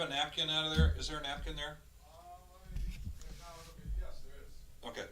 grab a napkin out of there? Is there a napkin there? Yes, there is. Okay.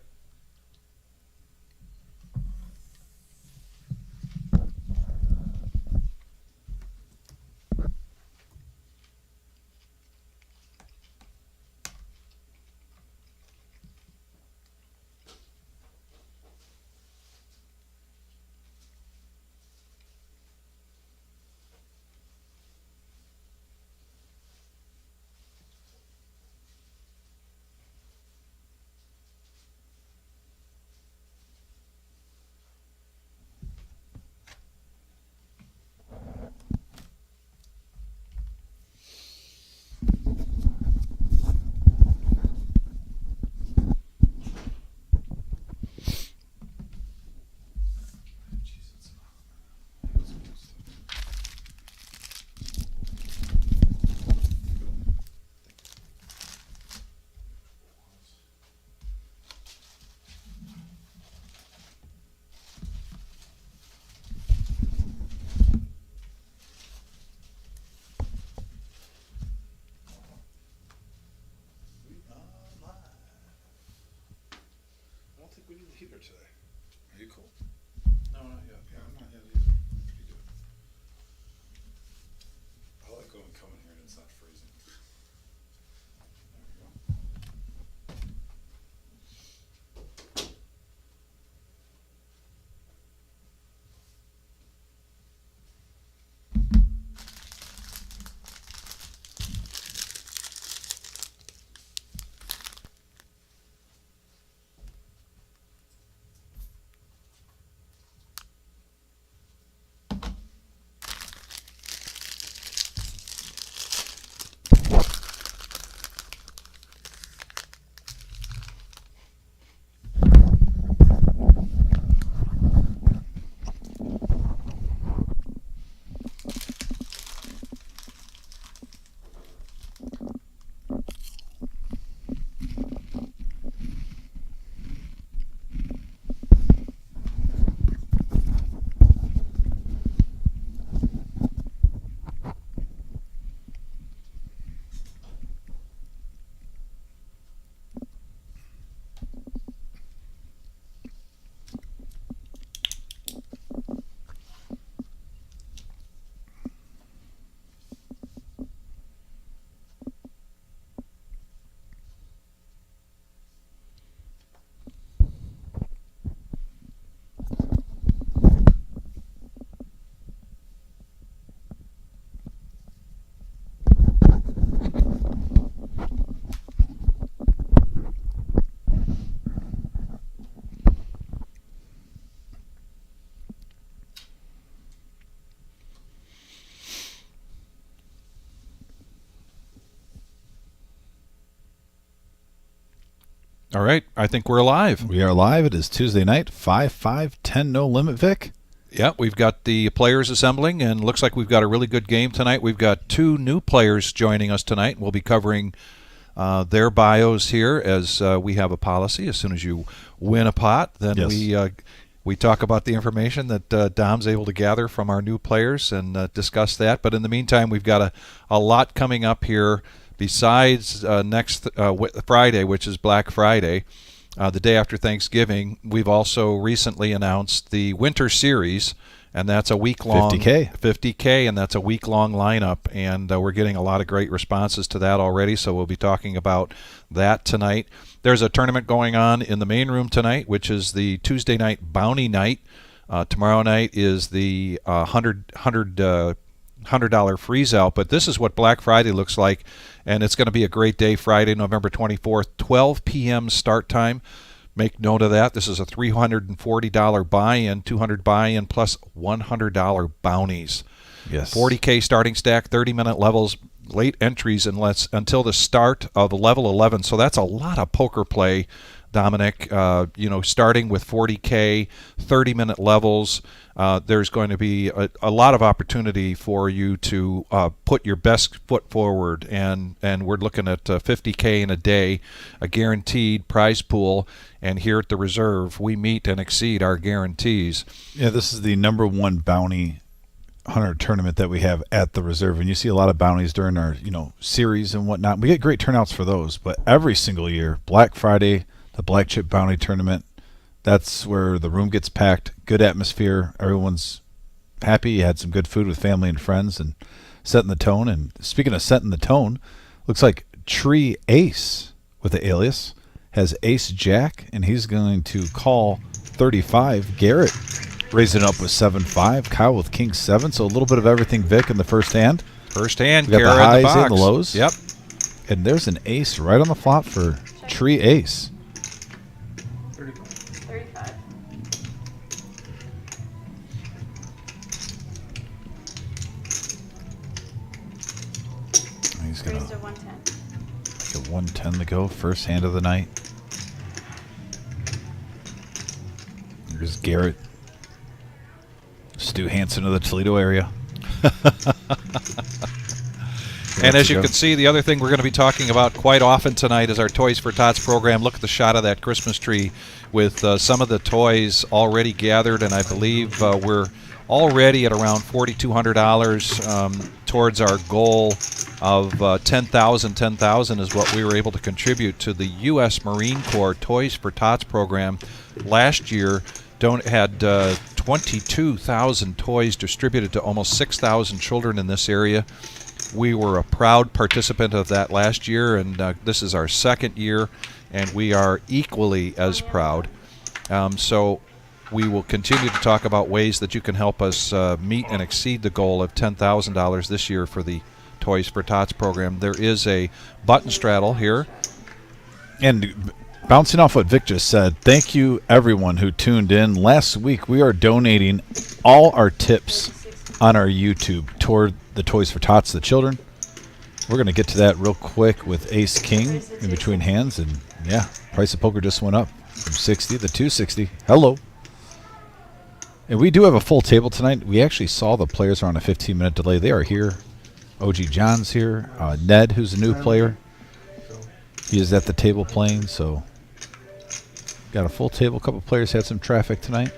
I don't think we need the heater today. Are you cool? No, not yet. Yeah, I'm not yet either. Pretty good. I like going coming here and it's not freezing. There we go. All right, I think we're live. We are live. It is Tuesday night, 5-5-10 no limit, Vic. Yeah, we've got the players assembling, and looks like we've got a really good game tonight. We've got two new players joining us tonight. We'll be covering their bios here, as we have a policy. As soon as you win a pot, then Yes. we talk about the information that Dom's able to gather from our new players and discuss that. But in the meantime, we've got a lot coming up here besides next Friday, which is Black Friday. The day after Thanksgiving, we've also recently announced the Winter Series, and that's a week-long 50K, and that's a week-long lineup, and we're getting a lot of great responses to that already, so we'll be talking about that tonight. There's a tournament going on in the main room tonight, which is the Tuesday night Bounty Night. Tomorrow night is the $100 freeze out, but this is what Black Friday looks like, and it's going to be a great day. Friday, November 24th, 12 p.m. start time. Make note of that. This is a $340 buy-in, $200 buy-in plus $100 bounties. Yes. 40K starting stack, 30-minute levels, late entries until the start of level 11. So that's a lot of poker play, Dominic. Starting with 40K, 30-minute levels. There's going to be a lot of opportunity for you to put your best foot forward, and we're looking at 50K in a day, a guaranteed prize pool, and here at the Reserve, we meet and exceed our guarantees. Yeah, this is the number one bounty hunter tournament that we have at the reserve, and you see a lot of bounties during our series and whatnot. We get great turnouts for those, but every single year, Black Friday, the Black Chip Bounty Tournament, that's where the room gets packed. Good atmosphere. Everyone's happy. You had some good food with family and friends and setting the tone. And speaking of setting the tone, looks like Tree Ace with the alias has Ace Jack, and he's going to call 35. Garrett raising it up with 7-5. Kyle with King 7. So a little bit of everything, Vic, in the first hand. First hand, We got the Kara in highs the box. and the lows. Yep. And there's an ace right on the flop for Tree Ace. 35. He's got Raised a to 110. 110 to go. First hand of the night. There's Garrett. Stu Hansen of the Toledo area. And as you can see, the other thing we're going to be talking about quite often tonight is our Toys for Tots program. Look at the shot of that Christmas tree with some of the toys already gathered, and I believe we're already at around $4,200 towards our goal of $10,000. $10,000 is what we were able to contribute to the U.S. Marine Corps Toys for Tots program. Last year had 22,000 toys distributed to almost 6,000 children in this area. We were a proud participant of that last year, and this is our second year, and we are equally as proud. So we will continue to talk about ways that you can help us meet and exceed the goal of $10,000 this year for the Toys for Tots program. There is a button straddle here. And bouncing off what Vic just said, thank you everyone who tuned in. Last week we are donating all our tips on our YouTube toward the Toys for Tots, the children. We're going to get to that real quick with Ace King in between hands. And yeah, price of poker just went up from 60 to 260. Hello. And we do have a full table tonight. We actually saw the players are on a 15-minute delay. They are here. OG John's here. Ned, who's a new player, he is at the table playing. So got a full table. A couple players had some traffic tonight.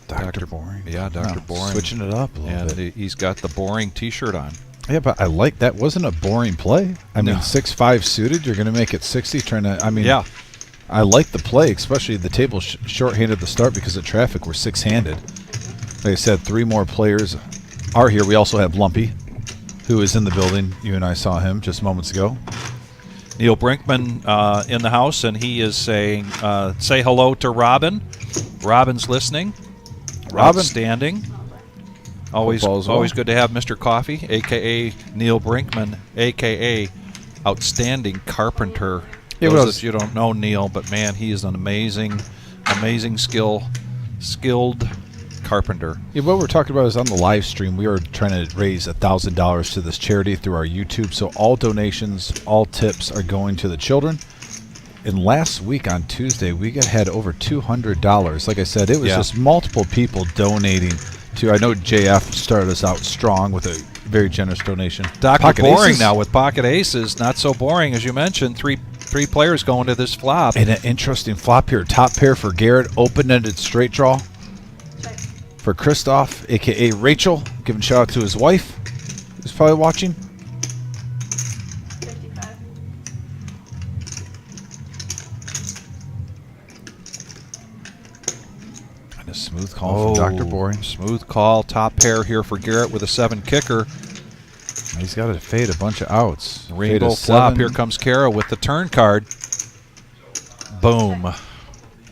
Dr. Boring. Yeah, Dr. Boring. Switching it up a little And bit. he's got the Boring T-shirt on. Yeah, but I like that. Wasn't a boring play. I mean, 6-5 suited. You're going to make it 60. Yeah. I like the play, especially the table short-handed at the start because of traffic. We're six-handed. Like I said, 3 more players are here. We also have Lumpy, who is in the building. You and I saw him just moments ago. Neil Brinkman in the house, and he is saying, say hello to Robin. Robin's listening. Robin. Outstanding. Always good to have Mr. Coffee, a.k.a. Neil Brinkman, a.k.a. Outstanding Carpenter. Yeah, Those of you don't know Neil, but man, he is an amazing skilled carpenter. Yeah, what we're talking about is on the live stream, we are trying to raise $1,000 to this charity through our YouTube. So all donations, all tips are going to the children. And last week on Tuesday, we had over $200. Like I said, it was just multiple people donating to. I know JF started us out strong with a very generous donation. Dr. Pocket Boring Aces. now with Pocket Aces. Not so boring, as you mentioned. Three players going to this flop. And an interesting flop here. Top pair for Garrett, open-ended straight draw. Check. For Christoph, a.k.a. Rachel, giving a shout out to his wife, who's probably watching. 55. And a smooth call from Dr. Boring. Smooth call. Top pair here for Garrett with a 7 kicker. He's got to fade a bunch of outs. Rainbow Fade a flop. 7. Here comes Kara with the turn card. Boom.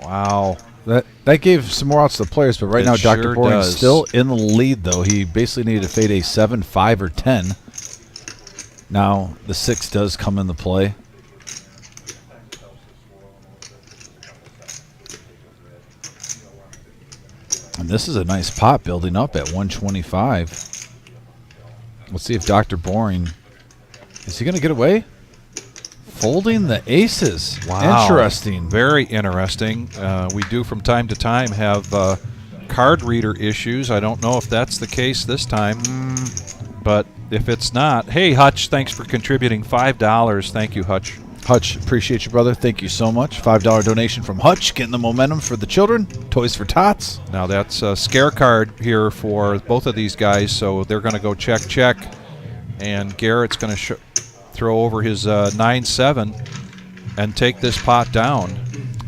Wow. That gave some more outs to the players, but right It now Dr. sure Boring's does. still in the lead, though. He basically needed to fade a 7, 5, or 10. Now the 6 does come into play. And this is a nice pot building up at 125. Let's see if Dr. Boring, is he going to get away? Folding the aces. Wow. Interesting. Very interesting. We do from time to time have card reader issues. I don't know if that's the case this time. But if it's not, hey, Hutch, thanks for contributing $5. Thank you, Hutch. Hutch, appreciate you, brother. Thank you so much. $5 donation from Hutch, getting the momentum for the children. Toys for Tots. Now that's a scare card here for both of these guys, so they're going to go check, and Garrett's going to throw over his 9-7 and take this pot down.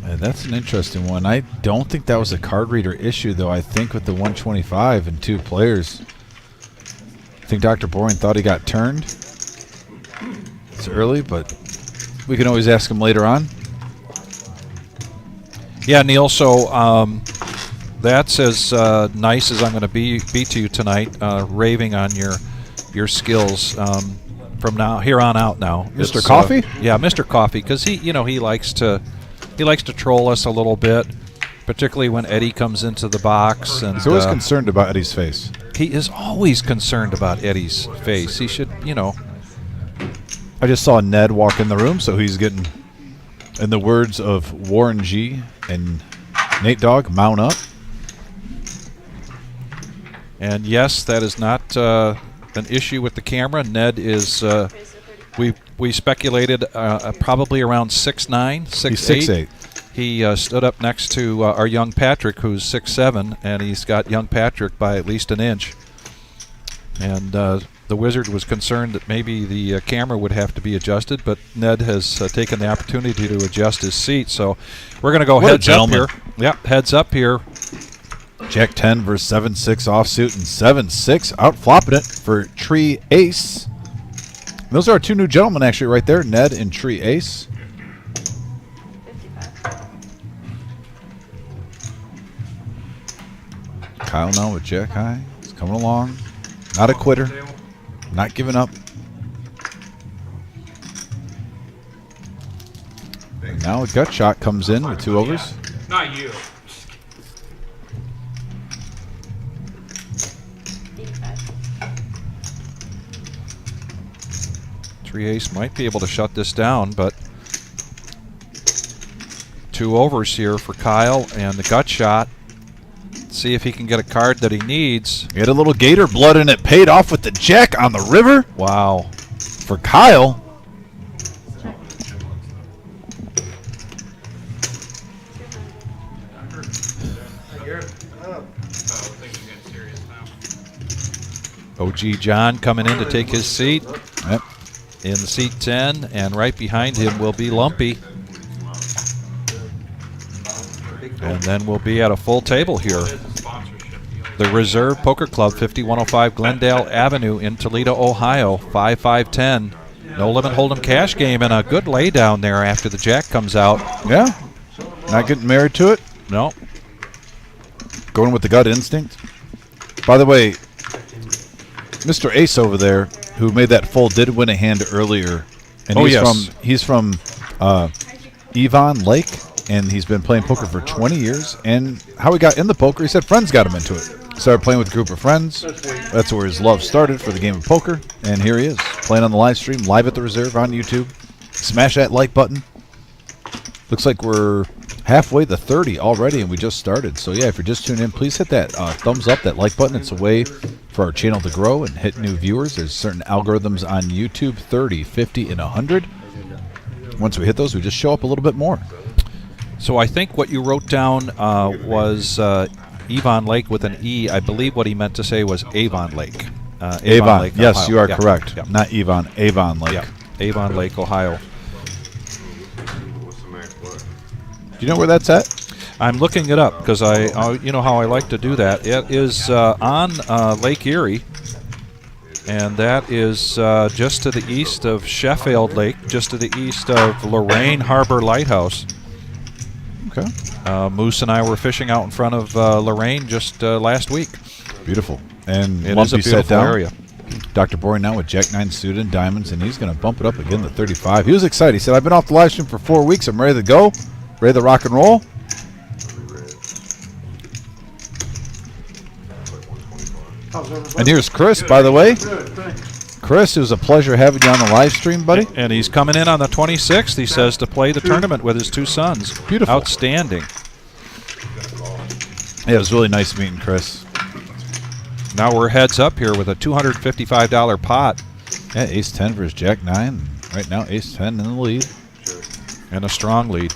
That's an interesting one. I don't think that was a card reader issue, though. I think with the 125 and 2 players, I think Dr. Boring thought he got turned. It's early, but we can always ask him later on. Yeah, Neil, so that's as nice as I'm going to be to you tonight, raving on your skills from here on out now. Mr. Coffee? Yeah, Mr. Coffee, because he likes to troll us a little bit, particularly when Eddie comes into the box. And He's always concerned about Eddie's face. He is always concerned about Eddie's face. He should, I just saw Ned walk in the room, so he's getting, in the words of Warren G. and Nate Dogg, mount up. And yes, that is not an issue with the camera. Ned is, we speculated probably around 6'9", 6'8". He's 6'8". He stood up next to our young Patrick, who's 6'7", and he's got young Patrick by at least an inch. And the Wizard was concerned that maybe the camera would have to be adjusted, but Ned has taken the opportunity to adjust his seat. So we're going to go heads up here. Yep, heads up here. Jack 10 versus 7-6 offsuit, and 7-6 out flopping it for Tree Ace. Those are our 2 new gentlemen, actually, right there, Ned and Tree Ace. 55. Kyle now with Jack High. He's coming along. Not a quitter. Not giving up. And now a gut shot comes in with 2 overs. Not you. 85. Tree Ace might be able to shut this down, but 2 overs here for Kyle, and the gut shot. See if he can get a card that he needs. He had a little gator blood and it paid off with the jack on the river. Wow. For Kyle. Check. OG John coming in to take his seat Yep. in seat 10, and right behind him will be Lumpy. And then we'll be at a full table here. The Reserve Poker Club, 5105 Glendale Avenue in Toledo, Ohio, 5510. No limit hold'em cash game, and a good lay down there after the jack comes out. Yeah. Not getting married to it. No. Going with the gut instinct. By the way, Mr. Ace over there, who made that fold, did win a hand earlier. And Oh, he's yes. He's from Yvonne Lake, and he's been playing poker for 20 years. And how he got in the poker, he said friends got him into it. Started playing with a group of friends. That's where his love started for the game of poker. And here he is, playing on the live stream, live at the Reserve on YouTube. Smash that like button. Looks like we're halfway to 30 already, and we just started. So yeah, if you're just tuning in, please hit that thumbs up, that like button. It's a way for our channel to grow and hit new viewers. There's certain algorithms on YouTube, 30, 50, and 100. Once we hit those, we just show up a little bit more. So I think what you wrote down was Yvonne Lake with an E. I believe what he meant to say was Avon Lake. Avon. Lake, Yes, Ohio. you are Yeah, correct. yeah. Not Yvonne. Avon Lake. Yeah, Avon Lake, Ohio. Do you know where that's at? I'm looking it up because you know how I like to do that. It is on Lake Erie, and that is just to the east of Sheffield Lake, just to the east of Lorraine Harbor Lighthouse. Okay. Moose and I were fishing out in front of Lorraine just last week. Beautiful. And It is Lumpy a sat beautiful down. area. Dr. Boring now with Jack 9 suited and diamonds, and he's going to bump it up again to 35. He was excited. He said, I've been off the live stream for 4 weeks. I'm ready to go. Ready to rock and roll. And here's Chris, by the way. Chris, it was a pleasure having you on the live stream, buddy. And he's coming in on the 26th, he says, to play the tournament with his 2 sons. Beautiful. Outstanding. Yeah, it was really nice meeting Chris. Now we're heads up here with a $255 pot. Yeah, Ace 10 versus Jack 9. Right now, Ace 10 in the lead. And a strong lead.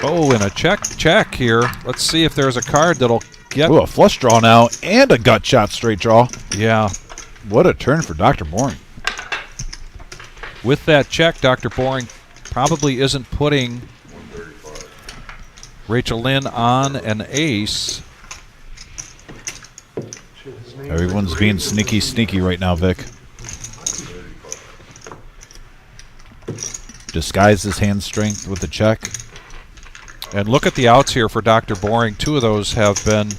Oh, and a check here. Let's see if there's a card that'll get. Ooh, a flush draw now and a gut shot straight draw. Yeah. What a turn for Dr. Boring. With that check, Dr. Boring probably isn't putting Rachel Lynn on an ace. Everyone's being sneaky right now, Vic. Disguise his hand strength with the check. And look at the outs here for Dr. Boring. Two of those have been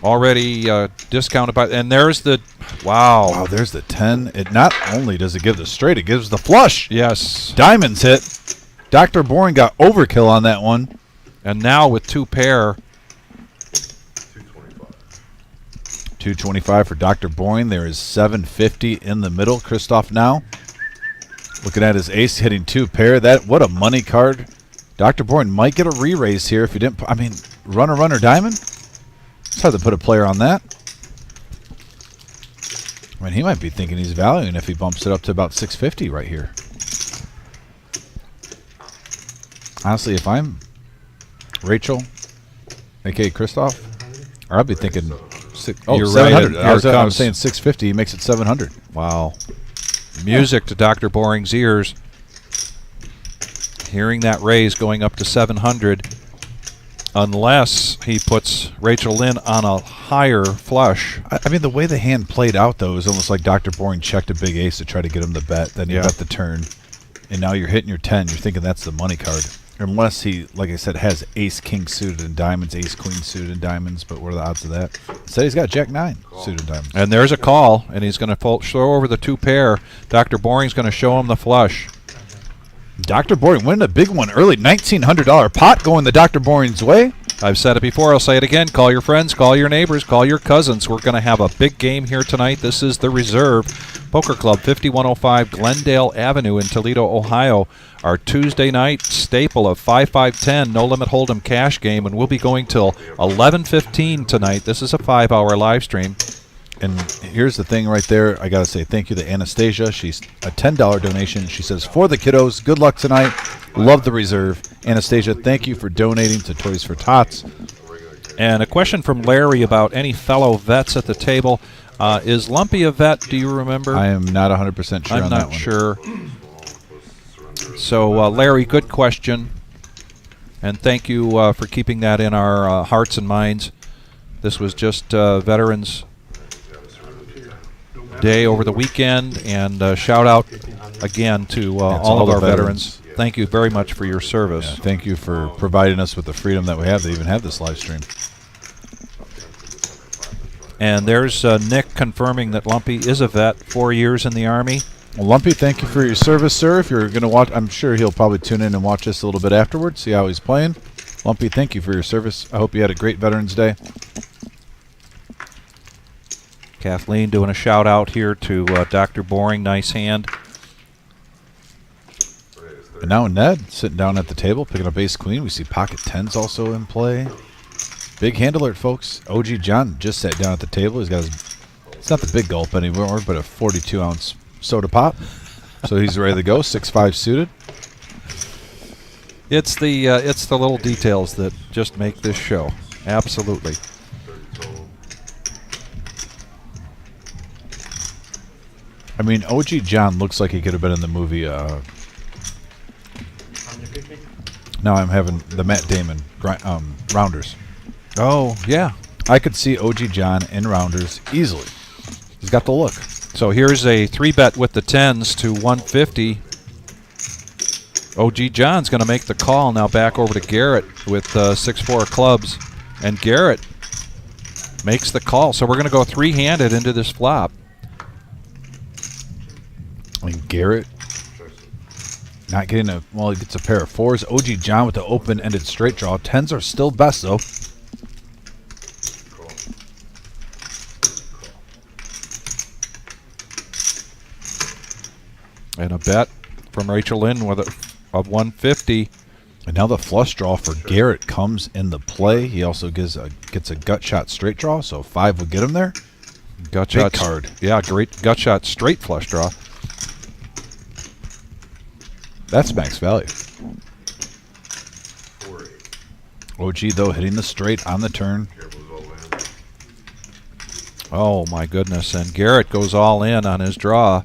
already discounted by. And there's the wow. Wow, there's the 10. It not only does it give the straight, it gives the flush. Yes. Diamonds hit. Dr. Boring got overkill on that one. And now with two pair. 225 for Dr. Boring. There is 750 in the middle. Christoph now looking at his ace, hitting two pair. What a money card. Dr. Boring might get a re-raise here if you didn't. I mean, runner diamond. It's hard to put a player on that. I mean, he might be thinking he's valuing if he bumps it up to about 650 right here. Honestly, if I'm Rachel, aka Christoph, or I'd be thinking You're 700. right. I was Here it saying 650. He makes it 700. Wow. Music to Dr. Boring's ears. Hearing that raise going up to 700, unless he puts Rachel Lynn on a higher flush. I mean, the way the hand played out, though, is almost like Dr. Boring checked a big ace to try to get him to bet. Then you bet the turn, and now you're hitting your 10. You're thinking that's the money card. Unless he, like I said, has ace-king suited in diamonds, ace-queen suited in diamonds. But what are the odds of that? Instead, he's got jack-9 suited in diamonds. And there's a call, and he's going to throw over the two pair. Dr. Boring's going to show him the flush. Dr. Boring winning a big one early. $1,900 pot going the Dr. Boring's way. I've said it before. I'll say it again. Call your friends. Call your neighbors. Call your cousins. We're going to have a big game here tonight. This is the Reserve Poker Club, 5105 Glendale Avenue in Toledo, Ohio. Our Tuesday night staple of 5-5-10 No Limit Hold'em cash game, and we'll be going till 11:15 tonight. This is a 5-hour live stream. And here's the thing right there. I got to say thank you to Anastasia. She's a $10 donation. She says, for the kiddos, good luck tonight. Love the Reserve. Anastasia, thank you for donating to Toys for Tots. And a question from Larry about any fellow vets at the table. Is Lumpy a vet? Do you remember? I am not 100% sure I'm on that not one. sure. So, Larry, good question. And thank you for keeping that in our hearts and minds. This was just Veterans Day over the weekend, and shout out again to all of our veterans. Thank you very much for your service. Yeah, thank you for providing us with the freedom that we have to even have this live stream. And there's Nick confirming that Lumpy is a vet, 4 years in the Army. Well, Lumpy, thank you for your service, sir. If you're going to watch, I'm sure he'll probably tune in and watch this a little bit afterwards, see how he's playing. Lumpy, thank you for your service. I hope you had a great Veterans Day. Kathleen doing a shout out here to Dr. Boring. Nice hand. And now Ned sitting down at the table, picking up ace-queen. We see pocket tens also in play. Big hand alert, folks. OG John just sat down at the table. He's got his, it's not the big gulp anymore, but a 42-ounce soda pop. So he's ready to go, 6'5" suited. It's the little details that just make this show. Absolutely. I mean, OG John looks like he could have been in the movie. Now I'm having the Matt Damon Rounders. Oh, yeah. I could see OG John in Rounders easily. He's got the look. So here's a 3-bet with the 10s to 150. OG John's going to make the call. Now back over to Garrett with 6-4 clubs. And Garrett makes the call. So we're going to go three-handed into this flop. I mean, Garrett not getting a, well, he gets a pair of 4s. OG John with the open-ended straight draw. 10s are still best, though. And a bet from Rachel Lynn with of 150. And now the flush draw for Garrett comes in the play. He also gets a gut shot straight draw, so 5 would get him there. Gut Big shot card. Yeah, great gut shot straight flush draw. That's max value. 4-8. OG, though, hitting the straight on the turn. Careful as all land. Oh, my goodness. And Garrett goes all in on his draw,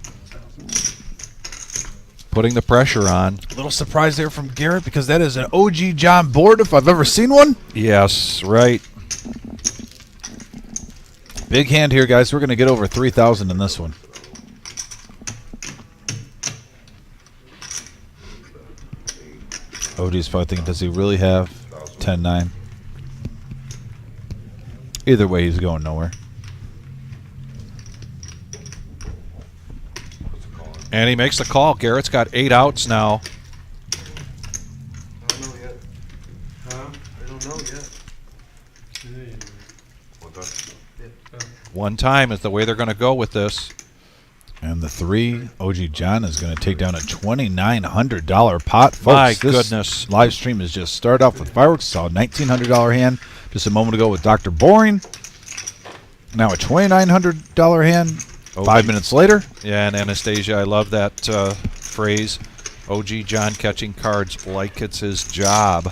putting the pressure on. A little surprise there from Garrett because that is an OG John board if I've ever seen one. Yes, right. Big hand here, guys. We're going to get over 3,000 in this one. OG's probably thinking, does he really have 10-9? Either way, he's going nowhere. And he makes the call. Garrett's got 8 outs now. I don't know yet. Huh? I don't know yet. What the? One time is the way they're going to go with this. And the 3, OG John is going to take down a $2,900 pot. Folks, My this goodness. live stream has just started off with fireworks. Saw a $1,900 hand just a moment ago with Dr. Boring. Now a $2,900 hand. OG. 5 minutes later. Yeah, and Anastasia, I love that phrase. OG John catching cards like it's his job.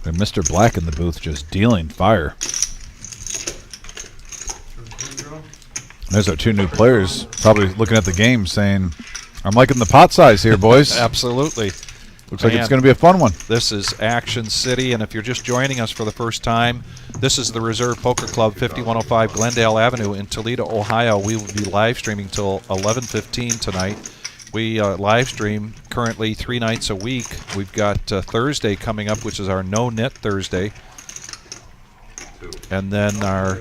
And Mr. Black in the booth just dealing fire. There's our 2 new players probably looking at the game saying, I'm liking the pot size here, boys. Absolutely. Looks like Man, it's going to be a fun one. This is Action City, and if you're just joining us for the first time, this is the Reserve Poker Club, 5105 Glendale Avenue in Toledo, Ohio. We will be live streaming till 11:15 tonight. We live stream currently 3 nights a week. We've got Thursday coming up, which is our No Knit Thursday. And then our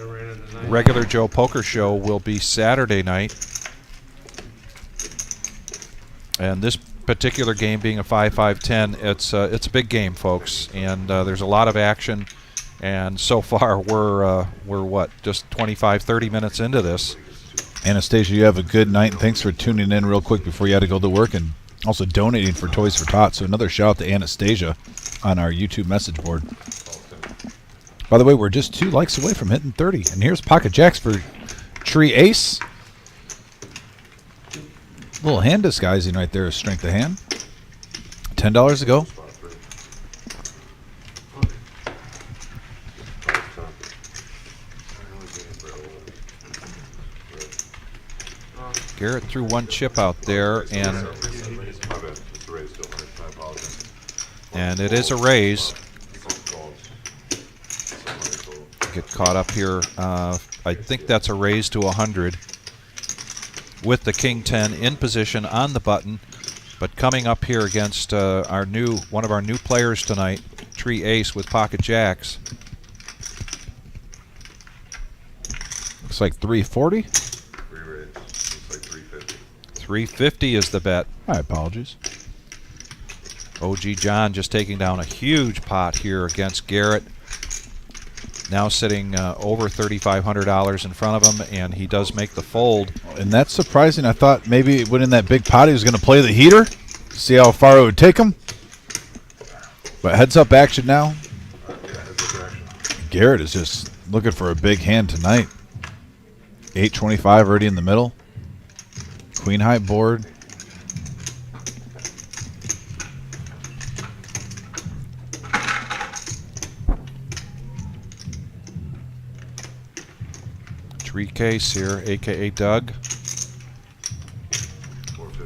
regular Joe Poker show will be Saturday night. And this particular game being a 5-5-10, it's a big game, folks, and there's a lot of action. And so far, we're what, just 25-30 minutes into this. Anastasia, you have a good night, and thanks for tuning in real quick before you had to go to work and also donating for Toys for Tots. So another shout out to Anastasia on our YouTube message board. By the way, we're just 2 likes away from hitting 30. And here's Pocket Jacks for Tree Ace. Little hand disguising right there is strength of hand. $10 to go. Garrett threw 1 chip out there, and it is a raise. Get caught up here. I think that's a raise to 100 with the King 10 in position on the button, but coming up here against one of our new players tonight, Tree Ace with Pocket Jacks. Looks like 340. 350 is the bet. My apologies. OG John just taking down a huge pot here against Garrett. Now sitting over $3,500 in front of him, and he does make the fold. And that's surprising. I thought maybe winning that big pot he was going to play the heater, see how far it would take him. But heads up action now. Garrett is just looking for a big hand tonight. 825 already in the middle. Queen high board. Tree Case here, a.k.a. Doug.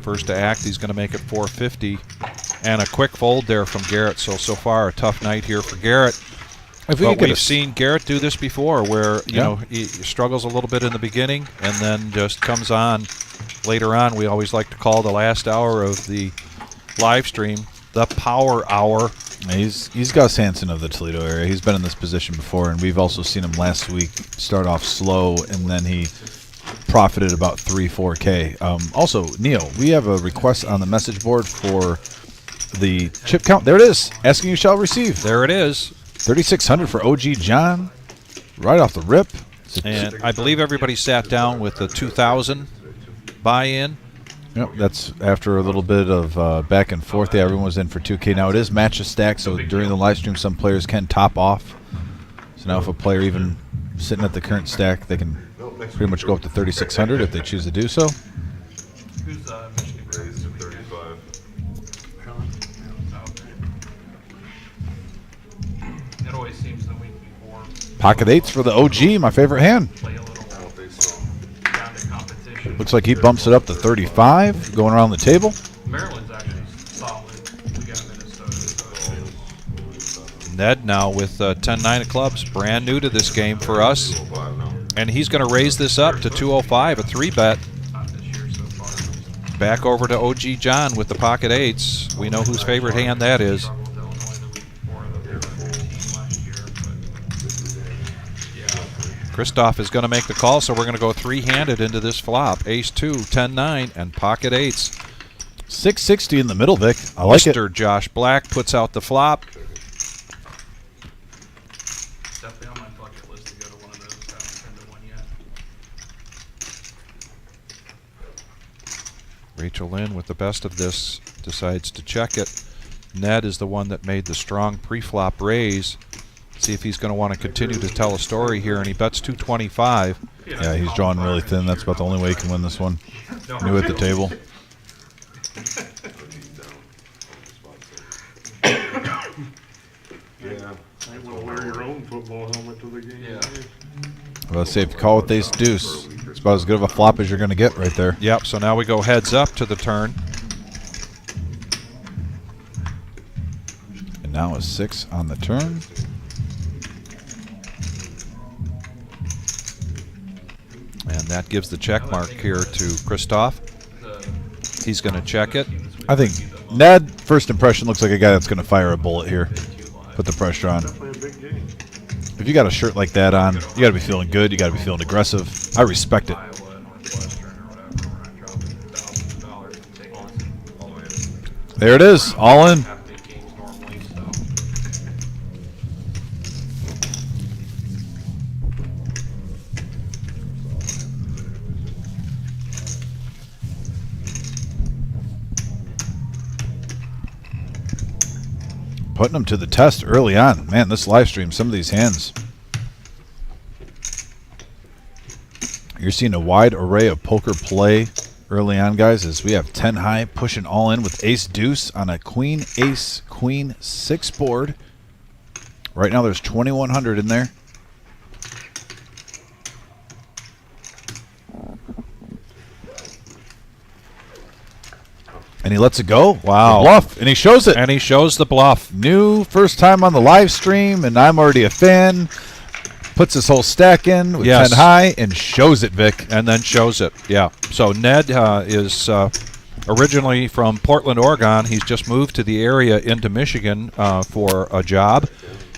First to act, he's going to make it 450. And a quick fold there from Garrett. So far, a tough night here for Garrett. But we've seen Garrett do this before where, you know, he struggles a little bit in the beginning and then just comes on later on. We always like to call the last hour of the live stream the power hour. He's Gus Hansen of the Toledo area. He's been in this position before, and we've also seen him last week start off slow, and then he profited about 3-4K. Also, Neil, we have a request on the message board for the chip count. There it is. Asking you shall receive. There it is. 3,600 for OG John, right off the rip. And I believe everybody sat down with the 2,000 buy-in. Yep, that's after a little bit of back and forth. Yeah, everyone was in for 2K. Now it is match a stack, so during the live stream, some players can top off. So now if a player even sitting at the current stack, they can pretty much go up to 3,600 if they choose to do so. Who's Michigan? Pocket eights for the OG, my favorite hand. I don't think so. Looks like he bumps it up to 35, going around the table. Maryland's actually solid. We got Minnesota. So. Ned now with 10-9 of clubs, brand new to this game for us. 205 now. And he's going to raise this up to 205, a 3-bet. Not this year so far. Back over to OG John with the pocket eights. We know whose favorite hand that is. Struggled with Illinois the week before. They were 15 last year, but yeah. Christoph is going to make the call, so we're going to go three-handed into this flop. Ace-2, 10-9, and pocket eights. 660 in the middle, Vic. I like it. Mr. Josh Black puts out the flop. Definitely on my bucket list to go to one of those. Haven't been to one yet. Rachel Lynn with the best of this decides to check it. Ned is the one that made the strong pre-flop raise. See if he's going to want to continue to tell a story here, and he bets 225. Yeah, he's drawing really thin. That's about the only way he can win this one. New at the table. Yeah. I want to wear your own football helmet to the game. Yeah. Let's say if you call with ace deuce, it's about as good of a flop as you're going to get right there. Yep, so now we go heads up to the turn. And now a 6 on the turn. And that gives the check mark here to Christoph. He's going to check it. I think Ned, first impression, looks like a guy that's going to fire a bullet here. Put the pressure on. Definitely a big game. If you got a shirt like that on, you got to be feeling good. You got to be feeling aggressive. I respect it. Iowa, Northwestern, or whatever. We're not dropping $1,000 and taking all the way to There it is. All in. half big games normally. So. Putting them to the test early on. Man, this live stream, some of these hands. You're seeing a wide array of poker play early on, guys, as we have 10 high pushing all in with ace deuce on a queen, ace, queen, 6 board. Right now there's 2,100 in there. And he lets it go. Wow. The bluff, and he shows it. And he shows the bluff. New first time on the live stream, and I'm already a fan. Puts his whole stack in with Yes. 10 high and shows it, Vic. And then shows it. Yeah. So Ned is originally from Portland, Oregon. He's just moved to the area into Michigan for a job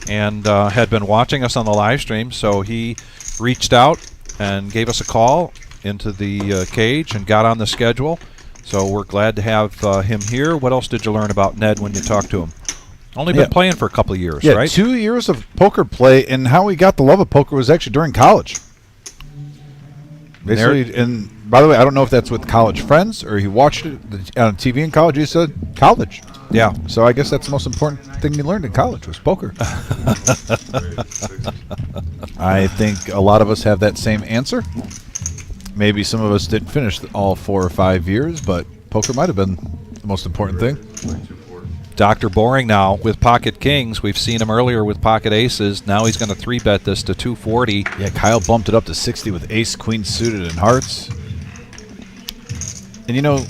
and had been watching us on the live stream. So he reached out and gave us a call into the cage and got on the schedule. So we're glad to have him here. What else did you learn about Ned when you talked to him? Only been Yeah. playing for a couple of years, Yeah, right? 2 years of poker play, and how he got the love of poker was actually during college. Basically, and by the way, I don't know if that's with college friends or he watched it on TV in college. He said college. Yeah. So I guess that's the most important thing you learned in college was poker. I think a lot of us have that same answer. Maybe some of us didn't finish all 4 or 5 years, but poker might have been the most important thing. Dr. Boring now with pocket kings. We've seen him earlier with pocket aces. Now he's going to 3-bet this to 240. Yeah, Kyle bumped it up to 60 with ace, queen suited, and hearts. And you know,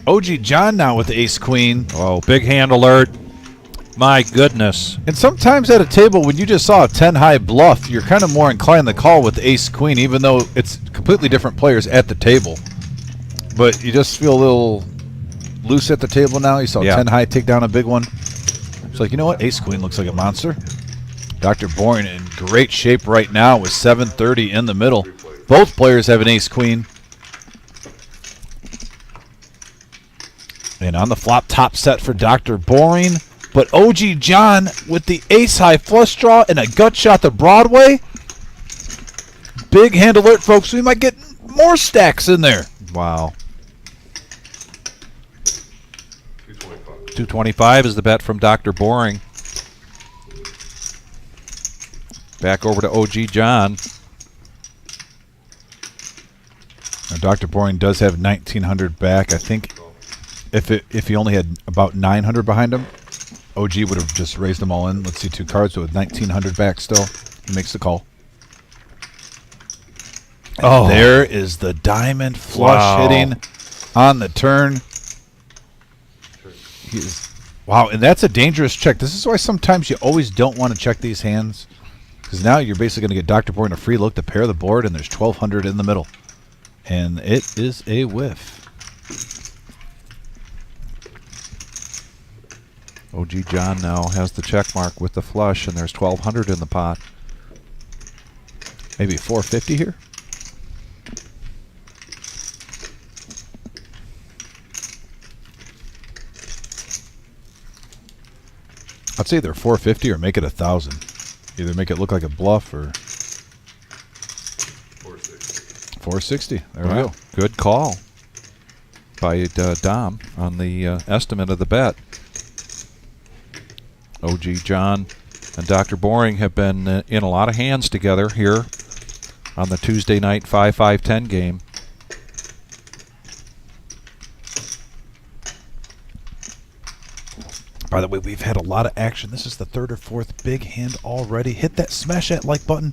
OG John now with the ace, queen. Oh, big hand alert. My goodness. And sometimes at a table, when you just saw a 10 high bluff, you're kind of more inclined to call with the ace, queen, even though it's completely different players at the table. But you just feel a little loose at the table now. You saw 10 high take down a big one. It's like, you know what? Ace queen looks like a monster. Dr. Boring in great shape right now with 730 in the middle. Both players have an ace queen. And on the flop, top set for Dr. Boring. But OG John with the ace high flush draw and a gut shot to Broadway. Big hand alert, folks. We might get more stacks in there. Wow. 225. 225 is the bet from Dr. Boring. Back over to OG John. Now, Dr. Boring does have 1,900 back. I think if he only had about 900 behind him, OG would have just raised them all in. Let's see, 2 cards, so with 1,900 back still. He makes the call. And there is the diamond flush Wow. hitting on the turn. Wow, and that's a dangerous check. This is why sometimes you always don't want to check these hands, because now you're basically going to get Dr. Bourne a free look to pair the board, and there's 1,200 in the middle. And it is a whiff. OG John now has the check mark with the flush, and there's 1,200 in the pot. Maybe 450 here? I'd say either 450 or make it 1,000. Either make it look like a bluff or 460. 460. There we Wow. go. Good call by Dom on the estimate of the bet. OG John and Dr. Boring have been in a lot of hands together here on the Tuesday night 5-5-10 game. By the way, we've had a lot of action. This is the third or fourth big hand already. Hit that smash that like button.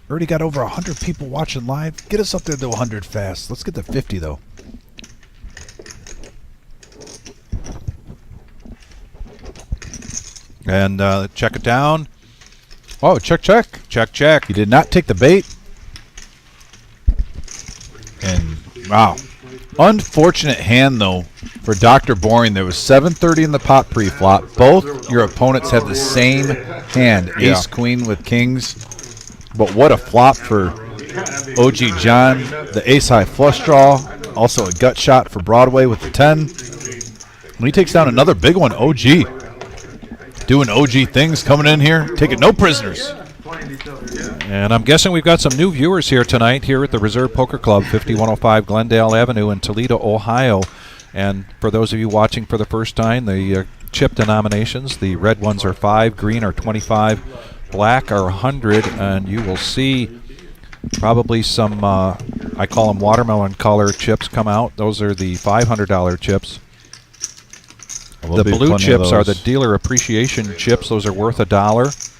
Already got over 100 people watching live. Get us up there to 100 fast. Let's get to 50 though. And check it down. Oh, check, check. Check, check. He did not take the bait. And wow. Unfortunate hand though for Dr. Boring. There was 730 in the pot pre-flop. Both your opponents had the same hand. Yeah. Ace queen with kings. But what a flop for OG John. The ace high flush draw. Also a gut shot for Broadway with the 10. When he takes down another big one, OG. Doing OG things coming in here. Taking no prisoners. And I'm guessing we've got some new viewers here tonight here at the Reserve Poker Club, 5105 Glendale Avenue in Toledo, Ohio. And for those of you watching for the first time, the chip denominations, the red ones are 5, green are 25, black are 100, and you will see probably some, I call them watermelon color chips come out. Those are the $500 chips. The blue chips are the dealer appreciation chips. Those are worth $1.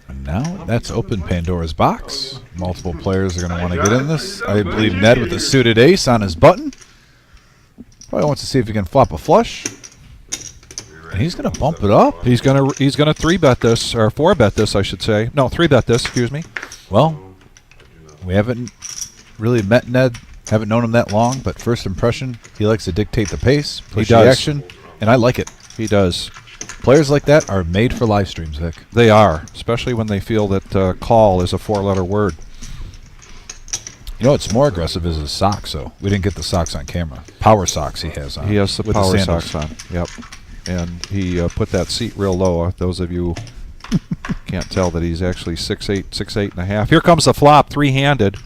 And now that's open Pandora's box. Multiple players are going to want to get in this. I believe Ned with a suited ace on his button. Probably wants to see if he can flop a flush. And he's going to bump it up. He's gonna 3-bet this, or 4-bet this, I should say. No, 3-bet this. Excuse me. Well, we haven't really met Ned. Haven't known him that long, but first impression, he likes to dictate the pace, push the does. action, and I like it. He does. Players like that are made for live streams, Vic. They are, especially when they feel that call is a 4-letter word. You know what's more aggressive is his socks, though. We didn't get the socks on camera. Power socks he has on. He has the with power sandals. socks on. Yep. And he put that seat real low. Those of you can't tell that he's actually 6'8", 6'8.5". Here comes the flop, 3-handed.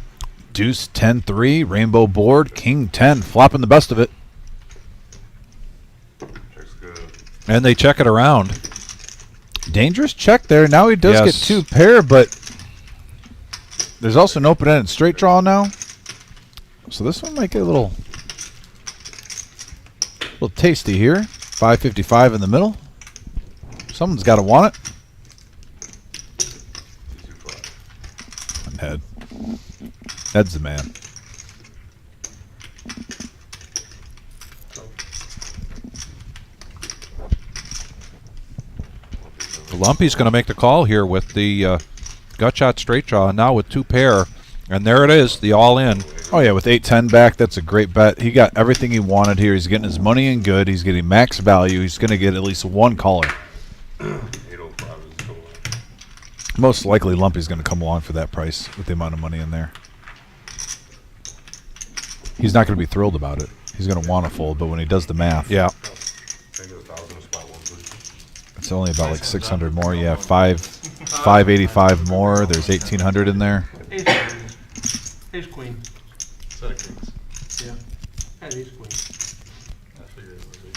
Deuce 10-3, rainbow board, king 10, flopping the best of it. Check's good. And they check it around. Dangerous check there. Now he does Yes. get 2 pair, but there's also an open-ended straight draw now. So this one might get a little tasty here. 555 in the middle. Someone's got to want it. Too flat. And Ned. Ned's the man. Lumpy's going to make the call here with the gut shot straight draw, and now with 2 pair. And there it is, the all-in. Oh, yeah, with 8-10 back, that's a great bet. He got everything he wanted here. He's getting his money in good. He's getting max value. He's going to get at least 1 caller. 805 is going. Most likely Lumpy's going to come along for that price with the amount of money in there. He's not going to be thrilled about it. He's going to want to fold, but when he does the math, Yeah. Think of 1,000 spot 1, please. it's only about like 600 more. Yeah, 585 more. There's 1,800 in there. Ace queen. Set of kings. Yeah. And ace queen. I figured it would be.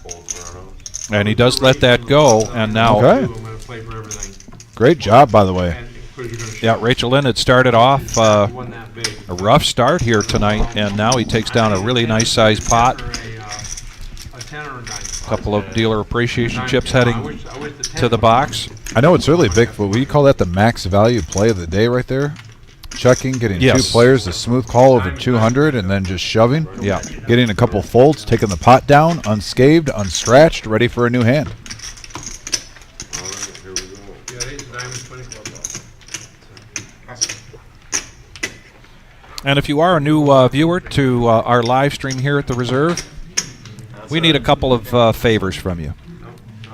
Folds around. And he does let that go, and now... Okay. I'm going to play for everything. Great job, by the way. And because you're going to Yeah, Rachel Lynn had started off one that big. a rough start here tonight, and now he takes down a really nice-sized pot. After a couple of dealer appreciation chips I heading wish the to the box. I know it's early, Vic, but will you call that the max value play of the day right there? Checking, getting Yes. 2 players, a smooth call over 200, and then just shoving. Yeah. Getting a couple folds, taking the pot down, unscathed, unscratched, ready for a new hand. Alright, here we go. Yeah, these diamonds 20 club ball. And if you are a new viewer to our live stream here at the Reserve, we need a couple of favors from you.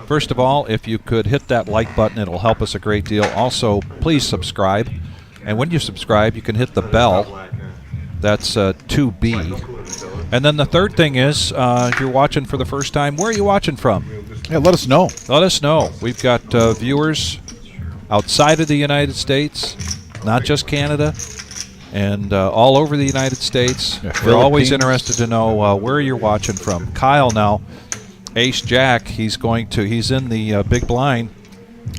First of all, if you could hit that like button, it'll help us a great deal. Also, please subscribe. And when you subscribe, you can hit the bell. That's 2B. And then the third thing is, if you're watching for the first time, where are you watching from? Yeah, let us know. Let us know. We've got viewers outside of the United States, not just Canada, and all over the United States. Yeah, We're always Philippines. interested to know where you're watching from. Kyle now, Ace Jack, he's in the big blind.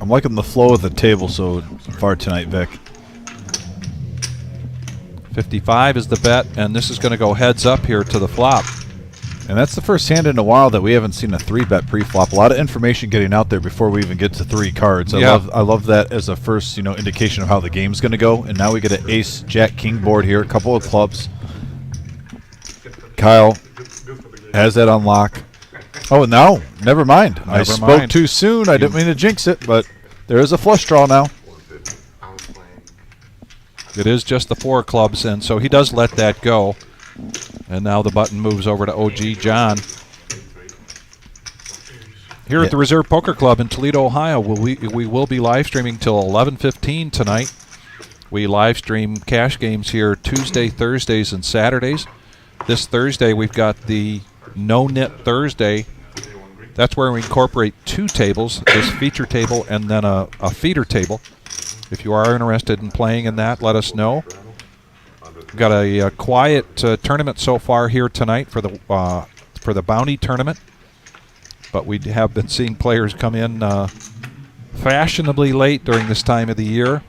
I'm liking the flow of the table so far tonight, Vic. 55 is the bet, and this is going to go heads up here to the flop. And that's the first hand in a while that we haven't seen a 3-bet pre-flop. A lot of information getting out there before we even get to 3 cards. I love that as a first, indication of how the game's going to go. And now we get an Ace, Jack, King board here, a couple of clubs. Kyle has that on lock. Oh, no, never mind. I Never spoke mind. too soon. I didn't mean to jinx it, but there is a flush draw now. 150. I was playing. It is just the 4 clubs, and so he does let that go. And now the button moves over to OG John. Here at the Reserve Poker Club in Toledo, Ohio, we will be live streaming till 11:15 tonight. We live stream cash games here Tuesday, Thursdays, and Saturdays. This Thursday we've got the No Knit Thursday. That's where we incorporate 2 tables, this feature table and then a feeder table. If you are interested in playing in that, let us know. We've got a quiet tournament so far here tonight for the bounty tournament, but we have been seeing players come in fashionably late during this time of the year.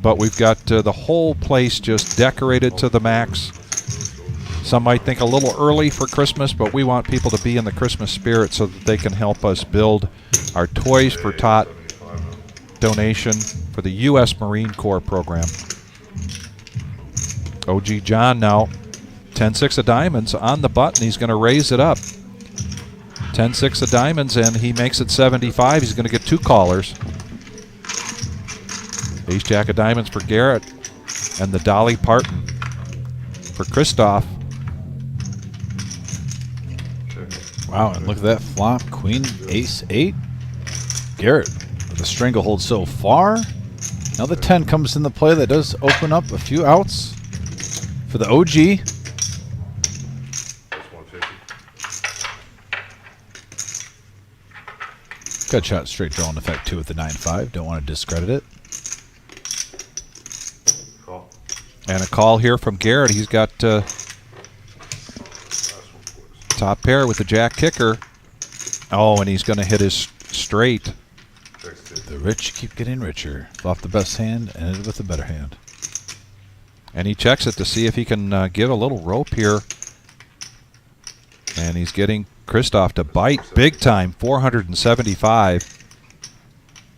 But we've got the whole place just decorated to the max. Some might think a little early for Christmas, but we want people to be in the Christmas spirit so that they can help us build our Toys for Tot donation for the U.S. Marine Corps program. OG John now, 10-6 of diamonds on the button. He's going to raise it up. 10-6 of diamonds, and he makes it 75. He's going to get 2 callers. Ace Jack of diamonds for Garrett, and the Dolly Parton for Christoph. Wow, and look at that flop. Queen, Ace, 8. Garrett with the stranglehold so far. Now the 10 comes into play. That does open up a few outs for the OG. That's 150. Got shot straight draw in effect 2 with the 9-5. Don't want to discredit it. Call. And a call here from Garrett. He's got Last one, please. top pair with the jack kicker. Oh, and he's going to hit his straight. Checks 50. The rich keep getting richer. Flop the best hand, ended with the better hand. And he checks it to see if he can get a little rope here. And he's getting Christoph to bite big time, 475.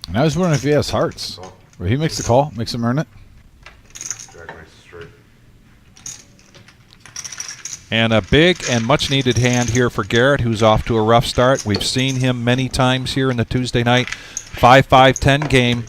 And I was wondering if he has hearts. Where he makes the call, makes him earn it. Jack makes it straight. And a big and much needed hand here for Garrett, who's off to a rough start. We've seen him many times here in the Tuesday night 5-5-10 game.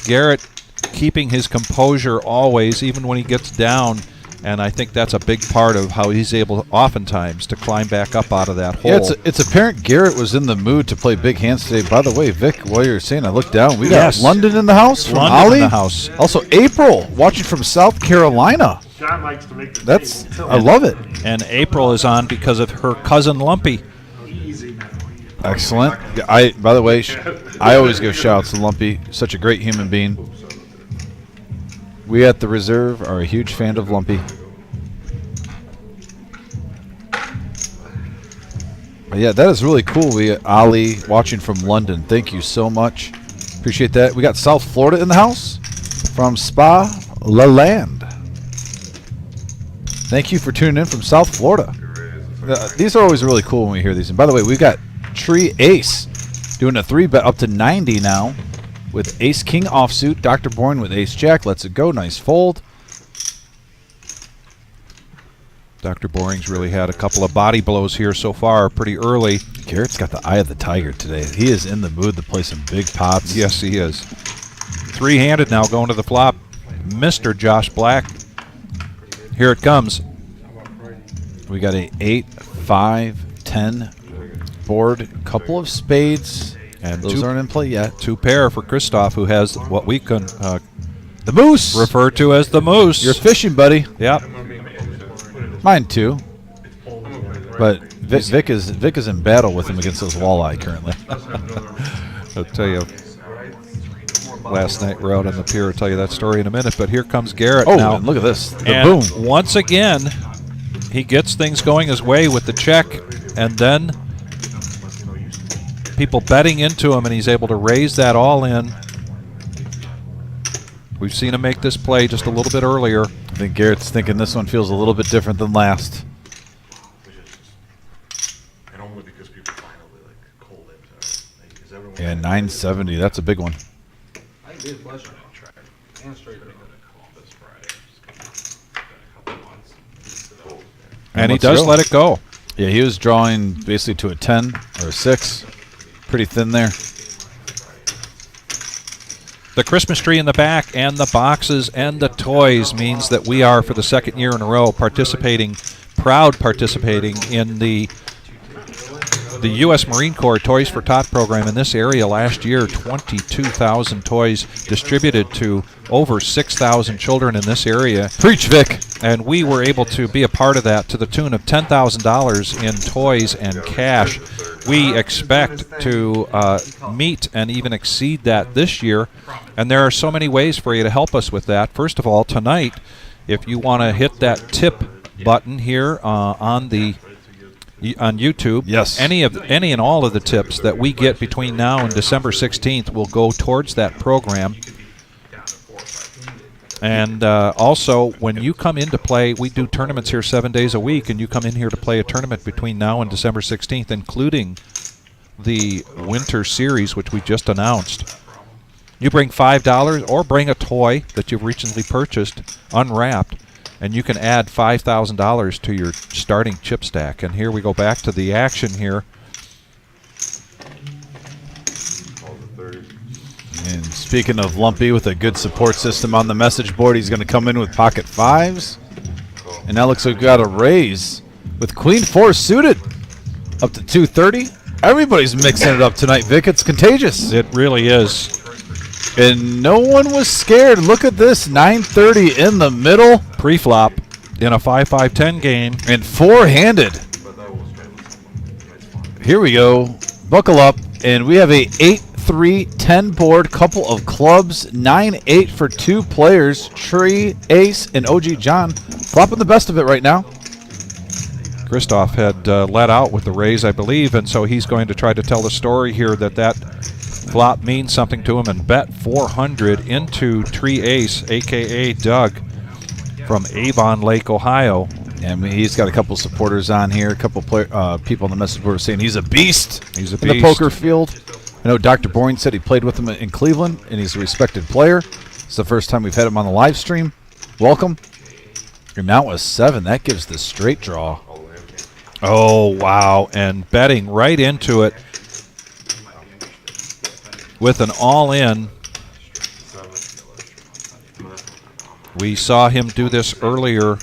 Garrett keeping his composure always, even when he gets down. And I think that's a big part of how he's able, oftentimes, to climb back up out of that hole. Yeah, it's apparent Garrett was in the mood to play big hands today. By the way, Vic, while you're saying, I looked down. We got Yes. London in the house from London Ollie. in the house. Also, April watching from South Carolina. John likes to make the That's table. I love it. And April is on because of her cousin Lumpy. Easy now. Excellent. By the way, I always give shouts to Lumpy. Such a great human being. We at the Reserve are a huge fan of Lumpy. But yeah, that is really cool. We Ali watching from London. Thank you so much. Appreciate that. We got South Florida in the house from Spa La Land. Thank you for tuning in from South Florida. Your raise is These are always really cool when we hear these. And by the way, we've got Tree Ace doing a 3-bet up to 90 now with Ace King offsuit. Dr. Bourne with Ace Jack. Lets it go. Nice fold. Dr. Boring's really had a couple of body blows here so far, pretty early. Garrett's got the eye of the tiger today. He is in the mood to play some big pots. Yes, he is. Three-handed now going to the flop. Mr. Josh Black. Here it comes. We got a 8, 5, 10 board. Couple of spades. And Those two- aren't in play yet. Two pair for Christoph, who has what we can The moose. refer to as the moose. You're fishing, buddy. Yep. Mine too. But Vic is in battle with him against those walleye currently. I'll tell you. Last night we're out on the pier. I'll tell you that story in a minute. But here comes Garrett Oh, now. and look at this. The And boom. once again, he gets things going his way with the check, and then people betting into him, and he's able to raise that all in. We've seen him make this play just a little bit earlier. I think Garrett's thinking this one feels a little bit different than last. And only because people finally like cold it. Is everyone Yeah, 970. That's a big one. I did flush it on track. And straight up. This Friday. Just been a couple months. And he let's does go. let it go. Yeah, he was drawing basically to a 10 or a 6. Pretty thin there. The Christmas tree in the back and the boxes and the toys means that we are, for the second year in a row, proud participating in the U.S. Marine Corps Toys for Tot program in this area. Last year, 22,000 toys distributed to over 6,000 children in this area. Preach, Vic. And we were able to be a part of that to the tune of $10,000 in toys and cash. We expect to meet and even exceed that this year. And there are so many ways for you to help us with that. First of all, tonight, if you want to hit that tip button here on YouTube, Yes. any and all of the tips that we get between now and December 16th will go towards that program. And also, when you come in to play, we do tournaments here 7 days a week, and you come in here to play a tournament between now and December 16th, including the Winter Series, which we just announced. You bring $5 or bring a toy that you've recently purchased, unwrapped, and you can add $5,000 to your starting chip stack. And here we go back to the action here. all the 30s? And speaking of Lumpy with a good support system on the message board, he's going to come in with pocket 5s. And now looks like we got a raise with Queen 4 suited up to 230. Everybody's mixing it up tonight, Vic. It's contagious. It really is. And no one was scared. Look at this, 930 in the middle Pre-flop in a 5-5-10 game. and four-handed. Here we go. Buckle up, and we have a 8-3-10 board, couple of clubs, 9-8 for two players, Tree, Ace, and OG John. Flopping the best of it right now. Christoph had let out with the raise, I believe, and so he's going to try to tell the story here that flop means something to him and bet 400 into Tree Ace, a.k.a. Doug, from Avon Lake, Ohio. And he's got a couple supporters on here, a couple people on the message board saying he's a beast. He's a in the beast. poker field. I know Dr. Boring said he played with him in Cleveland, and he's a respected player. It's the first time we've had him on the live stream. Welcome. And now a 7. That gives the straight draw. Oh, wow, and betting right into it with an all-in. We saw him do this earlier.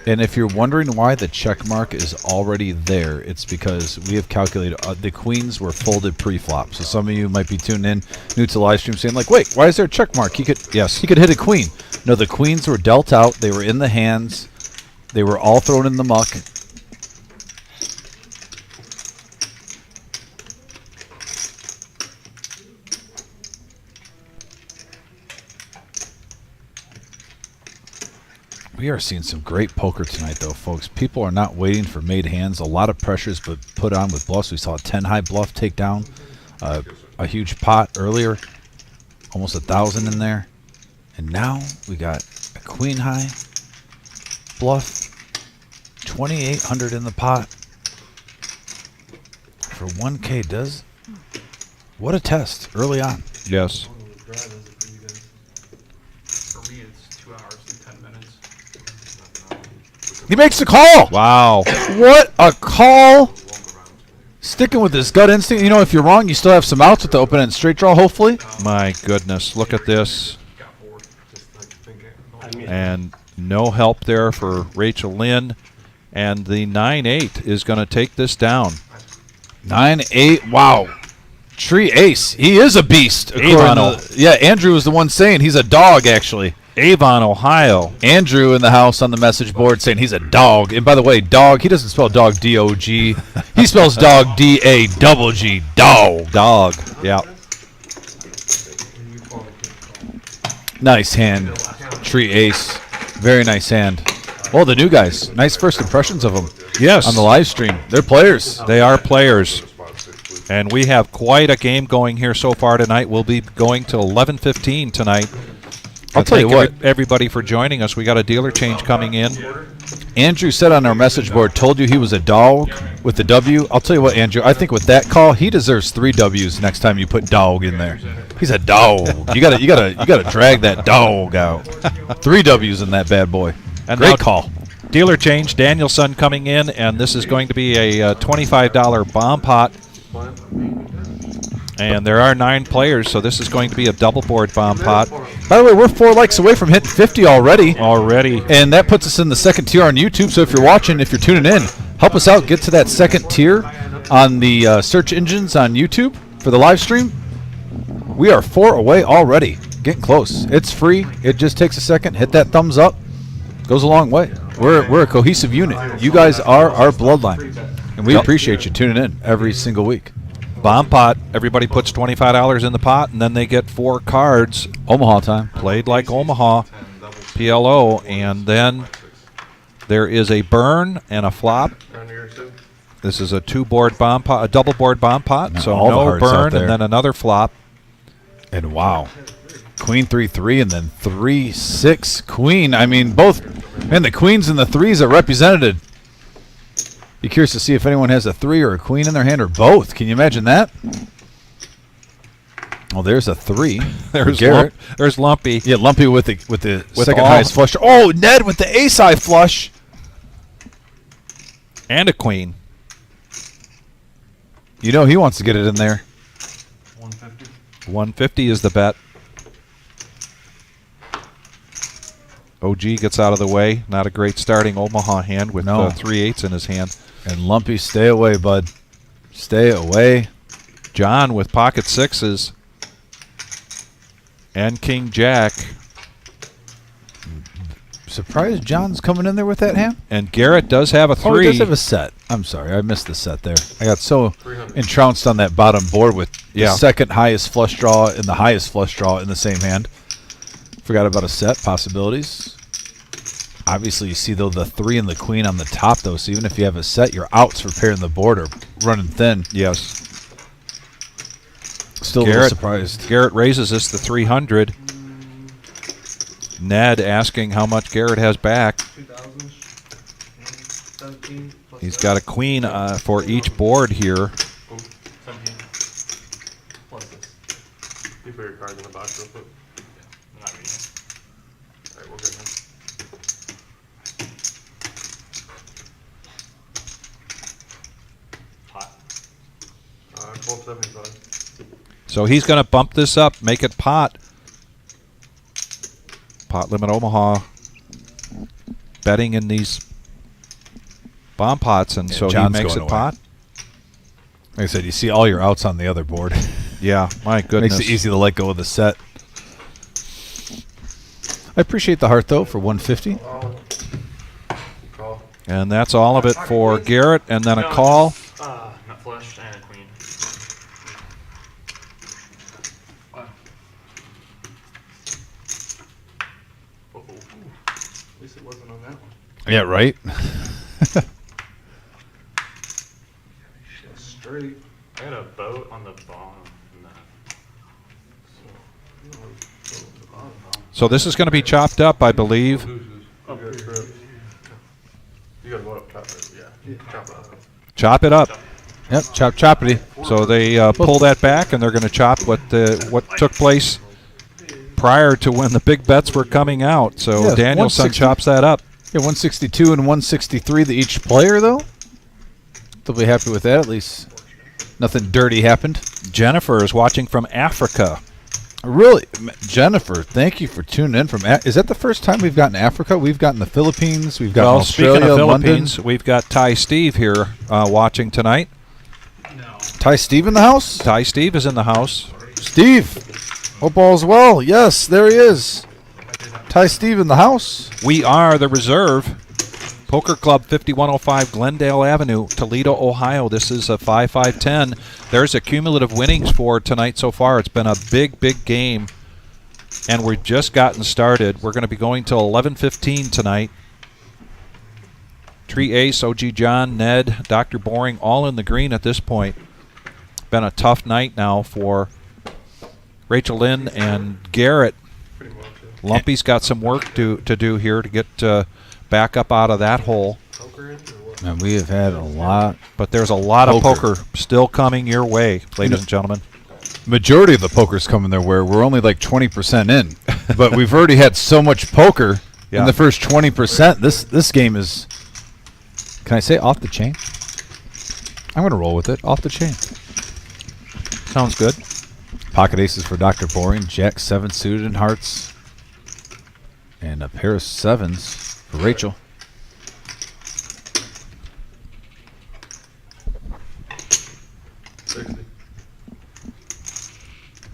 And if you're wondering why the check mark is already there, it's because we have calculated the queens were folded pre-flop. So some of you might be tuned in new to the live stream saying like, wait, why is there a check mark? He could hit a queen. No, the queens were dealt out. They were in the hands. They were all thrown in the muck. We are seeing some great poker tonight, though, folks. People are not waiting for made hands. A lot of pressures but put on with bluffs. We saw a 10-high bluff take down a huge pot earlier, almost 1,000 in there. And now we got a queen-high bluff, 2,800 in the pot. for 1K does. What a test early on. Yes. How long will the drive is it for you guys? For me, it's 2 hours and 10 minutes. He makes the call. Wow. What a call. Sticking with his gut instinct. You know, if you're wrong, you still have some outs with the open end straight draw, hopefully. My goodness. Look at this. Got bored, just like thinking. I mean, And no help there for Rachel Lynn. And the 9-8 is going to take this down. 9-8. Wow. Tree ace. He is a beast. Avon. Yeah, Andrew was the one saying he's a dog, actually. Avon, Ohio. Andrew in the house on the message board saying he's a dog. And by the way, dog, he doesn't spell dog D-O-G. He spells dog D-A-double-G. Dog. Dog. Yeah. Nice hand. Tree ace. Very nice hand. Oh, the new guys. Nice first impressions of them Yes. on the live stream. They're players. They are players. And we have quite a game going here so far tonight. We'll be going till 11:15 tonight. I'll tell you Thank what. everybody for joining us. We got a dealer change coming in. Andrew said on our message board, told you he was a dog with the W. I'll tell you what, Andrew, I think with that call, he deserves 3 W's next time you put dog in there. He's a dog. You gotta drag that dog out. 3 W's in that bad boy. And Great now call. Dealer change, Danielson coming in, and this is going to be a $25 bomb pot. And there are 9 players, so this is going to be a double board bomb pot By the way, we're 4 likes away from hitting 50 already. already. And that puts us in the second tier on YouTube. So if you're watching, if you're tuning in, help us out. Get to that second tier on the search engines on YouTube for the live stream. We are 4 away already. Getting close. It's free. It just takes a second. Hit that thumbs up. Goes a long way. We're a cohesive unit. You guys are our bloodline. And we appreciate you tuning in every single week. Bomb pot, everybody puts $25 in the pot, and then they get 4 cards Omaha time. played like Omaha, PLO, and then there is a burn and a flop. This is a 2-board bomb pot, a double board bomb pot, Now so all the no hearts out burn there. and then another flop. And wow. Queen 3-3 and then 3-6 queen. I mean, both, and the queens and the threes are represented. Be curious to see if anyone has a 3 or a queen in their hand or both. Can you imagine that? Oh, there's a 3. There's Garrett. there's Lumpy. Yeah, Lumpy with the second all- highest flush. Oh, Ned with the ace-high flush. And a queen. You know he wants to get it in there. 150. 150 is the bet. OG gets out of the way. Not a great starting Omaha hand with No. 3 8s in his hand. And Lumpy, stay away, bud. Stay away. John with pocket 6s. And King Jack. Surprised John's coming in there with that hand. And Garrett does have a 3. Oh, he does have a set. I'm sorry, I missed the set there. I got so entranced on that bottom board with the second highest flush draw and the highest flush draw in the same hand. Forgot about a set possibilities. Obviously, you see though the 3 and the queen on the top though. So even if you have a set, your outs for pairing the board are running thin. Yes. Still a little surprised. Garrett raises this to 300. Ned asking how much Garrett has back. 2,000. 17. Plus He's that. got a queen for each board here. Oh, 17. Plus this. You put your cards in the box real quick. Not reading it. Alright, we're good now. Hot. 1275. So he's going to bump this up, make it pot. Pot limit Omaha betting in these bomb pots, and Yeah, so John's he makes going it pot. Like I said, you see all your outs on the other board. Yeah, my goodness. Makes it easy to let go of the set. I appreciate the heart though for 150. Call. And that's all of it for Garrett, and then a call. Not flush and a queen. Oh, At least it wasn't on that one. Yeah, right. Straight. I got a boat on the bottom. And So this is going to be chopped up, I believe. oh, good. You gotta go up top. Yeah. Chop it up. Chop it up. Yep, choppity. So they pull that back, and they're going to chop what took place prior to when the big bets were coming out. So Yes, Danielson 160. chops that up. Yeah, 162 and 163 to each player, though. They'll be happy with that, at least. Nothing dirty happened. Jennifer is watching from Africa. Really, Jennifer, thank you for tuning in from. Is that the first time we've gotten Africa? We've gotten the Philippines. We've gotten Australia, speaking of London. Philippines, we've got Ty Steve here watching tonight. Ty Steve in the house. Ty Steve is in the house. Steve, hope all's well. Yes, there he is. Ty Steve in the house. We are the Reserve Poker Club, 5105 Glendale Avenue, Toledo, Ohio. This is a 5-5-10. There's a cumulative winnings for tonight so far. It's been a big, big game, and we've just gotten started. We're going to be going till 11:15 tonight. Tree Ace, OG John, Ned, Dr. Boring, all in the green at this point. Been a tough night now for Rachel Lynn and Garrett. Lumpy's got some work to do here to get back up out of that hole. And we have had a lot. But there's a lot of poker still coming your way, ladies and gentlemen. Majority of the poker's coming their way. We're only like 20% in. But we've already had so much poker in the first 20%. This game is, can I say off the chain? I'm going to roll with it. Off the chain. Sounds good. Pocket aces for Dr. Boring. Jack 7 suited in hearts. And a pair of 7s for Rachel.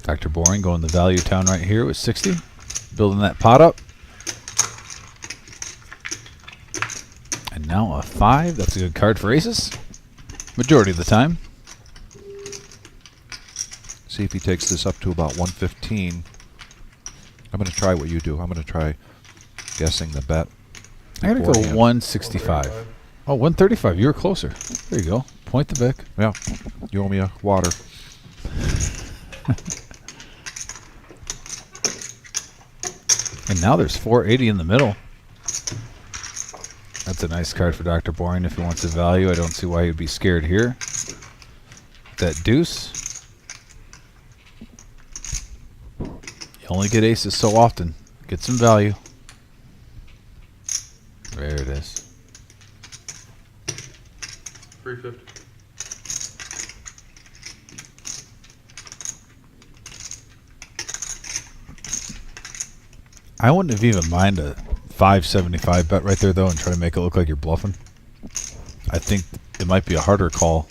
Dr. Boring going the value town right here with 60. Building that pot up. And now a 5. That's a good card for aces. Majority of the time. See if he takes this up to about 115. I'm going to try what you do. I'm going to try guessing the bet. I gotta go beforehand. 165. Oh, 135. You were closer. There you go. Point the Vic. Yeah. You owe me a water. And now there's 480 in the middle. That's a nice card for Dr. Boring if he wants a value. I don't see why he'd be scared here. That deuce. You only get aces so often. Get some value. There it is. 350. I wouldn't have even mind a 575 bet right there, though, and try to make it look like you're bluffing. I think it might be a harder call.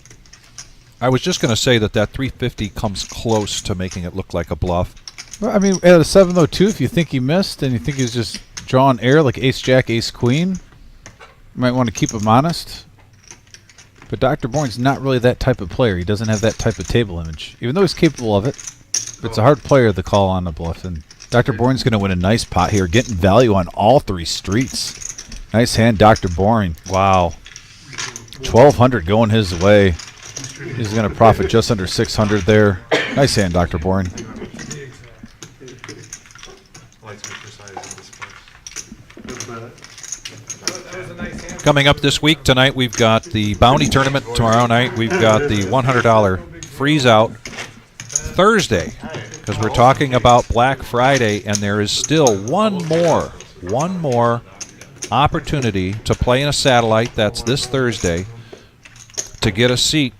I was just going to say that 350 comes close to making it look like a bluff. Well, I mean, at a 7 though, too, if you think he missed and you think he's just drawing air like ace-jack, ace-queen, you might want to keep him honest. But Dr. Bourne's not really that type of player. He doesn't have that type of table image, even though he's capable of it. But it's a hard player to call on a bluff, and Dr. Bourne's going to win a nice pot here, getting value on all 3 streets. Nice hand, Dr. Bourne. Wow. 1,200 going his way. He's going to profit just under 600 there. Nice hand, Dr. Bourne. I like to be precise in this place. Coming up this week, tonight we've got the bounty tournament. Tomorrow night we've got the $100 freeze out. Thursday, because we're talking about Black Friday, and there is still one more opportunity to play in a satellite. That's this Thursday, to get a seat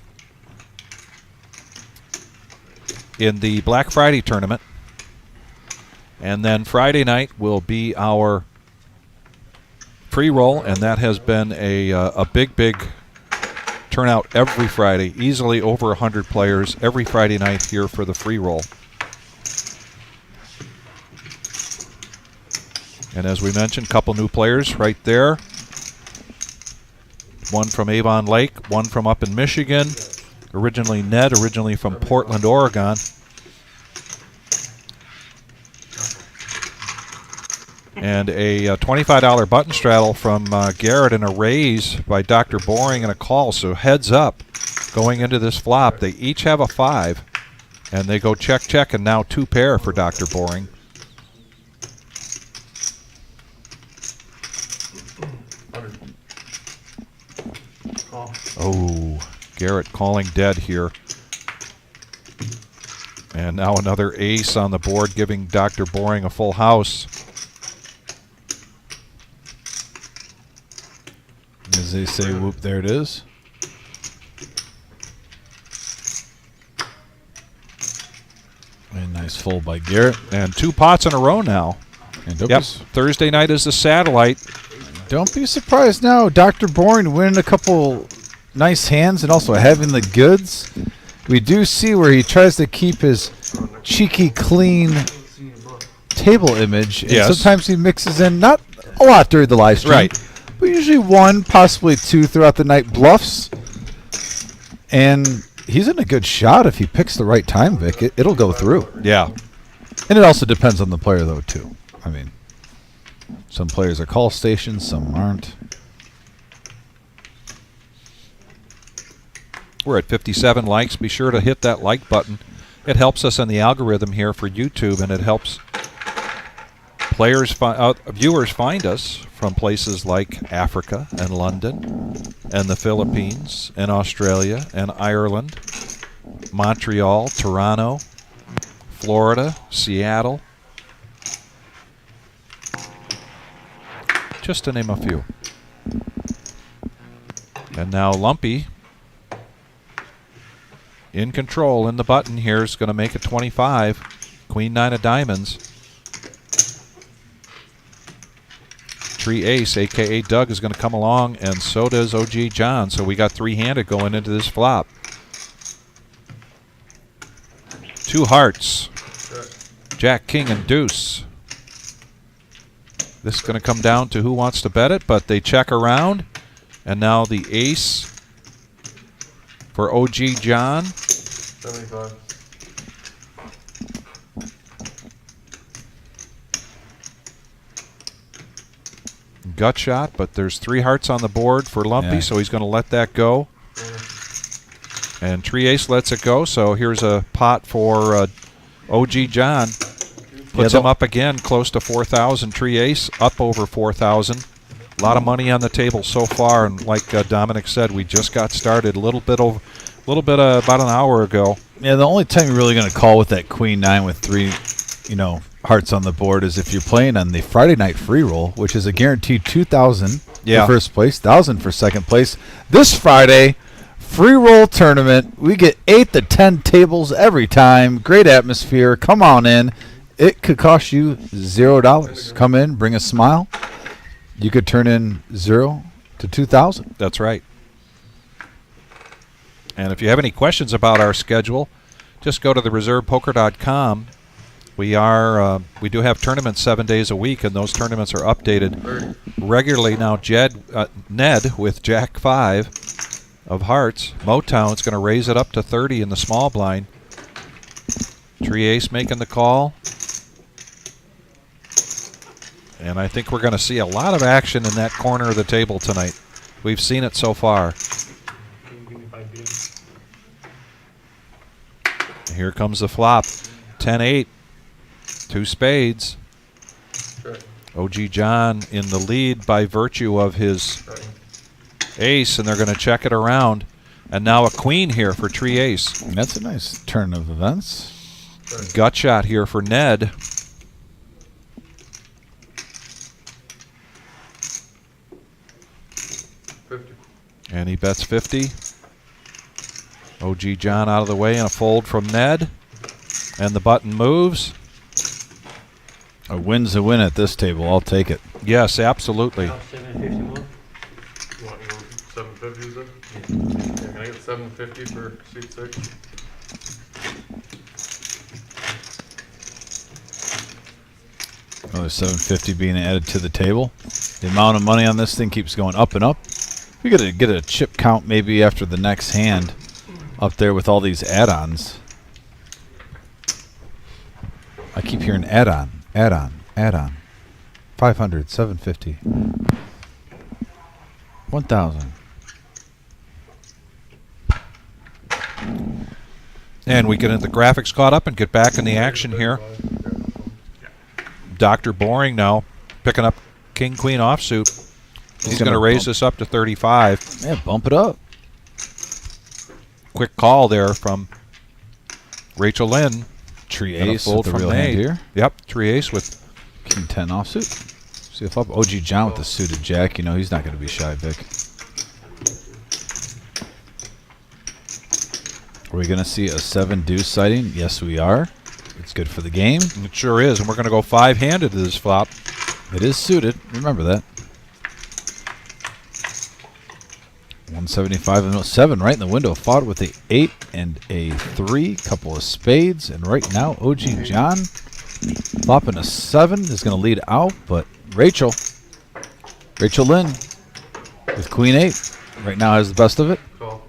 in the Black Friday tournament. And then Friday night will be our free roll, and that has been a big turnout every Friday. Easily over 100 players every Friday night here for the free roll. And as we mentioned, a couple new players right there. One from Avon Lake, one from up in Michigan. Originally Ned, originally from Portland, Oregon. And a $25 button straddle from Garrett, and a raise by Dr. Boring and a call. So heads up going into this flop. They each have a 5, and they go check, check, and now 2 pair for Dr. Boring. Oh, Garrett calling dead here. And now another ace on the board, giving Dr. Boring a full house. As they say, whoop, there it is. And nice fold by Garrett. And 2 pots in a row now. And don't, Yep. be, Thursday night is the satellite. don't be surprised now. Dr. Boring winning a couple nice hands and also having the goods. We do see where he tries to keep his cheeky, clean table image. And Yes. sometimes he mixes in, not a lot during the live stream, Right. but usually 1, possibly 2 throughout the night bluffs. And he's in a good shot if he picks the right time, Vic. It'll go through. Yeah. And it also depends on the player, though, too. I mean, some players are call stations, some aren't. We're at 57 likes. Be sure to hit that like button. It helps us in the algorithm here for YouTube, and it helps viewers find us from places like Africa and London and the Philippines and Australia and Ireland, Montreal, Toronto, Florida, Seattle, just to name a few. And now Lumpy in control in the button here is going to make it 25. Queen 9 of diamonds. Tree ace, a.k.a. Doug, is going to come along, and so does OG John. So we got 3-handed going into this flop. 2 hearts. Jack, king, and deuce. This is going to come down to who wants to bet it, but they check around. And now the ace for OG John. 75. Gut shot, but there's 3 hearts on the board for Lumpy, Yeah. so he's going to let that go. And Tree Ace lets it go, so here's a pot for OG John. Puts him up again, close to 4,000. Tree Ace up over 4,000. A lot of money on the table so far, and like Dominic said, we just got started a little bit about an hour ago. Yeah, the only time you're really going to call with that Queen 9 with 3, hearts on the board is if you're playing on the Friday night free roll, which is a guaranteed 2,000 Yeah. for first place, 1,000 for second place. This Friday, free roll tournament. We get 8 to 10 tables every time. Great atmosphere. Come on in. It could cost you $0. Come in, bring a smile. You could turn in 0 to 2,000. That's right. And if you have any questions about our schedule, just go to thereservepoker.com. We do have tournaments 7 days a week, and those tournaments are updated regularly. Now, Ned with Jack 5 of hearts. Motown's going to raise it up to 30 in the small blind. Tree Ace making the call. And I think we're going to see a lot of action in that corner of the table tonight. We've seen it so far. Here comes the flop. 10-8. 2 spades. OG John in the lead by virtue of his ace, and they're going to check it around. And now a queen here for Tree Ace. That's a nice turn of events. Gut shot here for Ned. And he bets 50. OG John out of the way and a fold from Ned. And the button moves. A win's a win at this table. I'll take it. Yes, absolutely. 750 more. You want 750, is it? Yeah, can I get 750 for seat 6? Another 750 being added to the table. The amount of money on this thing keeps going up and up. We got to get a chip count maybe after the next hand up there with all these add-ons. I keep hearing add-on, add-on, add-on. 500, 750. 1,000. And we get the graphics caught up and get back in the action here. Dr. Boring now picking up King Queen offsuit. He's going to raise this up to 35. Yeah, bump it up. quick call there from Rachel Lynn. Tree And a ace fold with the from real hand Nate. here. Yep, tree ace with King 10 offsuit. See if up. OG John with the suited jack. You know he's not going to be shy, Vic. Are we going to see a 7 deuce sighting? Yes, we are. It's good for the game. it sure is, and we're going to go 5-handed to this flop. It is suited. Remember that. 175 and 7 right in the window. Fought with a 8 and a 3. Couple of spades. And right now, OG John flopping a 7 is going to lead out. But Rachel Lynn with Queen 8 right now has the best of it. Call.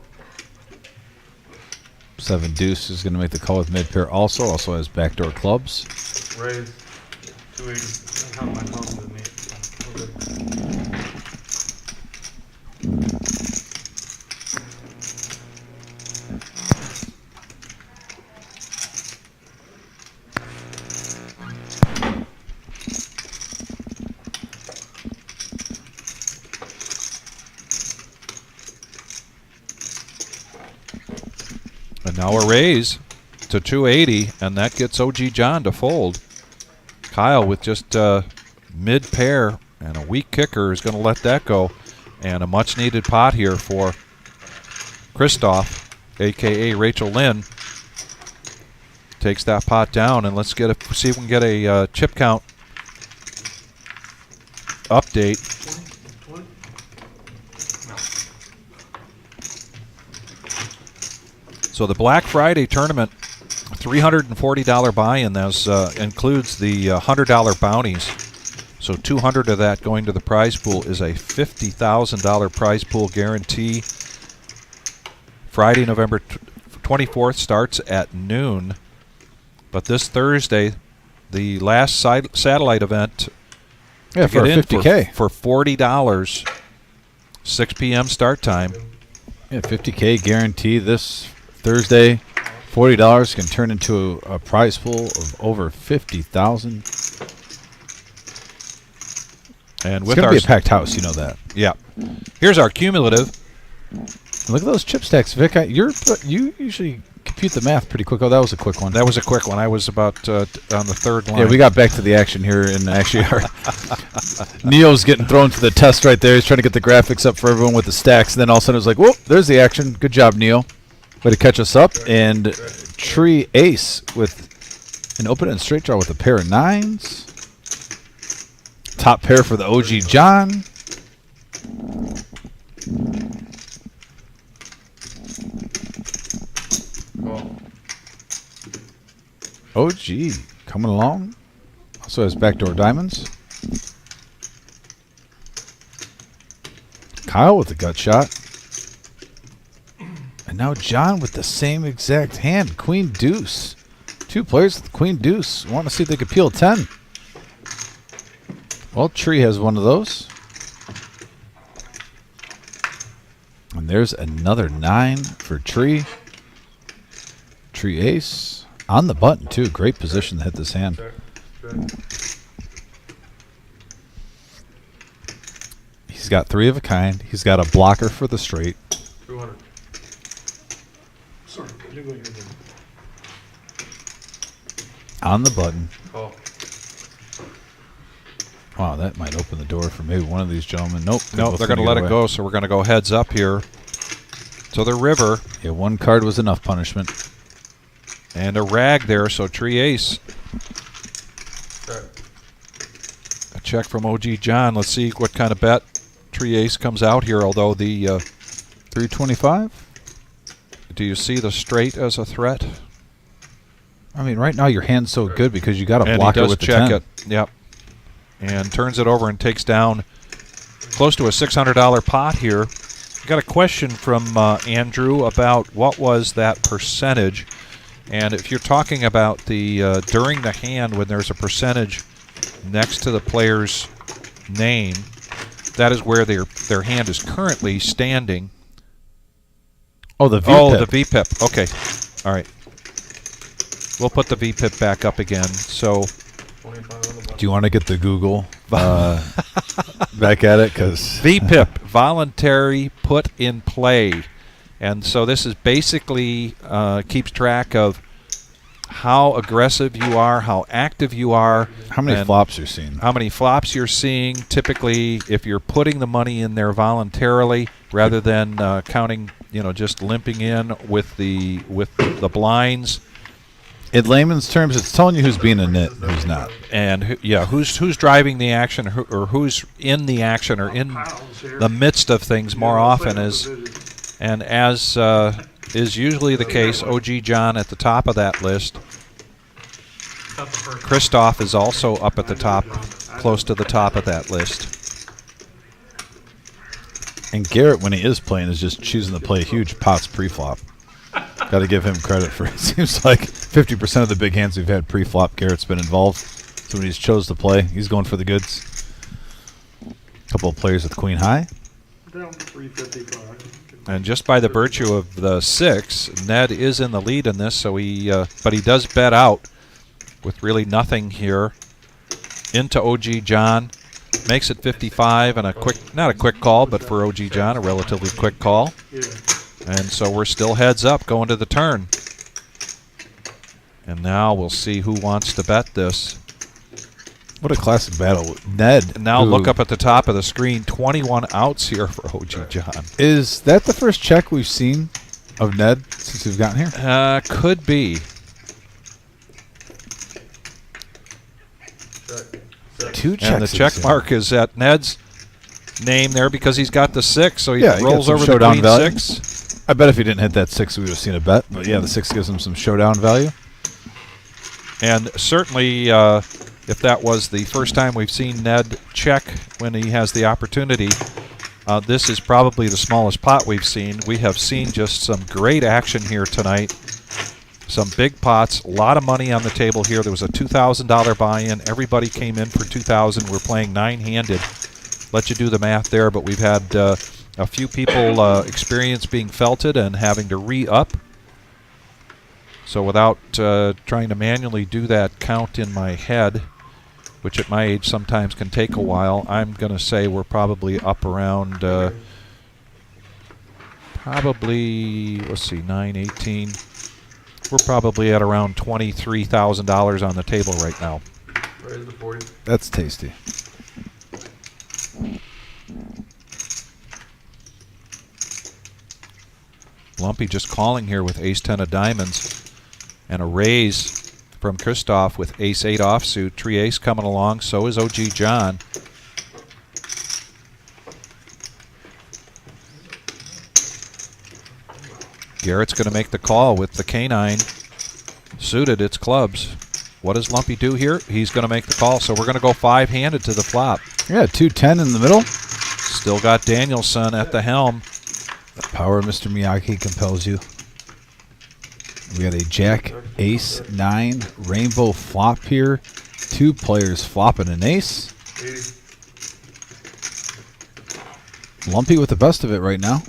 7 deuce is going to make the call with mid pair also has backdoor clubs. Raise. 280. I have my phone with me. Okay. And now a raise to 280, and that gets OG John to fold. Kyle with just mid pair and a weak kicker is going to let that go. And a much needed pot here for Christoph, a.k.a. Rachel Lynn. Takes that pot down, and let's see if we can get a chip count update. 20? So the Black Friday tournament, $340 buy-in. That includes the $100 bounties. So $200 of that going to the prize pool is a $50,000 prize pool guarantee. Friday, November 24th starts at noon. But this Thursday, the last satellite event, Yeah, to for get in 50K. for $40, 6 p.m. start time. Yeah, 50K guarantee this Thursday. $40 can turn into a prize pool of over 50,000. And It's with going to our be a packed house, you know that. yeah, here's our cumulative. Look at those chip stacks, Vic. You usually compute the math pretty quick. Oh, that was a quick one. That was a quick one. I was about on the third line. Yeah, we got back to the action here, and actually our Neo's getting thrown to the test right there. He's trying to get the graphics up for everyone with the stacks, and then all of a sudden it was like, whoop, there's the action. Good job, Neo. Way to catch us up. And Tree Ace with an open and straight draw with a pair of 9s. Top pair for the OG John. Call. OG coming along. Also has backdoor diamonds. Kyle with the gut shot. And now John with the same exact hand. Queen Deuce. Two players with Queen Deuce. Want to see if they could peel 10. Well, Tree has one of those. And there's another 9 for Tree. Tree Ace. On the button, too. Great position to hit this hand. Check. Check. He's got 3 of a kind. He's got a blocker for the straight. 200. Sorry, you go, you're good. On the button. Call. Wow, that might open the door for maybe one of these gentlemen. Nope. No, they're going to let it go, so we're going to go heads up here to the river. Yeah, 1 card was enough punishment. And a rag there, so Tree Ace. Check. A check from OG John. Let's see what kind of bet Tree Ace comes out here, although the 325? do you see the straight as a threat? I mean, right now your hand's so good because you got a And he blocker does with the check 10. it. Yep. And turns it over and takes down close to a $600 pot here. Got a question from Andrew about what was that percentage. And if you're talking about the during the hand when there's a percentage next to the player's name, that is where their hand is currently standing. Oh, the VPIP. Oh, the VPIP. Okay. All right. We'll put the VPIP back up again. So 25 on the button. Do you want to get the Google back at it? Because VPIP, voluntary put in play. And so this is basically keeps track of how aggressive you are, how active you are. How many and flops you're seeing? how many flops you're seeing. Typically, if you're putting the money in there voluntarily rather than counting, just limping in with the blinds. In layman's terms, it's telling you who's being a nit, who's not. And who's driving the action, or who's in the action, or in the midst of things more often as is usually the case. OG John at the top of that list. Christoph is also up at the top, close to the top of that list. And Garrett, when he is playing, is just choosing to play huge pots pre-flop. Got to give him credit for it. Seems like 50% of the big hands we've had pre-flop, Garrett's been involved. So when he's chose to play, he's going for the goods. A couple of players with queen high. Down 355. And just by the virtue of the 6, Ned is in the lead in this. So but he does bet out with really nothing here into OG John. Makes it 55 and not a quick call, but for OG John, a relatively quick call. Yeah. And so we're still heads up going to the turn. And now we'll see who wants to bet this. What a classic battle. Ned. And now who- look up at the top of the screen, 21 outs here for OG John. Is that the first check we've seen of Ned since we've gotten here? Could be. Check. 2 checks. And the check mark is at Ned's name there because he's got the 6, so he Yeah, he got rolls some over the showdown queen value. 6. I bet if he didn't hit that 6, we would have seen a bet. But yeah, the 6 gives him some showdown value. And certainly, if that was the first time we've seen Ned check when he has the opportunity, this is probably the smallest pot we've seen. We have seen just some great action here tonight. Some big pots, a lot of money on the table here. There was a $2,000 buy-in. Everybody came in for $2,000. We're playing 9-handed. Let you do the math there, but we've had a few people experience being felted and having to re-up. So without trying to manually do that count in my head, which at my age sometimes can take a while, I'm going to say we're probably up around, let's see, 9, 18. We're probably at around $23,000 on the table right now. Raise the 40. That's tasty. Lumpy just calling here with ace-10 of diamonds. And a raise from Christoph with ace-8 offsuit. Tree-ace coming along. So is OG John. Garrett's going to make the call with the K9 suited. It's clubs. What does Lumpy do here? He's going to make the call. So we're going to go 5-handed to the flop. Yeah, 2-10 in the middle. Still got Danielson at the helm. The power of Mr. Miyagi compels you. We got a jack, ace, 9, rainbow flop here. 2 players flopping an ace. 80. Lumpy with the best of it right now.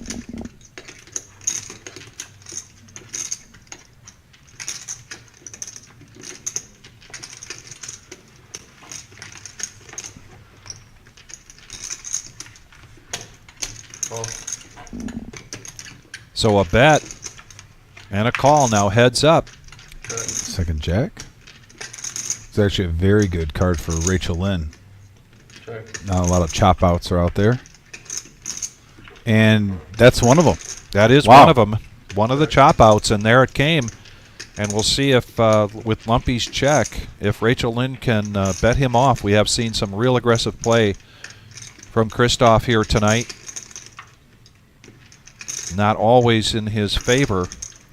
Call. So a bet and a call now heads up. Check. Second jack. It's actually a very good card for Rachel Lynn. Check. Not a lot of chop outs are out there. And that's one of them. That is Wow. one of them. One of the chop outs, and there it came. And we'll see if, with Lumpy's check, if Rachel Lynn can bet him off. We have seen some real aggressive play from Christoph here tonight. Not always in his favor,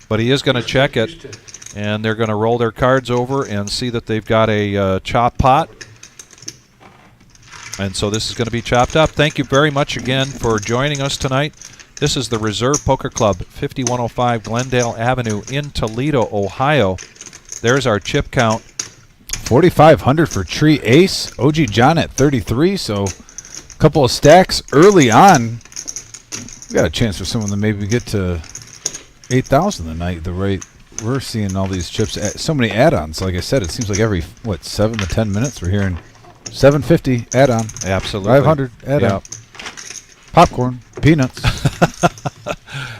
but he is going to check it. And they're going to roll their cards over and see that they've got a chop pot. And so this is going to be chopped up. Thank you very much again for joining us tonight. This is the Reserve Poker Club, 5105 Glendale Avenue in Toledo, Ohio. There's our chip count. 4,500 for Tree Ace. OG John at 33, so a couple of stacks early on. We got a chance for someone to maybe get to 8,000 tonight. The rate we're seeing all these chips, so many add-ons. Like I said, it seems like every 7 to 10 minutes we're hearing 750 add-on, Absolutely. 500 add-on, Yeah. popcorn, peanuts.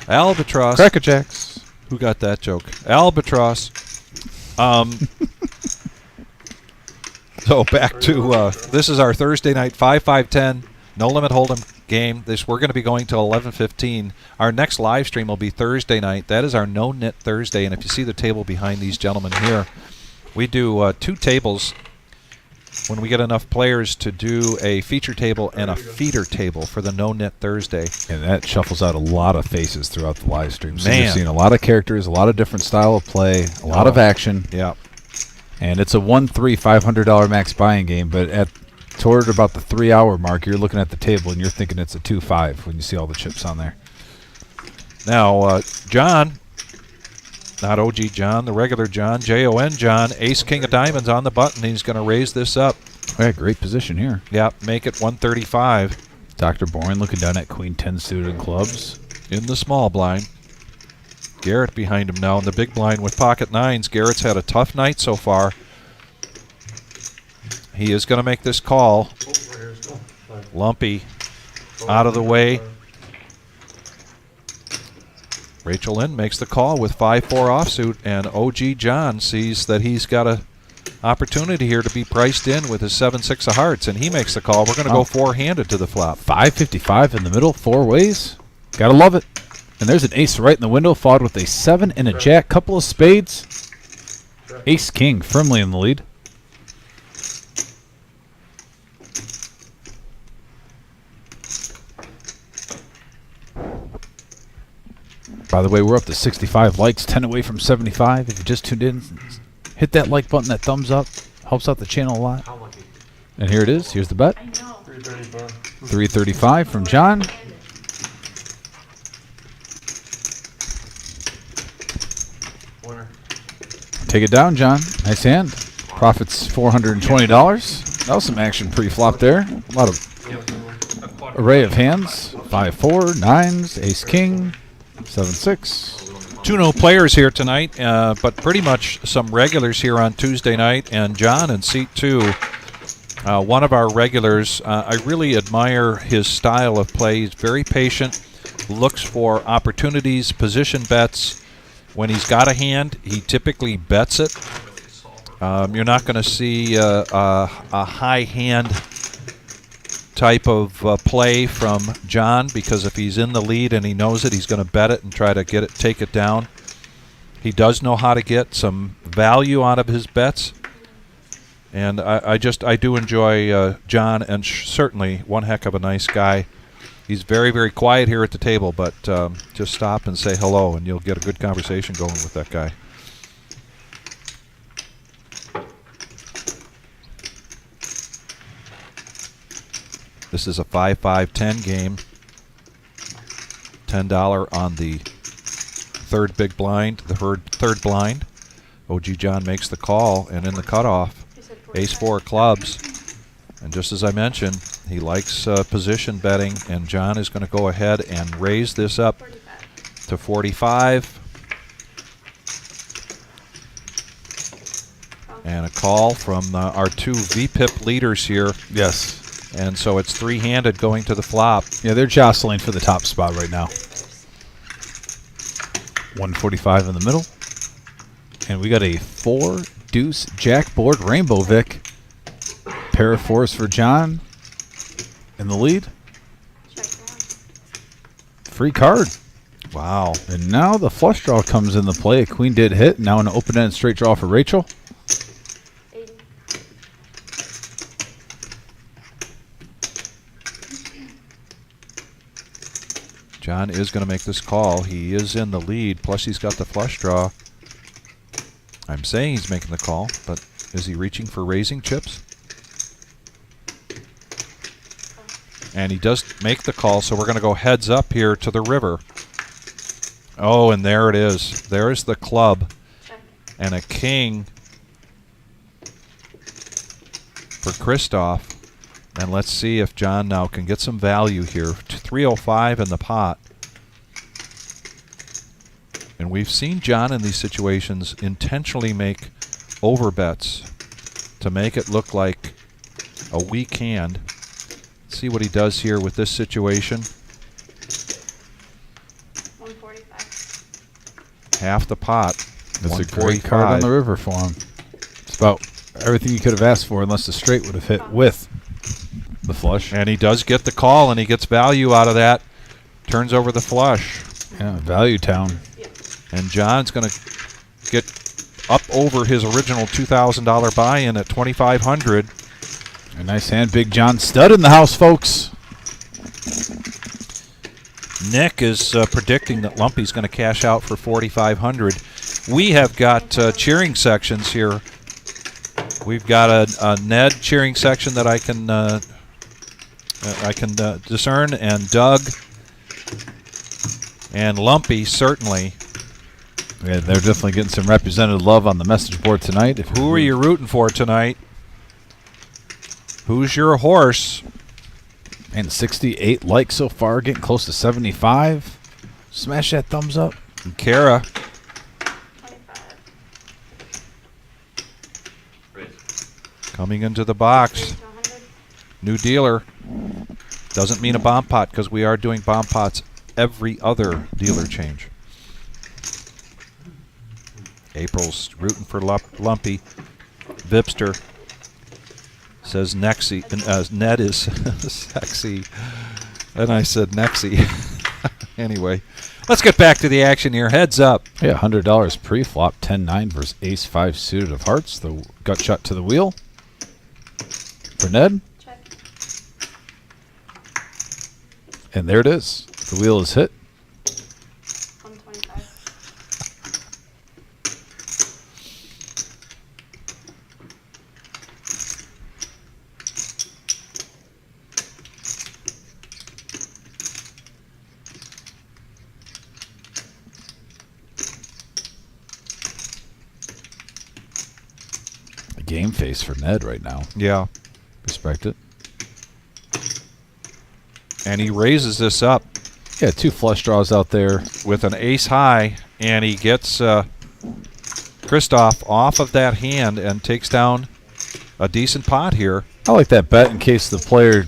Albatross. Cracker Jacks. Who got that joke? Albatross. So back to this is our Thursday night 5-5-10 no limit hold'em game. We're going to be going till 11:15. Our next live stream will be Thursday night. That is our no knit Thursday. And if you see the table behind these gentlemen here, we do 2 tables when we get enough players to do a feature table and a feeder table for the no knit Thursday. And that shuffles out a lot of faces throughout the live stream. So Man. you're seeing a lot of characters, a lot of different style of play, a lot of action. Yeah. And it's a 1-3 $500 max buying game, but toward about the 3-hour mark, you're looking at the table and you're thinking it's a 2-5 when you see all the chips on there. Now, John, not OG John, the regular John, Jon John, ace king of diamonds on the button. He's going to raise this up. Yeah, great position here. Yeah, make it 135 Dr. Bourne looking down at Queen 10 suited clubs. in the small blind. Garrett behind him now in the big blind with pocket nines. Garrett's had a tough night so far. He is going to make this call. Oh, right here's go. Five. Lumpy out of the way. Rachel Lynn makes the call with 5-4 offsuit, and OG John sees that he's got a opportunity here to be priced in with his 7-6 of hearts, and he makes the call. We're going to go four-handed to the flop. 555 in the middle, 4 ways. Gotta love it. And there's an ace right in the window, followed with a 7 and a jack, couple of spades. Ace king firmly in the lead. By the way, we're up to 65 likes, 10 away from 75. If you just tuned in, hit that like button, that thumbs up. Helps out the channel a lot. How lucky. And here it is. Here's the bet. I know. 335. 335 from John. Winner. Take it down, John. Nice hand. Profits $420. That was some action pre-flop there. A lot of array of hands. 5-4, 9s, ace king, 7-6. 2 no players here tonight, but pretty much some regulars here on Tuesday night. And John in seat 2, one of our regulars. I really admire his style of play. He's very patient, looks for opportunities, position bets. When he's got a hand, he typically bets it. You're not going to see a high hand type of play from John, because if he's in the lead and he knows it, he's going to bet it and try to take it down. He does know how to get some value out of his bets, and I do enjoy John, and certainly one heck of a nice guy. He's very, very quiet here at the table, but just stop and say hello, and you'll get a good conversation going with that guy. This is a 5-5-10 game. $10 on the third big blind, the third blind. OG John makes the call, and in the cutoff, ace-4 clubs. And just as I mentioned, he likes position betting, and John is going to go ahead and raise this up to 45. And a call from our 2 VPIP leaders here. Yes. And so it's 3-handed going to the flop. Yeah, they're jostling for the top spot right now. 145 in the middle. And we got a 4 deuce jack board rainbow Vic. Pair of 4s for John in the lead. Check one. Free card. Wow. And now the flush draw comes into play. A queen did hit. Now an open-ended straight draw for Rachel. 80. John is going to make this call. He is in the lead, plus he's got the flush draw. I'm saying he's making the call, but is he reaching for raising chips? And he does make the call, so we're going to go heads up here to the river. Oh, and there it is. There's the club Check. and a king for Christoph. And let's see if John now can get some value here. 305 in the pot. And we've seen John in these situations intentionally make overbets to make it look like a weak hand. Let's see what he does here with this situation. 140. half the pot. That's a great card on the river for him. It's about everything you could have asked for, unless the straight would have hit with the flush. And he does get the call, and he gets value out of that. Turns over the flush. Yeah, value town. And John's going to get up over his original $2,000 buy-in at $2,500. A nice hand. Big John Stud in the house, folks. Nick is predicting that Lumpy's going to cash out for $4,500. We have got cheering sections here. We've got a Ned cheering section that I can discern, and Doug and Lumpy certainly. Yeah, they're definitely getting some representative love on the message board tonight. Who are you rooting for tonight? Who's your horse? And 68 likes so far, getting close to 75. Smash that thumbs up. And Kara. 25. Coming into the box. Raise to 100. New dealer. Doesn't mean a bomb pot, because we are doing bomb pots every other dealer change. April's rooting for Lumpy. Vipster says Nexy. Ned is sexy. And I said Nexy. Anyway, let's get back to the action here. Heads up. Yeah, $100 pre-flop, 10-9 versus Ace-5 suited of hearts. The gut shot to the wheel. For Ned. Check. And there it is. The wheel is hit. 125. A game face for Ned right now. Yeah. Respect it. And he raises this up Yeah, 2 flush draws out there. with an ace high, and he gets Christoph off of that hand and takes down a decent pot here. I like that bet in case the player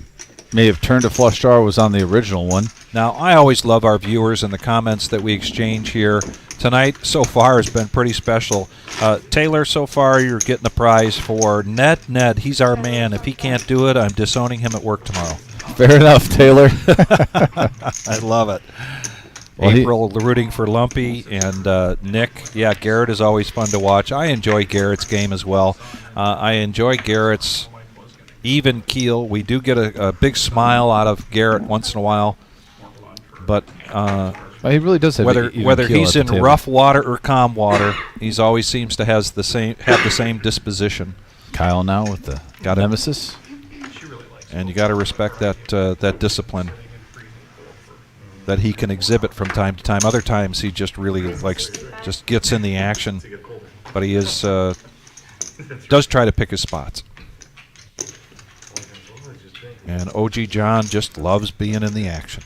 may have turned a flush draw, was on the original one. Now, I always love our viewers and the comments that we exchange here. Tonight, so far, has been pretty special. Taylor, so far, you're getting the prize for Ned. Ned, he's our man. If he can't do it, I'm disowning him at work tomorrow. Fair enough, Taylor. I love it. Well, April rooting for Lumpy, and Nick. Yeah, Garrett is always fun to watch. I enjoy Garrett's game as well. I enjoy Garrett's even keel. We do get a big smile out of Garrett once in a while, but Well, he really does have whether an even whether keel he's at in the table. rough water or calm water, he's always seems to have the same disposition. Kyle now with the Got it. nemesis. And you got to respect that discipline that he can exhibit from time to time. Other times he just really just gets in the action, but he is does try to pick his spots. And OG John just loves being in the action.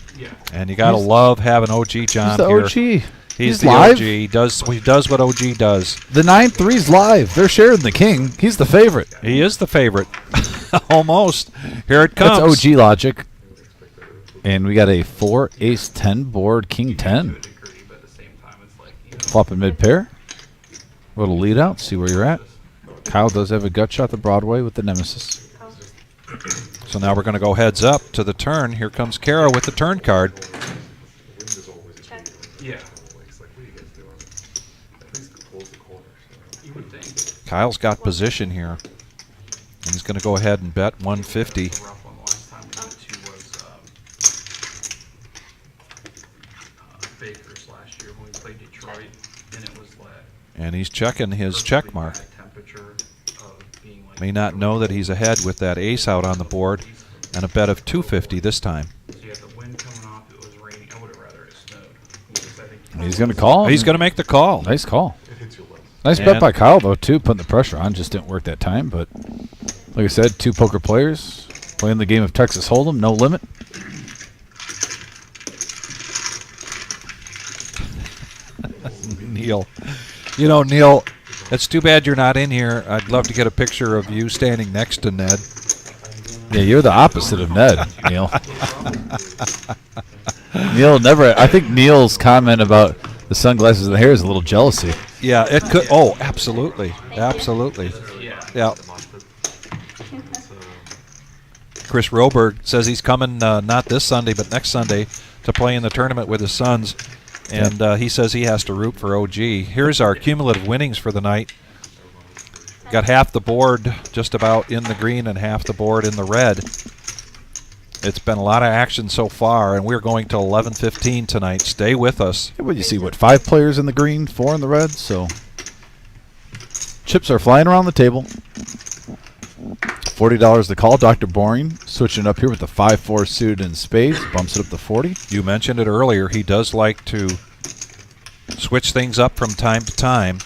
And you got to love having OG John He's the here. OG. He's the live. OG. He does what OG does. The 9-3's live. They're sharing the king. He's the favorite. He is the favorite. Almost. Here it comes. That's OG logic. And we got a 4 ace 10 board, king 10. Flop in mid pair. Little lead out. See where you're at. Kyle does have a gut shot to Broadway with the nemesis. So now we're going to go heads up to the turn. Here comes Kara with the turn card. Check. Yeah. You would think. Kyle's got position here. And he's going to go ahead and bet 150. The rough one last time we went to was Baker's last year when we played Detroit, and it was like. And he's checking his check mark. Temperature of being like. May not know that he's ahead with that ace out on the board. And a bet of 250 this time. So you had the wind coming off, it was raining. I would have rather it snowed. Because I think He's going to call. He's going to make the call. Nice call. It hits your left. Nice And- bet by Kyle, though, too. Putting the pressure on. Just didn't work that time. But like I said, 2 poker players playing the game of Texas Hold'em. No limit. Neil. You know, Neil, it's too bad you're not in here. I'd love to get a picture of you standing next to Ned. Yeah, you're the opposite of Ned, Neil. Neil never. I think Neil's comment about The sunglasses and the hair is a little jealousy. Yeah, it could. Oh, absolutely, absolutely. Yeah. Chris Roberg says he's coming not this Sunday, but next Sunday to play in the tournament with his sons. And he says he has to root for OG. Here's our cumulative winnings for the night. Got half the board just about in the green and half the board in the red. It's been a lot of action so far, and we're going to 11:15 tonight. Stay with us. What do you see? What, 5 players in the green, 4 in the red? So chips are flying around the table. $40 to call. Dr. Boring switching it up here with the 5-4 suited in spades. Bumps it up to 40. You mentioned it earlier. He does like to switch things up from time to time.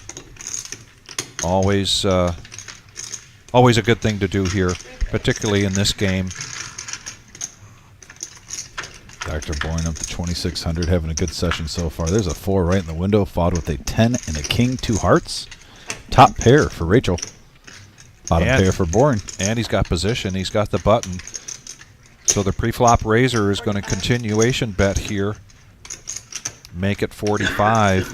Always a good thing to do here, particularly in this game. Dr. Boyne up to 2,600, having a good session so far. There's a 4 right in the window, followed with a 10 and a king, 2 hearts. Top pair for Rachel. Bottom pair for Bourne. And he's got position. He's got the button. So the pre-flop raiser is going to continuation bet here. Make it 45.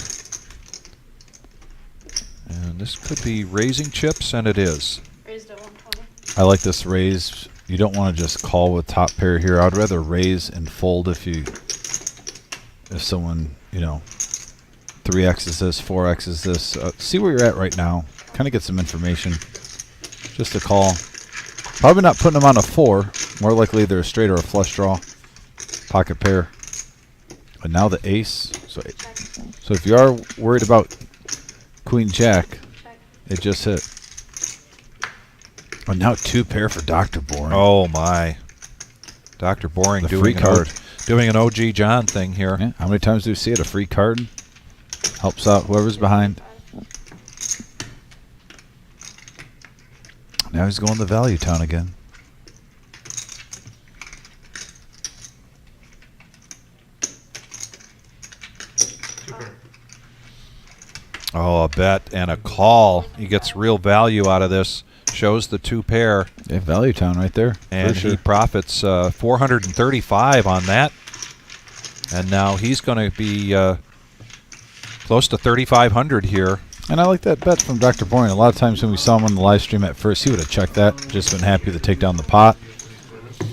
And this could be raising chips, and it is. Raised at 120. I like this raise. You don't want to just call with top pair here. I'd rather raise and fold if someone, 3x is this, 4x is this. See where you're at right now. Kind of get some information. Just a call. Probably not putting them on a 4. More likely either a straight or a flush draw. Pocket pair. But now the ace. So if you are worried about Queen Jack, it just hit. Oh, now 2 pair for Dr. Boring. Oh, my. Dr. Boring The free card. doing an OG John thing here. Yeah. How many times do we see it? A free card helps out whoever's behind. Now he's going to Value Town again. Oh, a bet and a call. He gets real value out of this. Shows the 2 pair. Yeah, Value Town right there. And for sure. he profits 435 on that. And now he's going to be close to 3,500 here. And I like that bet from Dr. Boring. A lot of times when we saw him on the live stream at first, he would have checked that. Just been happy to take down the pot.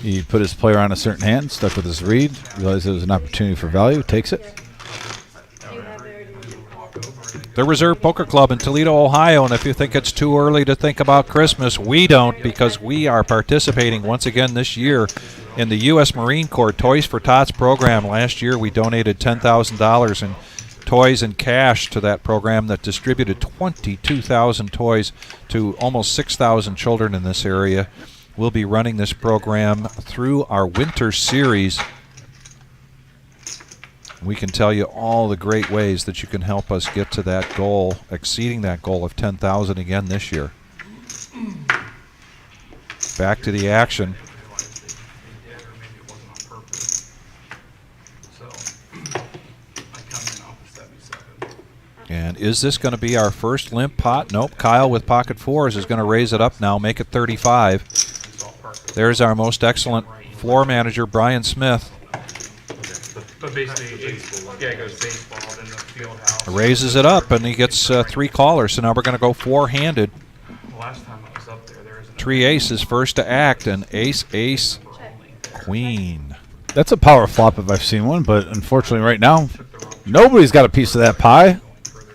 He put his player on a certain hand, stuck with his read, realized there was an opportunity for value, takes it. The Reserve Poker Club in Toledo, Ohio. And if you think it's too early to think about Christmas, we don't, because we are participating once again this year in the U.S. Marine Corps Toys for Tots program. Last year we donated $10,000 in toys and cash to that program that distributed 22,000 toys to almost 6,000 children in this area. We'll be running this program through our winter series. We can tell you all the great ways that you can help us get to that goal, exceeding that goal of 10,000 again this year. Back to the action. And is this going to be our first limp pot? Nope. Kyle with pocket 4s is going to raise it up now, make it 35. There's our most excellent floor manager, Brian Smith. But basically, it goes baseball, then the field house. Raises it up, and he gets 3 callers. So now we're going to go 4-handed. Last time I was up there, there was an Tree ace is first to act, and ace, ace, queen. That's a power flop if I've seen one, but unfortunately right now, nobody's got a piece of that pie.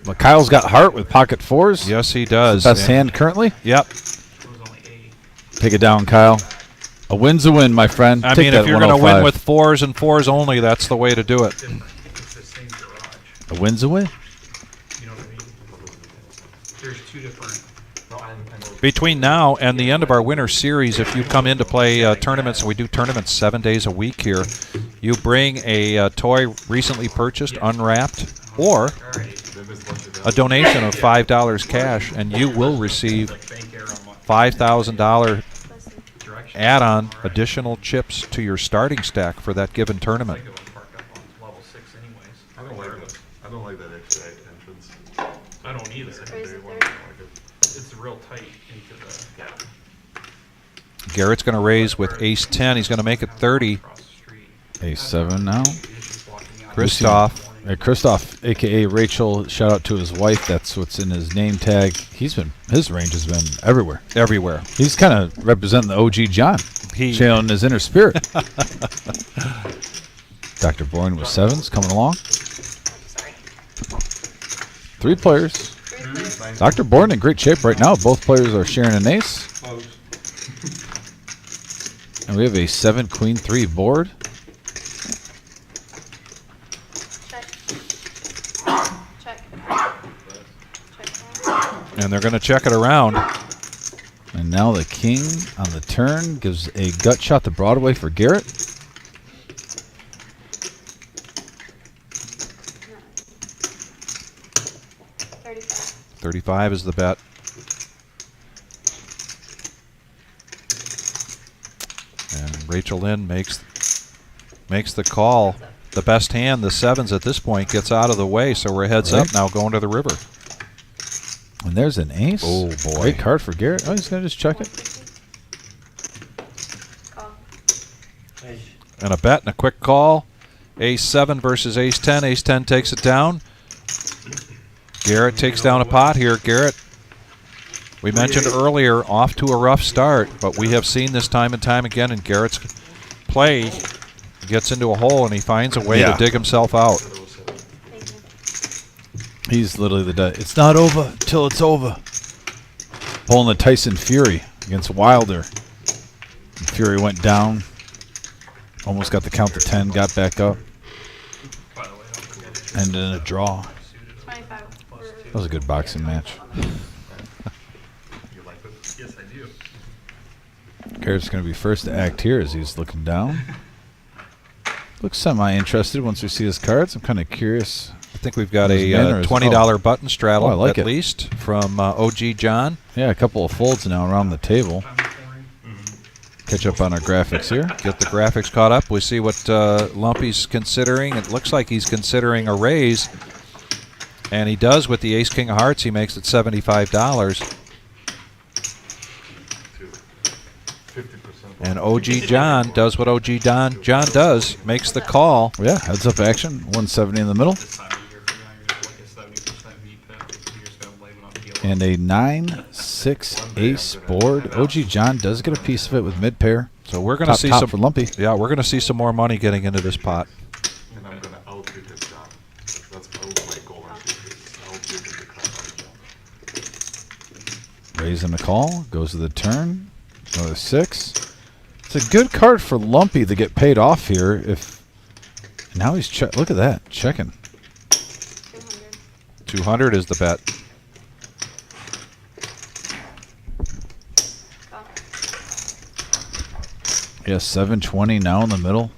But Kyle's got heart with pocket 4s. Yes, he does. Best hand currently. Yep. Take it down, Kyle. A win's a win, my friend. I Take mean, that if you're going to 105. win with 4s and 4s only, that's the way to do it. it's the same garage. A win's a win. You know what I mean? There's 2 different. Between now and the end of our winter series, if you come in to play tournaments, and we do tournaments 7 days a week here, you bring a toy recently purchased, unwrapped, or a donation of $5 cash, and you will receive $5,000 add-on additional chips to your starting stack for that given tournament. I don't like that extra entrance. I don't either. It's real tight into the. Garrett's going to raise with ace-10. He's going to make it 30. Ace 7 now. Christoph Christoph, aka Rachel, shout out to his wife. That's what's in his name tag. His range has been everywhere. Everywhere. He's kind of representing the OG John, channeling his inner spirit. Dr. Bourne with sevens coming along. 3 players. Dr. Bourne in great shape right now. Both players are sharing an ace. Close. And we have a 7 queen 3 board. Check. Check. Check. And they're going to check it around. And now the king on the turn gives a gut shot to Broadway for Garrett. $35. 35 is the bet. And Rachel Lynn makes the call. The best hand, the sevens at this point, gets out of the way, so we're heads up now going to the river. And there's an ace. Oh, boy. Great card for Garrett. Oh, he's going to just check it. Call. And a bet and a quick call. Ace 7 versus Ace 10. Ace 10 takes it down. Garrett takes down a pot here. Garrett, we mentioned earlier, off to a rough start, but we have seen this time and time again in Garrett's play. He gets into a hole and he finds a way to dig himself out. Thank you. He's literally it's not over till it's over. Pulling the Tyson Fury against Wilder. And Fury went down. Almost got the count to 10, got back up. Ended in a draw. 25. That was a good boxing match. You like it? Yes, I do. Garrett's going to be first to act here as he's looking down. Looks semi-interested once we see his cards. I'm kind of curious. I think we've got His a manners. $20 button straddle Oh, I like at it. least from OG John. Yeah, a couple of folds now around the table. Catch up on our graphics here. Get the graphics caught up. We see what Lumpy's considering. It looks like he's considering a raise. And he does with the Ace King of Hearts. He makes it $75. 50%. And OG John does what OG John does, makes the call. Yeah, heads up action. 170 in the middle. This time of year, for now, you're just like a 70% meat pit. You're just gonna blame it on Gila. And a 9-6 ace board. OG John does get a piece of it with mid pair. So we're going to see top some for Lumpy. Yeah, we're going to see some more money getting into this pot. And I'm gonna out-treat his job. That's my goal on Tuesday. Out-treat the crap out of job. Raising the call. Goes to the turn. Another 6. It's a good card for Lumpy to get paid off here. If now he's look at that, checking. 200. 200 is the bet. Call. Yeah, 720 now in the middle.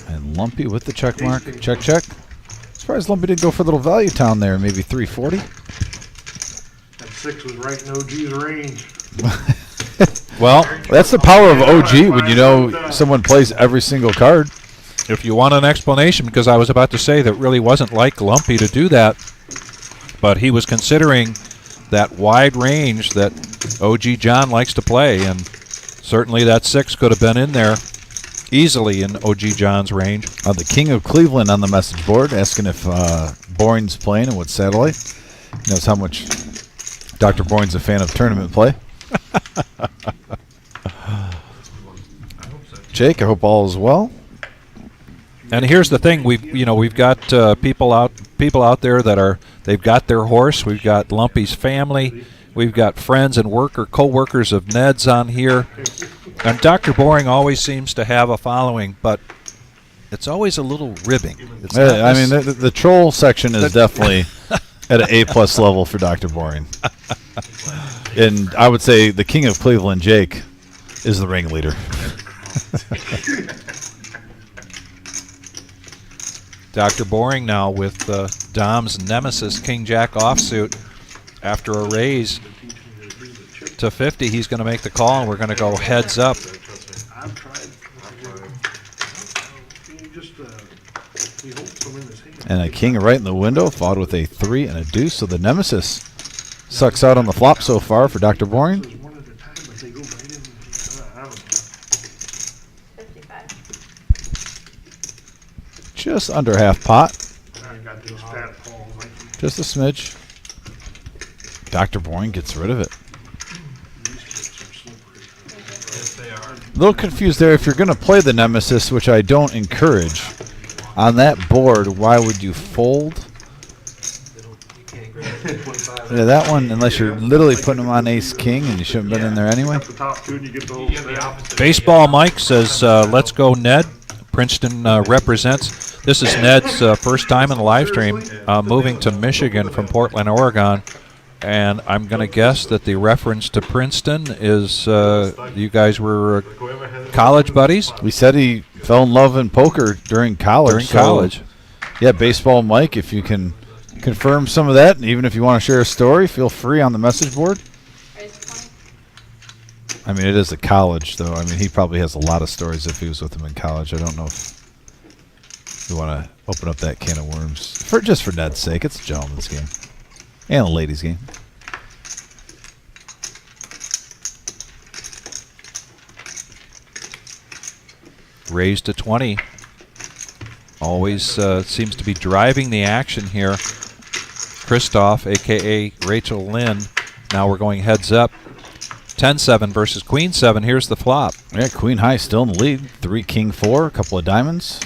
And Lumpy with the check mark. Check, check. Surprised Lumpy didn't go for a little value town there. Maybe 340. That 6 was right in OG's range. Well, That's the power of OG when you know someone plays every single card. if you want an explanation, because I was about to say that really wasn't like Lumpy to do that, but he was considering that wide range that OG John likes to play, and certainly that 6 could have been in there easily in OG John's range. The King of Cleveland on the message board asking if Boring's playing and what satellite. He knows how much Dr. Boring's a fan of tournament play. Jake, I hope all is well. And here's the thing: we've got people out there that they've got their horse. We've got Lumpy's family. We've got friends and co-workers of Ned's on here. And Dr. Boring always seems to have a following, but it's always a little ribbing. It's not I mean, the troll section is definitely at an A+ level for Dr. Boring. And I would say the King of Cleveland, Jake, is the ringleader. Dr. Boring now with Dom's nemesis, King Jack offsuit. After a raise to 50, he's going to make the call, and we're going to go heads up. I've tried. You just, he holds them in his hand. And a king right in the window, followed with a 3 and a deuce. So the nemesis sucks out on the flop so far for Dr. Boring. There's one at a time, but they go right in. I don't know. 55. just under half pot. I got these fat balls. Just a smidge. Dr. Boyne gets rid of it. These chips are slippery. Yes, they are. A little confused there. If you're going to play the Nemesis, which I don't encourage, on that board, why would you fold? You can't grab it. 25. Yeah, that one, unless you're literally putting them on ace king, and you shouldn't have been in there anyway. Got the top two and you get the whole You have the thing. opposite. Baseball Mike says, let's go Ned. Princeton represents. This is Ned's first time in the live stream, moving to Michigan from Portland, Oregon. And I'm going to guess that the reference to Princeton is you guys were college buddies? We said he fell in love in poker during college. During college. Yeah, Baseball Mike, if you can confirm some of that, and even if you want to share a story, feel free on the message board. Raise 20. I mean, it is a college, though. I mean, he probably has a lot of stories if he was with him in college. I don't know if we want to open up that can of worms. Just for Ned's sake, it's a gentleman's game. And a ladies' game. Raised to 20. Always seems to be driving the action here. Christoph, a.k.a. Rachel Lynn. Now we're going heads up. 10-7 versus Queen 7. Here's the flop. Yeah, Queen High still in the lead. 3, King 4, a couple of diamonds. I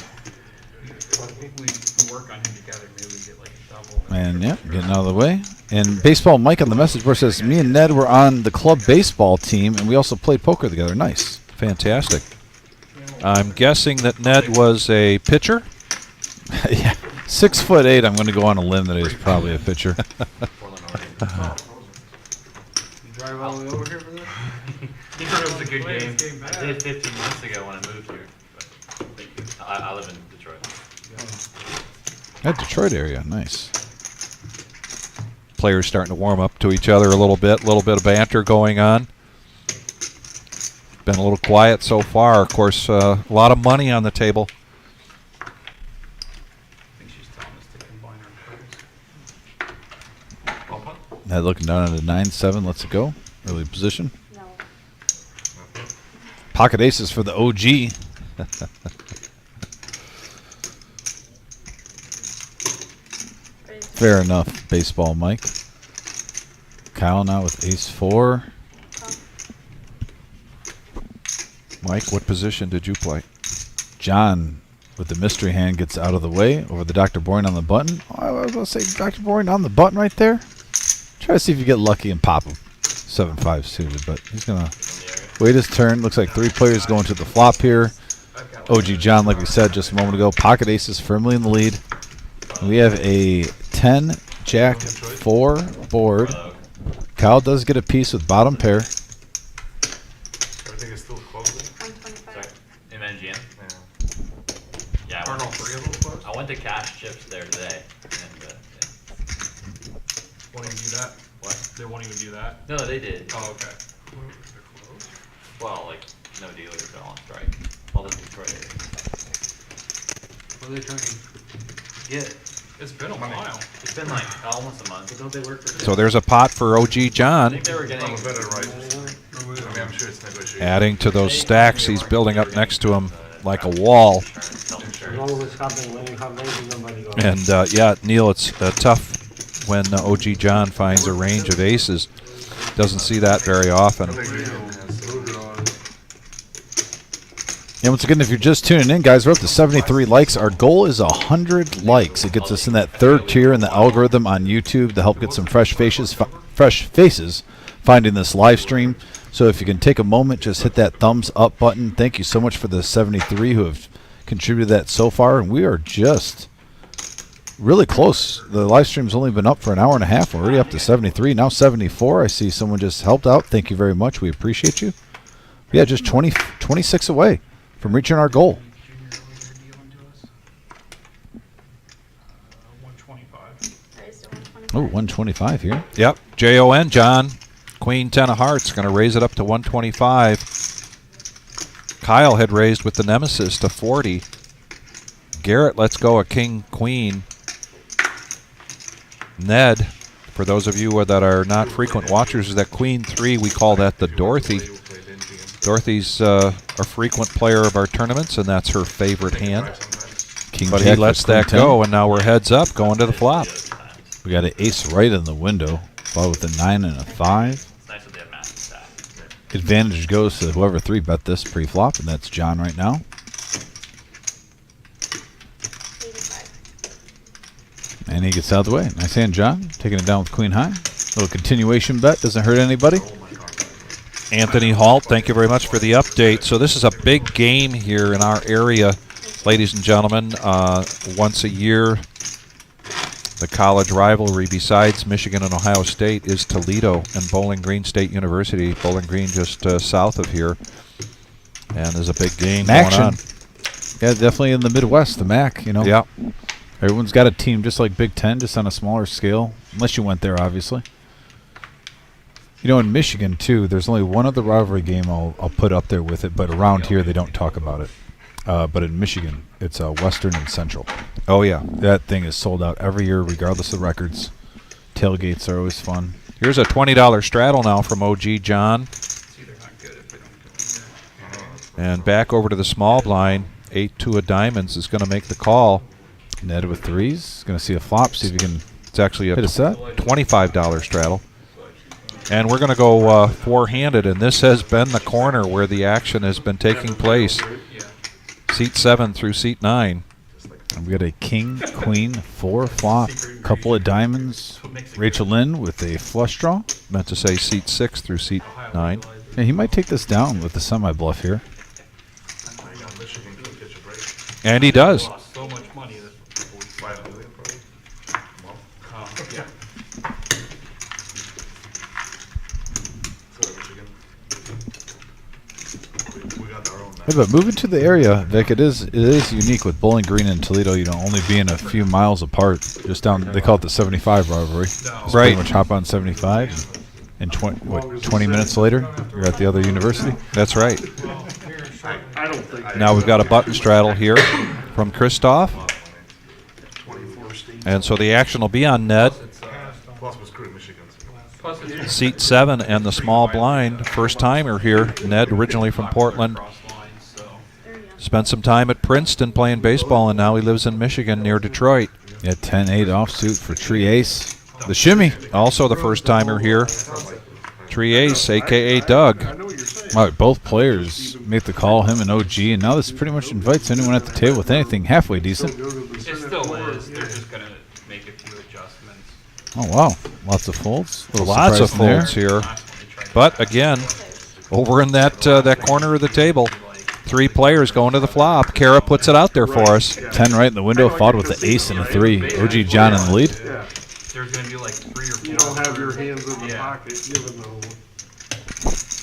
think we can work on him together. Maybe we get like a double. And yeah, getting out of the way. And Baseball Mike on the message board says, me and Ned were on the club baseball team, and we also played poker together. Nice. Fantastic. I'm guessing that Ned was a pitcher. Yeah. 6'8". I'm going to go on a limb that he's probably a pitcher. You drive all the way over here for this? He thought it was a good Wait, game. it's getting I bad. did 15 months ago when I moved here. But I live in Detroit. That Detroit area, nice. Players starting to warm up to each other a little bit of banter going on. Been a little quiet so far. Of course, a lot of money on the table. I think she's telling us to combine our cards. Ball putt? Ned looking down at a 9-7. Let's go. Early position. No. Pocket aces for the OG. Raise Fair enough, Baseball Mike. Kyle now with ace 4. Mike, what position did you play? John with the mystery hand gets out of the way over the Dr. Boyne on the button. Oh, I was going to say Dr. Boyne on the button right there. Try to see if you get lucky and pop him. 7-5 suited, but he's going to wait his turn. Looks like 3 players going to the flop here. OG John, like we said just a moment ago, pocket aces firmly in the lead. We have a 10 Jack 4 board. Kyle does get a piece with bottom pair. Everything is still closing. 125. In MGM? Yeah. Aren't all 3 of them closed? I went to Cash Chips there today. And, yeah. Won't even do that? What? They won't even do that? No, they did. Oh, okay. Well, like, no dealers are on strike. All the Detroit areas. What are they trying to get? It's been a while. It's been like almost a month. Don't they work for So there's a pot for OG I John. think they were getting. I'm sure it's negotiated. Adding to those stacks he's building up next to him like a wall. And yeah, Neil, it's tough when OG John finds a range of aces. Doesn't see that very often. And once again, if you're just tuning in, guys, we're up to 73 likes. Our goal is 100 likes. It gets us in that 3rd tier in the algorithm on YouTube to help get some fresh faces finding this live stream. So if you can take a moment, just hit that thumbs up button. Thank you so much for the 73 who have contributed that so far. And we are just really close. The live stream's only been up for an hour and a half. We're already up to 73, now 74. I see someone just helped out. Thank you very much. We appreciate you. Yeah, just 26 away from reaching our goal. 125. Raise to Oh, 125. 125 here. Yep, Jon, John. Queen 10 of hearts, going to raise it up to 125. Kyle had raised with the Nemesis to 40. Garrett lets go a king, queen. Ned, for those of you that are not frequent watchers, is that queen 3. We call that the Dorothy. Dorothy's a frequent player of our tournaments, and that's her favorite hand. King But Jack he for lets queen that 10. go, and now we're heads up going to the flop. We got an ace right in the window, followed with a 9 and a 5. It's nice that they have massive stack. Advantage goes to whoever 3-bet this pre-flop, and that's John right now. 85. And he gets out of the way. Nice hand, John. Taking it down with queen high. Little continuation bet. Doesn't hurt anybody. Anthony Halt, thank you very much for the update. So this is a big game here in our area, ladies and gentlemen. Once a year, the college rivalry besides Michigan and Ohio State is Toledo and Bowling Green State University. Bowling Green just south of here. And there's a big game going Action. on. Yeah, definitely in the Midwest, the MAC, you know. Yeah. Everyone's got a team just like Big Ten, just on a smaller scale. Unless you went there, obviously. You know, in Michigan, too, there's only one other rivalry game I'll put up there with it, but around here they don't talk about it. But in Michigan, it's Western and Central. Oh, yeah. That thing is sold out every year, regardless of records. Tailgates are always fun. Here's a $20 straddle now from OG John. And back over to the small blind. 8-2 of diamonds is going to make the call. Ned with threes. Going to see a flop, see if he can It's actually a hit a set. $25 straddle. And we're going to go four-handed, and this has been the corner where the action has been taking place. Seat 7 through seat 9. And we got a king, queen, 4 flop, couple of diamonds. Rachel Lynn with a flush draw. Meant to say seat 6 through seat 9. And he might take this down with the semi-bluff here. And he does. Lost so much money this week. Yeah. Hey, but moving to the area, Vic, it is unique with Bowling Green and Toledo, you know, only being a few miles apart. Just down, they call it the 75 rivalry. Just Right. pretty much hop on 75, and 20 minutes later, you're at the other university. That's right. I don't think. Now we've got a button straddle here from Christoph. 24 states. And so the action will be on Ned. Plus was screwed Michigan. Plus it's Seat 7 and the small blind. First timer here. Ned, originally from Portland. cross lines, so. Spent some time at Princeton playing baseball, and now he lives in Michigan near Detroit. Yeah, 10-8 offsuit for tree ace. The shimmy. Also the first timer here. Tree Ace, a.k.a. Doug. I know what you're saying. All right, both players make the call, him and OG, and now this pretty much invites anyone at the table with anything halfway decent. Go to the It Senate still floor. is. They're just gonna make a few adjustments. Oh, wow. Lots of folds. Little Lots of surprise in there. folds here. Last one they tried to But again, over in that corner of the table, 3 players going to the flop. Kara puts it out there for us. 10 right in the window, followed with the ace and a 3. OG John in the lead. Yeah, there's gonna be like 3 or 4. you don't have your hands in the Yeah. pocket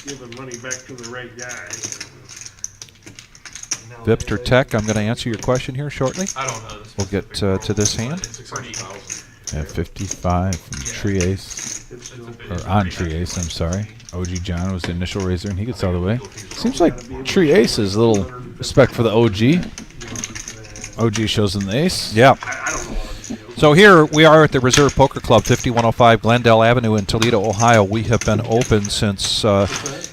giving money back to the right guy. Vipster Tech, I'm going to answer your question here shortly. I don't know this. We'll get to this hand. It's pretty. Yeah, 55 from tree ace. It's still Or on tree ace, I'm sorry. OG John was the initial raiser, and he gets out of the way. Seems like tree ace is a little respect for the OG. OG shows him the ace. Yeah. I don't know what to do. So here we are at the Reserve Poker Club, 5105 Glendale Avenue in Toledo, Ohio. We have been open since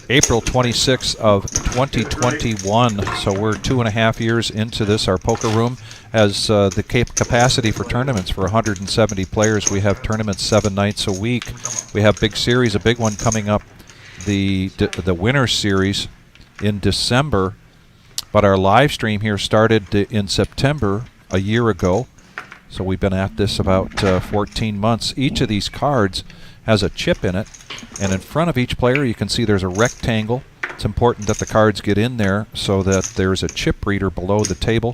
April 26th of 2021. So we're 2.5 years into this. Our poker room has the capacity for tournaments for 170 players. We have tournaments 7 nights a week. We have big series, a big one coming up, the Winter Series in December. But our live stream here started in September a year ago. So we've been at this about 14 months. Each of these cards has a chip in it, and in front of each player you can see there's a rectangle. It's important that the cards get in there so that there's a chip reader below the table,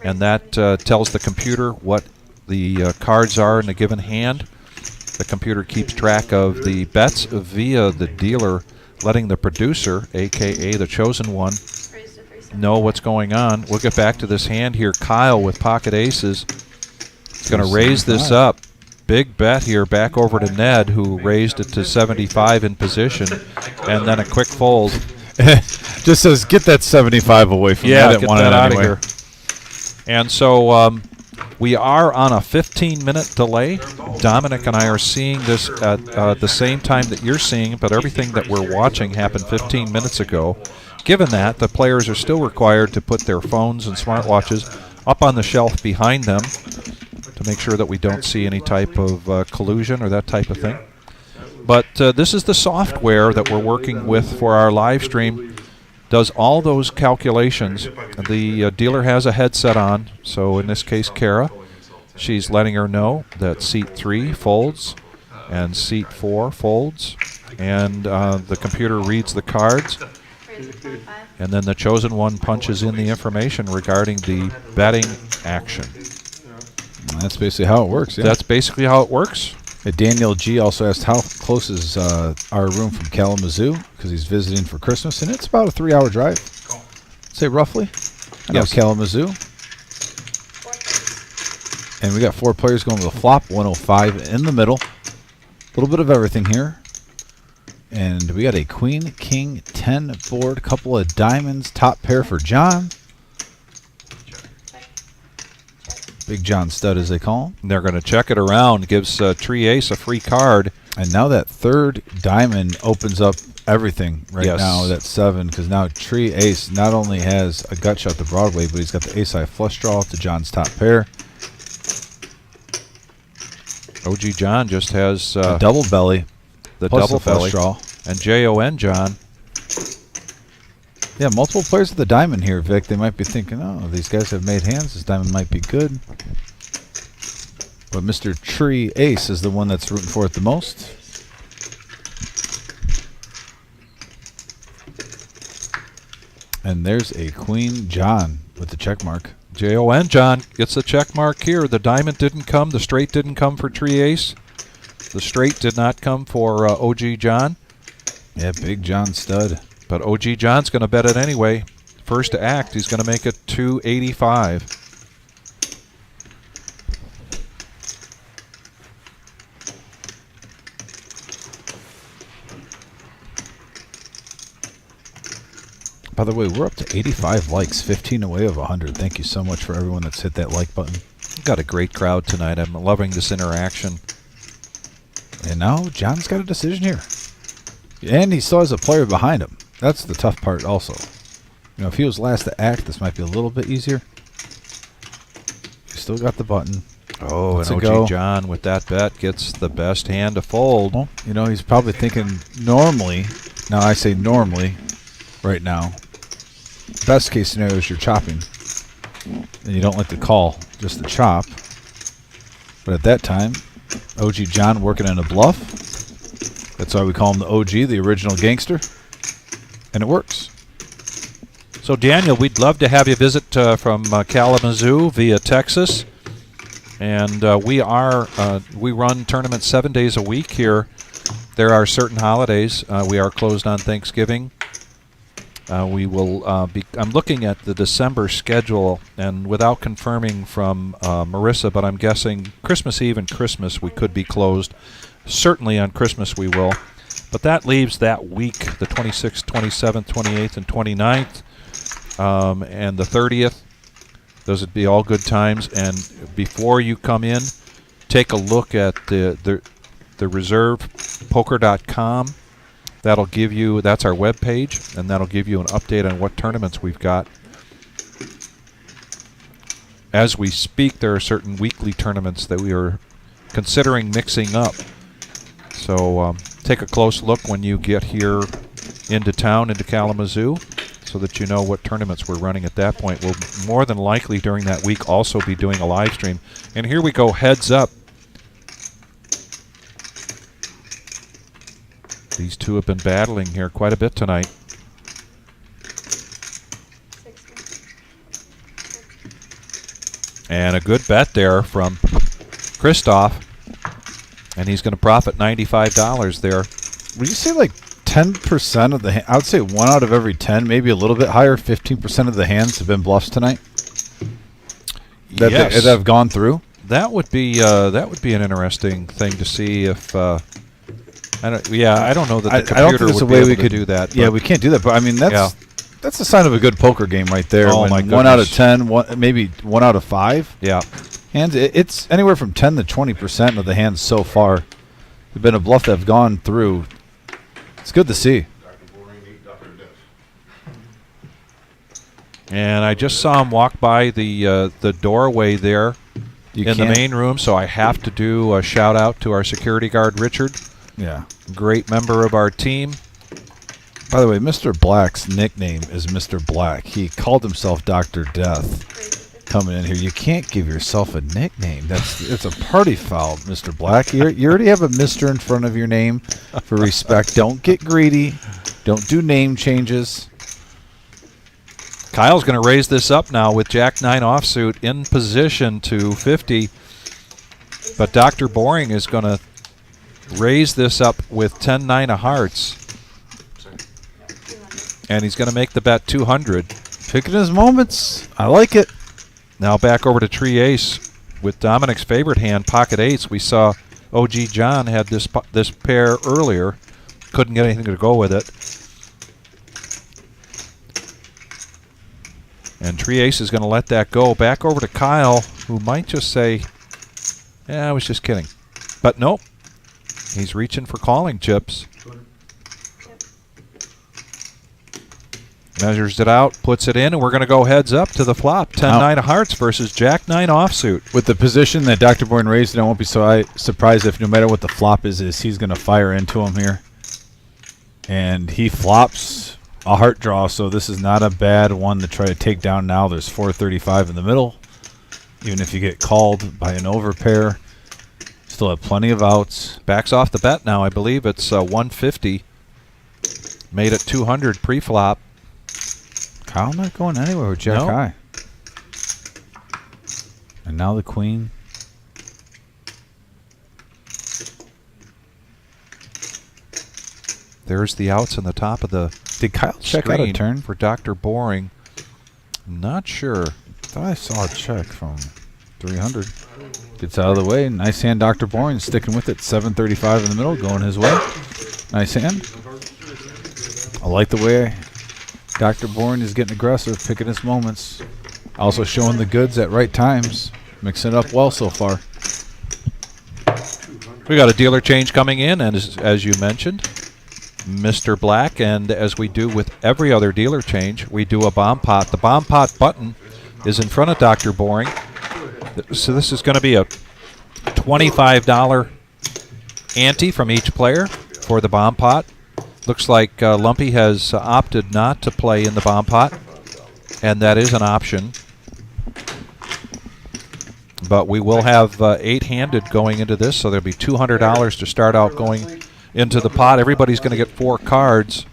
and that tells the computer what the cards are in a given hand. The computer keeps track of the bets via the dealer, letting the producer, a.k.a. the chosen one, Raised to 370. know what's going on. We'll get back to this hand here. Kyle with pocket aces. Going to raise this up. Big bet here back over to Ned, who raised it to 75 in position, and then a quick fold. Just says, get that 75 away from me. I didn't get want that it out anyway. of here. And so we are on a 15-minute delay. Dominic and I are seeing this at the same time that you're seeing, but everything that we're watching happened 15 minutes ago. Given that, the players are still required to put their phones and smartwatches up on the shelf behind them to make sure that we don't see any type of collusion or that type of thing. But this is the software that we're working with for our live stream. Does all those calculations. The dealer has a headset on, so in this case, Kara, she's letting her know that seat 3 folds and seat 4 folds, and the computer reads the cards, and then the chosen one punches in the information regarding the betting action. That's basically how it works. Yeah. That's basically how it works. Daniel G also asked how close is our room from Kalamazoo, because he's visiting for Christmas, and it's about a 3-hour drive. Cool. Say roughly. I know Yes. Kalamazoo. And we got 4 players going with a flop, 105 in the middle. A little bit of everything here. And we got a queen, king, 10 board, couple of diamonds, top pair for John. Big John stud, as they call him. They're going to check it around, gives Tree Ace a free card. And now that third diamond opens up everything right Yes. now, that 7, because now Tree Ace not only has a gut shot to Broadway, but he's got the ace-high flush draw to John's top pair. OG John just has A double belly, the plus double the flush belly. draw. And JON John. Yeah, multiple players with the diamond here, Vic. They might be thinking, oh, these guys have made hands. This diamond might be good. But Mr. Tree Ace is the one that's rooting for it the most. And there's a Queen John with the check mark. JON John gets the check mark here. The diamond didn't come. The straight didn't come for Tree Ace. The straight did not come for OG John. Yeah, Big John stud. But OG John's going to bet it anyway. First to act, he's going to make it 285. By the way, we're up to 85 likes, 15 away of 100. Thank you so much for everyone that's hit that like button. We've got a great crowd tonight. I'm loving this interaction. And now John's got a decision here. And he still has a player behind him. That's the tough part also. You know, if he was last to act, this might be a little bit easier. He's still got the button. Oh, Let's and go. OG John with that bet gets the best hand to fold. Well, you know, he's probably thinking normally. Now I say normally right now. Best case scenario is you're chopping. And you don't like the call, just the chop. But at that time, OG John working in a bluff. That's why we call him the OG, the original gangster. And it works. So, Daniel, we'd love to have you visit from Kalamazoo via Texas. And we run tournaments 7 days a week here. There are certain holidays. We are closed on Thanksgiving. We will I'm looking at the December schedule, and without confirming from Marissa, but I'm guessing Christmas Eve and Christmas we could be closed. Certainly on Christmas we will. But that leaves that week, the 26th, 27th, 28th, and 29th, and the 30th. Those would be all good times. And before you come in, take a look at the reservepoker.com. That'll give you, that's our web page, and that'll give you an update on what tournaments we've got. As we speak, there are certain weekly tournaments that we are considering mixing up. So take a close look when you get here into town, into Kalamazoo, so that you know what tournaments we're running at that point. We'll more than likely during that week also be doing a live stream. And here we go, heads up. These two have been battling here quite a bit tonight. And a good bet there from Christoph. And he's going to profit $95 there. Would you say like 10% of the I would say 1 out of every 10, maybe a little bit higher, 15% of the hands have been bluffs tonight? That Yes. that have gone through? That would be an interesting thing to see if I don't know that the I don't computer think there's a would be way able we to could do that. Yeah, but we can't do that. But I mean, that's a sign of a good poker game right there. Oh, when my 1 out of goodness. 10, maybe 1 out of 5 yeah. hands. It's anywhere from 10 to 20% of the hands so far have been a bluff that have gone through. It's good to see. And I just saw him walk by the doorway there in the can't- main room, so I have to do a shout out to our security guard, Richard. Yeah. Great member of our team. By the way, Mr. Black's nickname is Mr. Black. He called himself Dr. Death coming in here. You can't give yourself a nickname. It's a party foul, Mr. Black. You already have a Mr. in front of your name for respect. Don't get greedy. Don't do name changes. Kyle's going to raise this up now with Jack 9 offsuit in position to 50. But Dr. Boring is going to raise this up with 10-9 of hearts. And he's going to make the bet 200. Picking his moments. I like it. Now back over to Tree Ace with Dominic's favorite hand, Pocket Eights. We saw OG John had this pair earlier. Couldn't get anything to go with it. And Tree Ace is going to let that go. Back over to Kyle, who might just say, yeah, I was just kidding. But nope. He's reaching for calling chips. Measures it out, puts it in, and we're going to go heads up to the flop. 10-9 of hearts versus Jack 9 offsuit. With the position that Dr. Bourne raised, I won't be surprised if no matter what the flop is he's going to fire into him here. And he flops a heart draw, so this is not a bad one to try to take down now. There's 435 in the middle. Even if you get called by an overpair, still have plenty of outs. Backs off the bet now. I believe it's 150. Made it 200 pre-flop. Kyle not going anywhere with Jack No. High. And now the queen. There's the outs on the top of the Did Kyle check out a screen turn? for Dr. Boring. Not sure. Thought I saw a check from 300. Gets out of the way. Nice hand, Dr. Boring, sticking with it. 735 in the middle, going his way. Nice hand. I like the way Dr. Bourne is getting aggressive, picking his moments. Also showing the goods at right times. Mixing it up well so far. We got a dealer change coming in, and as you mentioned, Mr. Black, and as we do with every other dealer change, we do a bomb pot. The bomb pot button is in front of Dr. Boring. So this is going to be a $25 ante from each player for the bomb pot. Looks like Lumpy has opted not to play in the bomb pot, and that is an option. But we will have 8-handed going into this, so there'll be $200 to start out going into the pot. Everybody's going to get 4 cards.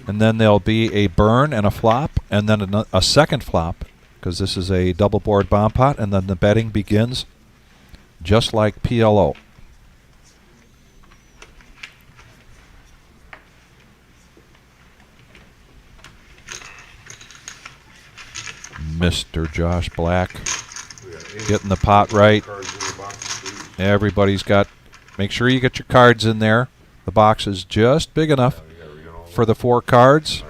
And then there'll be a burn and a flop, and then a second flop, because this is a double board bomb pot, and then the betting begins just like PLO. Mr. Josh Black getting the pot right. Everybody's got, make sure you get your cards in there. The box is just big enough for the 4 cards.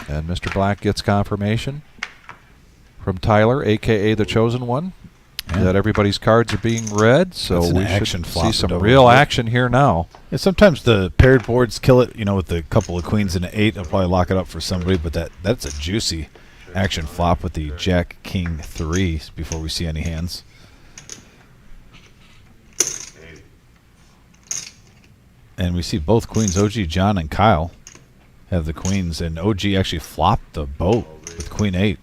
And Mr. Black gets confirmation from Tyler, a.k.a. the Chosen One, that everybody's cards are being read. So That's an we action should flop see some over real here. action here now. Yeah, sometimes the paired boards kill it, with a couple of queens and an 8. They'll probably lock it up for somebody, but that's a juicy action flop with the Jack King 3 before we see any hands. And we see both queens, OG John and Kyle, have the queens, and OG actually flopped the boat with Queen 8.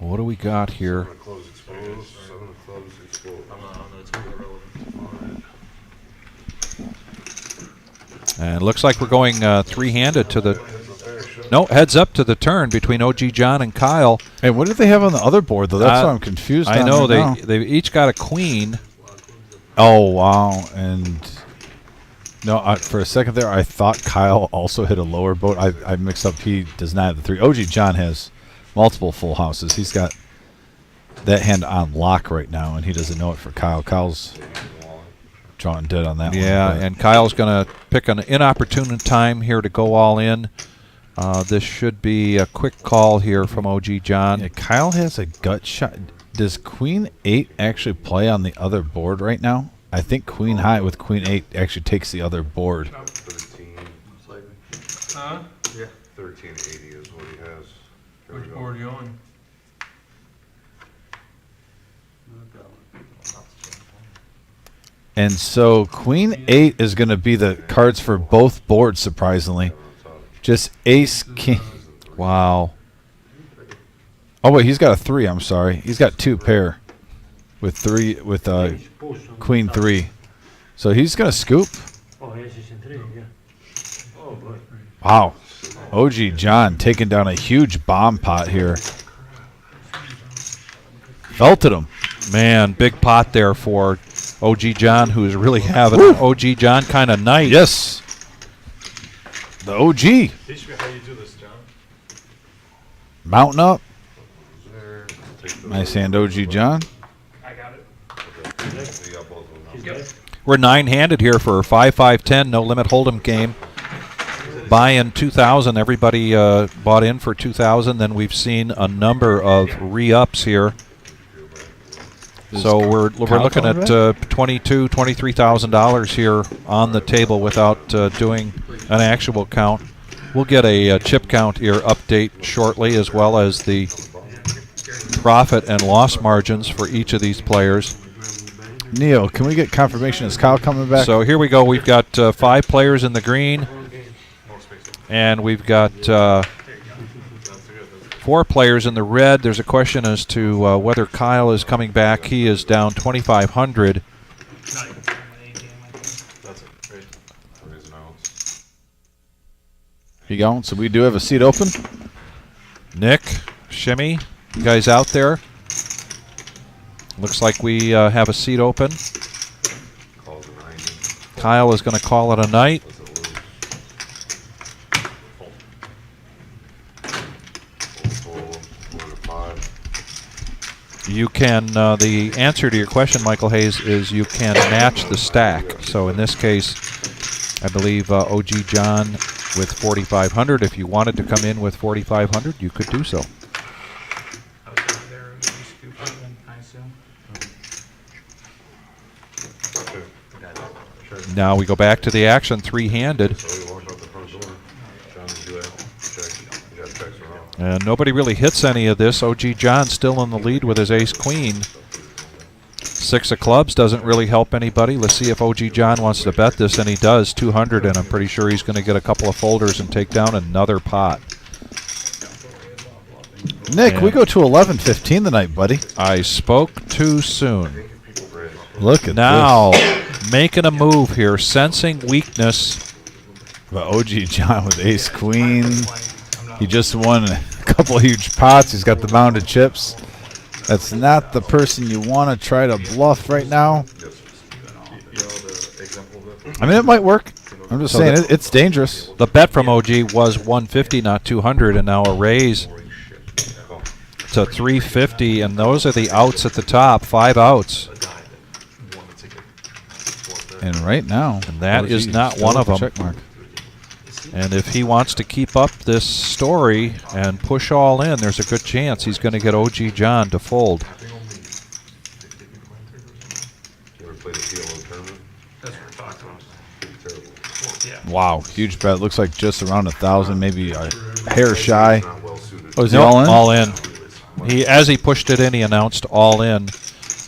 What do we got here? And it looks like we're going 3-handed to the... No, heads up to the turn between OG John and Kyle. Hey, what do they have on the other board, though? That's what I'm confused on. I know, right now. they each got a queen. Oh, wow. And no, for a second there, I thought Kyle also hit a lower boat. I mixed up. He does not have the 3. OG John has multiple full houses. He's got that hand on lock right now, and he doesn't know it for Kyle. Kyle's drawing dead on that one. Yeah, but- and Kyle's going to pick an inopportune time here to go all in. This should be a quick call here from OG John. Yeah, Kyle has a gut shot. Does Queen 8 actually play on the other board right now? I think Queen High with Queen 8 actually takes the other board. 13, Huh? yeah, 1380 is what he has. Here we Which go. board you on? And so Queen 8 is going to be the cards for both boards, surprisingly. Just Ace, King. Wow. Oh, wait, he's got a 3. I'm sorry. He's got 2 pair with 3 with Queen 3. So he's going to scoop. Wow. OG John taking down a huge bomb pot here. Felted him. Man, big pot there for OG John, who's really having an OG John kind of night. Yes. The OG. Teach me how you do this, John. Mounting up. There. Take the Nice hand, OG John. I got it. So you got both of them now. Yep. We're 9-handed here for a 5-5-10 no limit hold'em game. Buy-in 2,000. Everybody bought in for 2,000. Then we've seen a number of re-ups here. So we're looking at $22,000, $23,000 here on the table without doing an actual count. We'll get a chip count here update shortly, as well as the profit and loss margins for each of these players. Neil, can we get confirmation? Is Kyle coming back? So here we go. We've got 5 players in the green, and we've got 4 players in the red. There's a question as to whether Kyle is coming back. He is down 2,500. That's it. Right. Raise an ounce. He going? So we do have a seat open. Nick, Shimmy, you guys out there? Looks like we have a seat open. Calls a 90. Kyle is going to call it a night. Does it lose? Full. 4 to 5. You can, the answer to your question, Michael Hayes, is you can match the stack. So in this case, I believe OG John with 4,500. If you wanted to come in with 4,500, you could do so. I was over there and you scoop it in, I assume. Sure. Now we go back to the action, 3-handed. So we walked out the front door. John, do that. Check. You got checks around. And nobody really hits any of this. OG John still in the lead with his ace-queen. 6 of clubs doesn't really help anybody. Let's see if OG John wants to bet this, and he does, 200, and I'm pretty sure he's going to get a couple of folders and take down another pot. Nick, we And- go to 11:15 tonight, buddy. I spoke too soon. Look at Now, making a move here, sensing weakness. this. But OG John with ace queen. He just won a couple of huge pots. He's got the mounted chips. That's not the person you want to try to bluff right now. You know the example of it? I mean, it might work. I'm just So saying, the- it's dangerous. The bet from OG was 150, not 200, and now a raise to 350, and those are the outs at the top, 5 outs. And right now, And that is OG not still one of with a them. check mark. And if he wants to keep up this story and push all in, there's a good chance he's going to get OG John to fold. You ever played a PLO tournament? That's what we're talking about. Terrible. Yeah. Wow, huge bet. Looks like just around 1,000, maybe a hair shy. Not well suited. Oh, is he Nope, all in? All in. As he pushed it in, he announced all in.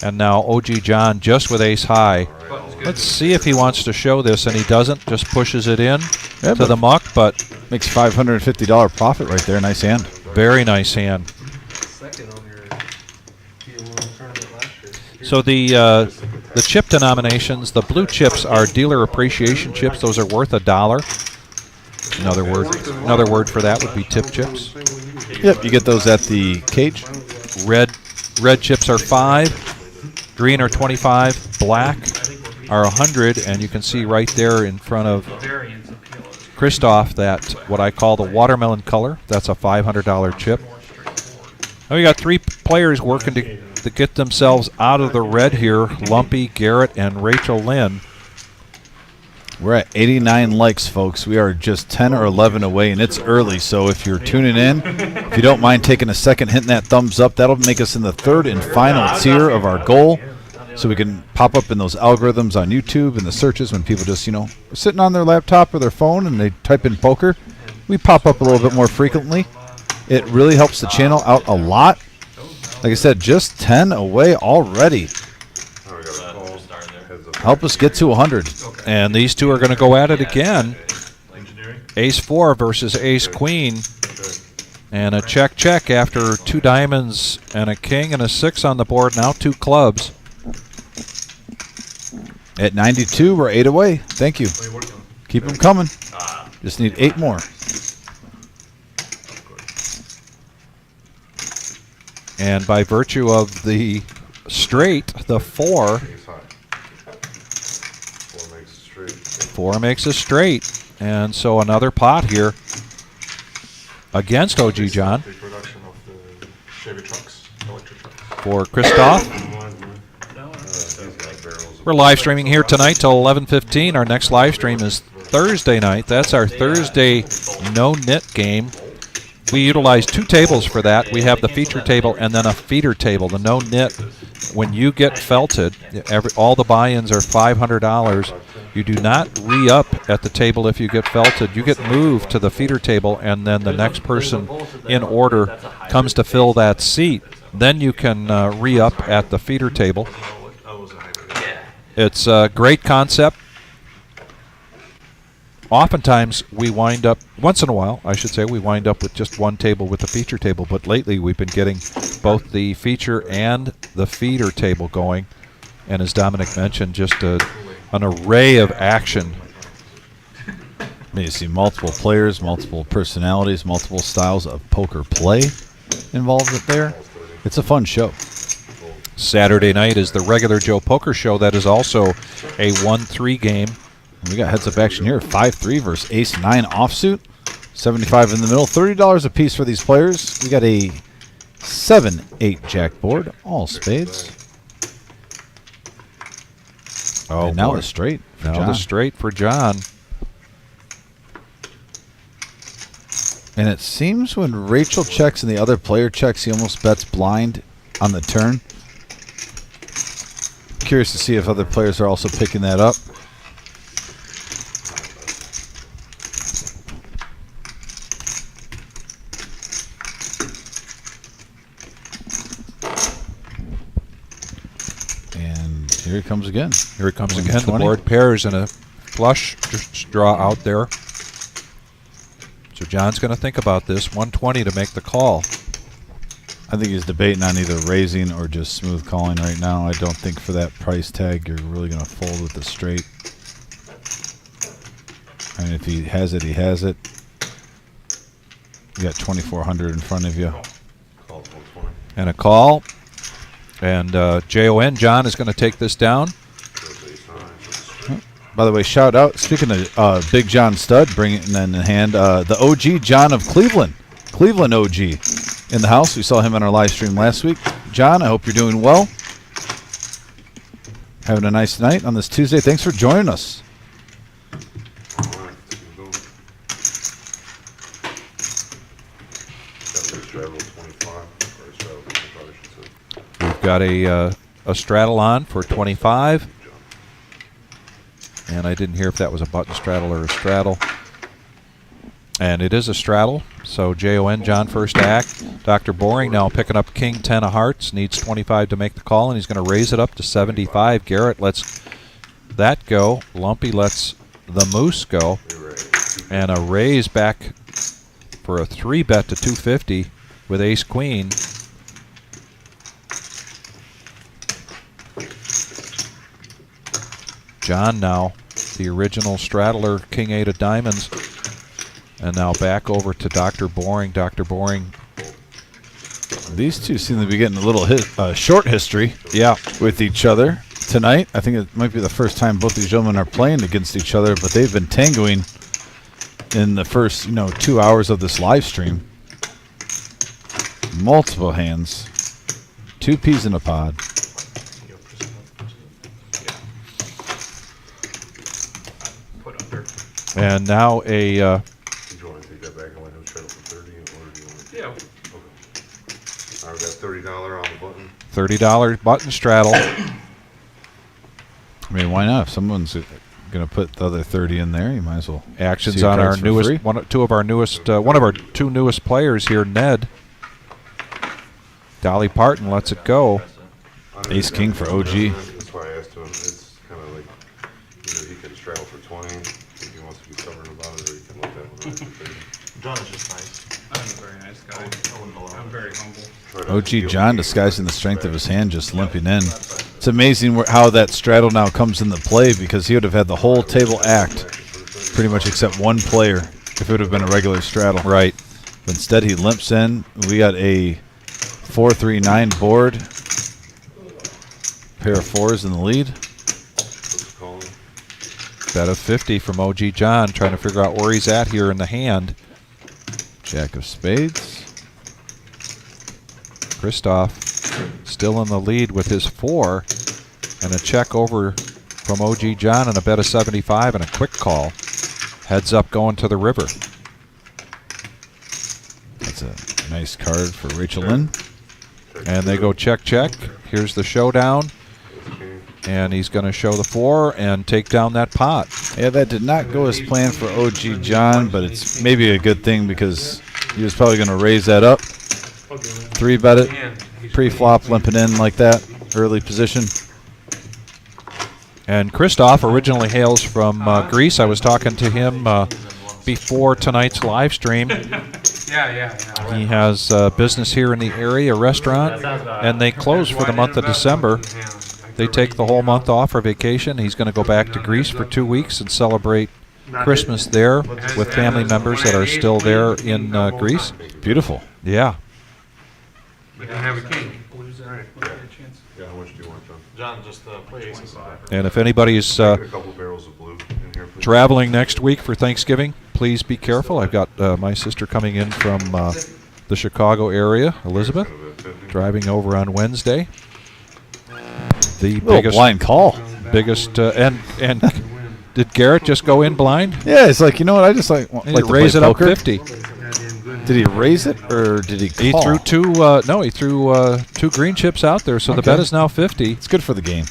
And now OG John just with ace high. Button's good. Let's see if he wants to show this, and he doesn't, just pushes it in Yeah, to but the muck, but makes $550 profit right there. Nice hand. very nice hand. Second on your PLO tournament last year. So the chip denominations, the blue chips are dealer appreciation chips. Those are worth $1. Another word for that would be tip chips. Yep, you get those at the cage. Red chips are 5, green are 25, black are 100, and you can see right there in front of Variants of PLOs. Christoph that what I call the watermelon color. That's a $500 chip. Now we got 3 players working to get themselves out of the red here. Lumpy, Garrett, and Rachel Lynn. We're at 89 likes, folks. We are just 10 or 11 away, and it's early. So if you're tuning in, if you don't mind taking a second, hitting that thumbs up, that'll make us in the third and final tier of our goal. So we can pop up in those algorithms on YouTube and the searches when people just, are sitting on their laptop or their phone and they type in poker. We pop up a little bit more frequently. It really helps the channel out a lot. Like I said, just 10 away already. Oh, we got a call. Heads up. Help us get to 100. And these two are going to go at it again. Engineering? Ace 4 versus Ace Queen. And a check after 2 diamonds and a king and a 6 on the board. Now 2 clubs. At 92, we're 8 away. Thank you. Keep them coming. Just need 8 more. And by virtue of the straight, the 4, Ace high. 4 makes a straight. 4 makes a straight. And so another pot here against OG John Big production of the Chevy trucks, electric trucks. for Christoph. We're live streaming here tonight till 11:15. Our next live stream is Thursday night. That's our Thursday no-knit game. We utilize 2 tables for that. We have the feature table and then a feeder table. The no-knit, when you get felted, all the buy-ins are $500. You do not re-up at the table if you get felted. You get moved to the feeder table, and then the next person in order comes to fill that seat. Then you can re-up at the feeder table. It's a great concept. Oftentimes we wind up, once in a while, I should say, we wind up with just 1 table with the feature table, but lately we've been getting both the feature and the feeder table going. And as Dominic mentioned, just an array of action. You see multiple players, multiple personalities, multiple styles of poker play involved there. It's a fun show. Saturday night is the regular Joe Poker Show. That is also a 1-3 game. We got heads-up action here. 5-3 versus Ace-9 offsuit. 75 in the middle. $30 a piece for these players. We got a 7-8 jack board. All spades. Oh, and now boy. the straight for Now John. the straight for John. And it seems when Rachel checks and the other player checks, he almost bets blind on the turn. Curious to see if other players are also picking that up. And here it comes again. Here it comes again. The 120. board pairs and a flush draw out there. So John's going to think about this. 120 to make the call. I think he's debating on either raising or just smooth calling right now. I don't think for that price tag you're really going to fold with the straight. I mean, if he has it, he has it. You got 2,400 in front of you. Call 120. And a call. And Jon, John is going to take this down. Goes ace high. By the way, shout out, speaking of Big John Stud, bringing it in hand, the OG John of Cleveland. Cleveland OG in the house. We saw him on our live stream last week. John, I hope you're doing well. Having a nice night on this Tuesday. Thanks for joining us. Alright, go. Got a straddle 25, or a straddle 25, I should say. We've got a straddle on for 25. And I didn't hear if that was a button straddle or a straddle. And it is a straddle. So John first act. Dr. Boring now picking up King 10 of hearts. Needs 25 to make the call, and he's going to raise it up to 75. Garrett lets that go. Lumpy lets the moose go. And a raise back for a 3-bet to 250 with ace queen. John now, the original straddler, King 8 of diamonds. And now back over to Dr. Boring. Dr. Boring. These two seem to be getting a little short history Yeah. with each other tonight. I think it might be the first time both these gentlemen are playing against each other, but they've been tangoing in the first 2 hours of this live stream. Multiple hands. 2 peas in a pod. Put And now a Do you want to take that back and let him straddle for 30, or do you want to? Yeah. Okay. I've got $30 on the button. $30 button straddle. I mean, why not? If someone's going to put the other 30 in there, you might as well. Actions see your on our cards for newest, free. one of our two newest players here, Ned. Dolly Parton lets it go. Ace King for OG. That's why I asked him. It's kind of like, he can straddle for 20 if he wants to be stubborn about it, or he can let that one ride for 30. John is just nice. I'm a very nice guy. I wouldn't allow I'm very humble. OG John disguising the strength of his hand, just limping in. It's amazing how that straddle now comes into play, because he would have had the whole table act, pretty much except one player, if it would have been a regular straddle. Right. But instead, he limps in. We got a 4-3-9 board. Pair of fours in the lead. Bet of 50 from OG John, trying to figure out where he's at here in the hand. Jack of spades. Christoph still in the lead with his 4, and a check over from OG John and a bet of 75 and a quick call. Heads up going to the river. That's a nice card for Rachel Lynn. And they go check, check. Here's the showdown. And he's going to show the 4 and take down that pot. Yeah, that did not go as planned for OG John, but it's maybe a good thing because he was probably going to raise that up. 3-bet it. Pre-flop limping in like that. Early position. And Christoph originally hails from Greece. I was talking to him before tonight's live stream. Yeah. He has business here in the area, a restaurant, and they close for the month of December. They take the whole month off for vacation. He's going to go back to Greece for 2 weeks and celebrate Christmas there with family members that are still there in Greece. Beautiful. Yeah. We can have a king. Yeah, how much do you want, John? John, just play aces. And if anybody's A couple barrels of blue in here, please. traveling next week for Thanksgiving, please be careful. I've got my sister coming in from the Chicago area, Elizabeth, driving over on Wednesday. The biggest blind call. And did Garrett just go in blind? Yeah, it's like, you know what? I just like He to raise play it up poker. 50. Did he raise it or did he He call? threw two. No, he threw 2 green chips out there, so the Okay. bet is now 50. It's good for the game.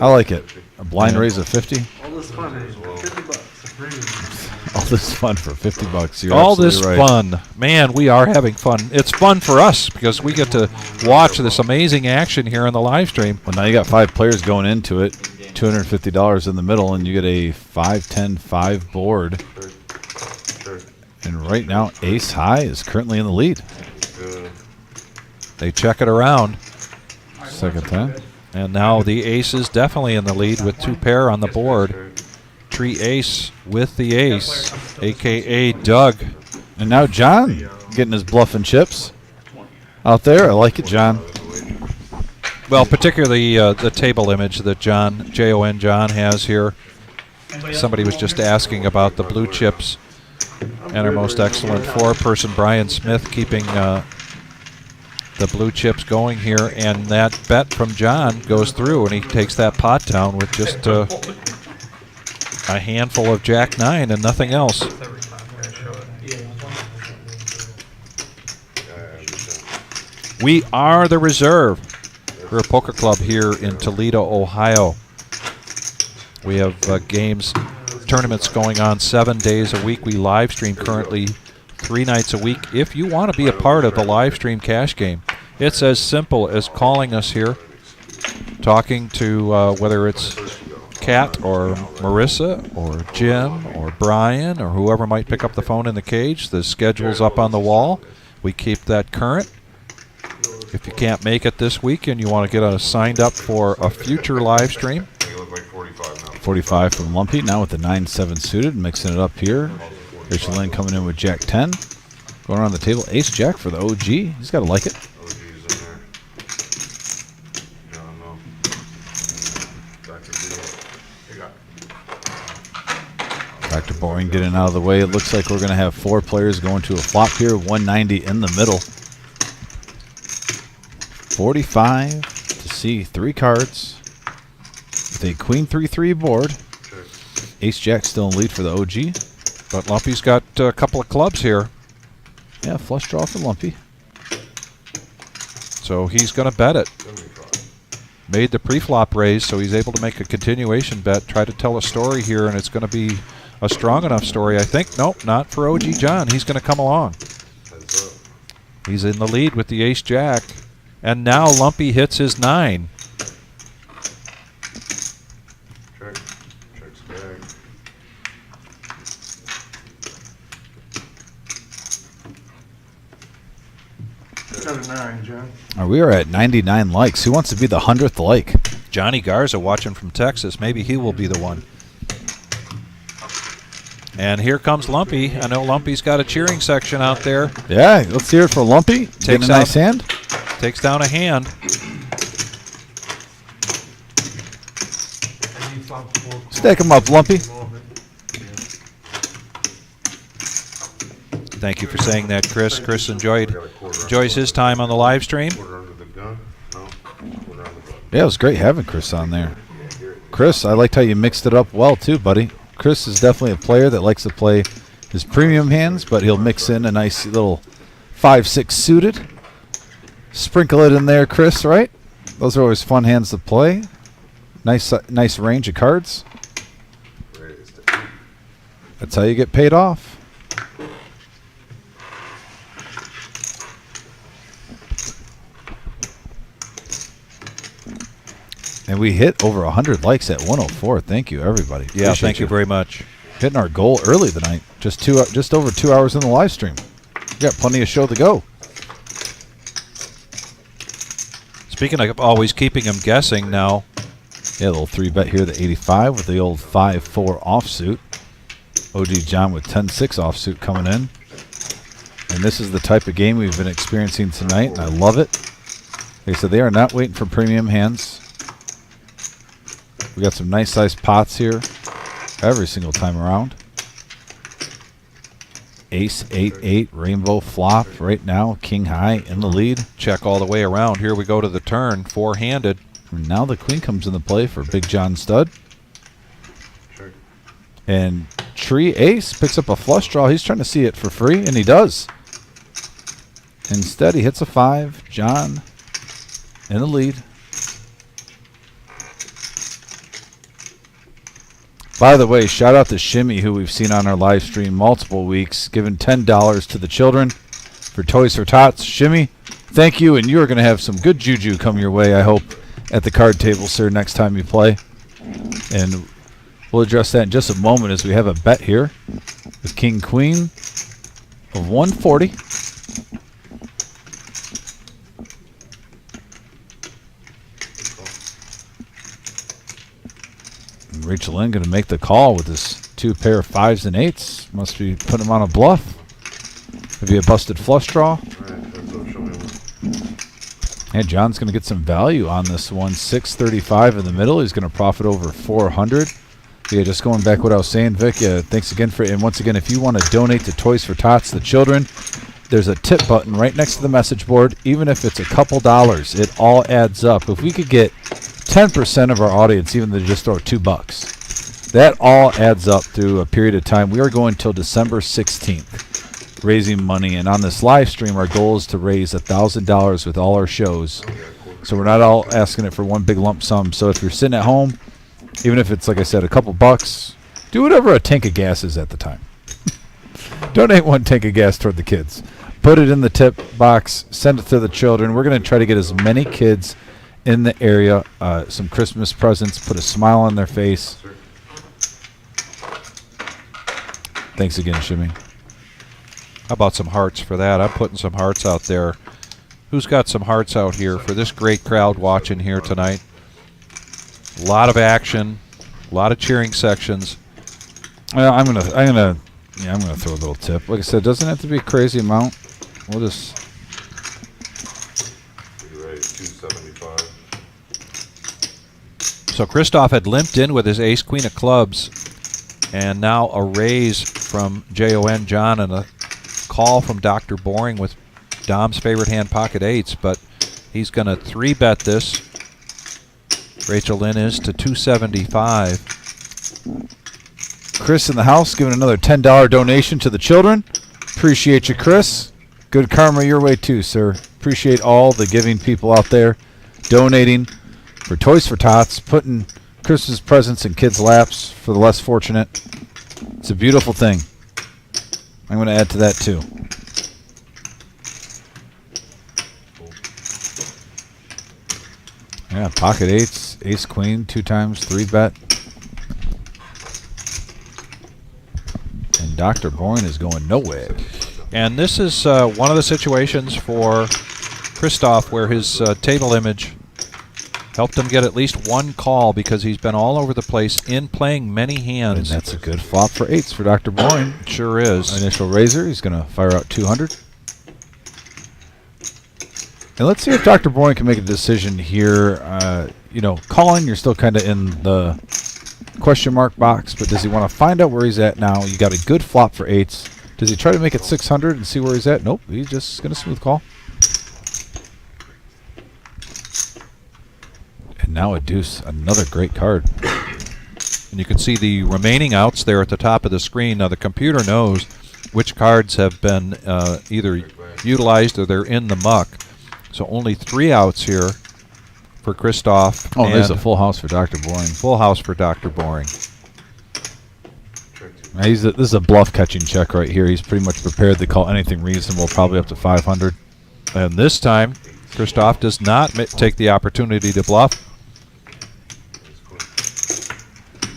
I like it. A blind raise of 50. All this fun, $50. All this fun for $50. You're All this absolutely right. fun, man. We are having fun. It's fun for us because we get to watch this amazing action here on the live stream. Well, now you got 5 players going into it. $250 in the middle, and you get a 5-10-5 board. And right now, Ace High is currently in the lead. They check it around, Second time. and now the ace is definitely in the lead with 2 pair on the board. Tree ace with the ace, a.k.a. Doug. And now John getting his bluff and chips out there. I like it, John. Well, particularly the table image that Jon John has here. Somebody was just asking about the blue chips and our most excellent 4-person Brian Smith keeping the blue chips going here, and that bet from John goes through, and he takes that pot down with just a handful of Jack 9 and nothing else. We are the reserve. We're a poker club here in Toledo, Ohio. We have tournaments going on 7 days a week. We live stream currently 3 nights a week. If you want to be a part of the live stream cash game, it's as simple as calling us here, talking to whether it's Kat or Marissa or Jim or Brian or whoever might pick up the phone in the cage. The schedule's up on the wall. We keep that current. If you can't make it this week and you want to get us signed up for a future live stream, You look like 45 now. 45 from Lumpy, now with the 9-7 suited, mixing it up here. Rachel Lynn coming in with Jack 10. Going around the table, Ace Jack for the OG. He's got to like it. OG's in there. John, no. Dr. B. Dr. Boring getting out of the way. It looks like we're going to have 4 players going to a flop here. 190 in the middle. 45 to see 3 cards with a Queen 3-3 board. Ace Jack still in lead for the OG. But Lumpy's got a couple of clubs here, Yeah, flush draw for Lumpy. so he's going to bet it. 75. Made the pre-flop raise, so he's able to make a continuation bet, try to tell a story here, and it's going to be a strong enough story, I think. Nope, not for OG John. He's going to come along. Heads up. He's in the lead with the ace-jack, and now Lumpy hits his 9. Check. Check's back. Got a 9, John. We are at 99 likes. Who wants to be the 100th like? Johnny Garza watching from Texas. Maybe he will be the one. And here comes Lumpy. I know Lumpy's got a cheering section out there. Yeah, let's hear it for Lumpy. Taking a nice hand. Takes down a hand. Stack him up, Lumpy. Thank you for saying that, Chris. Chris enjoys his time on the live stream. Quarter under the gun. No. Quarter on the gun. Yeah, it was great having Chris on there. Chris, I liked how you mixed it up well too, buddy. Chris is definitely a player that likes to play his premium hands, but he'll mix in a nice little 5-6 suited. Sprinkle it in there, Chris, right? Those are always fun hands to play. Nice range of cards. Raised. That's how you get paid off. And we hit over 100 likes at 104. Thank you, everybody. Yeah, Appreciate thank you very much. Hitting our goal early tonight. Just over 2 hours in the live stream. We got plenty of show to go. Speaking of always keeping him guessing now, Yeah, a little 3-bet here, the 85 with the old 5-4 offsuit. OG John with 10-6 offsuit coming in. And this is the type of game we've been experiencing tonight, and I love it. Like I said, they are not waiting for premium hands. We got some nice sized pots here every single time around. Ace 8-8 rainbow flop right now. King high in the lead. check all the way around. Here we go to the turn, 4-handed. And now the queen comes into play for Big John Stud. Check. And Tree Ace picks up a flush draw. He's trying to see it for free, and he does. Instead, he hits a 5. John in the lead. By the way, shout out to Shimmy, who we've seen on our live stream multiple weeks, giving $10 to the children for Toys for Tots. Shimmy, thank you, and you are going to have some good juju come your way, I hope, at the card table, sir, next time you play. And we'll address that in just a moment as we have a bet here with King Queen of 140. And Rachel Lynn going to make the call with this 2 pair of 5s and 8s. Must be putting him on a bluff. Maybe a busted flush draw. Alright, heads up, show me one. And John's going to get some value on this one. 635 in the middle. He's going to profit over 400. Yeah, just going back what I was saying, Vic. Yeah, thanks again for it. And once again, if you want to donate to Toys for Tots, the children, there's a tip button right next to the message board. Even if it's a couple dollars, it all adds up. If we could get 10% of our audience, even to just throw $2, that all adds up through a period of time. We are going till December 16th, raising money. And on this live stream, our goal is to raise $1,000 with all our shows. So we're not all asking it for one big lump sum. So if you're sitting at home, even if it's, like I said, a couple bucks, do whatever a tank of gas is at the time. Donate 1 tank of gas toward the kids. Put it in the tip box. Send it to the children. We're going to try to get as many kids in the area some Christmas presents, put a smile on their face. Thanks again, Shimmy. How about some hearts for that? I'm putting some hearts out there. Who's got some hearts out here for this great crowd watching here tonight? A lot of action, a lot of cheering sections. Well, I'm gonna throw a little tip. Like I said, it doesn't have to be a crazy amount. We'll just. You ready? 275. So Christoph had limped in with his ace queen of clubs, and now a raise from Jon John and a call from Dr. Boring with Dom's favorite hand, pocket 8s, but he's going to 3-bet this. Rachel Lynn is to 275. Chris in the house giving another $10 donation to the children. Appreciate you, Chris. Good karma your way too, sir. Appreciate all the giving people out there donating for Toys for Tots, putting Christmas presents in kids' laps for the less fortunate. It's a beautiful thing. I'm going to add to that too. Yeah, pocket eights, ace queen, 2 times, 3-bet. And Dr. Boyne is going nowhere. And this is one of the situations for Christoph where his table image helped him get at least one call because he's been all over the place in playing many hands. And that's a good flop for eights for Dr. Boyne. It sure is. Initial razor, he's going to fire out 200. And let's see if Dr. Boyne can make a decision here. You know, calling, you're still kind of in the question mark box, but does he want to find out where he's at now? You got a good flop for eights. Does he try to make it 600 and see where he's at? Nope, he's just going to smooth call. And now a deuce, another great card. And you can see the remaining outs there at the top of the screen. Now the computer knows which cards have been either utilized or they're in the muck. So only 3 outs here for Christoph. Oh, there's a full house for Dr. Boyne. Full house for Dr. Boring. This is a bluff catching check right here. He's pretty much prepared to call anything reasonable, probably up to 500. And this time, Christoph does not take the opportunity to bluff.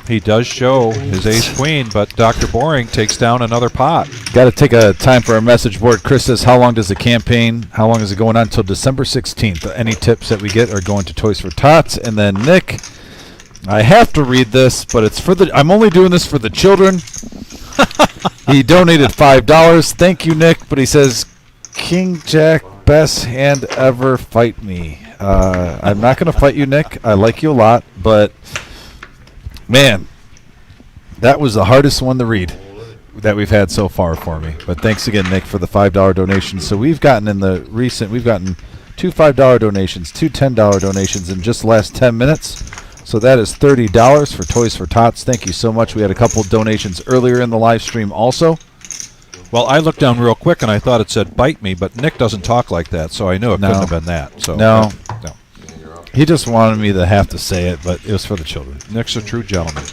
He does show his ace-queen, but Dr. Boring takes down another pot. Got to take a time for our message board. Chris says, how long does the campaign, how long is it going on? Until December 16th. Any tips that we get are going to Toys for Tots. And then Nick, I have to read this, but it's for the, I'm only doing this for the children. He donated $5. Thank you, Nick. But he says, King Jack, best hand ever, fight me. I'm not going to fight you, Nick. I like you a lot, but man, that was the hardest one to read that we've had so far for me. But thanks again, Nick, for the $5 donation. So we've gotten in the recent, we've gotten 2 $5 donations, 2 $10 donations in just the last 10 minutes. So that is $30 for Toys for Tots. Thank you so much. We had a couple donations earlier in the live stream also. Well, I looked down real quick and I thought it said bite me, but Nick doesn't talk like that, so I knew it couldn't have been that. So No. no. He just wanted me to have to say it, but it was for the children. Nick's a true gentleman.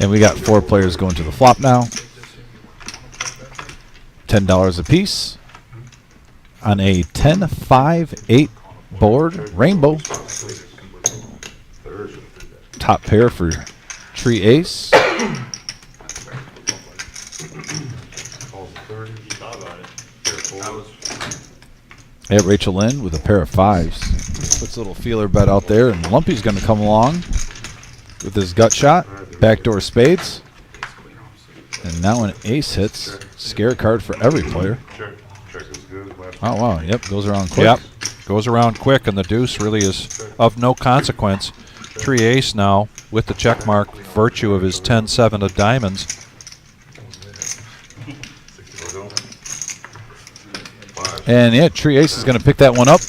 And we got 4 players going to the flop now. $10 apiece on a 10-5-8 board. Rainbow. Top pair for Tree Ace. Yeah, Rachel Lynn with a pair of 5s. Puts a little feeler bet out there, and Lumpy's going to come along with his gut shot. Backdoor spades. And now an ace hits. Scare card for every player. Oh, wow. Yep, goes around quick. Yep, goes around quick, and the deuce really is of no consequence. Tree Ace now with the check mark virtue of his 10-7 of diamonds. And yeah, Tree Ace is going to pick that one up.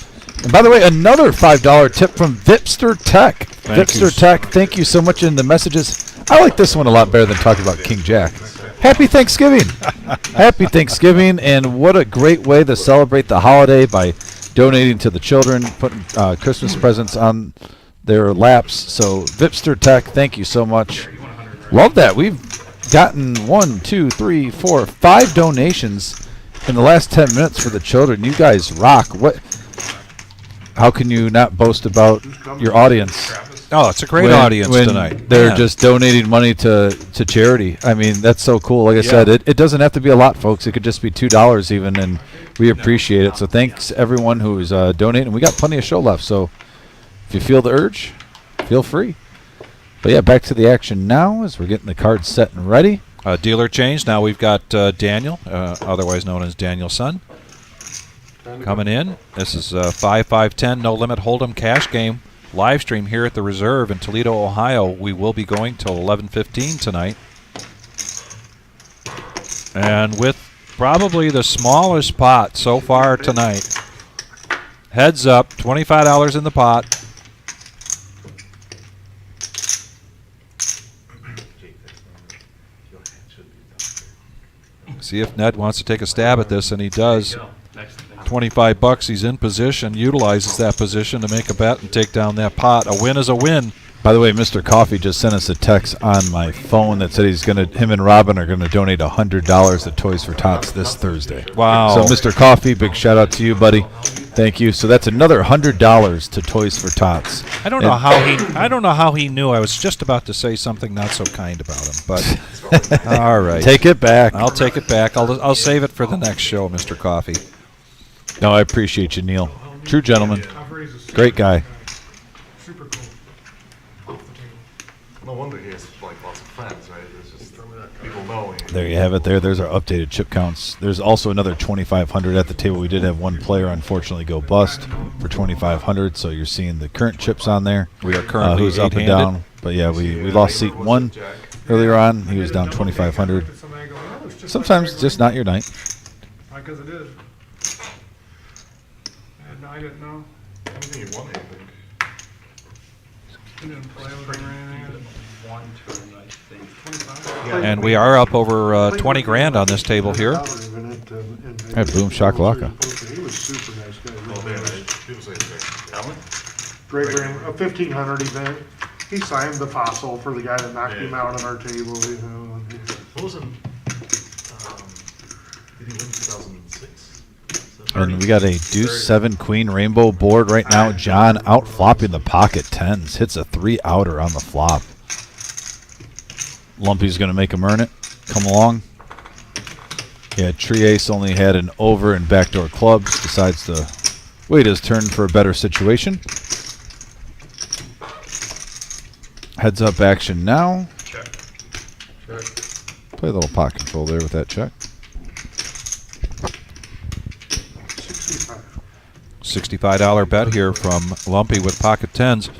And by the way, another $5 tip from Vipster Tech. Vipster Tech, thank you so much in the messages. I like this one a lot better than talking about King Jack. Happy Thanksgiving. Happy Thanksgiving, and what a great way to celebrate the holiday by donating to the children, putting Christmas presents on their laps. So Vipster Tech, thank you so much. Love that. We've gotten 1, 2, 3, 4, 5 donations in the last 10 minutes for the children. You guys rock. What? How can you not boast about your audience? Oh, it's a great audience tonight. They're just donating money to charity. I mean, that's so cool. Like I said, it doesn't have to be a lot, folks. It could just be $2 even, and we appreciate it. So thanks everyone who is donating. We got plenty of show left, so if you feel the urge, feel free. But yeah, back to the action now as we're getting the cards set and ready. Dealer change. Now we've got Daniel, otherwise known as Daniel's son, coming in. This is 5-5-10 no limit hold'em cash game live stream here at the Reserve in Toledo, Ohio. We will be going till 11:15 tonight, and with probably the smallest pot so far tonight. Heads up, $25 in the pot. See if Ned wants to take a stab at this, and he does. Go. Next thing. $25. He's in position, utilizes that position to make a bet and take down that pot. A win is a win. By the way, Mr. Coffee just sent us a text on my phone that said him and Robin are gonna donate $100 to Toys for Tots this Thursday. Wow. So, Mr. Coffee, big shout out to you, buddy. Thank you. So that's another $100 to Toys for Tots. I don't know how he knew. I was just about to say something not so kind about him, but all right. Take it back. I'll take it back. I'll save it for the next show, Mr. Coffee. No, I appreciate you, Neil. True gentleman. Cover is a Great guy. super cool. Off the table. No wonder he has like lots of friends, right? There's just people know him. There you have it. There's our updated chip counts. There's also another 2,500 at the table. We did have one player unfortunately go bust for 2,500. So you're seeing the current chips on there. We are currently who's up and eight-handed. down. But yeah, we lost seat one earlier on. He was down 2,500. Sometimes it's just not your night. Because it is. And I didn't know. I don't think he won anything. He didn't play with him or anything. One turn, I think. 25. And we are up over 20 grand on this table here. Hey, boom shakalaka. He was super nice guy. Well, man, people say that. Alan? Great Ram, a 1,500 event. He signed the fossil for the guy that knocked him out on our table, you know. What was him? Did he win 2006? And we got a deuce 7 queen rainbow board right now. John out flopping the pocket tens. Hits a 3-outer on the flop. Lumpy's going to make him earn it. Come along. Yeah, Tree Ace only had an over and backdoor clubs. Decides to wait his turn for a better situation. Heads up action now. Check. Play a little pot control there with that check. 65 bet here from Lumpy with pocket tens.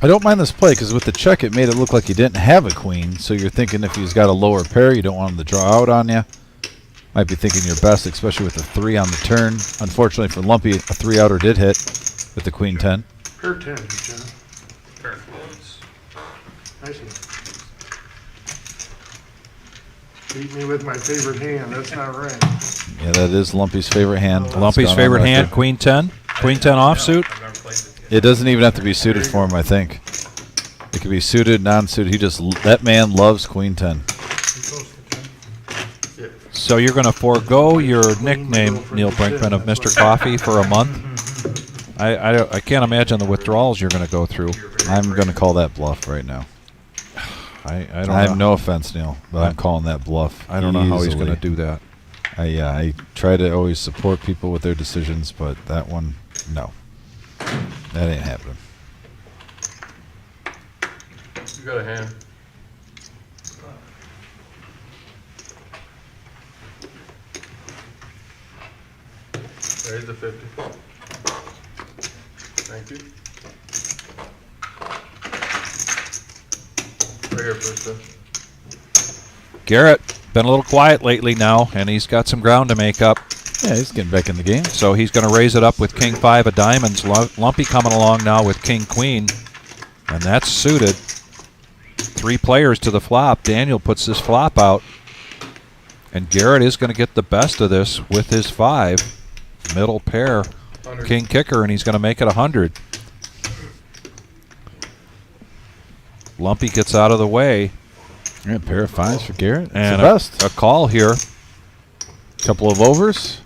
I don't mind this play because with the check it made it look like he didn't have a queen. So you're thinking if he's got a lower pair, you don't want him to draw out on you. Might be thinking your best, especially with the 3 on the turn. Unfortunately for Lumpy, a 3-outer did hit with the queen 10. Pair 10, John. Fair close. I see. Beat me with my favorite hand, that's not right. Yeah, that is Lumpy's favorite hand. Lumpy's favorite hand, queen 10. Queen 10 offsuit. I've never played it. It doesn't even have to be suited for him, I think. It could be suited, non-suited. That man loves queen 10. So you're going to forego your nickname, Neil Brinkman, of Mr. Coffee for a month? I can't imagine the withdrawals you're going to go through. I'm going to call that bluff right now. I don't I have know. no offense, Neil, but I'm calling that bluff. I don't know how he's going to easily. do that. I try to always support people with their decisions, but that one, no. That ain't happening. You got a hand. There's the 50. Thank you. Right here first, Garrett, been a little quiet lately now, and he's got some ground to make up. Yeah, he's getting back in the game. So he's going to raise it up with King 5 of diamonds. Lumpy coming along now with King Queen, and that's suited. 3 players to the flop. Daniel puts this flop out, and Garrett is going to get the best of this with his 5. Middle pair, 100. King kicker, and he's going to make it 100. Lumpy gets out of the way. Yeah, pair of 5s for Garrett. It's And the best. a call here. Couple of overs.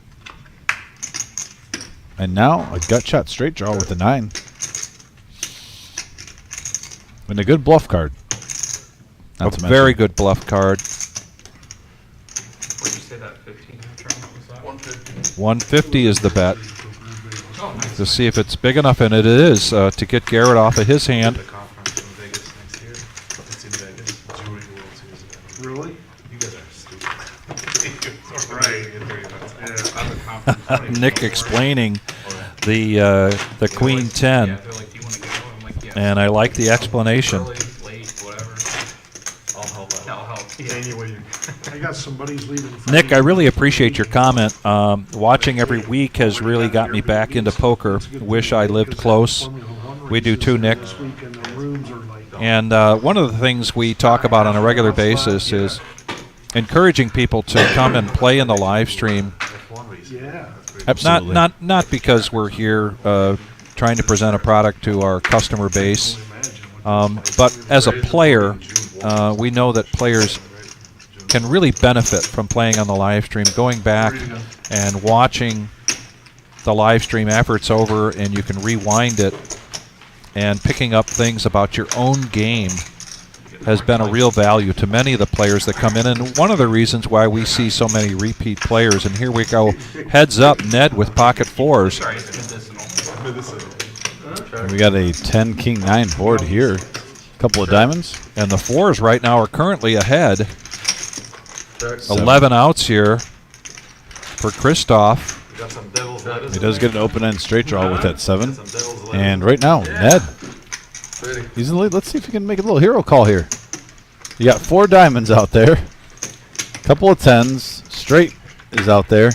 And now a gut shot straight draw with the 9. And a good bluff card. A Not to very mention. good bluff card. What did you say that 15 turn was that? 150. 150 is the bet. To see if it's big enough, and it is, to get Garrett off of his hand. The conference in Vegas next year. It's in Vegas. Jewelry World Series event. Really? You guys are stupid. Yeah, Nick explaining the Queen 10, Yeah, they're like, do you want to go? I'm like, yeah. and I like the explanation. Early, late, whatever. I'll help out. I'll help. Yeah. Any way you I got some buddies leaving. Nick, I really appreciate your comment. Watching every week has really got me back into poker. Wish I lived close. We do too, Nick. And one of the things we talk about on a regular basis is encouraging people to come and play in the live stream. Yeah. Absolutely. Not because we're here trying to present a product to our customer base, but as a player, we know that players can really benefit from playing on the live stream, going back and watching the live stream after it's over, and you can rewind it, and picking up things about your own game has been a real value to many of the players that come in, and one of the reasons why we see so many repeat players. And here we go, heads up, Ned with pocket fours. We got a 10 king 9 board here. Couple of diamonds. And the fours right now are currently ahead. Check. 11 outs here for Christoph. We got some devil's lettuce. He does get an open-end straight draw with that 7. Some devil's lettuce. And right now, Ned, Pretty. he's in the lead. Let's see if we can make a little hero call here. You got 4 diamonds out there. Couple of 10s. Straight is out there.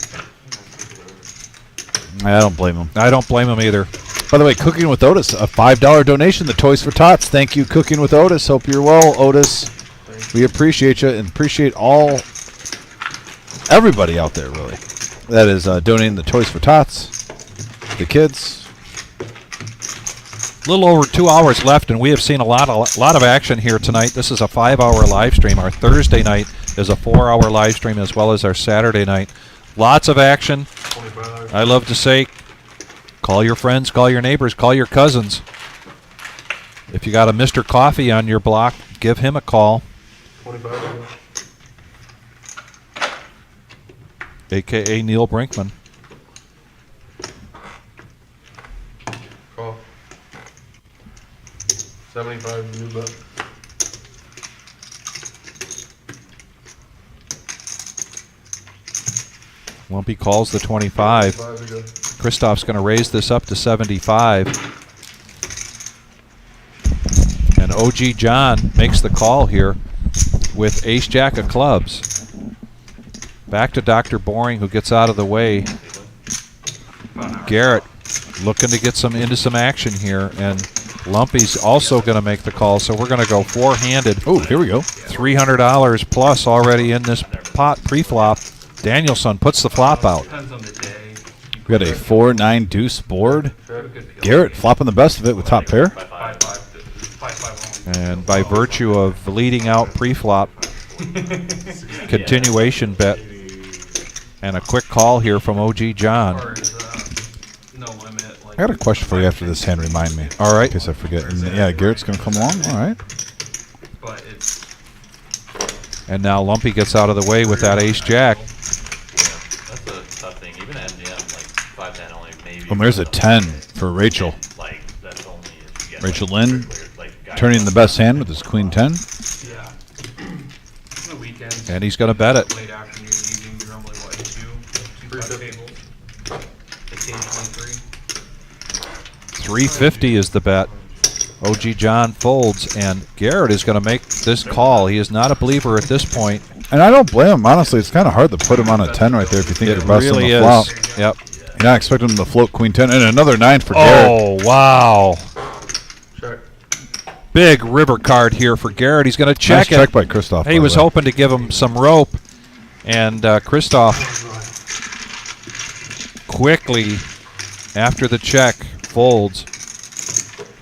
I don't blame him. I don't blame him either. By the way, Cooking with Otis, a $5 donation. The Toys for Tots. Thank you, Cooking with Otis. Hope you're well, Otis. We appreciate you and appreciate everybody out there, really. That is donating the Toys for Tots, the kids. A little over 2 hours left, and we have seen a lot of action here tonight. This is a 5-hour live stream. Our Thursday night is a 4-hour live stream, as well as our Saturday night. Lots of action. 25. I love to say, call your friends, call your neighbors, call your cousins. If you got a Mr. Coffee on your block, give him a call, 25. a.k.a. Neil Brinkman. Call. 75 new bet. Lumpy calls the 25. 5 to go. Christoph's going to raise this up to 75. And OG John makes the call here with ace-jack of clubs. Back to Dr. Boring, who gets out of the way. Garrett looking to get into some action here, and Lumpy's also going to make the call, so we're going to go four-handed. Oh, here we go. $300 plus already in this pot pre-flop. Danielson puts the flop out. Depends on the day. We got a 4-9 deuce board. Check. Garrett flopping the best of it with top pair. 5-5 only. And by virtue of leading out pre-flop, continuation bet, and a quick call here from OG John. Or is, no limit. Like, I got a question for you after this hand. Remind me. All right. In case I forget. And yeah, Garrett's going to come along. All right. but it's And now Lumpy gets out of the way with that ace-jack. That's a tough thing. Even at MGM, like 5-10 only maybe. Well, there's a 10 for Rachel. Like that's only if you get Rachel like, Lynn like guys turning the best hand with his queen 10. yeah. On the weekends. And he's going to bet it. Late afternoon, evening, normally what, 2 tables. Occasionally 3. 350 is the bet. OG John folds, and Garrett is going to make this call. He is not a believer at this point. And I don't blame him. Honestly, it's kind of hard to put him on a 10 right there if you think It you're busting really the is. flop. Yep. You're not expecting him to float queen 10. And another 9 for Garrett. Oh, wow. Check. Big river card here for Garrett. He's going to Nice check it. check by Christoph. He by was the way. hoping to give him some rope, and Christoph quickly, after the check, folds.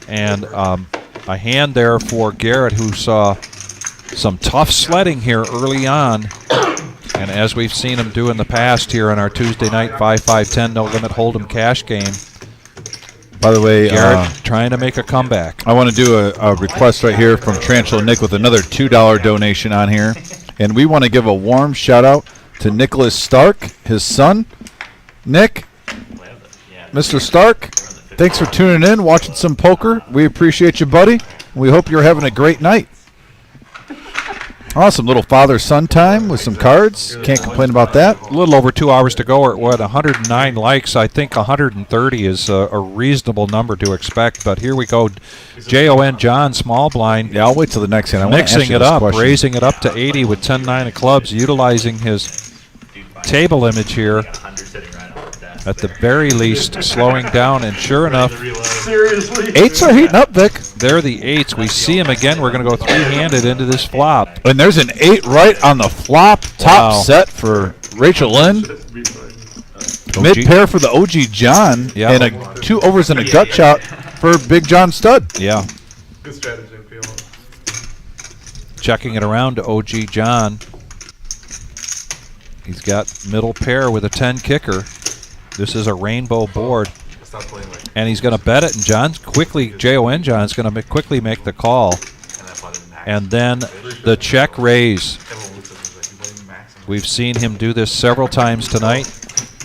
And a hand there for Garrett, who saw some tough sledding here early on. And as we've seen him do in the past here in our Tuesday night 5-5-10 no limit hold'em cash game, By the way, Garrett trying to make a comeback. I want to do a request right here from Tarantula Nick with another $2 donation on here. And we want to give a warm shout out to Nicholas Stark, his son. Nick, Mr. Stark, thanks for tuning in, watching some poker. We appreciate you, buddy. We hope you're having a great night. Awesome little father-son time with some cards. Can't complain about that. A little over 2 hours to go. We're at, what, 109 likes. I think 130 is a reasonable number to expect. But here we go. Jon John, small blind. Yeah, I'll wait till the next hand. I wanna Mixing ask you it this up, question. raising it up to 80 with 10-9 of clubs, utilizing his table image here. Got 100 sitting right on the desk. at the very least slowing down, and sure enough, Seriously? 8s are heating up, Vic. they're the 8s. We see him again. We're going to go three-handed into this flop. And there's an 8 right on the flop. Top Wow. set for Rachel Lynn. Mid pair for the OG John. Yeah. And 2 overs and a gut shot for Big John Stud. Yeah. Good strategy, I feel. Checking it around to OG John. He's got middle pair with a 10 kicker. This is a rainbow board. Stop playing like. And he's going to bet it, and John's quickly, Jon John's going to quickly make the call. And that's why I didn't max. And then the check raise. Everyone looks at me like, you playing max. We've seen him do this several times tonight.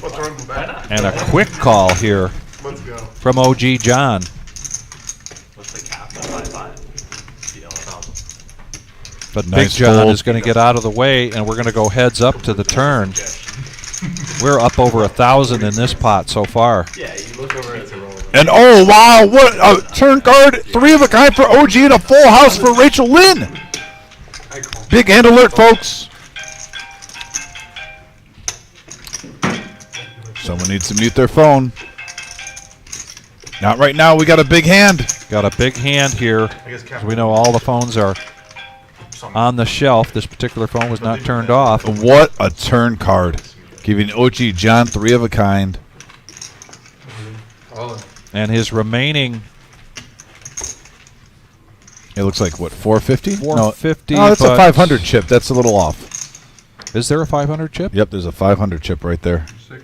What's wrong with that? And a quick call here Let's go. from OG John. Looks like half the 5-5. The LFL. But Nice Big John fold. is going to get out of the way, and we're going to go heads up to the turn. We're up over 1,000 in this pot so far. Yeah, you look over at the roll. And oh, wow, what a turn card. 3 of a kind for OG and a full house for Rachel Lynn. Big hand alert, folks. Someone needs to mute their phone. Not right now. We got a big hand. Got a big hand here. I guess As we know all the phones are on the shelf. This particular phone was not turned off. What a turn card. Giving OG John 3 of a kind. And his remaining It looks like, what, 450? 450, No, that's a but- 500 chip. That's a little off. Is there a 500 chip? Yep, there's a 500 chip right there. 6,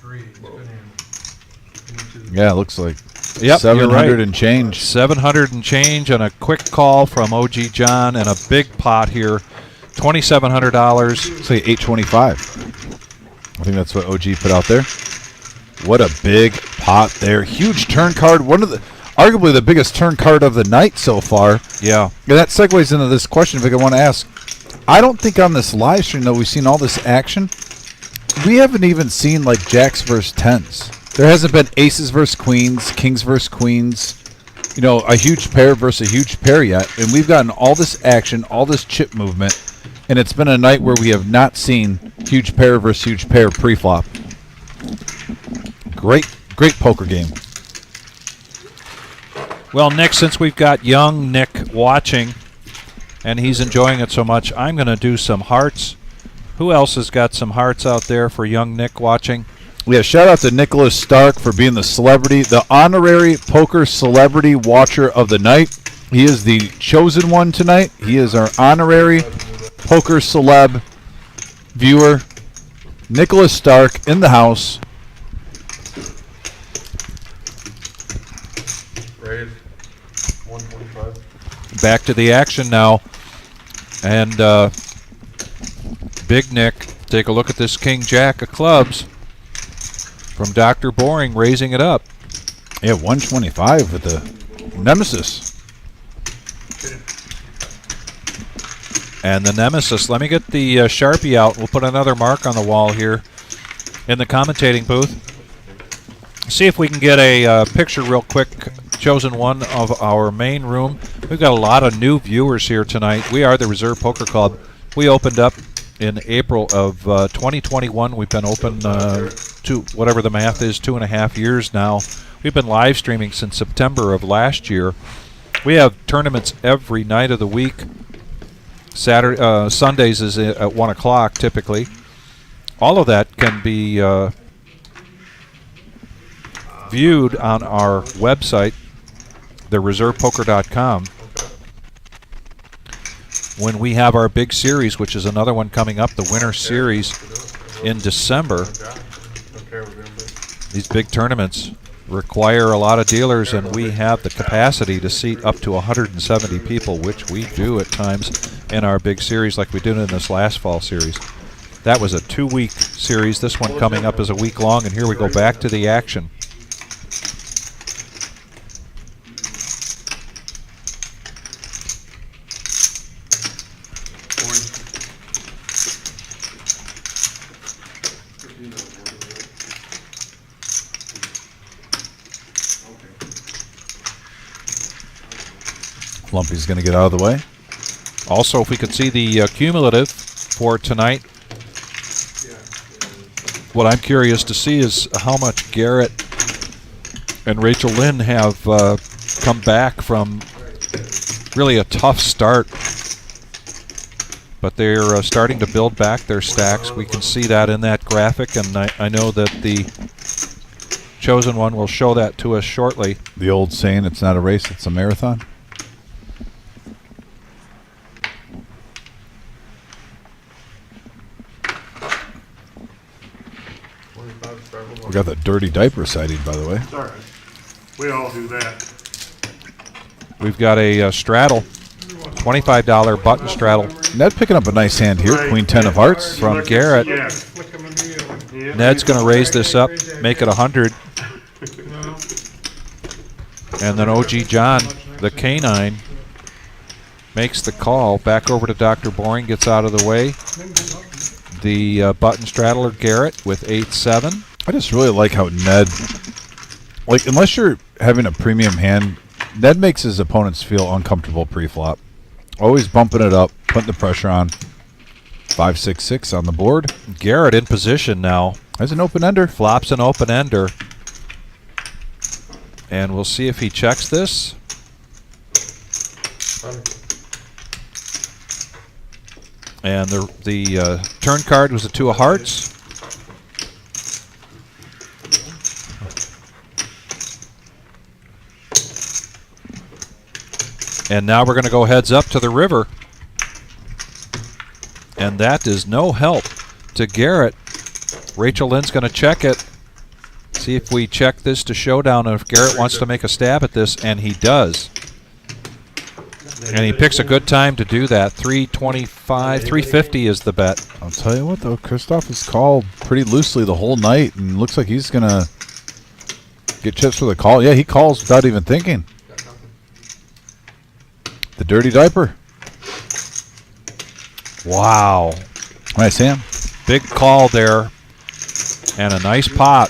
3. It's good hand. Yeah, it looks like Yep, 700 you're right. and change. 700 and change, and a quick call from OG John, and a big pot here, $2,700. Say 825. I think that's what OG put out there. What a big pot there. Huge turn card. One of the, arguably the biggest turn card of the night so far. Yeah. And that segues into this question, Vic, I want to ask. I don't think on this live stream, though, we've seen all this action. We haven't even seen, like, jacks versus tens. There hasn't been aces versus queens, kings versus queens, you know, a huge pair versus a huge pair yet. And we've gotten all this action, all this chip movement, and it's been a night where we have not seen huge pair versus huge pair pre-flop. Great poker game. Well, Nick, since we've got young Nick watching, and he's enjoying it so much, I'm going to do some hearts. Who else has got some hearts out there for young Nick watching? Yeah, shout out to Nicholas Stark for being the celebrity, the honorary poker celebrity watcher of the night. He is the chosen one tonight. He is our honorary poker celeb viewer. Nicholas Stark in the house. Raise 125. Back to the action now. And Big Nick, take a look at this King Jack of clubs from Dr. Boring, raising it up. Yeah, 125 with the Nemesis. And the Nemesis, let me get the Sharpie out. We'll put another mark on the wall here in the commentating booth. See if we can get a picture real quick, chosen one of our main room. We've got a lot of new viewers here tonight. We are the Reserve Poker Club. We opened up in April of 2021. We've been open to whatever the math is, 2.5 years now. We've been live streaming since September of last year. We have tournaments every night of the week. Sundays is at 1 o'clock typically. All of that can be viewed on our website, thereservepoker.com. When we have our big series, which is another one coming up, the Winter Series in December. These big tournaments require a lot of dealers, and we have the capacity to seat up to 170 people, which we do at times in our big series like we did in this last fall series. That was a 2-week series. This one coming up is a week long, and here we go back to the action. Lumpy's going to get out of the way. Also, if we could see the cumulative for tonight. What I'm curious to see is how much Garrett and Rachel Lynn have come back from really a tough start. But they're starting to build back their stacks. We can see that in that graphic, and I know that the chosen one will show that to us shortly. The old saying, it's not a race, it's a marathon. We got the dirty diaper sighting, by the way. It's all right. We all do that. We've got a straddle, $25 button straddle. Ned picking up a nice hand here. Right. Queen 10 of hearts. From Garrett. Yeah. Yeah. Ned's going to raise this up, make it 100. And then OG John, the canine, makes the call. Back over to Dr. Boring, gets out of the way. The button straddler, Garrett, with 8-7. I just really like how Ned, like, unless you're having a premium hand, Ned makes his opponents feel uncomfortable pre-flop. Always bumping it up, putting the pressure on. 5-6-6 on the board. Garrett in position now. Has an open ender. Flops an open ender. And we'll see if he checks this. And the turn card was a 2 of hearts. And now we're going to go heads up to the river. And that is no help to Garrett. Rachel Lynn's going to check it. See if we check this to showdown, and if Garrett wants to make a stab at this, and he does. And he picks a good time to do that. 325, 350 is the bet. I'll tell you what, though, Christoph has called pretty loosely the whole night, and looks like he's going to get chips for the call. Yeah, he calls without even thinking. The dirty diaper. Wow. Nice hand. Big call there. And a nice pot.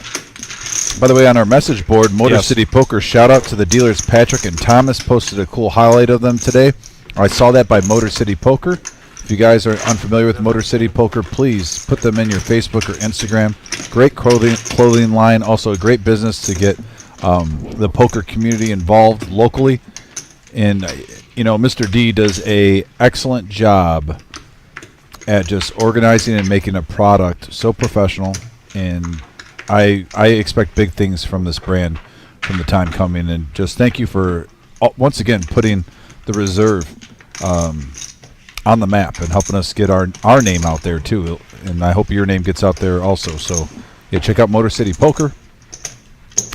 By the way, on our message board, Motor Yes. City Poker, shout out to the dealers Patrick and Thomas. Posted a cool highlight of them today. I saw that by Motor City Poker. If you guys are unfamiliar with Motor City Poker, please put them in your Facebook or Instagram. Great clothing line. Also a great business to get the poker community involved locally. And, you know, Mr. D does a excellent job at just organizing and making a product so professional. And I expect big things from this brand from the time coming. And just thank you for, once again, putting the reserve on the map and helping us get our name out there, too. And I hope your name gets out there also. So, yeah, check out Motor City Poker.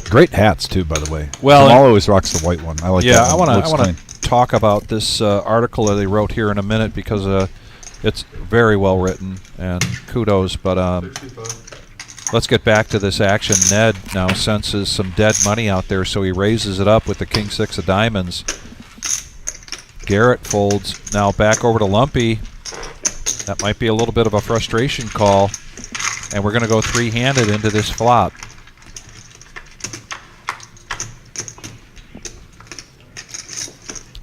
Great hats, too, by the way. Well, Jamal always rocks the white one. I like yeah, that one. I Looks want clean. to talk about this article that they wrote here in a minute because it's very well written, and kudos. But let's get back to this action. Ned now senses some dead money out there, so he raises it up with the king 6 of diamonds. Garrett folds now back over to Lumpy. That might be a little bit of a frustration call, and we're going to go three-handed into this flop.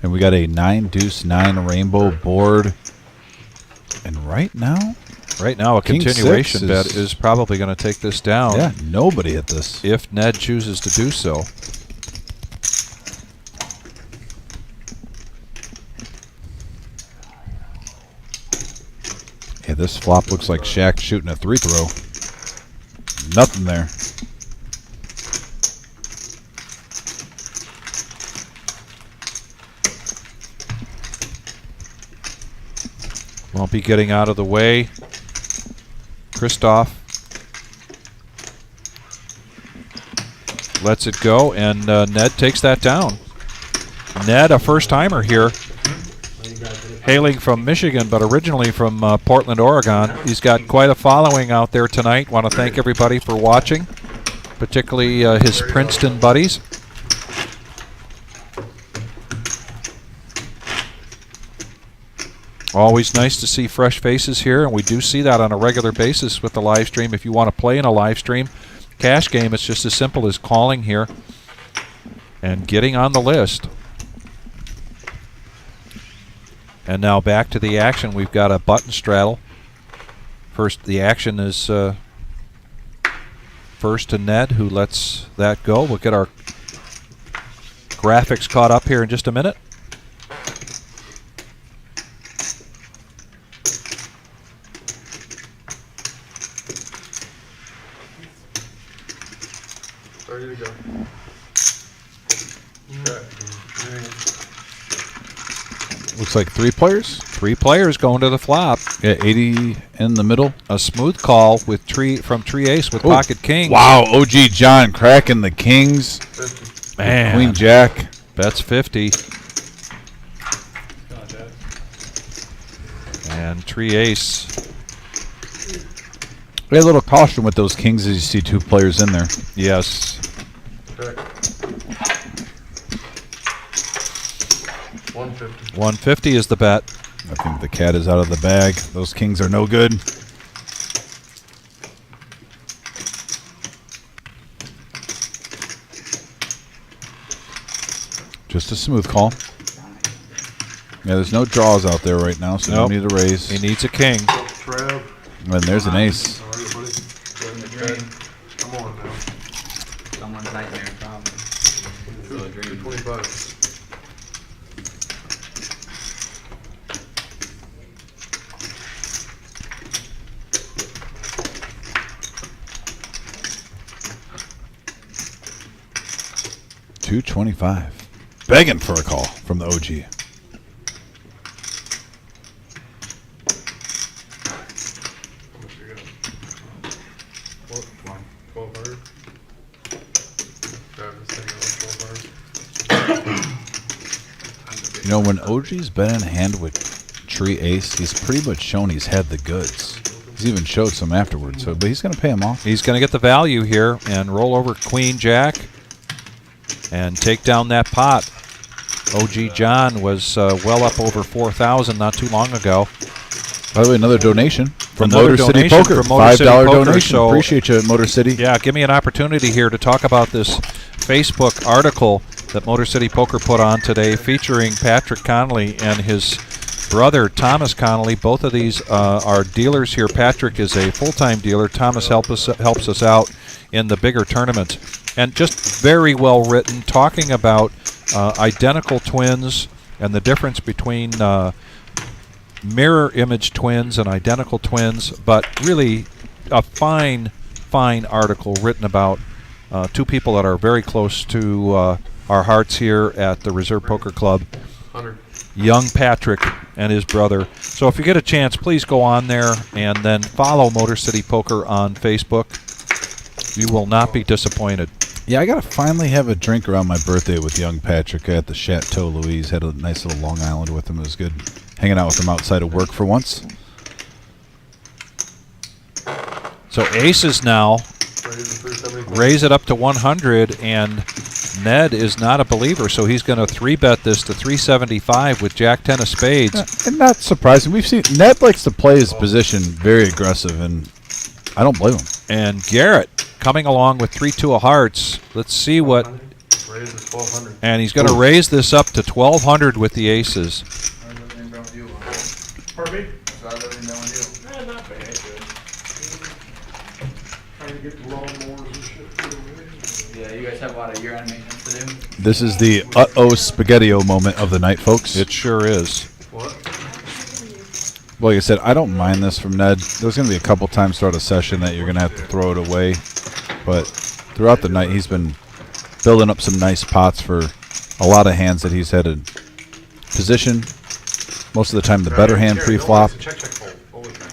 And we got a 9-deuce-9 rainbow board. And right now, a King continuation 6 bet is probably going to take this down. yeah, nobody at this. If Ned chooses to do so. Yeah, this flop looks like Shaq shooting a 3-throw. Nothing there. Won't be getting out of the way. Christoph lets it go, and Ned takes that down. Ned, a first-timer here, hailing from Michigan, but originally from Portland, Oregon. He's got quite a following out there tonight. Want to thank everybody for watching, particularly his Princeton buddies. Always nice to see fresh faces here, and we do see that on a regular basis with the live stream. If you want to play in a live stream cash game, it's just as simple as calling here and getting on the list. And now back to the action. We've got a button straddle. First, the action is first to Ned, who lets that go. We'll get our graphics caught up here in just a minute. Ready to go. Okay. Looks like 3 players. 3 players going to the flop. Yeah, 80 in the middle. A smooth call with from tree ace with Ooh. pocket king. Wow, OG John cracking the kings. 50. Man. Queen Jack. Bets 50. And tree ace. We had a little caution with those kings as you see 2 players in there. Yes. Okay. 150. 150 is the bet. I think the cat is out of the bag. Those kings are no good. Just a smooth call. Yeah, there's no draws out there right now, so Nope. no need to raise. He needs a king. Trev, And there's an ace. how are you, buddy? Living the dream. Come on now. Someone's nightmare, probably. Still a dream. 225. $225. Begging for a call from the OG. How much you got? 1200. Grab this thing on 1200. You know, when OG's been in hand with tree ace, he's pretty much shown he's had the goods. He's even showed some afterwards, so but he's going to pay him off. He's going to get the value here and roll over queen jack and take down that pot. OG John was well up over 4,000 not too long ago. By the way, another donation from Another Motor City donation Poker. from Motor City $5 Poker, donation. so- Appreciate you, Motor City. Yeah, give me an opportunity here to talk about this Facebook article that Motor City Poker put on today featuring Patrick Connolly and his brother Thomas Connolly. Both of these are dealers here. Patrick is a full-time dealer. Thomas helps us out in the bigger tournaments. And just very well written, talking about identical twins and the difference between mirror image twins and identical twins, but really a fine article written about 2 people that are very close to our hearts here at the Reserve Poker Club. 100. Young Patrick and his brother. So if you get a chance, please go on there and then follow Motor City Poker on Facebook. You will not be disappointed. Yeah, I got to finally have a drink around my birthday with young Patrick at the Chateau Louise. Had a nice little Long Island with him. It was good hanging out with him outside of work for once. So aces now Raise the 375. raise it up to 100, and Ned is not a believer, so he's going to 3-bet this to 375 with Jack 10 of spades. And not surprising. We've seen Ned likes to play his position very aggressive, and I don't blame him. And Garrett coming along with 3-2 of hearts. Let's see what, Raise is 1200. and he's going to raise this up to 1,200 with the aces. Pardon me? Not bad, good. Trying to get the lawnmowers and shit put away. Yeah, you guys have a lot of year-end maintenance to do. This is the spaghetti-o moment of the night, folks. It sure is. What? Well, like I said, I don't mind this from Ned. There's going to be a couple times throughout a session that you're going to have to throw it away. But throughout the night, he's been building up some nice pots for a lot of hands that he's had in position. Most of the time, the better hand pre-flop. Check, fold. Fold it back.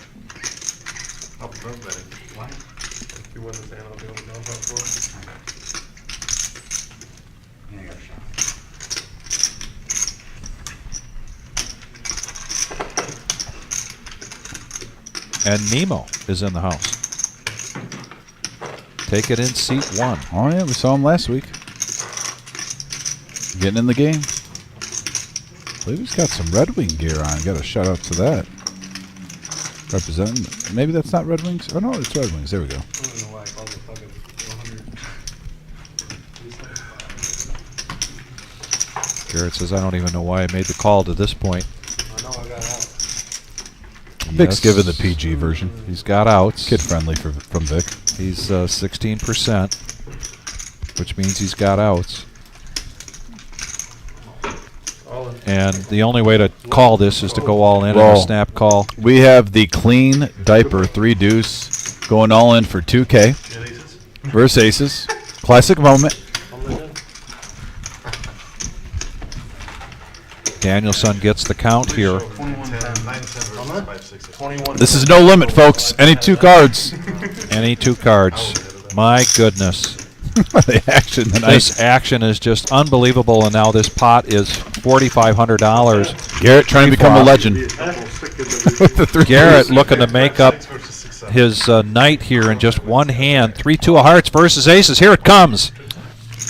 I'll be done betting. What? If you win this hand, I'll be able to dump up for it. Yeah, I got a shot. And Nemo is in the house. Take it in seat 1. Oh, yeah, we saw him last week. Getting in the game. I believe he's got some Red Wing gear on. Got a shout out to that. Representing. Maybe that's not Red Wings. Oh, no, it's Red Wings. There we go. I don't know why I called it fucking 100. Garrett says, I don't even know why I made the call to this point. I know I got out. Vic's Yes. given the PG version. He's got outs. Kid friendly from Vic. He's 16%, which means he's got outs. And the only way to call this is to go all in Well, a snap call. We have the clean diaper 3 deuce going all in for 2K versus aces. Classic moment. Danielson gets the count here. 21. This is no limit, folks. Any 2 cards. Any 2 cards. My goodness. The action tonight. This action is just unbelievable, and now this pot is $4,500. Garrett trying to become a legend. With the 3 Garrett looking to make up his night here in just one hand. 3-2 of hearts versus aces. Here it comes.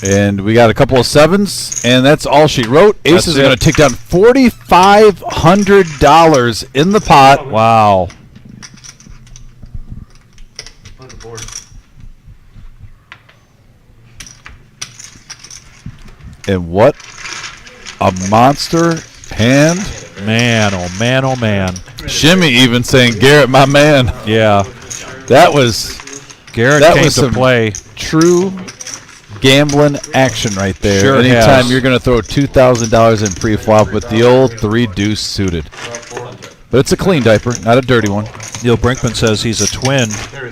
And we got a couple of 7s, and that's all she wrote. Aces That's are going it. to take down $4,500 in the pot. Wow. And what a monster hand. Man, oh man, oh man. Shimmy even saying, Garrett, my man. Yeah. That was Garrett that came was to some play. true gambling action right there. Sure Anytime has. you're going to throw $2,000 in pre-flop with the old 3 deuce suited. But it's a clean diaper, not a dirty one. Neil Brinkman says he's a twin.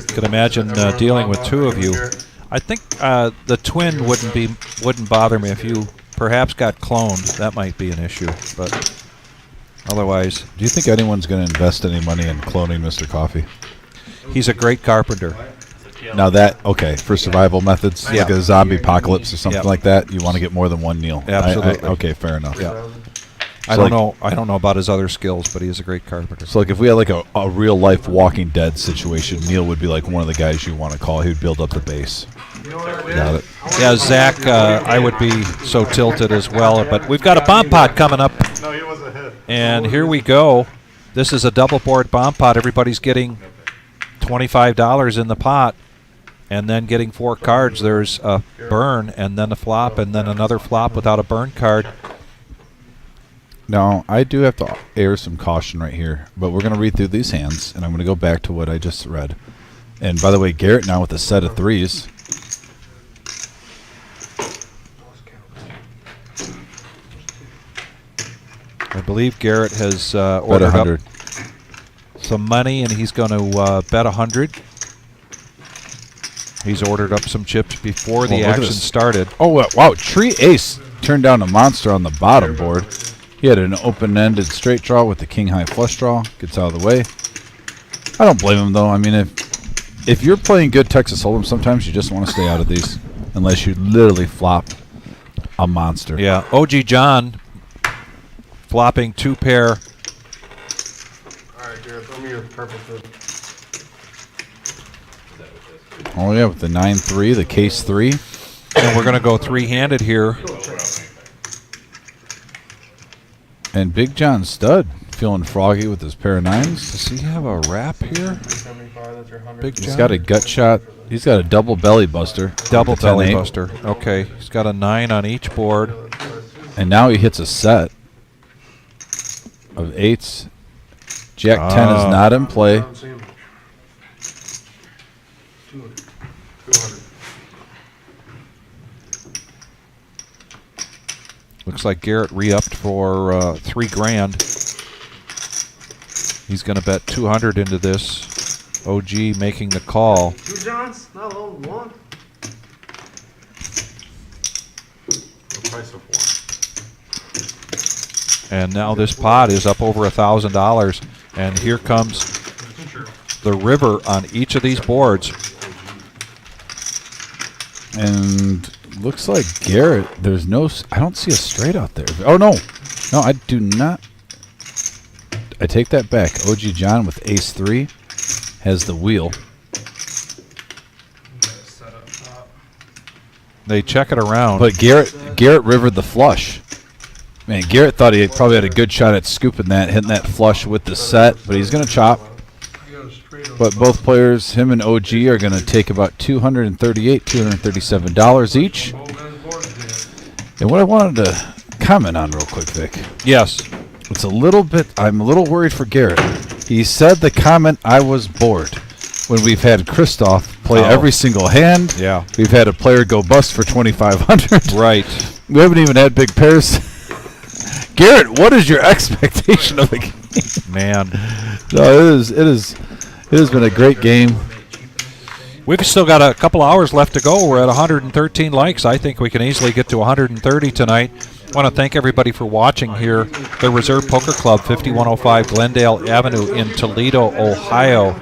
Could imagine dealing with 2 of you. I think the twin wouldn't bother me. If you perhaps got cloned, that might be an issue. But otherwise, Do you think anyone's going to invest any money in cloning Mr. Coffee? he's a great carpenter. Now that, okay, for survival methods, Yeah. like a zombie apocalypse or something Yep. like that, you want to get more than one Neil. Absolutely. Okay, fair enough. Yeah. So I don't like- know. I don't know about his other skills, but he is a great carpenter. So like if we had like a real life Walking Dead situation, Neil would be like one of the guys you want to call. He would build up the base. Got it. Yeah, Zach, I would be so tilted as well. But we've got a bomb pot coming up, No, he was ahead. and here we go. This is a double board bomb pot. Everybody's getting $25 in the pot, and then getting 4 cards. There's a burn, and then a flop, and then another flop without a burn card. Now, I do have to air some caution right here, but we're going to read through these hands, and I'm going to go back to what I just read. And by the way, Garrett now with a set of 3s. I believe Garrett has Bet ordered 100. up some money, and he's going to bet 100. He's ordered up some chips before the Oh, look at action this. started. Oh, wow. Tree Ace turned down a monster on the bottom board. He had an open-ended straight draw with the king-high flush draw. Gets out of the way. I don't blame him, though. I mean, if you're playing good Texas Hold'em, sometimes you just want to stay out of these. Unless you literally flop a monster. Yeah, OG John flopping 2 pair. All right, Garrett, throw me your purple food. Oh, yeah, with the 9-3, the case 3. And we're going to go 3-handed here. And Big John Stud feeling froggy with his pair of 9s. Does he have a wrap here? 75, that's your 100. Big He's John? got a gut shot. He's got a double belly buster. Double with the 10-8. belly buster. Okay, he's got a 9 on each board. And now he hits a set of 8s. Jack 10 is not in play. I don't see him. 200. Looks like Garrett re-upped for $3,000. He's going to bet 200 into this. OG making the call. 2 Johns, not only 1. The price of 1. And now this pot is up over $1,000. And here comes the river on each of these boards. And looks like Garrett, there's no, I don't see a straight out there. Oh, no. No, I do not. I take that back. OG John with ace 3 has the wheel. They check it around. But Garrett rivered the flush. Man, Garrett thought he probably had a good shot at scooping that, hitting that flush with the set, but he's going to chop. But both players, him and OG, are going to take about $238, $237 each. And what I wanted to comment on real quick, Vic. Yes. It's a little bit, I'm a little worried for Garrett. He said the comment, I was bored. When we've had Christoph play every single hand. Yeah. We've had a player go bust for 2,500. Right. We haven't even had big pairs. Garrett, what is your expectation of the game? Man. No, it has been a great game. We've still got a couple hours left to go. We're at 113 likes. I think we can easily get to 130 tonight. I want to thank everybody for watching here. The Reserve Poker Club, 5105 Glendale Avenue in Toledo, Ohio.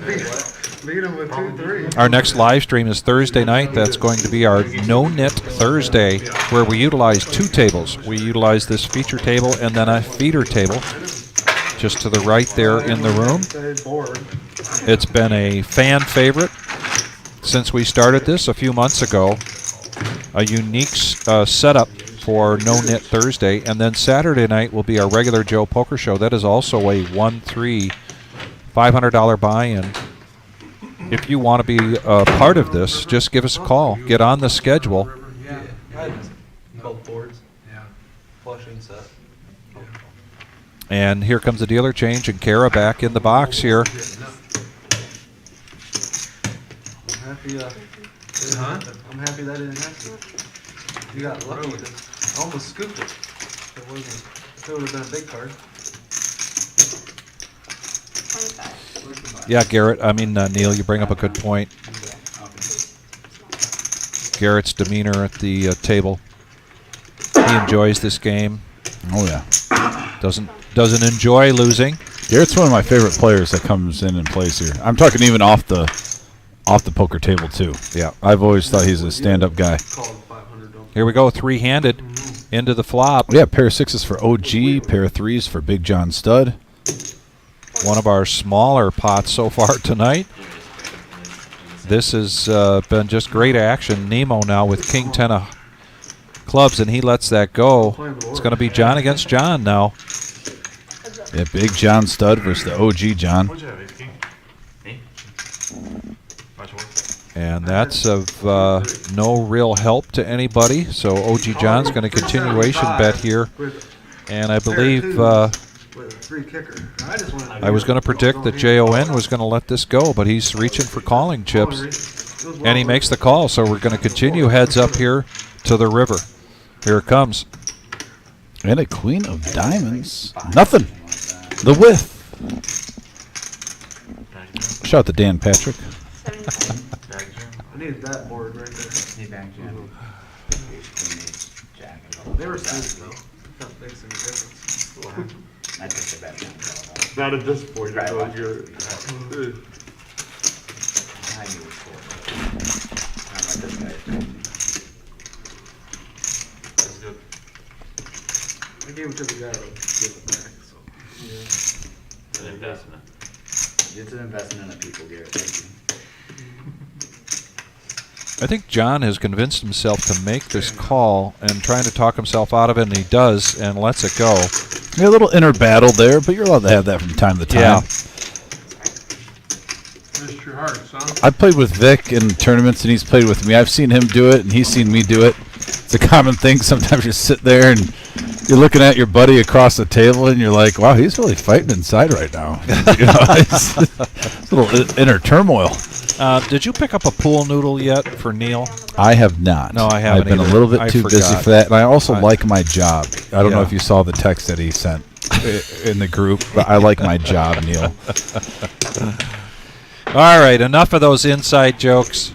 Lead him with 2-3. Our next live stream is Thursday night. That's going to be our No Knit Thursday, where we utilize 2 tables. We utilize this feature table and then a feeder table just to the right there in the room. It's been a fan favorite since we started this a few months ago. A unique setup for No Knit Thursday. And then Saturday night will be our regular Joe Poker Show. That is also a 1-3 $500 buy-in. If you want to be a part of this, just give us a call. Get on the schedule. Yeah, I had both boards. Yeah. Flushing set. And here comes the dealer change, and Kara back in the box here. I'm happy, I'm happy that didn't happen. You got lucky. I almost scooped it. If it would have been a big card. 25. Yeah, Garrett, Neil, you bring up a good point. Garrett's demeanor at the table. He enjoys this game. Oh, yeah. Doesn't enjoy losing. Garrett's one of my favorite players that comes in and plays here. I'm talking even off the poker table, too. Yeah. I've always thought he's a stand-up guy. Here we go, 3-handed into the flop. Yeah, pair of 6s for OG, pair of 3s for Big John Stud. One of our smaller pots so far tonight. This has been just great action. Nemo now with King 10 of clubs, and he lets that go. It's going to be John against John now. Yeah, Big John Stud versus the OG John. What'd you have, 18? Me? Much worse. And that's of no real help to anybody. So OG John's going to continuation bet here. And I believe I was going to predict that JON was going to let this go, but he's reaching for calling chips. And he makes the call, so we're going to continue heads up here to the river. Here it comes. And a queen of diamonds. Nothing. The width. Shout out to Dan Patrick. 75. I needed that board right there. They were smooth though. That makes any difference. Not at this point. That's good. I gave it to the guy who gave it back. So. An investment. It's an investment in the people, Garrett. Thank you. I think John has convinced himself to make this call and trying to talk himself out of it, and he does and lets it go. Yeah, a little inner battle there, but you're allowed to have that from time to time. Yeah. Trust your heart, son. I've played with Vic in tournaments, and he's played with me. I've seen him do it, and he's seen me do it. It's a common thing. Sometimes you sit there, and you're looking at your buddy across the table, and you're like, wow, he's really fighting inside right now. You know, it's a little inner turmoil. Did you pick up a pool noodle yet for Neil? I have not. No, I haven't I've been either. a little bit I too busy forgot. for that, and I also like my job. I don't know Yeah. if you saw the text that he sent in the group, but I like my job, Neil. All right, enough of those inside jokes.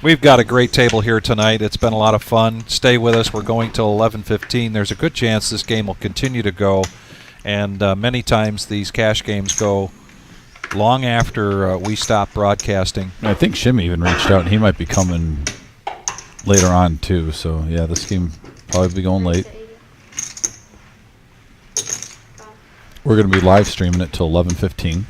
We've got a great table here tonight. It's been a lot of fun. Stay with us. We're going till 11:15. There's a good chance this game will continue to go, and many times these cash games go long after we stop broadcasting. I think Shimmy even reached out, and he might be coming later on, too. So, yeah, this game probably be going late. We're going to be live streaming it till 11:15.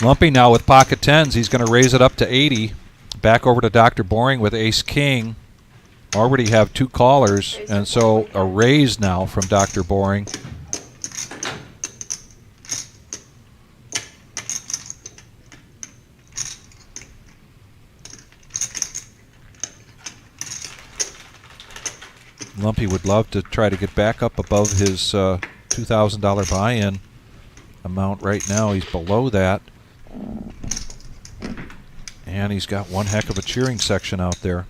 Lumpy now with pocket tens. He's going to raise it up to 80. Back over to Dr. Boring with ace king. Already have 2 callers, and so a raise now from Dr. Boring. Lumpy would love to try to get back up above his $2,000 buy-in amount right now. He's below that. And he's got one heck of a cheering section out there.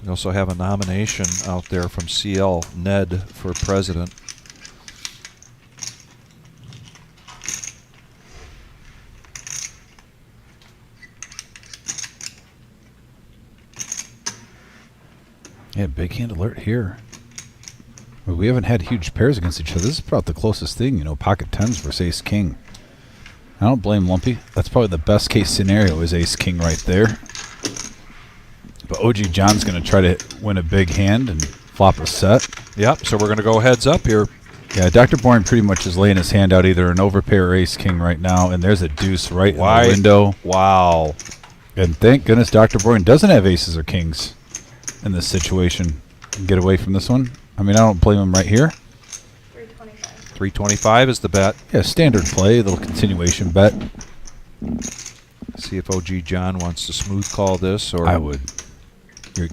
We also have a nomination out there from CL Ned for president. Yeah, big hand alert here. Well, we haven't had huge pairs against each other. This is about the closest thing, you know, pocket tens versus ace king. I don't blame Lumpy. That's probably the best case scenario is ace king right there. But OG John's going to try to win a big hand and flop a set. Yep, so we're going to go heads up here. Yeah, Dr. Bourne pretty much is laying his hand out either an overpair or ace king right now, and there's a deuce right in the window. Wow. And thank goodness Dr. Bourne doesn't have aces or kings in this situation. Get away from this one. I mean, I don't blame him right here. 325. 325 is the bet. Yeah, standard play, a little continuation bet. See if OG John wants to smooth call this, or I would.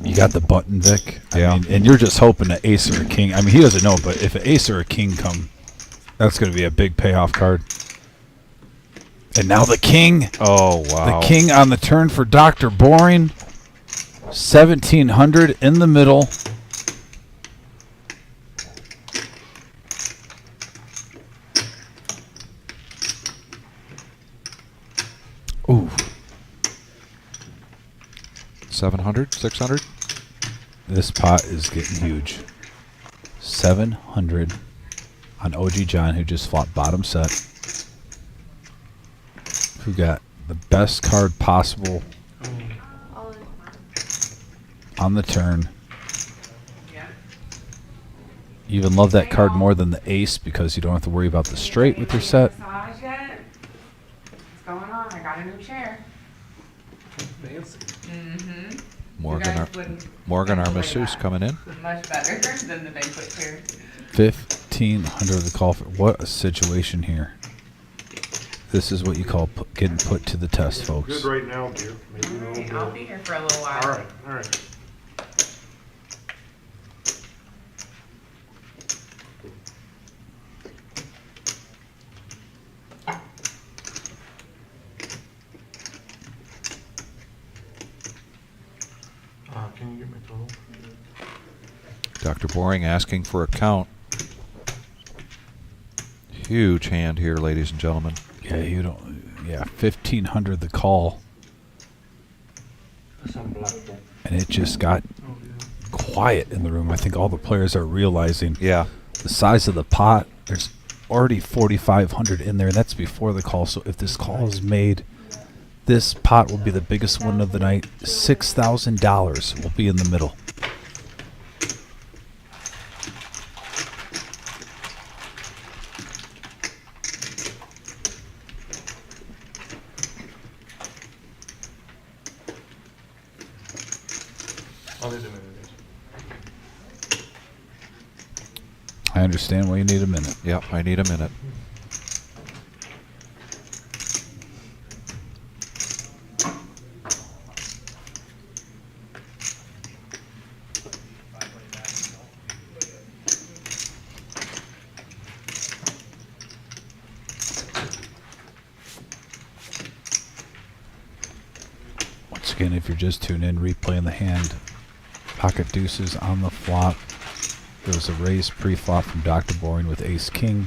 You got the button, Vic. Yeah. I mean, and you're just hoping an ace or a king. I mean, he doesn't know, but if an ace or a king come, that's going to be a big payoff card. And now the king. Oh, wow. The king on the turn for Dr. Boring. 1,700 in the middle. Ooh. 700, 600? This pot is getting huge. 700 on OG John, who just flopped bottom set. Who got the best card possible All in. on the turn. You even love that card more than the ace because you don't have to worry about the straight with your set. What's going on? I got a new chair. Fancy. Mm-hmm. Morgan, our masseuse, coming in. Much better than the banquet chair. 1,500 the call for. What a situation here. This is what you call getting put to the test, folks. Good right now, dear. Maybe a little bit. I'll be here for a little while. All right, all right. Can you get my total? Dr. Boring asking for a count. Huge hand here, ladies and gentlemen. Yeah, you don't. Yeah, 1,500 the call. And it just got quiet in the room. I think all the players are realizing Yeah. the size of the pot. There's already 4,500 in there, and that's before the call. So if this call is made, this pot will be the biggest one of the night. $6,000 will be in the middle. Oh, there's a minute. I understand why you need a minute. Yep, I need a minute. Once again, if you're just tuning in, replaying the hand. Pocket deuces on the flop. There was a raise pre-flop from Dr. Boring with ace king.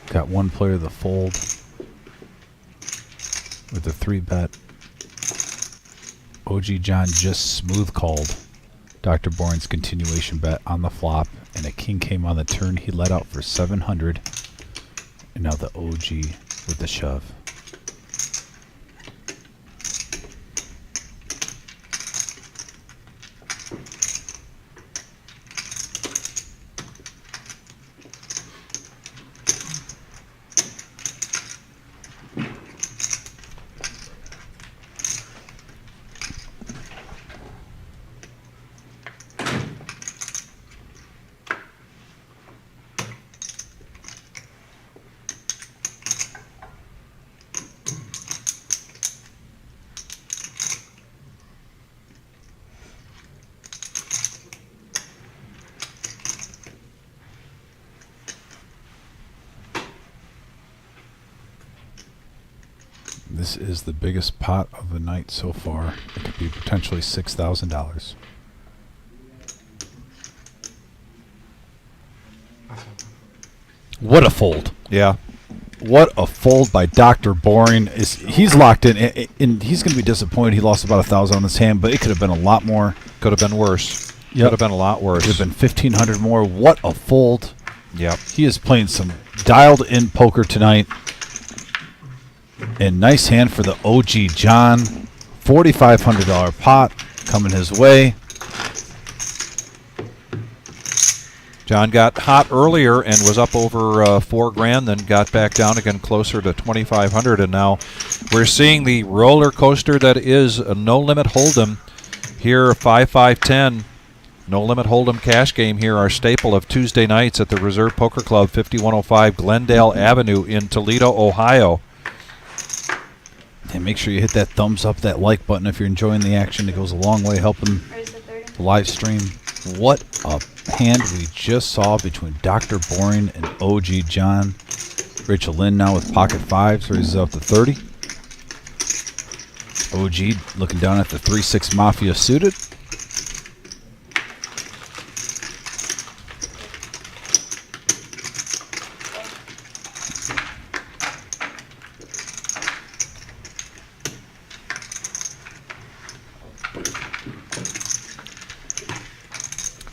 Got one player the fold with a 3-bet. OG John just smooth called Dr. Boring's continuation bet on the flop, and a king came on the turn. He let out for 700, and now the OG with the shove. This is the biggest pot of the night so far. It could be potentially $6,000. What a fold. Yeah. What a fold by Dr. Boring. He's locked in, and he's going to be disappointed he lost about 1,000 on this hand, but it could have been a lot more. Could have been worse. Yep. Could have been a lot worse. Could have been 1,500 more. What a fold. Yep. He is playing some dialed-in poker tonight. And nice hand for the OG John. $4,500 pot coming his way. John got hot earlier and was up over $4,000, then got back down again closer to 2,500, and now we're seeing the roller coaster that is a no limit hold'em here. 5-5-10 no limit hold'em cash game here, our staple of Tuesday nights at the Reserve Poker Club, 5105 Glendale Avenue in Toledo, Ohio. And make sure you hit that thumbs up, that like button if you're enjoying the action. It goes a long way helping the live stream. What a hand we just saw between Dr. Boring and OG John. Rachel Lynn now with pocket fives, raises up to 30. OG looking down at the 3-6 Mafia suited.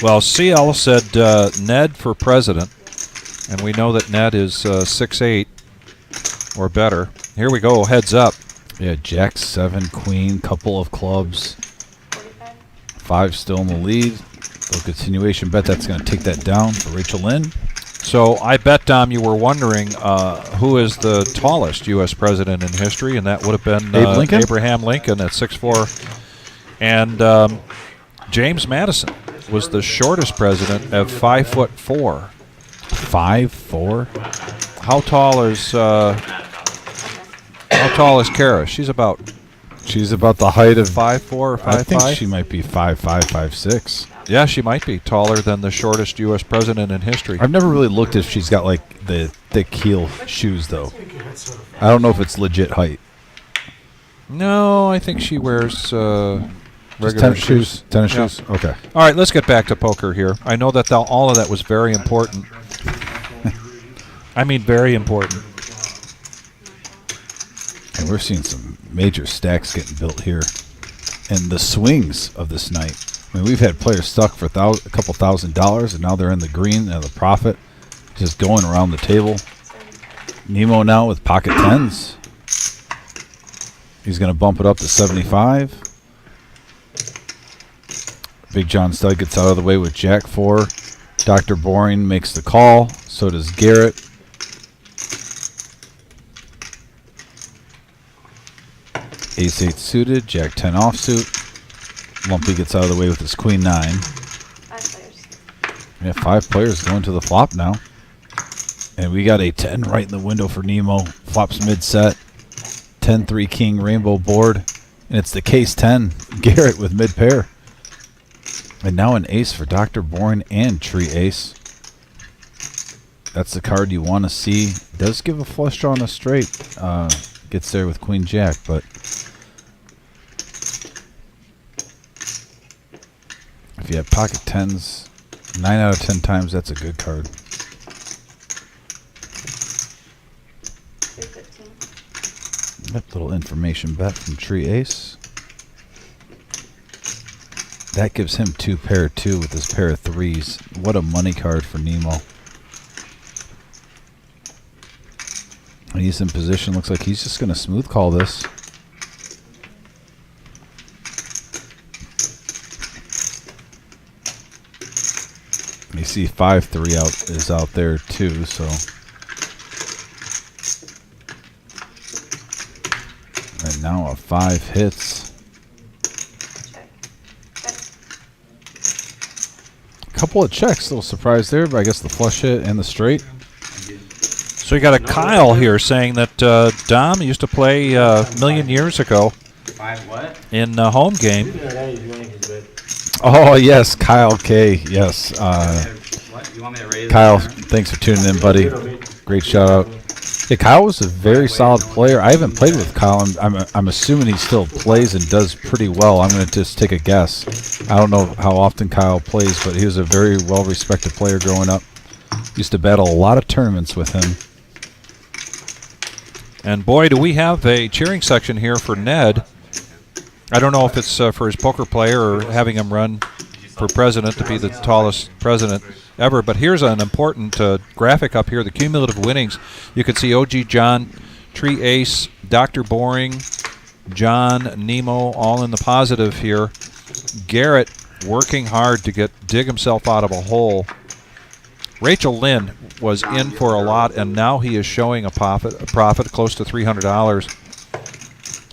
Well, CL said Ned for president, and we know that Ned is 6'8" or better. Here we go, heads up. Yeah, Jack 7, Queen, couple of clubs. 5 still in the lead. Little continuation bet, that's going to take that down for Rachel Lynn. So I bet, Dom, you were wondering who is the tallest U.S. president in history, and that would have been Abe Lincoln? Abraham Lincoln at 6'4". And James Madison was the shortest president at 5'4". 5'4"? How tall is Kara? She's about the height of 5'4" or 5'5". I think she might be 5'5", 5'6". Yeah, she might be taller than the shortest U.S. president in history. I've never really looked if she's got like the thick heel shoes though. I don't know if it's legit height. No, I think she wears regular tennis shoes. Tennis Yeah. shoes. Okay. All right, let's get back to poker here. I know that all of that was very important. I mean, very important. And we're seeing some major stacks getting built here. And the swings of this night. I mean, we've had players stuck for a couple $1,000, and now they're in the green and the profit. Just going around the table. Nemo now with pocket tens. He's going to bump it up to 75. Big John Stud gets out of the way with Jack 4. Dr. Boring makes the call. So does Garrett. Ace-8 suited. Jack 10 offsuit. Lumpy gets out of the way with his Queen 9. 5 players. We have 5 players going to the flop now. And we got a 10 right in the window for Nemo. Flops mid-set. 10-3 King rainbow board. And it's the case 10. Garrett with mid-pair. And now an ace for Dr. Boring and Tree Ace. That's the card you want to see. Does give a flush draw on a straight. Gets there with Queen Jack, but if you have pocket tens, 9 out of 10 times, that's a good card. 315. Yep, little information bet from Tree Ace. That gives him 2 pair 2 with his pair of 3s. What a money card for Nemo. And he's in position. Looks like he's just going to smooth call this. You see 5-3 is out there too, so. And now a 5 hits. Couple of checks, little surprise there, but I guess the flush hit and the straight. So you got a Kyle here saying that Dom used to play a million years ago 5 what? in a home game. Oh yes, Kyle K. Yes, What? You want me to raise Kyle. it? Thanks for tuning in, buddy. Great shout out. Yeah, Kyle was a very solid player. I haven't played with Kyle. I'm assuming he still plays and does pretty well. I'm going to just take a guess. I don't know how often Kyle plays, but he was a very well-respected player growing up. Used to battle a lot of tournaments with him. And boy, do we have a cheering section here for Ned. I don't know if it's for his poker player or having him run for president to be the tallest president ever, but here's an important graphic up here, the cumulative winnings. You can see OG John, Tree Ace, Dr. Boring, John, Nemo, all in the positive here. Garrett working hard to dig himself out of a hole. Rachel Lynn was in for a lot, and now he is showing a profit close to $300.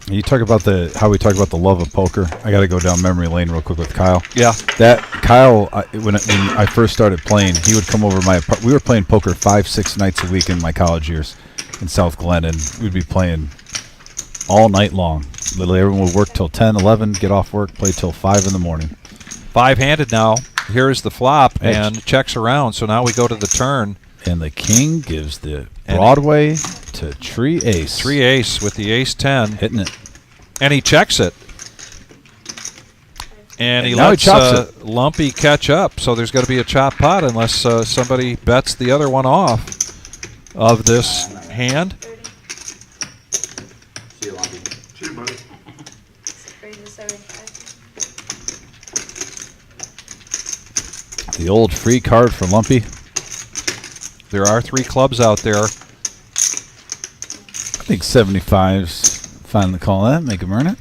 You talk about how we talk about the love of poker. I got to go down memory lane real quick with Kyle. Yeah. That Kyle, when I first started playing, he would come over my apartment. We were playing poker 5-6 nights a week in my college years in South Glen, and we'd be playing all night long. Literally everyone would work till 10, 11, get off work, play till 5 in the morning. Five-handed now. Here's the flop, and checks around. So now we go to the turn. And the king gives the Broadway to Tree Ace. Tree Ace with the Ace-10. Hitting it. And he checks it. And he now lets he chops it. Lumpy catch up. So there's going to be a chop pot unless somebody bets the other one off of this hand. See you, Lumpy. See you, buddy. The old free card for Lumpy. There are 3 clubs out there. I think 75's fine to call that. Make him earn it.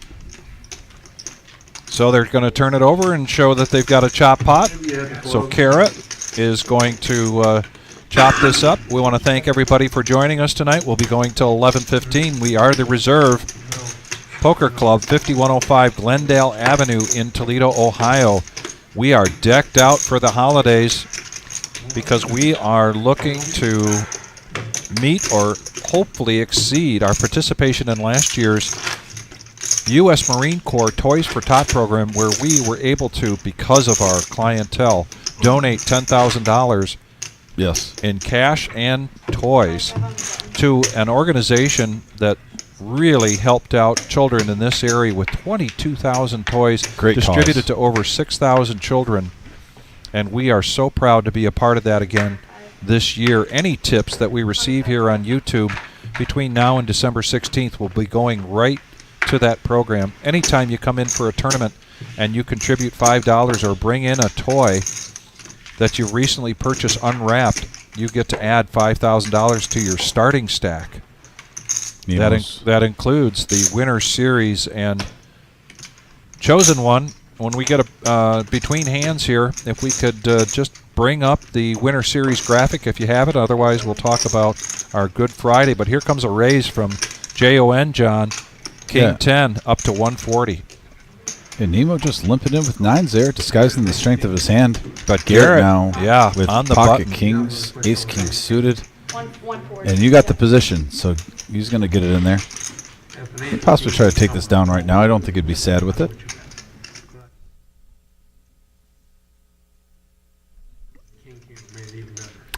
So they're going to turn it over and show that they've got a chop pot. So Carrot is going to chop this up. We want to thank everybody for joining us tonight. We'll be going till 11:15. We are the Reserve Poker Club, 5105 Glendale Avenue in Toledo, Ohio. We are decked out for the holidays because we are looking to meet or hopefully exceed our participation in last year's U.S. Marine Corps Toys for Tot program, where we were able to, because of our clientele, donate $10,000 in cash and toys to an organization that really helped out children in this area with 22,000 toys distributed to over 6,000 children. And we are so proud to be a part of that again this year. Any tips that we receive here on YouTube between now and December 16th will be going right to that program. Anytime you come in for a tournament and you contribute $5 or bring in a toy that you recently purchased unwrapped, you get to add $5,000 to your starting stack. That includes the Winner Series and Chosen One. When we get between hands here, if we could just bring up the Winter Series graphic if you have it. Otherwise, we'll talk about our Good Friday. But here comes a raise from Jon John, King 10 up to 140. And Nemo just limping in with 9s there, disguising the strength of his hand. But Garrett now with on the pocket button. kings, ace king suited. 140. And you got the position, so he's going to get it in there. He could possibly try to take this down right now. I don't think he'd be sad with it.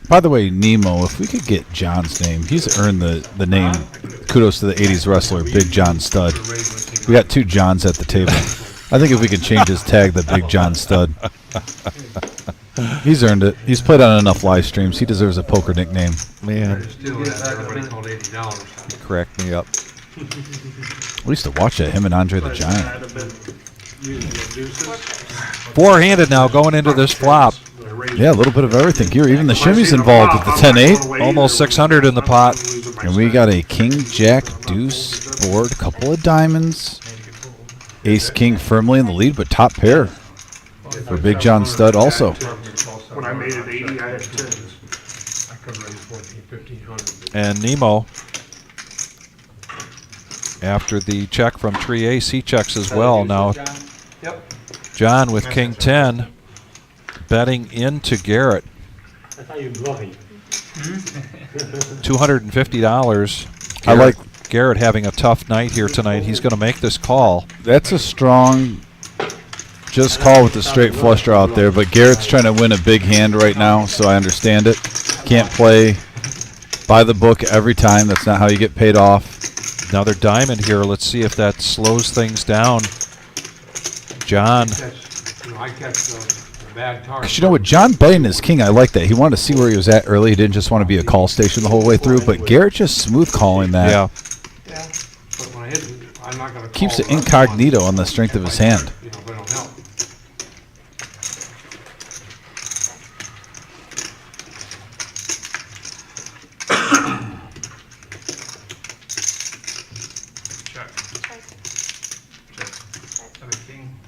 By the way, Nemo, if we could get John's name, he's earned the name. Kudos to the 80s wrestler, Big John Stud. We got 2 Johns at the table. I think if we could change his tag to Big John Stud. He's earned it. He's played on enough live streams. He deserves a poker nickname. Man, Correct me up. We used to watch that, him and Andre the Giant. Four-handed now going into this flop. Yeah, a little bit of everything here. Even the shimmy's involved with the 10-8. Almost 600 in the pot. And we got a king, jack, deuce board, couple of diamonds. Ace, king firmly in the lead, but top pair for Big John Stud also. When I made it 80, I had 10. And Nemo, after the check from Tree Ace, he checks as well. Now, John with King 10 betting into Garrett. I thought you were bluffing. $250. I like Garrett having a tough night here tonight. He's going to make this call. That's a strong just call with the straight flush draw out there, but Garrett's trying to win a big hand right now, so I understand it. Can't play By the book every time. That's not how you get paid off. Another diamond here. Let's see if that slows things down. John. I catch the bad tar. Because you know what, John betting his king, I like that. He wanted to see where he was at early. He didn't just want to be a call station the whole way through. But Garrett just smooth calling that. Yeah. Yeah. But when I hit, I'm not going to Keeps it incognito on the strength of his hand. You know, if I don't help. Check. Have a king.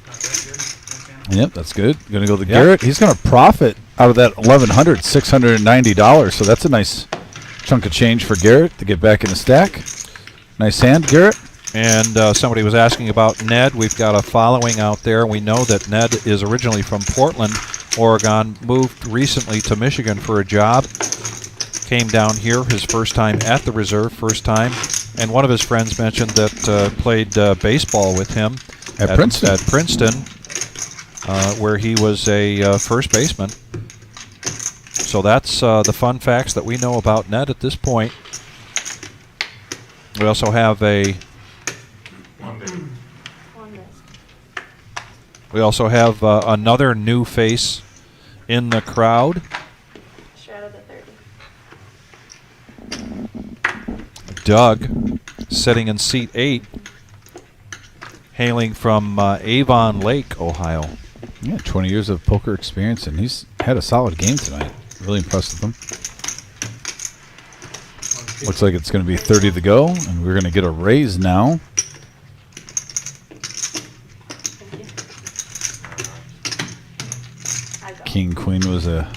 Not that good. Okay. Yep, that's good. Going to go to Garrett. He's going to profit out of that $1,100, $690. So that's a nice chunk of change for Garrett to get back in the stack. Nice hand, Garrett. And somebody was asking about Ned. We've got a following out there. We know that Ned is originally from Portland, Oregon, moved recently to Michigan for a job. Came down here his first time at the reserve, first time. And one of his friends mentioned that played baseball with him At Princeton. At Princeton, where he was a first baseman. So that's the fun facts that we know about Ned at this point. We also have we also have another new face in the crowd. Straight out of the 30. Doug, sitting in seat 8, hailing from Avon Lake, Ohio. Yeah, 20 years of poker experience, and he's had a solid game tonight. Really impressed with him. Looks like it's going to be 30 to go, and we're going to get a raise now. King Queen was a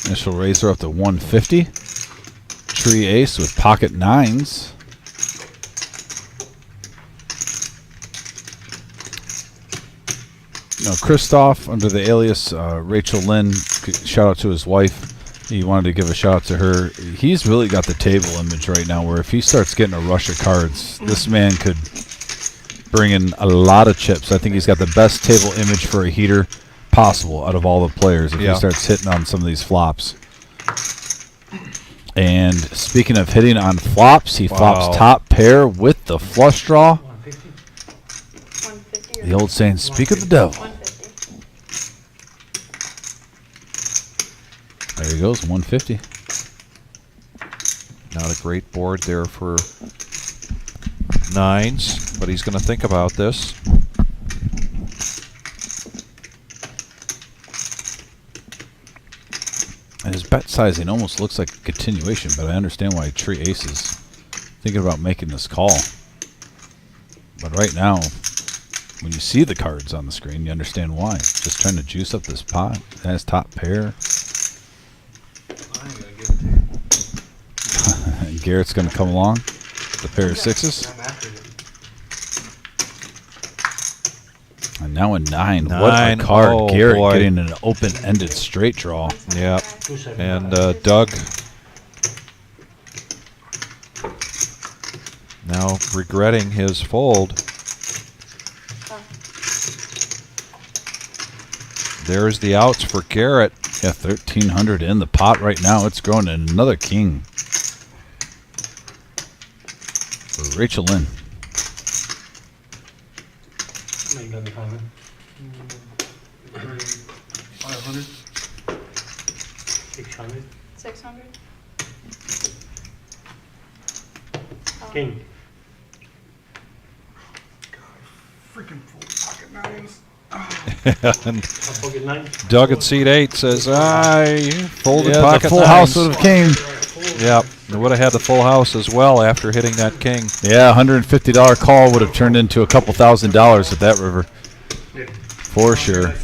initial raiser up to 150. Tree Ace with pocket nines. Now, Christoph, under the alias Rachel Lynn, shout out to his wife. He wanted to give a shout out to her. He's really got the table image right now where if he starts getting a rush of cards, this man could bring in a lot of chips. I think he's got the best table image for a heater possible out of all the players if he starts hitting on some of these flops. And speaking of hitting on flops, he flops top pair with the flush draw. 150 The old saying, speak of the devil. 150. There he goes, 150. Not a great board there for nines, but he's going to think about this. And his bet sizing almost looks like a continuation, but I understand why Tree Ace is thinking about making this call. But right now, when you see the cards on the screen, you understand why. Just trying to juice up this pot. It has top pair. I ain't gonna give it to you. And Garrett's going to come along. The pair of sixes. I'm after you. And now a nine. What Nine. a card. Oh, Garrett boy. getting an open-ended straight draw. Yeah. And Doug now regretting his fold. There's the outs for Garrett. Yeah, 1,300 in the pot right now. It's growing to another king. For Rachel Lynn. Make another comment. 500. 600. 600. King. Freaking full pocket nines. And Pocket nine. Doug at seat 8 says, I folded Yeah, pocket the full nines. house would have came. Yep, it would have had the full house as well after hitting that king. Yeah, $150 call would have turned into a couple $1,000s at that river. For sure.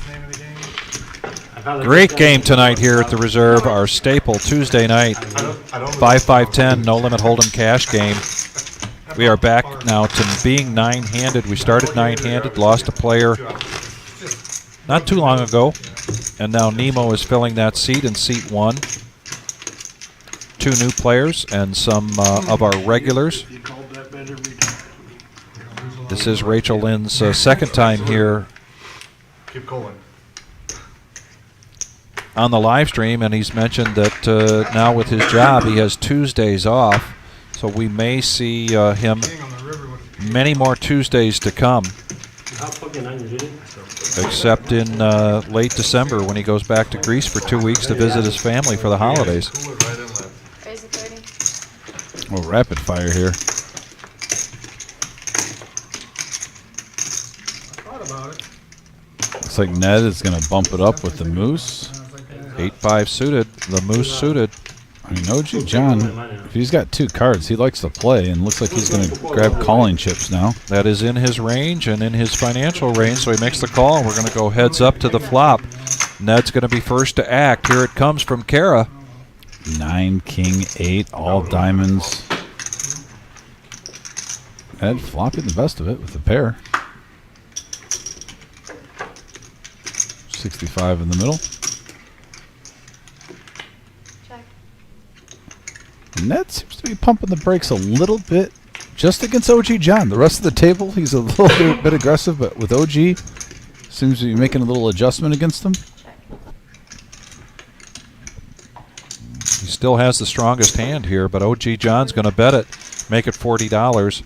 Great game tonight here at the Reserve, our staple Tuesday night 5-5-10 no limit hold'em cash game. We are back now to being nine-handed. We started nine-handed, lost a player not too long ago, and now Nemo is filling that seat in seat 1. 2 new players and some of our regulars. You called that bet every time. This is Rachel Lynn's second time here. Keep calling. on the live stream, and he's mentioned that now with his job he has Tuesdays off, so we may see him many more Tuesdays to come, except in late December when he goes back to Greece for 2 weeks to visit his family for the holidays. Oh, rapid fire here. Looks like Ned is going to bump it up with the Moose. 8-5 suited, the Moose suited. I mean, OG John, if he's got 2 cards, he likes to play, and looks like he's going to grab calling chips now. That is in his range and in his financial range, so he makes the call. We're going to go heads up to the flop. Ned's going to be first to act. Here it comes from Kara. 9, King, 8, all diamonds. Ned flopping the best of it with the pair. 65 in the middle. Check. Ned seems to be pumping the brakes a little bit just against OG John. The rest of the table, he's a little bit aggressive, but with OG, seems to be making a little adjustment against him. He still has the strongest hand here, but OG John's going to bet it, make it $40.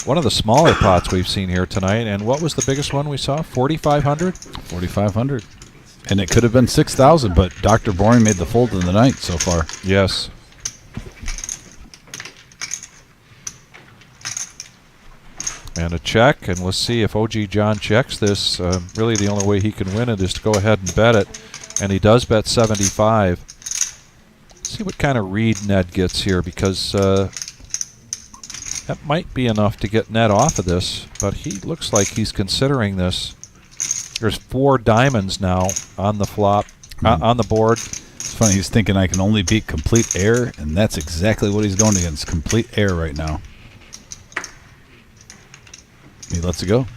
One of the smaller pots we've seen here tonight, and what was the biggest one we saw? 4,500? 4,500. And it could have been 6,000, but Dr. Boring made the fold of the night so far. Yes. And a check, and we'll see if OG John checks this. Really the only way he can win it is to go ahead and bet it, and he does bet 75. See what kind of read Ned gets here, because that might be enough to get Ned off of this, but he looks like he's considering this. There's 4 diamonds now on the flop, on the board. It's funny, he's thinking I can only beat complete air, and that's exactly what he's going against, complete air right now. He lets it go.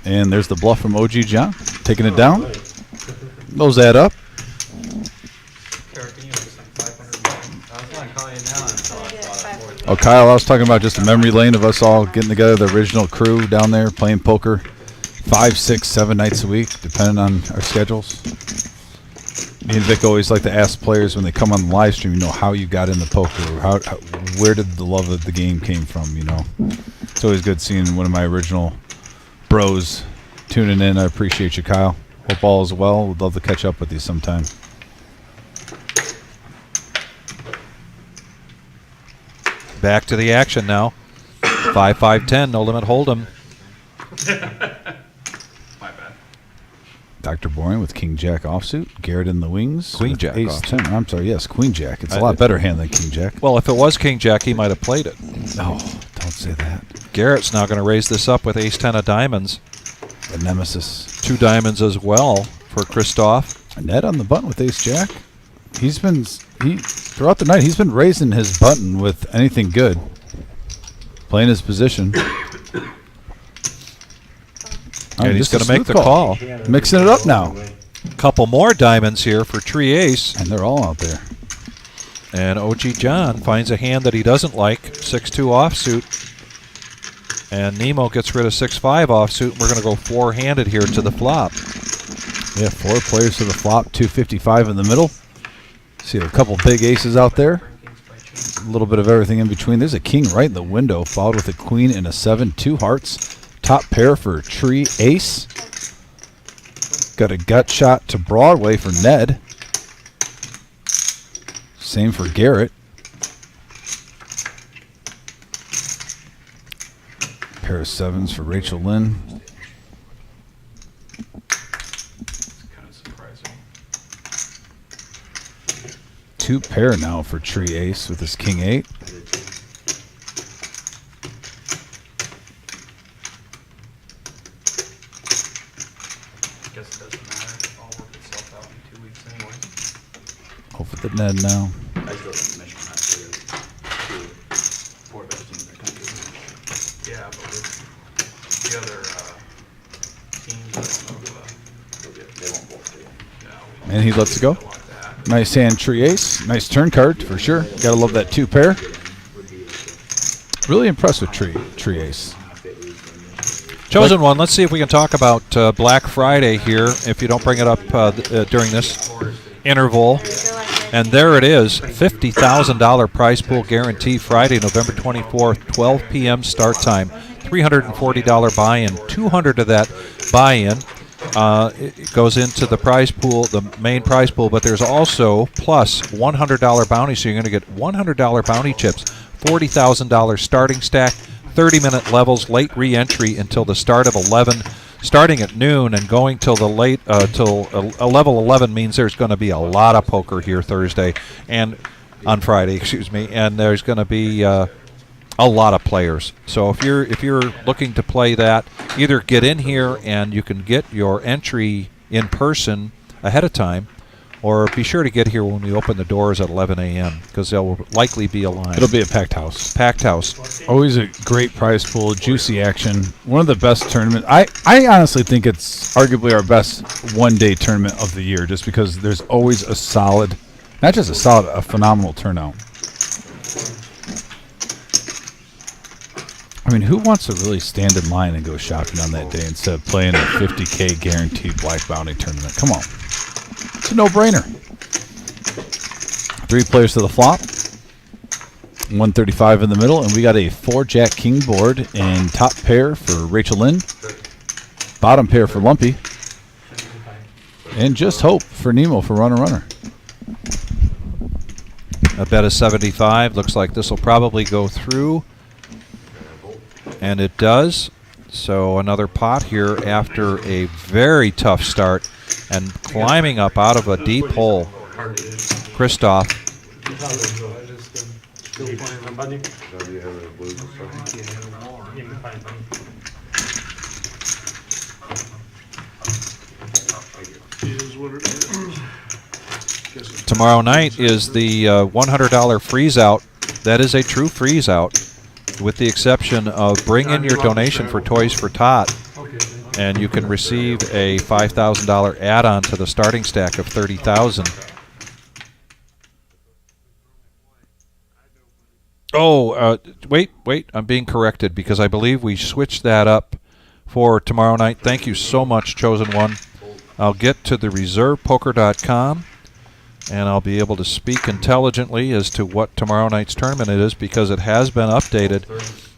And there's the bluff from OG John, taking it down. Those add up. Oh, Kyle, I was talking about just a memory lane of us all getting together, the original crew down there playing poker 5, 6, 7 nights a week, depending on our schedules. Me and Vic always like to ask players when they come on the live stream, you know, how you got into poker, or where did the love of the game came from, you know. It's always good seeing one of my original bros tuning in. I appreciate you, Kyle. Hope all is well. Would love to catch up with you sometime. Back to the action now. 5-5-10, no limit hold'em. My bad. Dr. Boring with King Jack offsuit. Garrett in the wings. Queen with Jack Ace offsuit. 10. I'm sorry, yes, Queen Jack. It's a lot better hand than King Jack. Well, if it was King Jack, he might have played it. No, don't say that. Garrett's now going to raise this up with Ace 10 of diamonds. The nemesis. 2 diamonds as well for Christoph. Ned on the button with Ace Jack. Throughout the night, he's been raising his button with anything good. Playing his position. And he's going to make the call. Mixing it up now. Couple more diamonds here for Tree Ace. And they're all out there. And OG John finds a hand that he doesn't like, 6-2 offsuit. And Nemo gets rid of 6-5 offsuit. We're going to go 4-handed here to the flop. Yeah, 4 players to the flop, 255 in the middle. See a couple big aces out there. A little bit of everything in between. There's a king right in the window, followed with a queen and a 7, 2 hearts. Top pair for Tree Ace. Got a gut shot to Broadway for Ned. Same for Garrett. Pair of 7s for Rachel Lynn. Kind of surprising. 2 pair now for Tree Ace with his King 8. Guess it doesn't matter. It'll all work itself out in 2 weeks anyway. Over the Ned now. I still think Michigan has to do 4 best teams in the country. Yeah, but with the other teams, I don't know. They won't both do it. And he lets it go. Nice hand, Tree Ace. Nice turn card for sure. Gotta love that 2 pair. Really impressed with Tree Ace. Chosen one, let's see if we can talk about Black Friday here, if you don't bring it up during this. interval. And there it is, $50,000 prize pool guarantee, Friday, November 24th, 12 p.m. start time. $340 buy-in, $200 of that buy-in it goes into the prize pool, the main prize pool, but there's also plus $100 bounty, so you're going to get $100 bounty chips, $40,000 starting stack, 30-minute levels, late re-entry until the start of 11, starting at noon and going till the late till level 11 means there's going to be a lot of poker here Thursday and on Friday, excuse me, and there's going to be a lot of players. So if you're looking to play that, either get in here and you can get your entry in person ahead of time, or be sure to get here when we open the doors at 11 a.m. because there will likely be a line. It'll be a packed house. Packed house. Always a great prize pool, juicy action. One of the best tournaments. I honestly think it's arguably our best one-day tournament of the year, just because there's always a solid, not just a solid, a phenomenal turnout. I mean, who wants to really stand in line and go shopping on that day instead of playing a $50K guaranteed black bounty tournament? Come on. It's a no-brainer. 3 players to the flop. 135 in the middle, and we got a 4-Jack-King board and top pair for Rachel Lynn. Bottom pair for Lumpy. And just hope for Nemo for runner. A bet of 75. Looks like this will probably go through. And it does. So another pot here after a very tough start and climbing up out of a deep hole. Christoph. Tomorrow night is the $100 freeze out. That is a true freeze out, with the exception of bring in your donation for Toys for Tot, and you can receive a $5,000 add-on to the starting stack of $30,000. Oh, wait, I'm being corrected because I believe we switched that up for tomorrow night. Thank you so much, Chosen One. I'll get to the reservepoker.com and I'll be able to speak intelligently as to what tomorrow night's tournament is, because it has been updated.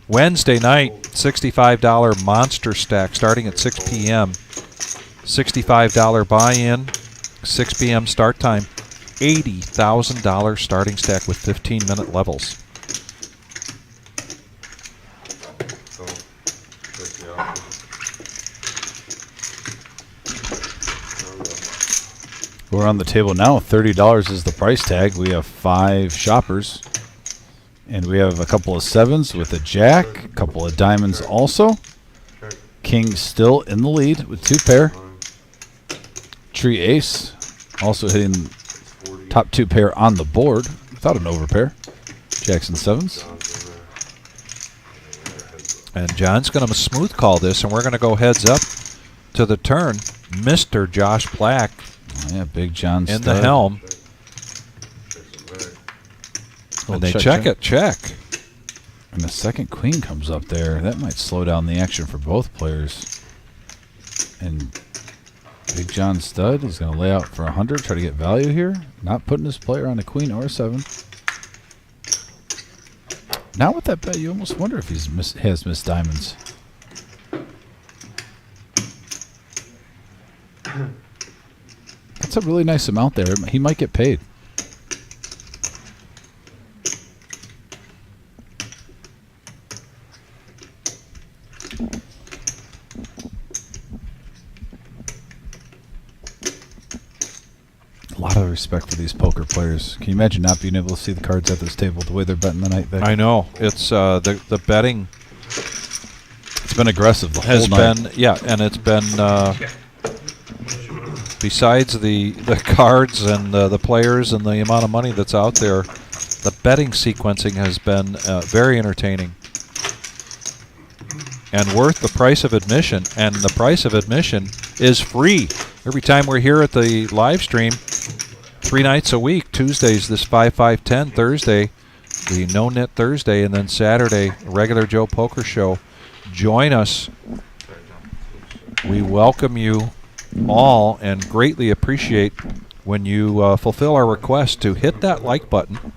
Wednesday night, $65 monster stack starting at 6 p.m. $65 buy-in, 6 p.m. start time. $80,000 starting stack with 15-minute levels. We're on the table now. $30 is the price tag. We have 5 shoppers. And we have a couple of 7s with a jack, a couple of diamonds also. King still in the lead with 2 pair. Tree ace also hitting top 2 pair on the board without an overpair. Jacks and 7s. And John's going to smooth call this, and we're going to go heads up to the turn. Mr. Josh Black. Yeah, Big John in the helm. And they check. And the second queen comes up there. That might slow down the action for both players. And Big John Stud is going to lay out for 100, try to get value here. Not putting his player on a queen or a 7. Now with that bet, you almost wonder if he has missed diamonds. That's a really nice amount there. He might get paid. A lot of respect for these poker players. Can you imagine not being able to see the cards at this table the way they're betting tonight, Vic? I know. It's the betting. It's been aggressive the whole night. Yeah, and it's been besides the cards and the players and the amount of money that's out there, the betting sequencing has been very entertaining and worth the price of admission. And the price of admission is free. Every time we're here at the live stream, 3 nights a week, Tuesdays, this 5-5-10, Thursday, the No Net Thursday, and then Saturday, regular Joe Poker Show. Join us. We welcome you all and greatly appreciate when you fulfill our request to hit that like button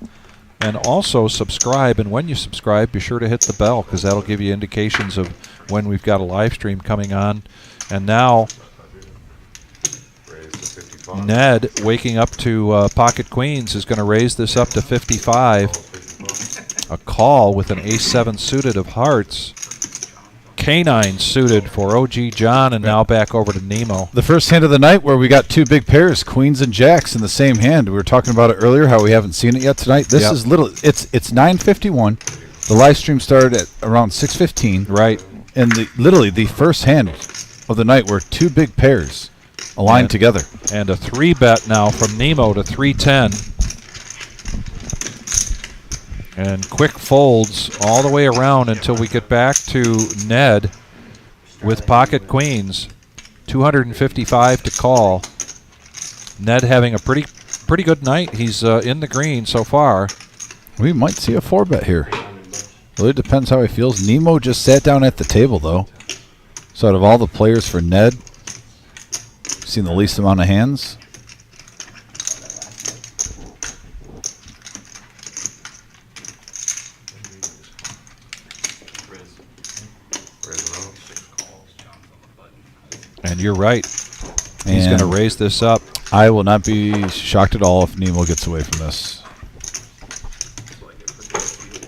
and also subscribe. And when you subscribe, be sure to hit the bell, because that'll give you indications of when we've got a live stream coming on. And now Raise to 55. Ned, waking up to pocket queens, is going to raise this up to 55. 55. A call with an ace-7 suited of hearts. K9 suited for OG John, and now back over to Nemo. The first hand of the night where we got two big pairs, queens and jacks, in the same hand. We were talking about it earlier, how we haven't seen it yet tonight. This is little. It's 9:51. The live stream started at around 6:15. Right. And literally the first hand of the night were two big pairs aligned together. And a 3-bet now from Nemo to 310. And quick folds all the way around until we get back to Ned with pocket queens. 255 to call. Ned having a pretty good night. He's in the green so far. We might see a 4-bet here. Really depends how he feels. Nemo just sat down at the table, though. So out of all the players for Ned, seen the least amount of hands. And you're right. He's going to raise this up. I will not be shocked at all if Nemo gets away from this.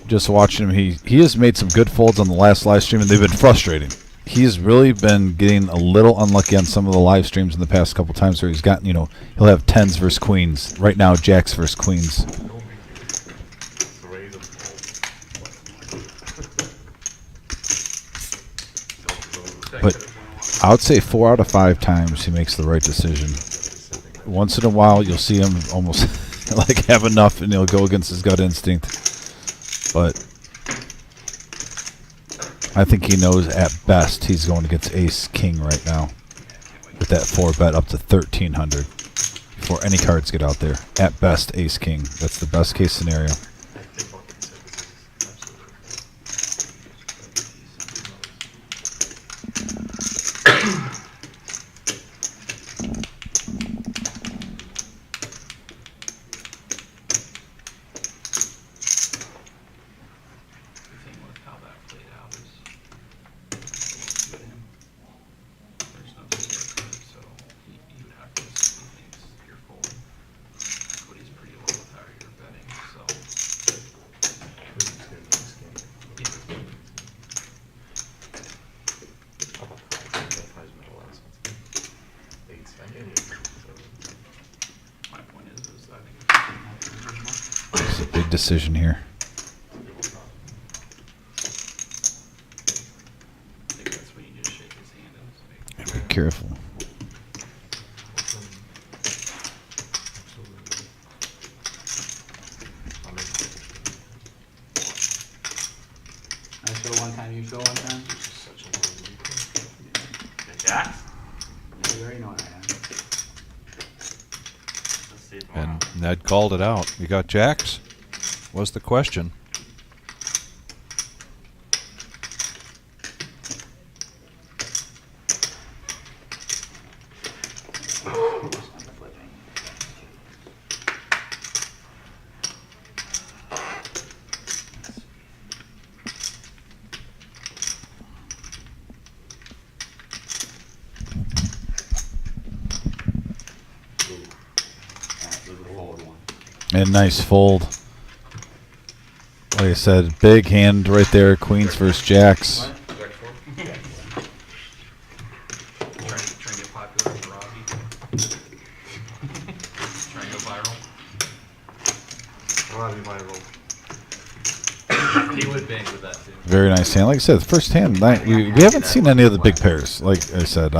Just watching him, he has made some good folds on the last live stream, and they've been frustrating. He's really been getting a little unlucky on some of the live streams in the past couple times where he's gotten, he'll have 10s versus queens. Right now, jacks versus queens. But I would say 4 out of 5 times he makes the right decision. Once in a while, you'll see him almost like have enough, and he'll go against his gut instinct. But I think he knows at best he's going against ace-king right now with that 4-bet up to 1,300 before any cards get out there. At best, ace-king. That's the best case scenario. It's a big decision here. Be careful. I show one time, you show one time? Jack? You already know what I have. And Ned called it out. You got jacks? Was the question. And nice fold. Like I said, big hand right there. Queens versus jacks. Trying to get popular with Robbie. Trying to go viral. Robbie viral. He would bank with that too. Very nice hand. Like I said, the first hand, we haven't seen any of the big pairs. Like I said,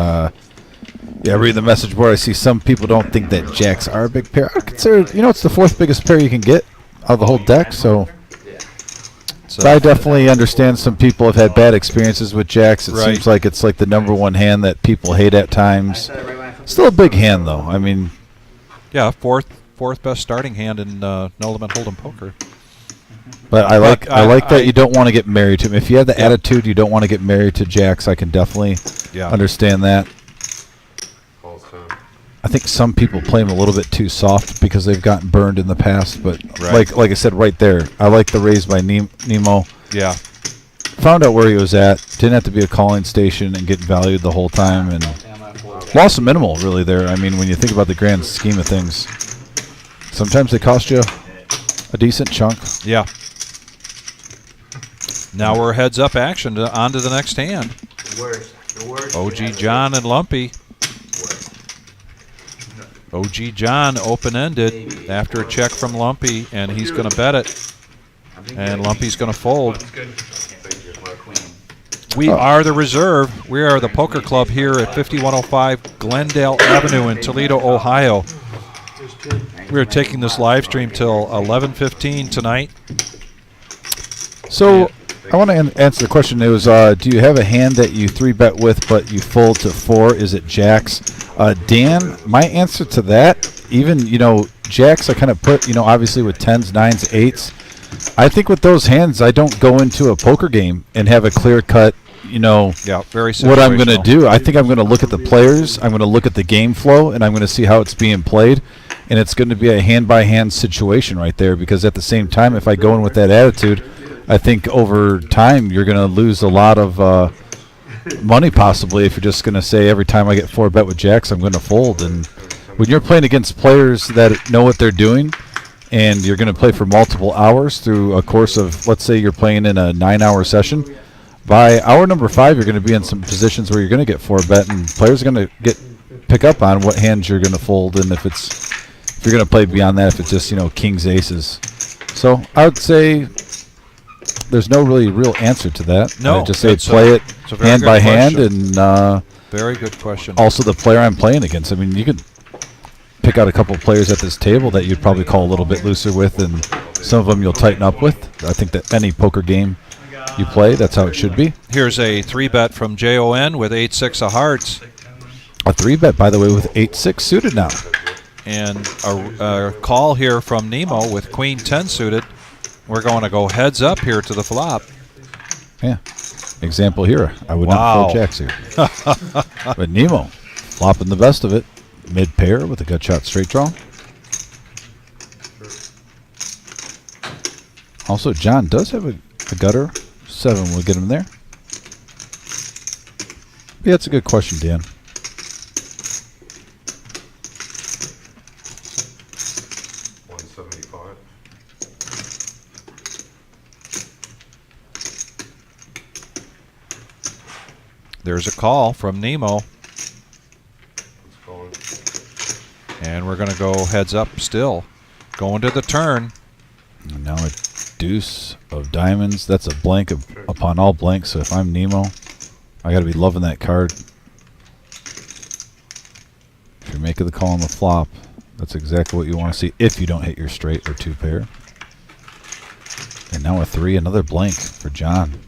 yeah, reading the message board, I see some people don't think that jacks are a big pair. I consider, it's the 4th biggest pair you can get out of the whole deck. So I definitely understand some people have had bad experiences with jacks. It seems like it's like the #1 hand that people hate at times. Still a big hand, though. I mean, yeah, fourth best starting hand in no limit hold'em poker. But I like that you don't want to get married to him. If you have the attitude you don't want to get married to jacks, I can definitely understand that. I think some people play him a little bit too soft because they've gotten burned in the past. But Right. like I said right there, I like the raise by Nemo. Yeah. Found out where he was at. Didn't have to be a calling station and get valued the whole time, and lost a minimal really there. I mean, when you think about the grand scheme of things, sometimes they cost you a decent chunk. Yeah. Now we're heads up action on to the next hand. OG John and Lumpy. OG John open-ended after a check from Lumpy, and he's going to bet it. And Lumpy's going to fold. We are the reserve. We are the poker club here at 5105 Glendale Avenue in Toledo, Ohio. We are taking this live stream till 11:15 tonight. So I want to answer the question. It was, do you have a hand that you 3-bet with but you fold to 4? Is it jacks? Dan, my answer to that, even, jacks I kind of put, obviously with 10s, 9s, 8s. I think with those hands, I don't go into a poker game and have a clear cut, yeah, very what I'm going to situational. do. I think I'm going to look at the players. I'm going to look at the game flow, and I'm going to see how it's being played. And it's going to be a hand-by-hand situation right there, because at the same time, if I go in with that attitude, I think over time you're going to lose a lot of money possibly if you're just going to say every time I get 4-bet with jacks, I'm going to fold. And when you're playing against players that know what they're doing, and you're going to play for multiple hours through a course of, let's say you're playing in a 9-hour session, by hour number 5 you're going to be in some positions where you're going to get 4-bet, and players are going to pick up on what hands you're going to fold, and if you're going to play beyond that, if it's just kings, aces. So I would say there's no really real answer to that. No, I just say it's play it a very hand good by hand, question. and Very good question. also the player I'm playing against. I mean, you could pick out a couple of players at this table that you'd probably call a little bit looser with, and some of them you'll tighten up with. I think that any poker game you play, that's how it should be. Here's a 3-bet from JON with 8-6 of hearts. A 3-bet, by the way, with 8-6 suited now. And a call here from Nemo with Queen 10 suited. We're going to go heads up here to the flop. Yeah. Example here. I would not fold jacks here. But Nemo, flopping the best of it. Mid-pair with a gut shot straight draw. Also, John does have a gutter. 7 will get him there. Yeah, that's a good question, Dan. There's a call from Nemo. And we're going to go heads up still. Going to the turn. And now a deuce of diamonds. That's a blank upon all blanks. So if I'm Nemo, I got to be loving that card. If you're making the call on the flop, that's exactly what you want to see if you don't hit your straight or 2-pair. And now a 3, another blank for John.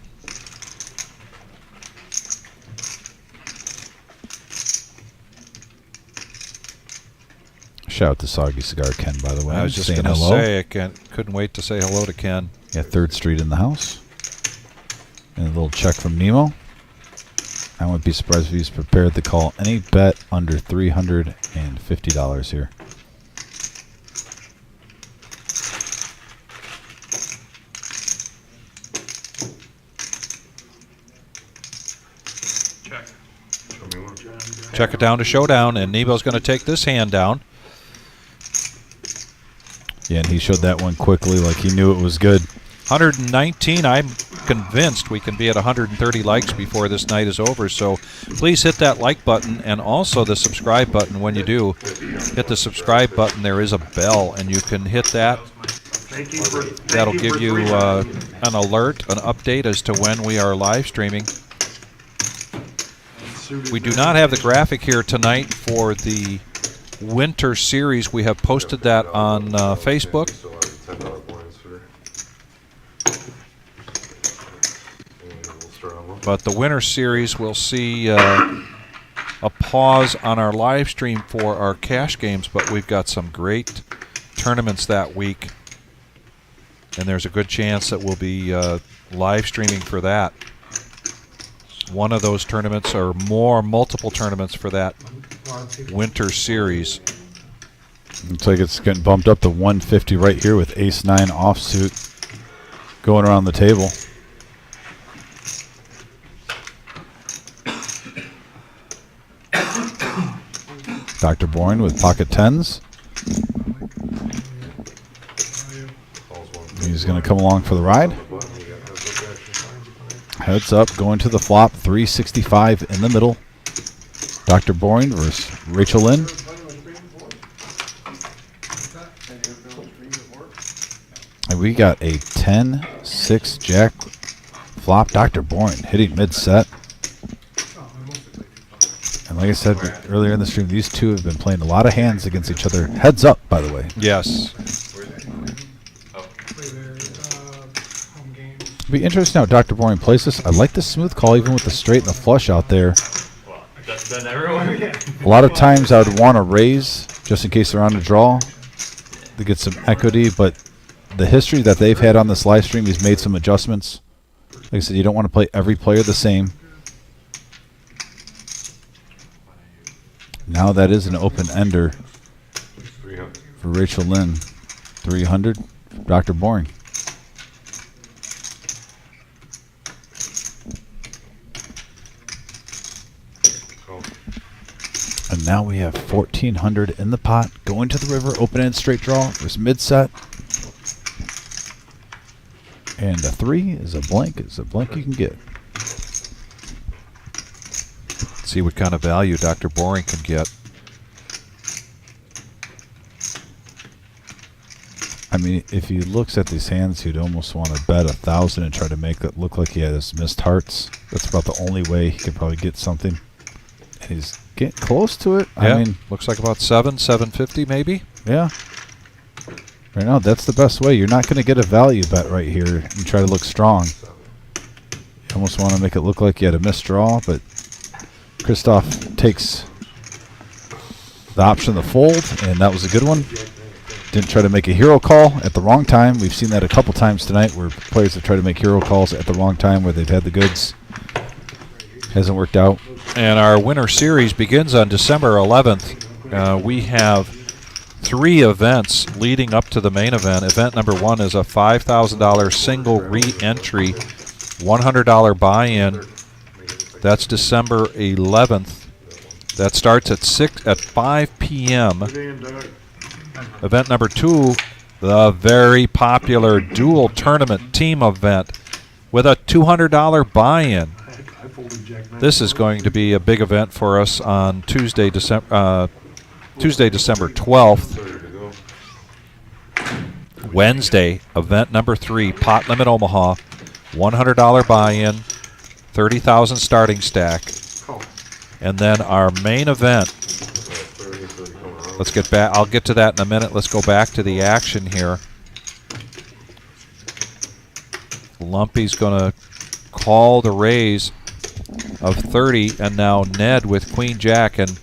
Shout out to Soggy Cigar Ken, by the way. I was just saying going to hello. say, I couldn't wait to say hello to Ken. Yeah, 3rd Street in the house. And a little check from Nemo. I wouldn't be surprised if he's prepared to call any bet under $350 here. Check it down to showdown, and Nemo's going to take this hand down. Yeah, and he showed that one quickly like he knew it was good. 119. I'm convinced we can be at 130 likes before this night is over. So please hit that like button and also the subscribe button. When you do, hit the subscribe button. There is a bell, and you can hit that. That'll give you an alert, an update as to when we are live streaming. We do not have the graphic here tonight for the winter series. We have posted that on Facebook. But the winter series will see a pause on our live stream for our cash games, but we've got some great tournaments that week. And there's a good chance that we'll be live streaming for that. One of those tournaments, or multiple tournaments for that Winter Series. Looks like it's getting bumped up to 150 right here with ace-9 offsuit going around the table. Dr. Boyne with pocket 10s. He's going to come along for the ride. Heads up, going to the flop, 365 in the middle. Dr. Boyne versus Rachel Lynn. And we got a 10-6 jack flop. Dr. Boyne hitting mid-set. And like I said earlier in the stream, these two have been playing a lot of hands against each other. Heads up, by the way. Yes. It'll be interesting how Dr. Boyne plays this. I like the smooth call even with the straight and the flush out there. Well, that's done everyone. A lot of times I would want to raise just in case they're on a draw to get some equity, but the history that they've had on this live stream, he's made some adjustments. Like I said, you don't want to play every player the same. Now that is an open ender for Rachel Lynn. 300, Dr. Boring. And now we have 1,400 in the pot. Going to the river, open end straight draw versus mid set. And a 3 is a blank. It's a blank you can get. See what kind of value Dr. Boring can get. I mean, if he looks at these hands, he'd almost want to bet 1,000 and try to make it look like he has missed hearts. That's about the only way he could probably get something. And he's getting close to it. Yeah, I mean, looks like about 750 maybe. Yeah. Right now, that's the best way. You're not going to get a value bet right here and try to look strong. You almost want to make it look like you had a missed draw, but Christoph takes the option to fold, and that was a good one. Didn't try to make a hero call at the wrong time. We've seen that a couple times tonight where players have tried to make hero calls at the wrong time where they've had the goods. Hasn't worked out. And our Winter Series begins on December 11th. We have 3 events leading up to the main event. Event number 1 is a $5,000 single re-entry, $100 buy-in. That's December 11th. That starts at 5 p.m. Event number 2, the very popular dual tournament team event with a $200 buy-in. This is going to be a big event for us on Tuesday, December 12th. Wednesday, event number 3, Pot Limit Omaha, $100 buy-in, 30,000 starting stack. And then our main event. Let's get back. I'll get to that in a minute. Let's go back to the action here. Lumpy's going to call the raise of 30, and now Ned with Queen Jack, and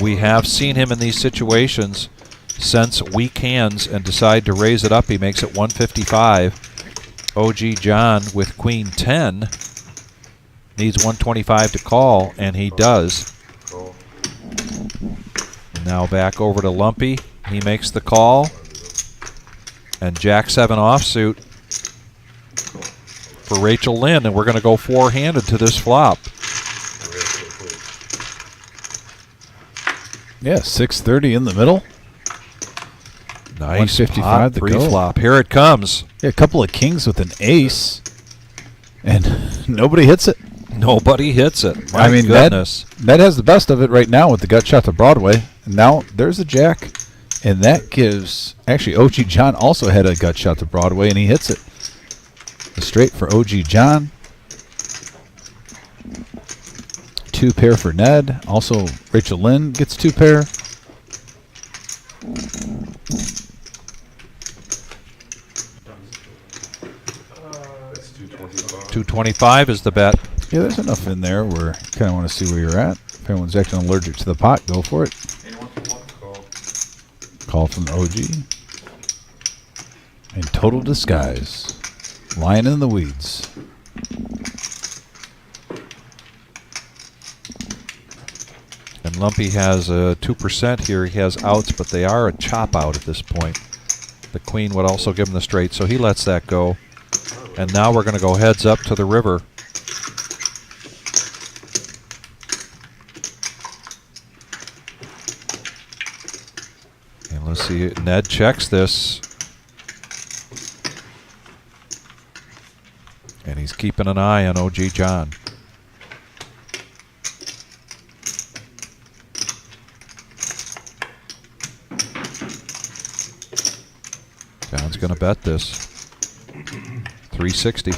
we have seen him in these situations since weak hands and decide to raise it up. He makes it 155. OG John with Queen 10 needs 125 to call, and he does. Now back over to Lumpy. He makes the call, and Jack 7 offsuit for Rachel Lynn, and we're going to go 4-handed to this flop. Yeah, 630 in the middle. Nice 155 pot to pre-flop. Here it comes. Yeah, a couple of kings with an ace, and nobody hits it. Nobody hits it. My I mean, goodness. Ned has the best of it right now with the gut shot to Broadway. And now there's a jack, and that gives... Actually, OG John also had a gut shot to Broadway, and he hits it. A straight for OG John. 2 pair for Ned. Also, Rachel Lynn gets 2 pair. That's 225. 225 is the bet. Yeah, there's enough in there where you kind of want to see where you're at. If anyone's actually allergic to the pot, go for it. Call from the OG. In total disguise. Lying in the weeds. And And Lumpy has a 2% here. He has outs, but they are a chop out at this point. The queen would also give him the straight, so he lets that go. And now we're going to go heads up to the river. And let's see, Ned checks this. And he's keeping an eye on OG John. John's going to bet this. 360.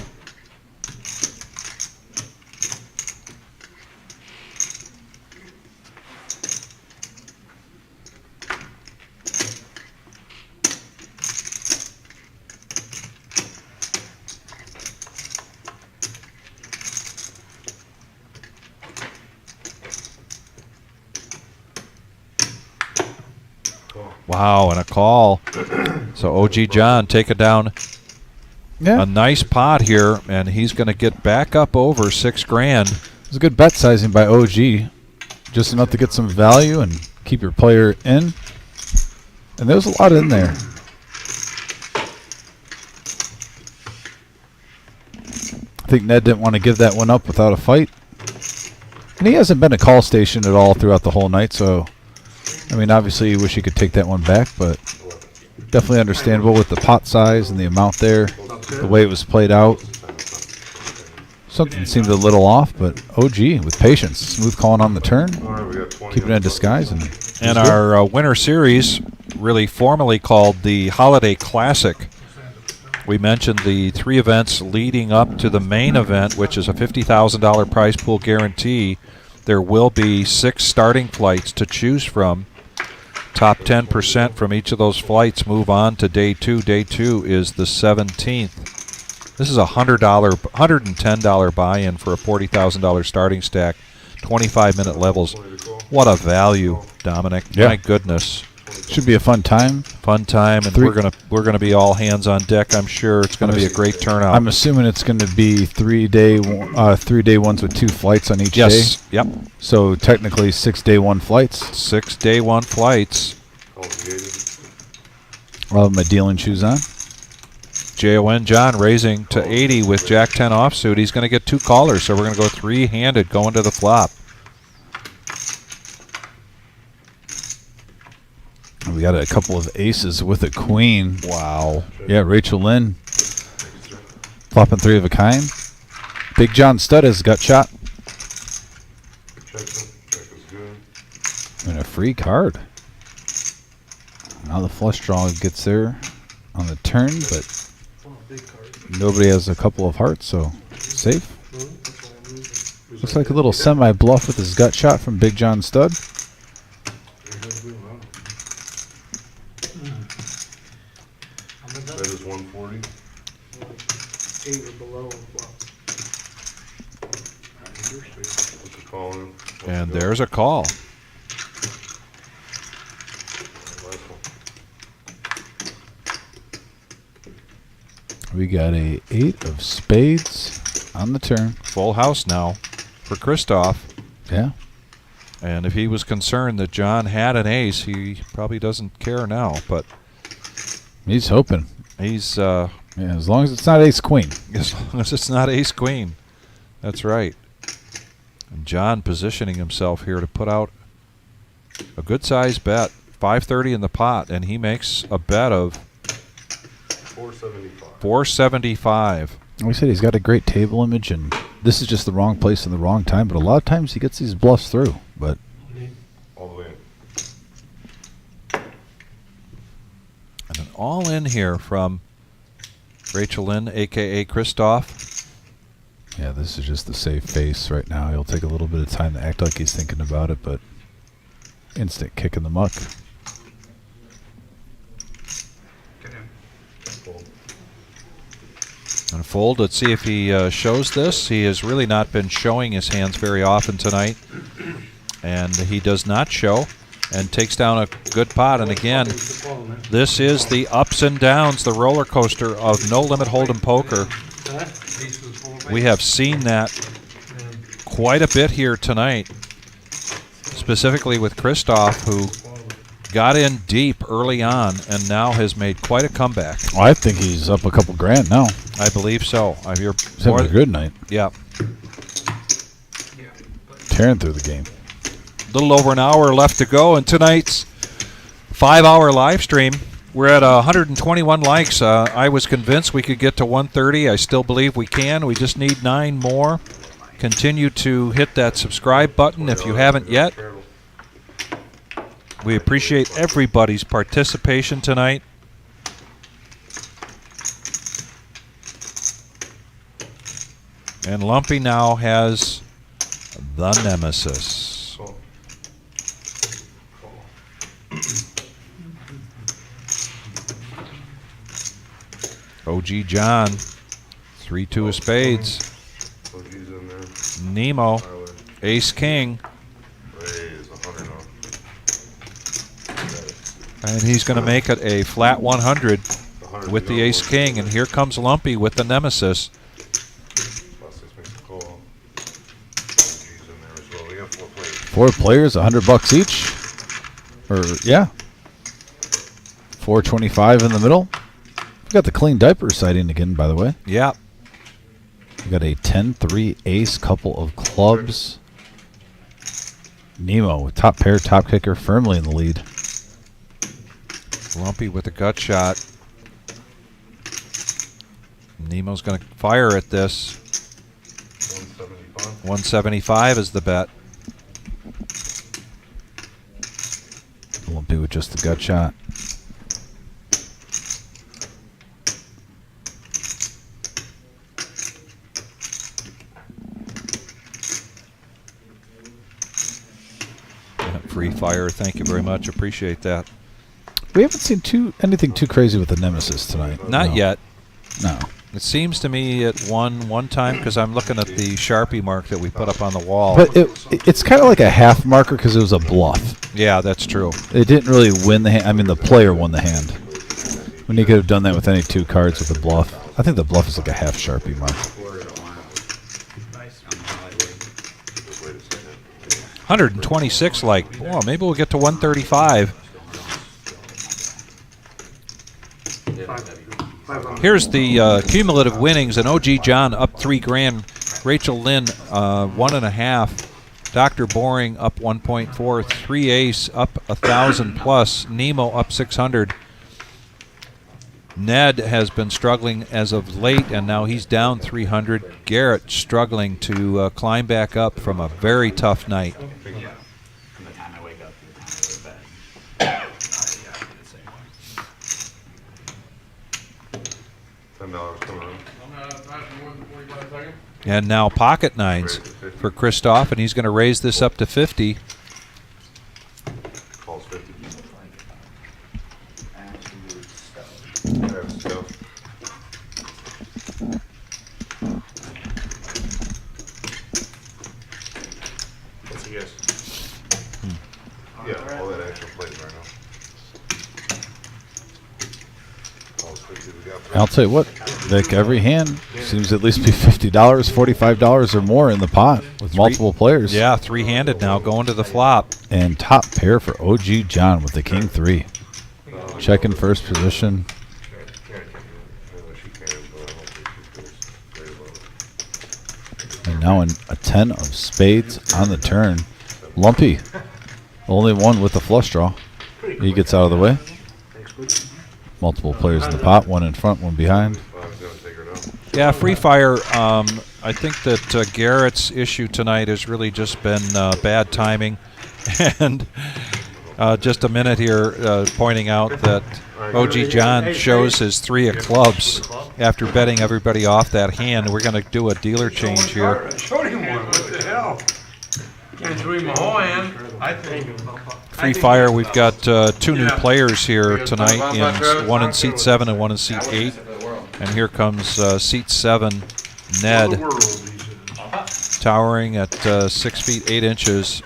Wow, and a call. So OG John take it down. Yeah. A nice pot here, and he's going to get back up over $6,000. It's a good bet sizing by OG. Just enough to get some value and keep your player in. And there's a lot in there. I think Ned didn't want to give that one up without a fight. And he hasn't been a call station at all throughout the whole night, so I mean, obviously you wish he could take that one back, but definitely understandable with the pot size and the amount there, the way it was played out. Something seemed a little off, but OG with patience, smooth calling on the turn, keeping it in disguise. And our winter series, really formally called the Holiday Classic. We mentioned the 3 events leading up to the main event, which is a $50,000 prize pool guarantee. There will be 6 starting flights to choose from. Top 10% from each of those flights move on to day 2. Day 2 is the 17th. This is a $110 buy-in for a $40,000 starting stack. 25-minute levels. What a value, Dominic! Yeah. My goodness. Should be a fun time. Fun time, and we're gonna be all hands on deck. I'm sure it's going to be a great turnout. I'm assuming it's going to be 3-day ones with 2 flights on each day. Yes. Yep. So technically 6-day 1 flights. 6-day 1 flights. I'll have my dealing shoes on. JON John raising to 80 with Jack 10 offsuit. He's going to get 2 callers, so we're going to go 3-handed going to the flop. We got a couple of aces with a queen. Wow. Yeah, Rachel Lynn flopping 3 of a kind. Big John Stud has got shot. And a free card. Now the flush draw gets there on the turn, but nobody has a couple of hearts, so safe. Looks like a little semi-bluff with his gut shot from Big John Stud. That is 140. 8 or below. Put the call in. And there's a call. We got a 8 of spades on the turn. Full house now for Christoph. Yeah. And if he was concerned that John had an ace, he probably doesn't care now, but he's hoping. He's yeah, as long as it's not ace queen. As long as it's not ace queen. That's right. And John positioning himself here to put out a good sized bet. 530 in the pot, and he makes a bet of 475. 475. We said he's got a great table image, and this is just the wrong place and the wrong time, but a lot of times he gets these bluffs through. But All the way in. And an all in here from Rachel Lynn, a.k.a. Christoph. yeah, this is just the safe face right now. He'll take a little bit of time to act like he's thinking about it, but instant kick in the muck. And fold. Let's see if he shows this. He has really not been showing his hands very often tonight. And he does not show and takes down a good pot. And again, this is the ups and downs, the roller coaster of No Limit Hold'em poker. We have seen that quite a bit here tonight, specifically with Christoph, who got in deep early on and now has made quite a comeback. Well, I think he's up a couple grand now. I believe so. I hear He's having a good night. Yeah. Tearing through the game. A little over an hour left to go in tonight's 5-hour live stream. We're at 121 likes. I was convinced we could get to 130. I still believe we can. We just need 9 more. Continue to hit that subscribe button if you haven't yet. We appreciate everybody's participation tonight. And Lumpy now has the Nemesis. OG John, 3-2 of spades. Nemo, Ace King. And he's going to make it a flat 100 with the Ace King. And here comes Lumpy with the Nemesis. 4 players, $100 each. Or yeah, 425 in the middle. We got the clean diaper sighting again, by the way. Yeah. We got a 10-3 ace, couple of clubs. Nemo, top pair, top kicker, firmly in the lead. Lumpy with a gut shot. Nemo's going to fire at this. 175 is the bet. Lumpy with just the gut shot. Free fire. Thank you very much. Appreciate that. We haven't seen anything too crazy with the Nemesis tonight. Not yet. No. It seems to me it won one time because I'm looking at the Sharpie mark that we put up on the wall. But it's kind of like a half marker because it was a bluff. Yeah, that's true. It didn't really win the hand. I mean, the player won the hand. When you could have done that with any 2 cards with a bluff. I think the bluff is like a half Sharpie mark. 126 like. Oh, maybe we'll get to 135. Here's the cumulative winnings, and OG John up 3 grand, Rachel Lynn 1.5, Dr. Boring up 1.4, 3 Ace up 1,000 plus, Nemo up 600. Ned has been struggling as of late, and now he's down 300. Garrett struggling to climb back up from a very tough night. From the time I wake up to the time I go to bed. $10 coming on. And now pocket nines for Christoph, and he's going to raise this up to 50. Calls 50. What's he guess? Yeah, all that action plays right now. Calls 50 we got. I'll tell you what, Vic, every hand seems to at least be $50, $45 or more in the pot with multiple players. Yeah, 3-handed now going to the flop. And top pair for OG John with the King 3. Checking first position. And now in a 10 of spades on the turn. Lumpy, only one with the flush draw. He gets out of the way. Multiple players in the pot, one in front, one behind. Yeah, free fire. I think that Garrett's issue tonight has really just been bad timing. And just a minute here pointing out that OG John shows his 3 of clubs after betting everybody off that hand. We're going to do a dealer change here. Show him one. What the hell? Can't show him a whole hand. I think. Free fire. We've got 2 new players here tonight, one in seat 7 and one in seat 8. And here comes seat 7, Ned, towering at 6 feet 8 inches,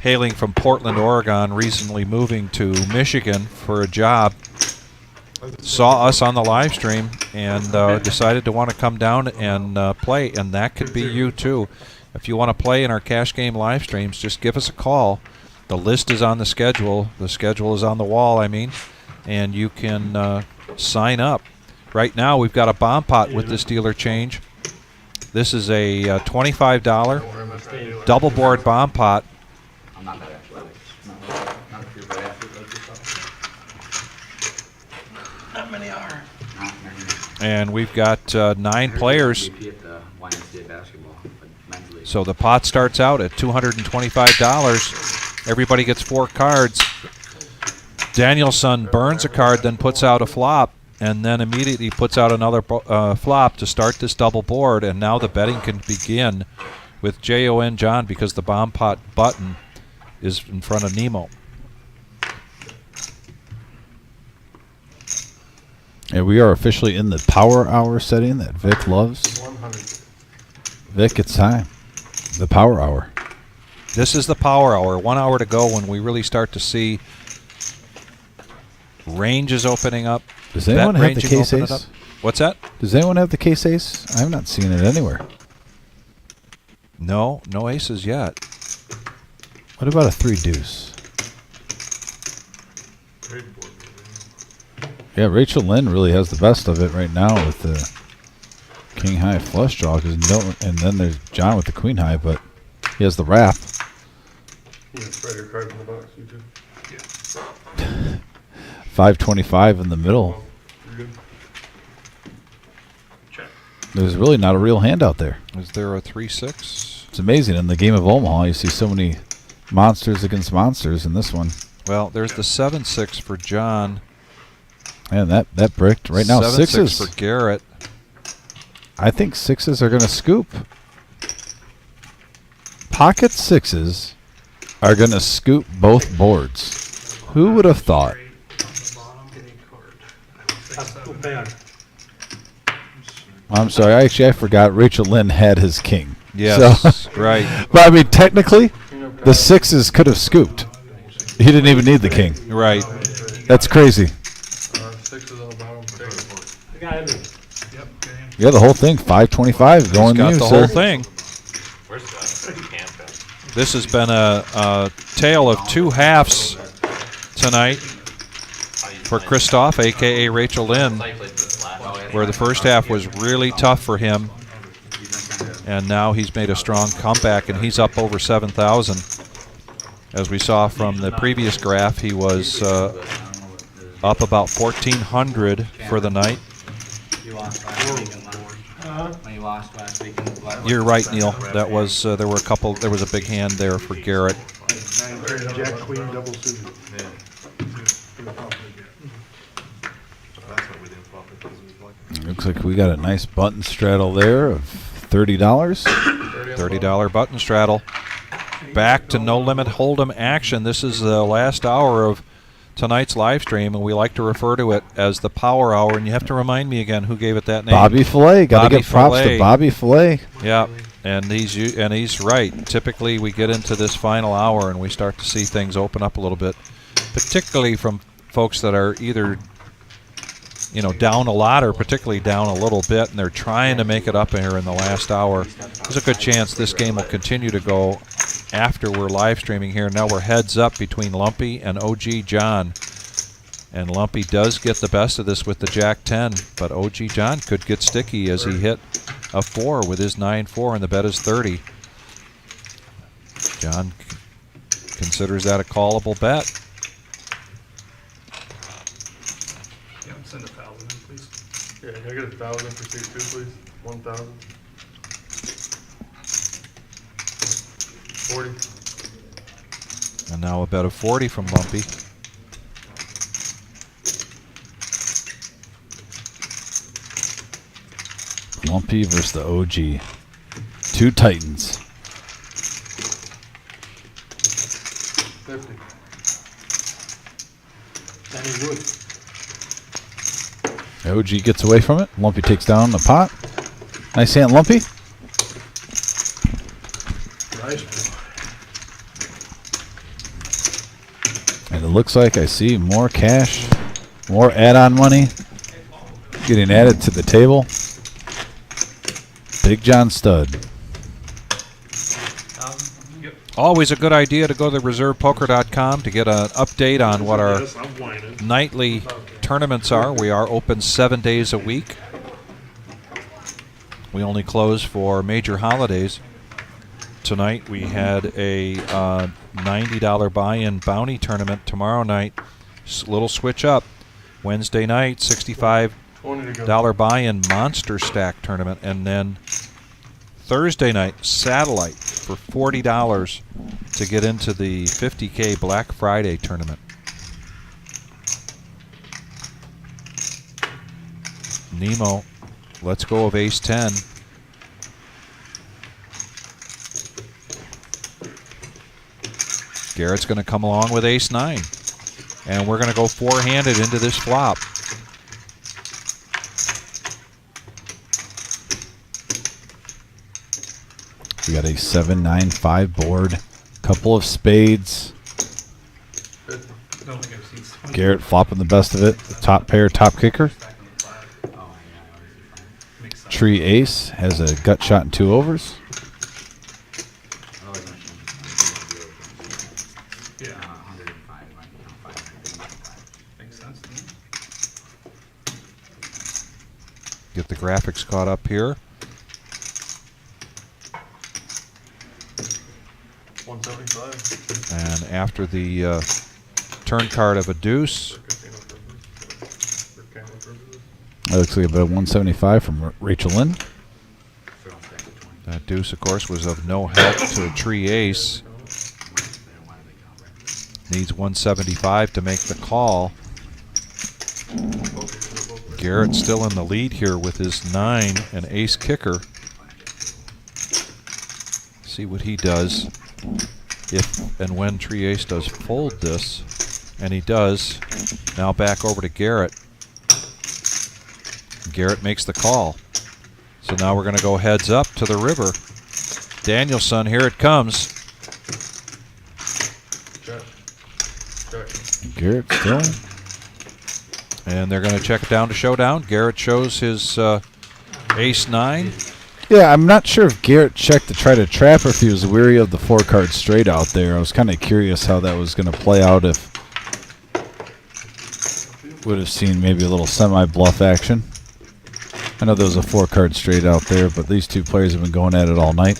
hailing from Portland, Oregon, recently moving to Michigan for a job. Saw us on the live stream and decided to want to come down and play, and that could be you too. If you want to play in our cash game live streams, just give us a call. The list is on the schedule. The schedule is on the wall, I mean, and you can sign up. Right now, we've got a bomb pot with this dealer change. This is a $25 double board bomb pot. I'm not that athletic. Not if you're very athletic like yourself. Not many are. Not many. And we've got 9 players. MVP at the YMCA basketball, but men's league. So the pot starts out at $225. Everybody gets 4 cards. Danielson burns a card, then puts out a flop, and then immediately puts out another flop to start this double board. And now the betting can begin with JON John because the bomb pot button is in front of Nemo. And we are officially in the power hour setting that Vic loves. 100. Vic, it's time. The power hour. This is the power hour. 1 hour to go when we really start to see ranges opening up. Does anyone have the case opening up. ace? What's that? Does anyone have the case ace? I have not seen it anywhere. No, no aces yet. What about a 3 deuce? Trade board. Yeah, Rachel Lynn really has the best of it right now with the king high flush draw. And then there's John with the queen high, but he has the wrap. You can spread your cards in the box, you too. 525 in the middle. You're good. Check. There's really not a real hand out there. Is there a 3-6? It's amazing. In the game of Omaha, you see so many monsters against monsters in this one. Well, there's the 7-6 for John. And that bricked. Right now, 7-6 sixes. for Garrett. I think sixes are going to scoop. Pocket sixes are going to scoop both boards. Who would have thought? I'm sorry. I forgot Rachel Lynn had his king. Yes, So, right. But I mean, technically, the sixes could have scooped. He didn't even need the king. Right. That's crazy. Sixes on the bottom. Yeah, the whole thing, 525 going He's got to the you, whole sir. thing. Where's the camp at? This has been a tale of 2 halves tonight for Christoph, a.k.a. Rachel Lynn, where the first half was really tough for him, and now he's made a strong comeback, and he's up over 7,000. As we saw from the previous graph, he was up about 1,400 for the night. You lost last week in when you lost last week in You're right, Neil. That was there were a couple. There was a big hand there for Garrett. Jack, queen, double suited. Looks like we got a nice button straddle there of $30. $30 button straddle. Back to no limit hold'em action. This is the last hour of tonight's live stream, and we like to refer to it as the power hour. And you have to remind me again who gave it that name. Bobby Fillet. Got to Bobby give props Fillet. to Bobby Fillet. Yeah, and he's right. Typically, we get into this final hour and we start to see things open up a little bit, particularly from folks that are either down a lot or particularly down a little bit, and they're trying to make it up here in the last hour. There's a good chance this game will continue to go after we're live streaming here. Now we're heads up between Lumpy and OG John. And Lumpy does get the best of this with the Jack 10, but OG John could get sticky as he hit a 4 with his 9-4, and the bet is 30. John considers that a callable bet. Yeah, send 1,000 in, please. Yeah, can I get 1,000 for 6-2, please? 1,000. 40. And now a bet of 40 from Lumpy. Lumpy versus the OG. 2 Titans. 50. OG gets away from it. Lumpy takes down the pot. Nice hand, Lumpy. And it looks like I see more cash, more add-on money getting added to the table. Big John Stud. Yep. Always a good idea to go to reservepoker.com to get an update on what our Yes, I'm whining. nightly tournaments are. We are open 7 days a week. We only close for major holidays. Tonight we had a $90 buy-in bounty tournament. Tomorrow night, little switch up. Wednesday night, $65 buy-in monster stack tournament, and then Thursday night satellite for $40 to get into the 50K Black Friday tournament. Nemo, let's go of ace 10. Garrett's going to come along with ace 9. And we're going to go four-handed into this flop. We got a 7-9-5 board, couple of spades. Garrett flopping the best of it. Top pair, top kicker. Tree ace has a gut shot and 2 overs. Get the graphics caught up here. 175. And after the turn card of a deuce, That looks like about 175 from Rachel Lynn. that deuce, of course, was of no help to a tree ace. Needs 175 to make the call. Garrett still in the lead here with his 9 and ace kicker. See what he does if and when tree ace does fold this, and he does. Now back over to Garrett. Garrett makes the call. So now we're going to go heads up to the river. Danielson, here it comes. Garrett still. And they're going to check it down to showdown. Garrett shows his ace 9. Yeah, I'm not sure if Garrett checked to try to trap or if he was weary of the 4-card straight out there. I was kind of curious how that was going to play out, if would have seen maybe a little semi-bluff action. I know there was a 4-card straight out there, but these two players have been going at it all night.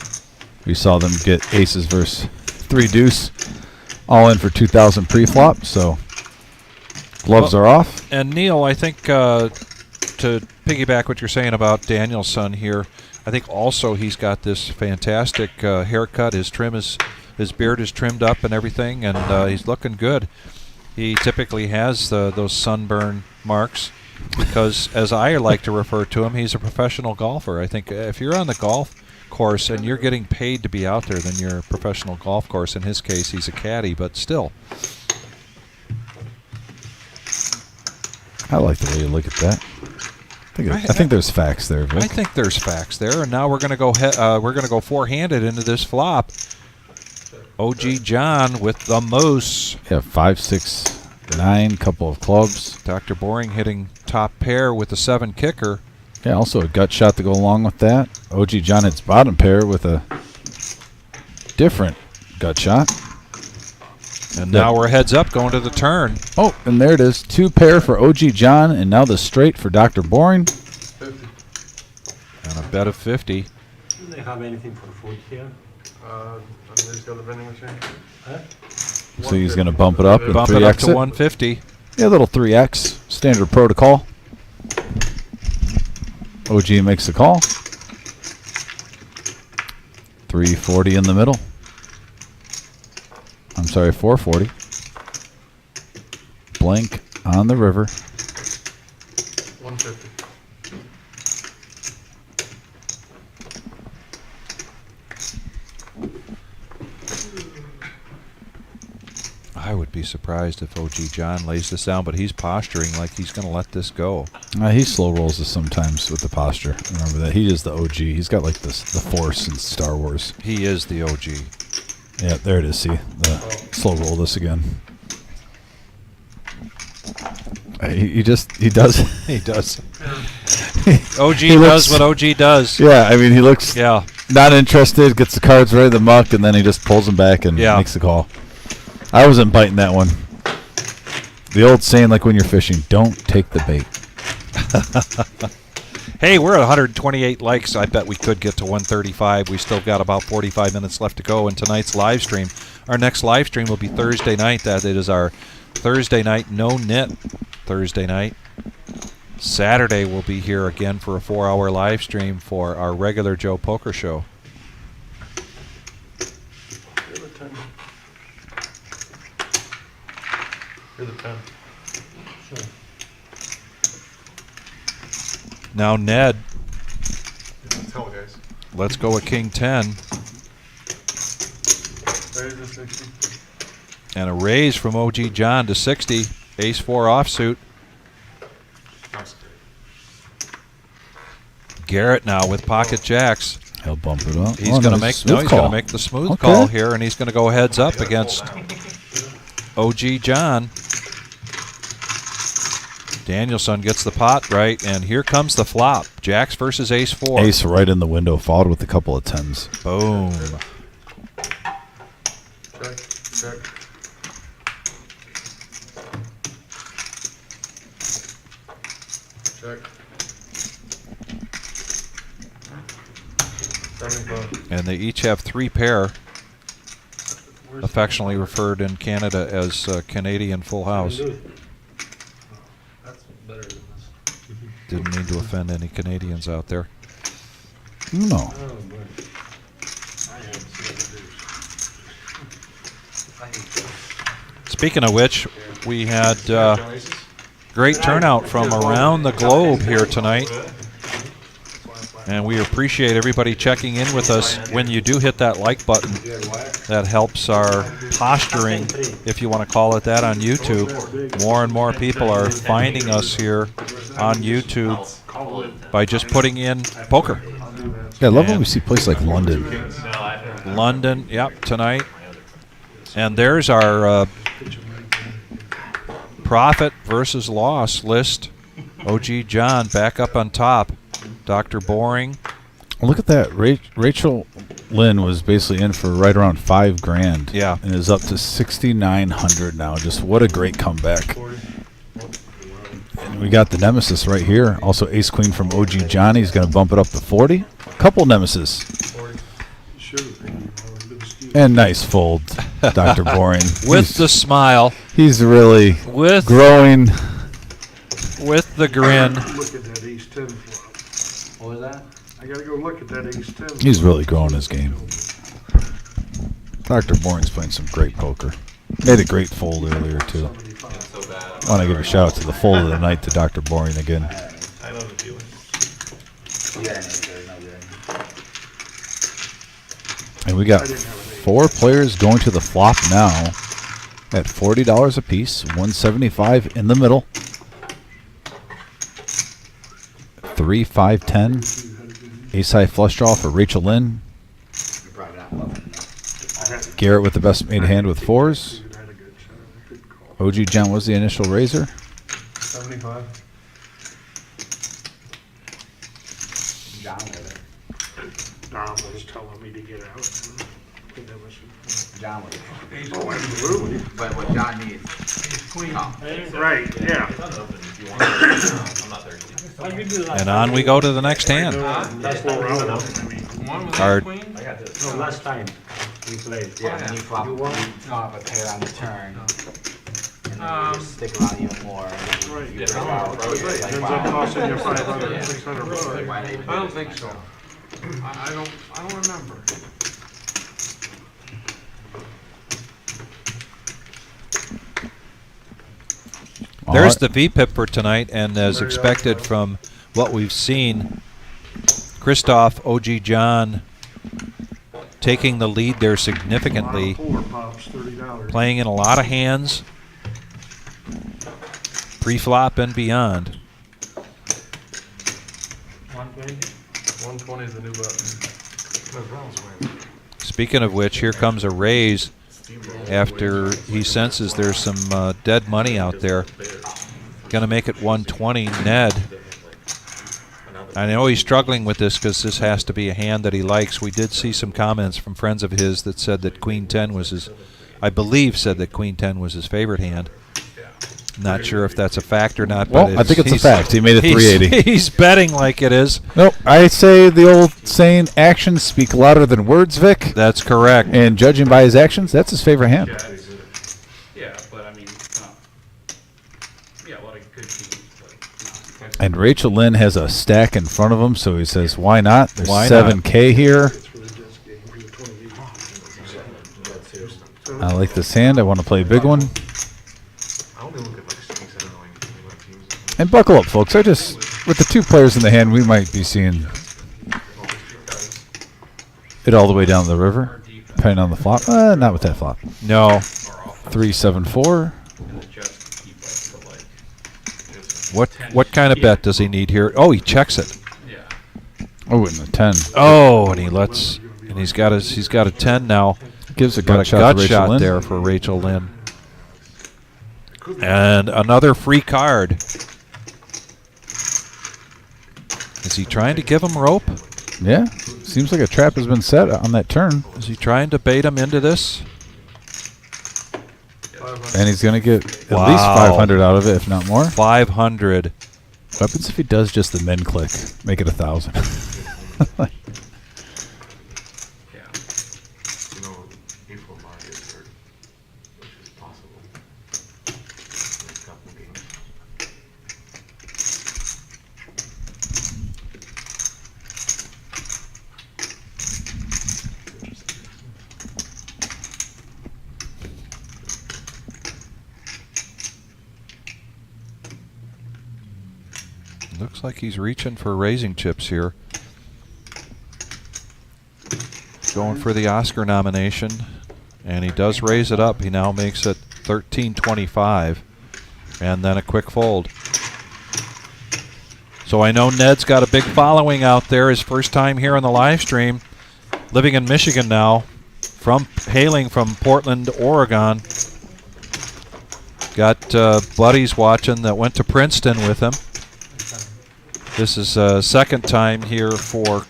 We saw them get aces versus 3 deuce, all in for 2,000 pre-flop, so gloves are off. And Neil, I think to piggyback what you're saying about Danielson here, I think also he's got this fantastic haircut. His beard is trimmed up and everything, and he's looking good. He typically has those sunburn marks because, as I like to refer to him, he's a professional golfer. I think if you're on the golf course and you're getting paid to be out there, then you're a professional golf course. In his case, he's a caddy, but still. I like the way you look at that. I think there's facts there, Vic. I think there's facts there, and now we're going to go four-handed into this flop. OG John with the moose. Yeah, 5, 6, 9, couple of clubs. Dr. Boring hitting top pair with the 7 kicker. Yeah, also a gut shot to go along with that. OG John hits bottom pair with a different gut shot. And now we're heads up going to the turn. Oh, and there it is. 2 pair for OG John, and now the straight for Dr. Boring. 50. And a bet of 50. Do they have anything for food here? They just got the vending machine. Huh? So he's going to bump it up and Bump it up 3x to 150. Yeah, a little 3x. Standard protocol. OG makes the call. 340 in the middle. I'm sorry, 440. Blank on the river. 150. I would be surprised if OG John lays this down, but he's posturing like he's going to let this go. He slow rolls us sometimes with the posture. Remember that. He is the OG. He's got like this, the Force in Star Wars. He is the OG. Yeah, there it is. See, the slow roll this again. He does. He does. OG He does looks- what OG does. Yeah, I mean, he looks. Yeah. Not interested, gets the cards right in the muck, and then he just pulls them back and makes the call. I wasn't biting that one. The old saying, like when you're fishing, don't take the bait. Hey, we're at 128 likes. I bet we could get to 135. We still got about 45 minutes left to go in tonight's live stream. Our next live stream will be Thursday night. That it is our Thursday night no-knit Thursday night. Saturday we'll be here again for a 4-hour live stream for our regular Joe Poker Show. Here's the 10. Here's the 10. Sure. Now Ned, Tell guys. let's go with King 10 There's the 60. and a raise from OG John to 60. Ace 4 offsuit. Garrett now with pocket jacks. He'll bump it up. He's going to make the smooth call here, and he's going to go heads up against OG John. Danielson gets the pot right, and here comes the flop. Jacks versus Ace 4. Ace right in the window, followed with a couple of 10s. Boom. Check. Check. 75. And they each have 3 pair, affectionately referred in Canada as Canadian full house. That's better than this. Didn't mean to offend any Canadians out there. No. Oh, boy. I haven't seen it do. I hate this. Speaking of which, we had great turnout from around the globe here tonight. And we appreciate everybody checking in with us. When you do hit that like button, that helps our posturing, if you want to call it that, on YouTube. More and more people are finding us here on YouTube by just putting in poker. Yeah, I love when we see places like London. London, yep, tonight. And there's our profit versus loss list. OG John back up on top. Dr. Boring. Look at that. Rachel Lynn was basically in for right around $5,000. Yeah. And is up to 6,900 now. Just what a great comeback. And we got the nemesis right here. Also ace queen from OG Johnny. He's going to bump it up to 40. Couple nemesis. And nice fold, Dr. Boring. With the smile. He's really growing. With the grin. Look at that ace 10 flop. What was that? I gotta go look at that ace 10. He's really growing his game. Dr. Boring's playing some great poker. Made a great fold earlier, too. I want to give a shout out to the fold of the night to Dr. Boring again. I know the feeling. And we got 4 players going to the flop now at $40 apiece, 175 in the middle. 3, 5, 10. Ace high flush draw for Rachel Lynn. Garrett with the best made hand with 4s. OG John was the initial raiser. 75. Dom was telling me to get out. John would. Oh, absolutely. But what John needs. Queen. Right, yeah. And on we go to the next hand. That's what we're on. Our No, last time we played. Yeah, and you flop. You won't have a pair on the turn. And then you just stick around even more. Right. You break out. Ends up costing you 500, 600 bucks. I don't think so. I don't remember. There's the VPIP for tonight, and as expected from what we've seen, Christoph, OG John taking the lead there significantly, playing in a lot of hands, pre-flop and beyond. 120 is the new button. Speaking of which, here comes a raise after he senses there's some dead money out there. Going to make it 120. Ned I know he's struggling with this because this has to be a hand that he likes. We did see some comments from friends of his that said that Queen 10 was his, I believe said that Queen 10 was his favorite hand. Not sure if that's a fact or not. Well, but I think it's a fact. He made it he's- 380. He's betting like it is. Nope. I say the old saying, actions speak louder than words, Vic. That's correct. And judging by his actions, that's his favorite hand. Yeah, but I mean, it's not. Yeah, a lot of good teams, but not. And Rachel Lynn has a stack in front of him, so he says, why not? There's Why not? 7K here. I like this hand. I want to play a big one. I only look at like strings. I don't know anything about teams. And buckle up, folks. With the 2 players in the hand, we might be seeing it all the way down the river, depending on the flop. Not with that flop. No. 3, 7, 4. And the Jets keep like for like. What kind of bet does he need here? Oh, he checks it. Yeah. Oh, and a 10. Oh, and he's got a 10 now. Gives a Got gut a shot gut to Rachel shot Lynn. there for Rachel Lynn. And another free card. Is he trying to give him rope? Yeah. Seems like a trap has been set on that turn. Is he trying to bait him into this? And he's going to get at Wow. least 500 out of it, if not more. 500. What happens if he does just the min click? Make it 1,000. Yeah. You know, info markets are, which is possible. In a couple games. Looks like he's reaching for raising chips here. Going for the Oscar nomination. And he does raise it up. He now makes it 1325. And then a quick fold. So I know Ned's got a big following out there. His first time here on the live stream. Living in Michigan now. Hailing from Portland, Oregon. Got buddies watching that went to Princeton with him. This is second time here for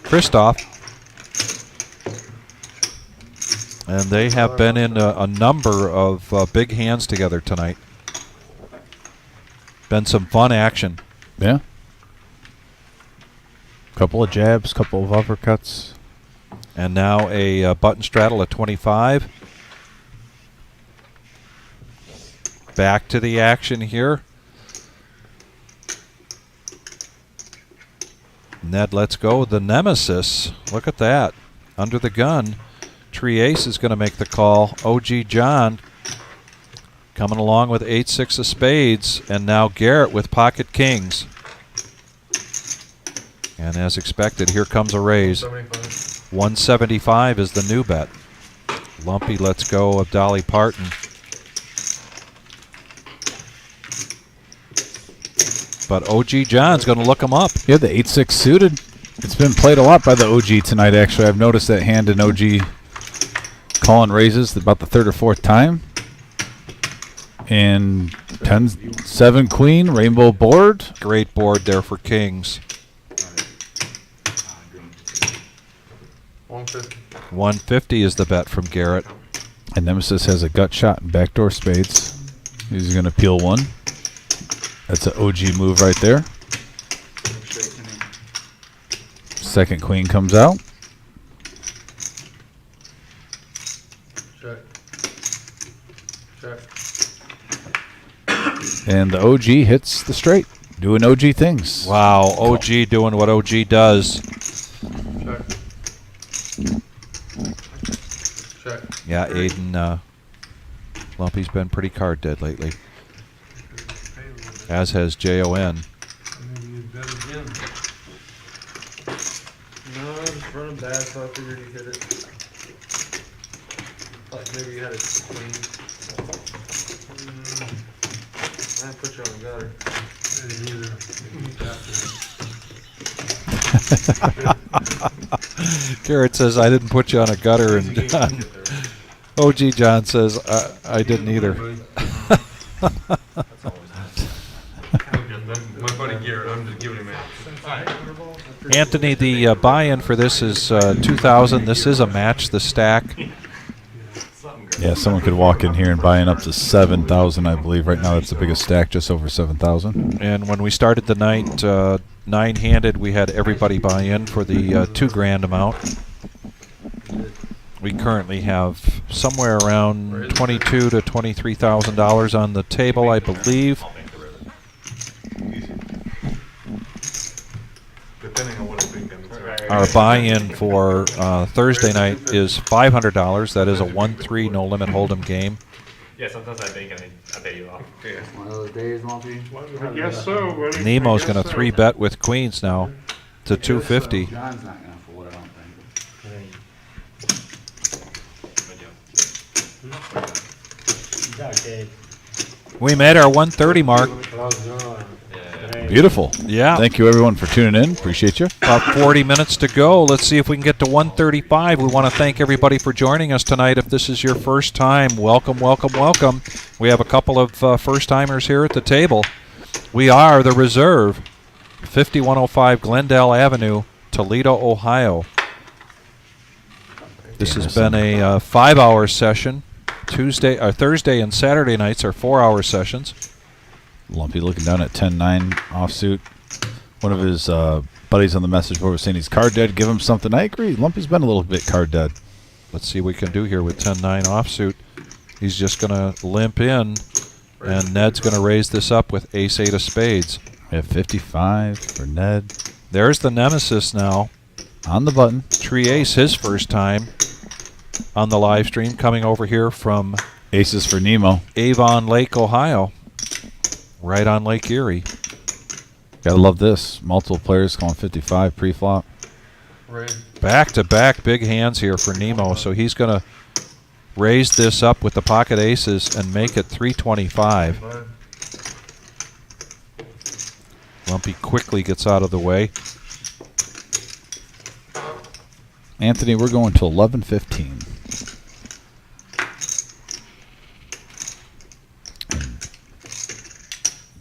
Christoph. And they have been in a number of big hands together tonight. Been some fun action. Yeah. Couple of jabs, couple of uppercuts. And now a button straddle at 25. Back to the action here. Ned lets go the nemesis. Look at that. Under the gun. Tree Ace is going to make the call. OG John coming along with 8-6 of spades. And now Garrett with pocket kings. And as expected, here comes a raise. 175 is the new bet. Lumpy lets go of Dolly Parton. But OG John's going to look him up. Yeah, the 8-6 suited. It's been played a lot by the OG tonight, actually. I've noticed that hand in OG calling raises about the 3rd or 4th time. And 10-7 queen, rainbow board. Great board there for kings. 150. 150 is the bet from Garrett. And Nemesis has a gut shot and backdoor spades. He's going to peel one. That's an OG move right there. Second queen comes out. Check. Check. And the OG hits the straight. Doing OG things. Wow, OG doing what OG does. Check. Check. Yeah, Aiden Lumpy's been pretty card dead lately. As has JON. Maybe you bet again. No, I was running bad, so I figured you hit it. Like maybe you had a queen. I put you on the gutter. Garrett says, I didn't put you on a gutter. And OG John says, I didn't either. My buddy Garrett Jared. I'm just giving him a. Anthony, the buy-in for this is 2,000. This is a match the stack. Yeah, someone could walk in here and buy in up to 7,000, I believe. Right now, that's the biggest stack, just over 7,000. And when we started the night 9-handed, we had everybody buy in for the $2,000 amount. We currently have somewhere around $22,000 to $23,000 on the table, I believe. Depending on what the weekend is. Our buy-in for Thursday night is $500. That is a 1-3 no-limit hold'em game. Yeah, sometimes I think I bet you off. Yeah. One of those days, Lumpy. I guess so, buddy. Nemo's I going to guess so. 3-bet with queens now to 250. John's not gonna fold, I don't think. We made our 130 mark. Beautiful. Yeah. Thank you, everyone, for tuning in. Appreciate you. About 40 minutes to go. Let's see if we can get to 135. We want to thank everybody for joining us tonight. If this is your first time, welcome, welcome, welcome. We have a couple of first-timers here at the table. We are the Reserve, 5105 Glendale Avenue, Toledo, Ohio. This has been a 5-hour session. Thursday and Saturday nights are 4-hour sessions. Lumpy looking down at 10-9 offsuit. One of his buddies on the message board was saying he's card dead. Give him something. I agree. Lumpy's been a little bit card dead. Let's see what we can do here with 10-9 offsuit. He's just going to limp in, and Ned's going to raise this up with ace-8 of spades. We have 55 for Ned. There's the nemesis now. On the button. Tree ace, his first time on the live stream, coming over here from Aces for Nemo. Avon Lake, Ohio. Right on Lake Erie. Gotta love this. Multiple players calling 55 pre-flop. Back-to-back big hands here for Nemo, so he's going to raise this up with the pocket aces and make it 325. Lumpy quickly gets out of the way. Anthony, we're going to 11:15.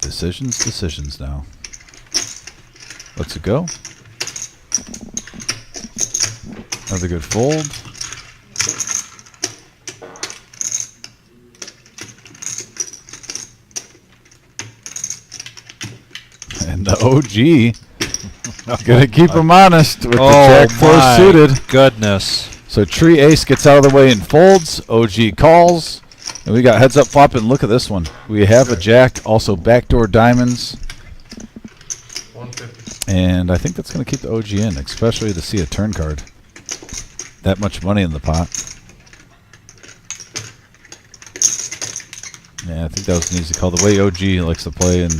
Decisions now. Let's it go. Another good fold. And the OG. Gonna keep him honest with the Jack 4 suited. Goodness. So tree ace gets out of the way and folds. OG calls. And we got heads up flop, and look at this one. We have a jack, also backdoor diamonds. 150. And I think that's going to keep the OG in, especially to see a turn card. That much money in the pot. Yeah, I think that was an easy call. The way OG likes to play and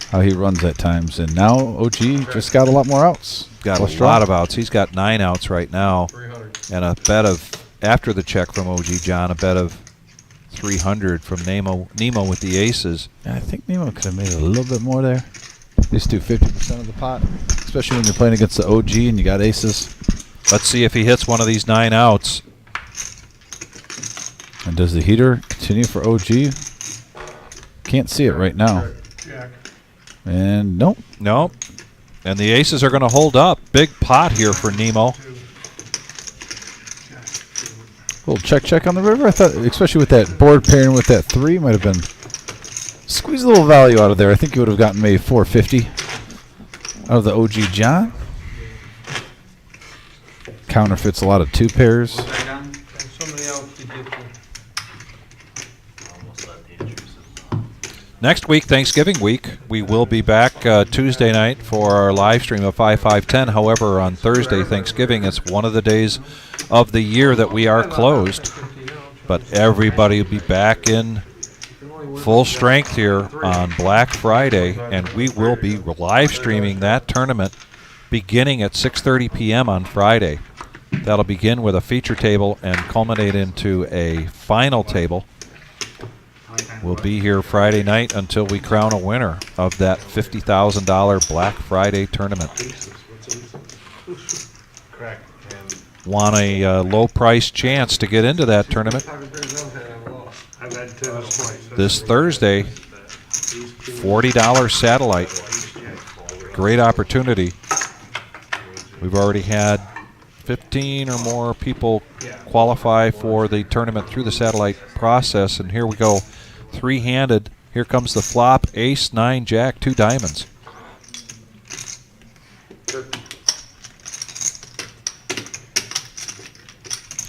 how he runs at times. And now OG just got a lot more outs. Got a lot of outs. He's got 9 outs right now. 300. And a bet of, after the check from OG John, a bet of 300 from Nemo with the aces. Yeah, I think Nemo could have made a little bit more there. These do 50% of the pot, especially when you're playing against the OG and you got aces. Let's see if he hits one of these 9 outs. And does the heater continue for OG? Can't see it right now. And nope. Nope. And the aces are going to hold up. Big pot here for Nemo. Little check on the river. I thought, especially with that board pairing with that 3, might have been squeeze a little value out of there. I think you would have gotten maybe 450 out of the OG John. Counterfeits a lot of 2 pairs. Somebody else to get Next week, Thanksgiving week, we will be back Tuesday night for our live stream of 5-5-10. However, on Thursday, Thanksgiving, it's one of the days of the year that we are closed. But everybody will be back in full strength here on Black Friday, and we will be live streaming that tournament beginning at 6:30 p.m. on Friday. That'll begin with a feature table and culminate into a final table. We'll be here Friday night until we crown a winner of that $50,000 Black Friday tournament. Correct. Want a low price chance to get into that tournament? This Thursday, $40 satellite. great opportunity. We've already had 15 or more people qualify for the tournament through the satellite process, and here we go, three-handed. Here comes the flop, ace, 9, jack, 2 diamonds.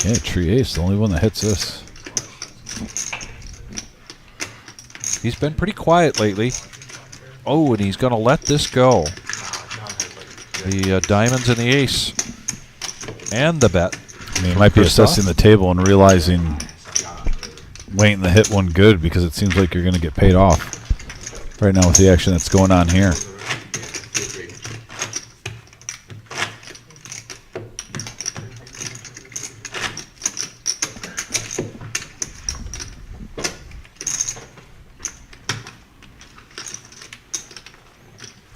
Yeah, tree ace, the only one that hits this. He's been pretty quiet lately. Oh, and he's going to let this go. The diamonds and the ace. And the bet. I mean, he might be assessing the table and realizing waiting to hit one good because it seems like you're going to get paid off right now with the action that's going on here.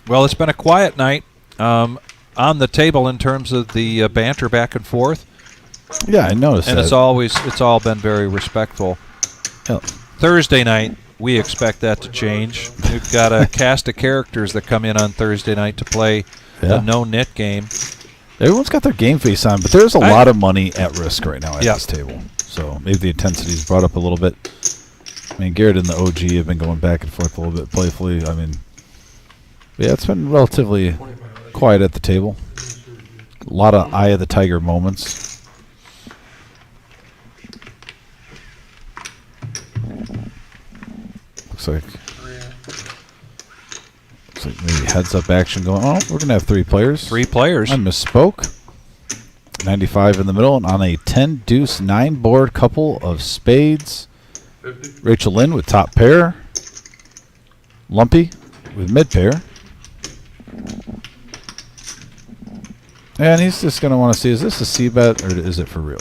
Well, it's been a quiet night on the table in terms of the banter back and forth. Yeah, I noticed and that. it's all been very respectful. Yeah. Thursday night, we expect that to change. We've got a cast of characters that come in on Thursday night to play a no-nit game. Everyone's got their game face on, but there's a lot of money at risk right now at this table. So maybe the intensity's brought up a little bit. I mean, Garrett and the OG have been going back and forth a little bit playfully. I mean, yeah, it's been relatively quiet at the table. A lot of eye of the tiger moments. Looks like maybe heads up action going. Oh, we're gonna have 3 players. 3 players. I misspoke. 95 in the middle, and on a 10 deuce 9 board, couple of spades. Rachel Lynn with top pair. Lumpy with mid pair. And he's just going to want to see, is this a C-bet or is it for real?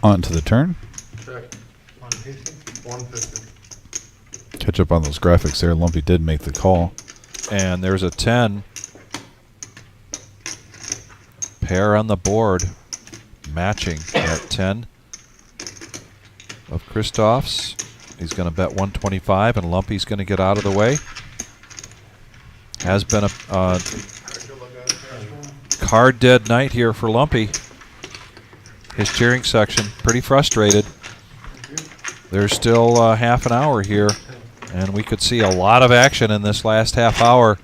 On to the turn. Check. 150. Catch up on those graphics there. Lumpy did make the call. And there's a 10. Pair on the board. Matching at 10 of Christoph's. He's going to bet 125, and Lumpy's going to get out of the way. Has been a card dead night here for Lumpy. His cheering section pretty frustrated. There's still half an hour here, and we could see a lot of action in this last half hour.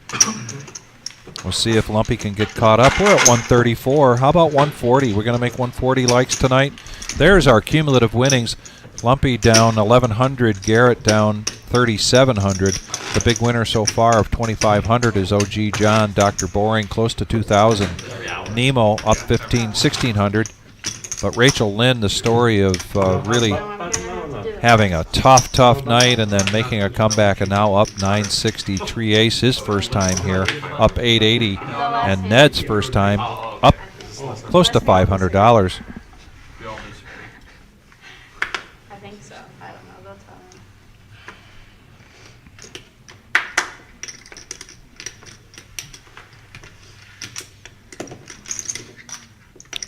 We'll see if Lumpy can get caught up. We're at 134. How about 140? We're going to make 140 likes tonight. There's our cumulative winnings. Lumpy down 1,100. Garrett down 3,700. The big winner so far of 2,500 is OG John. Dr. Boring close to 2,000. Nemo up 1,600. But Rachel Lynn, the story of really having a tough night and then making a comeback, and now up 960. Tree Ace, his first time here, up 880. And Ned's first time, up close to $500. I think so. I don't know. They'll tell me.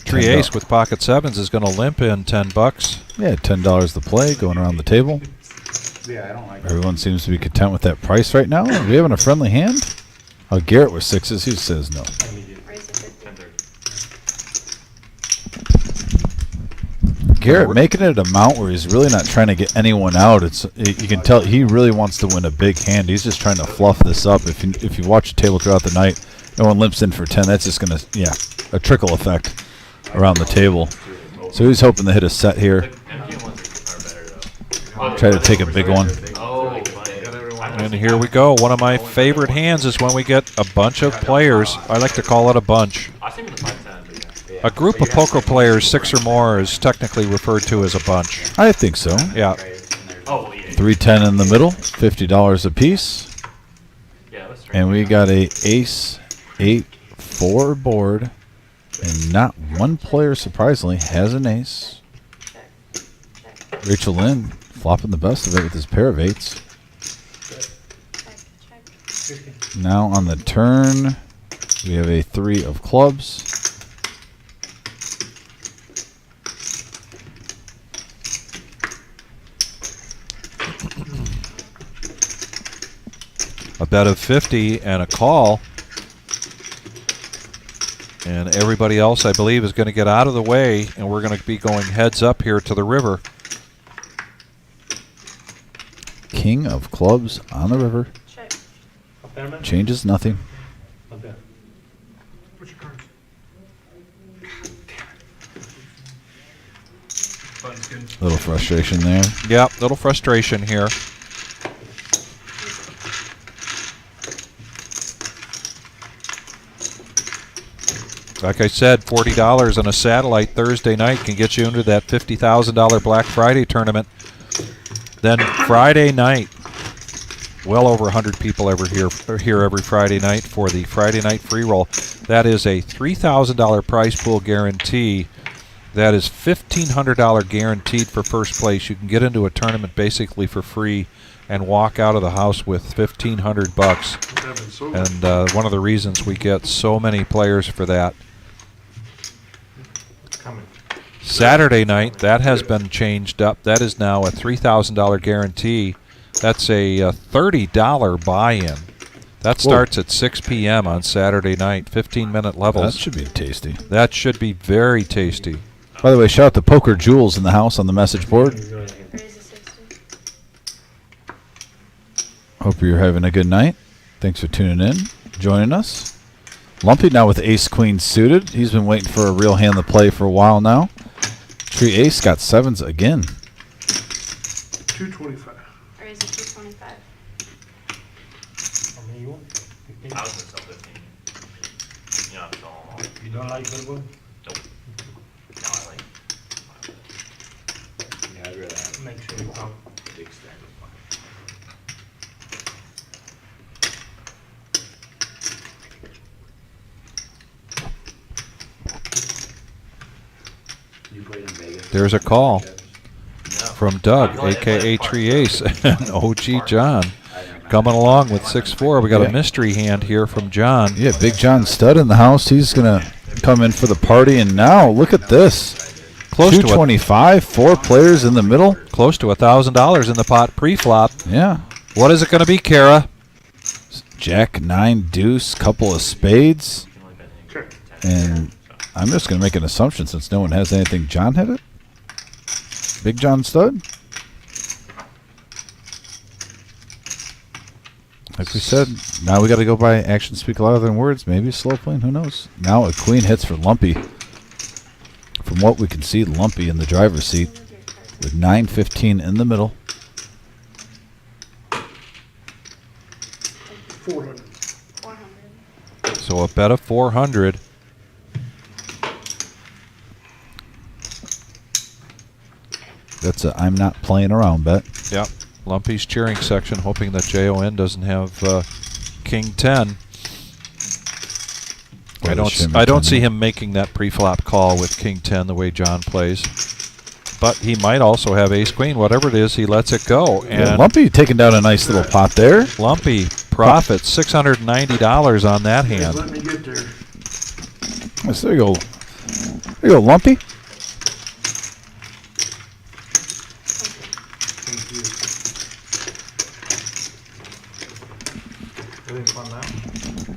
Tree Ace with pocket sevens is going to limp in $10. Yeah, $10 to play going around the table. Yeah, I don't like Everyone seems to be content with that price right now. Are we having a friendly hand? Oh, Garrett with 6s. He says no. Raise to 50. Garrett making it an amount where he's really not trying to get anyone out. You can tell he really wants to win a big hand. He's just trying to fluff this up. If you watch the table throughout the night, no one limps in for 10. That's just going to, a trickle effect around the table. So he's hoping to hit a set here. Try to take a big one. And here we go. One of my favorite hands is when we get a bunch of players. I like to call it a bunch. A group of poker players, 6 or more, is technically referred to as a bunch. I think so. Yeah. 310 in the middle, $50 a piece. And we got a ace 8-4 board. And not one player, surprisingly, has an ace. Rachel Lynn flopping the best of it with his pair of 8s. Now on the turn, we have a 3 of clubs. a bet of 50 and a call. And everybody else, I believe, is going to get out of the way, and we're going to be going heads up here to the river. King of clubs on the river. Check. Changes nothing. Up there. What's your cards? Button's good. Little frustration there. Yep, little frustration here. Like I said, $40 on a satellite Thursday night can get you into that $50,000 Black Friday tournament. Then Friday night, well over 100 people are here every Friday night for the Friday night free roll. That is a $3,000 prize pool guarantee. That is $1,500 guaranteed for first place. You can get into a tournament basically for free and walk out of the house with $1,500. And one of the reasons we get so many players for that. Saturday night, that has been changed up. That is now a $3,000 guarantee. That's a $30 buy-in. That starts at 6 p.m. on Saturday night, 15-minute levels. That should be tasty. That should be very tasty. By the way, shout out to Poker Jules in the house on the message board. Raise a 60. Hope you're having a good night. Thanks for tuning in, joining us. Lumpy now with ace queen suited. He's been waiting for a real hand to play for a while now. Tree ace got sevens again. 225. Raise a 225. How many you want? I was gonna sell 15. You know, I'm selling them all. You don't like Butterball? Nope. No, I like. Yeah, I'd rather have Make sure you pump. a big stack of fun. You played in Vegas? There's a call No. from Doug, a.k.a. Tree Ace, and OG John. Coming along with 6-4. We got a mystery hand here from John. Yeah, Big John Stud in the house. He's going to come in for the party. And now, look at this. Close to 225, 4 players in the middle. Close to $1,000 in the pot pre-flop. Yeah. What is it going to be, Kara? Jack, 9, deuce, couple of spades. And I'm just going to make an assumption since no one has anything. John had it? Big John Stud? Like we said, now we got to go by actions speak louder than words. Maybe slow playing, who knows? Now a queen hits for Lumpy. From what we can see, Lumpy in the driver's seat with 9-15 in the middle. 400. 400. So a bet of 400. That's a I'm not playing around bet. Yep. Lumpy's cheering section, hoping that JON doesn't have King 10. I don't see him making that pre-flop call with King 10 the way John plays. But he might also have Ace Queen. Whatever it is, he lets it go. And Yeah, Lumpy taking down a nice little pot there. Lumpy profits $690 on that hand. Let me get there. Yes, there you go. There you go, Lumpy. Having fun now?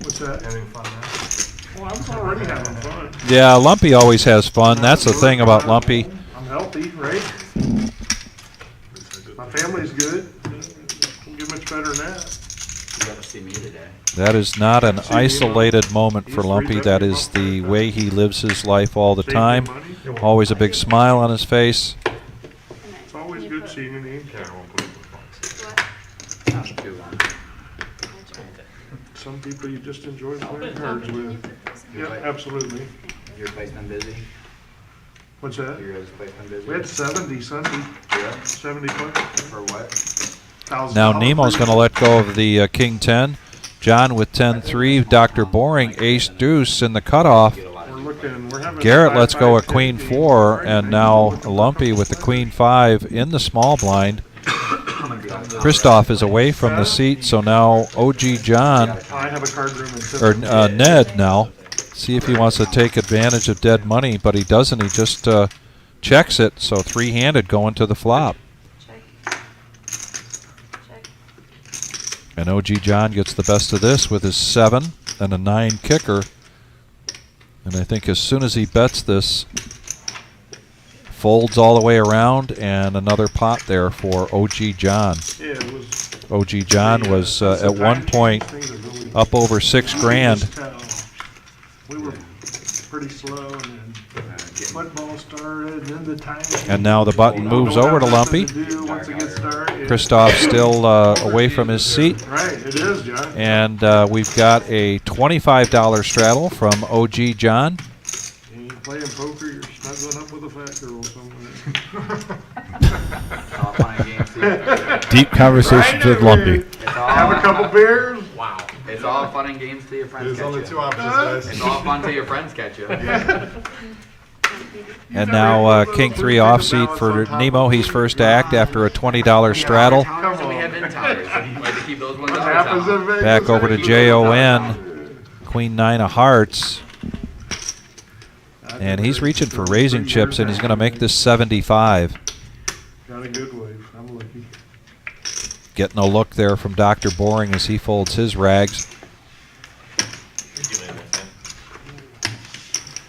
What's that? Having fun now? Well, I'm already having fun. Yeah, Lumpy always has fun. That's the thing about Lumpy. I'm healthy, right? My family's good. Don't get much better than that. You got to see me today. That is not an isolated moment for Lumpy. That is the way he lives his life all the time. Always a big smile on his face. It's always good seeing you, Nate. What? Not too long. Some people you just enjoy playing cards with. Yeah, absolutely. Your place been busy? What's that? Your guys' place been busy? We had 70 Sunday. Yeah. 70 bucks. For what? $1,000. Now Nemo's going to let go of the King 10. John with 10-3. Dr. Boring, Ace Deuce in the cutoff. We're having Garrett lets go 5-5, of Queen 15. 4, and now Lumpy with the Queen 5 in the small blind. Christoph is away from the seat, so now OG John, I have a card room in or Tiffany. Ned now, see if he wants to take advantage of dead money, but he doesn't. He just checks it, so three-handed going to the flop. Check. Check. And OG John gets the best of this with his 7 and a 9 kicker. And I think as soon as he bets this, folds all the way around, and another pot there for OG John. Yeah, it was. OG John was at one point up over $6 grand. We were pretty slow, and then football started, and then the time. And now the button moves over to Lumpy. Christoph still away from his seat. Right, it is, John. And we've got a $25 straddle from OG John. And you playing poker, you're snuggling up with a fat girl somewhere. Deep conversations with Lumpy. Have a couple beers. Wow. It's all fun and games till your friends There's catch only you. 2 options, guys. It's all fun till your friends catch you. And now King 3 off seat for Nemo. He's first to act after a $20 straddle. We have in-towners. We like to keep those ones What out happens of in town. Vegas? Back over to JON. Queen 9 of hearts. And he's reaching for raising chips, and he's going to make this 75. Got a good wave. I'm lucky. Getting a look there from Dr. Boring as he folds his rags.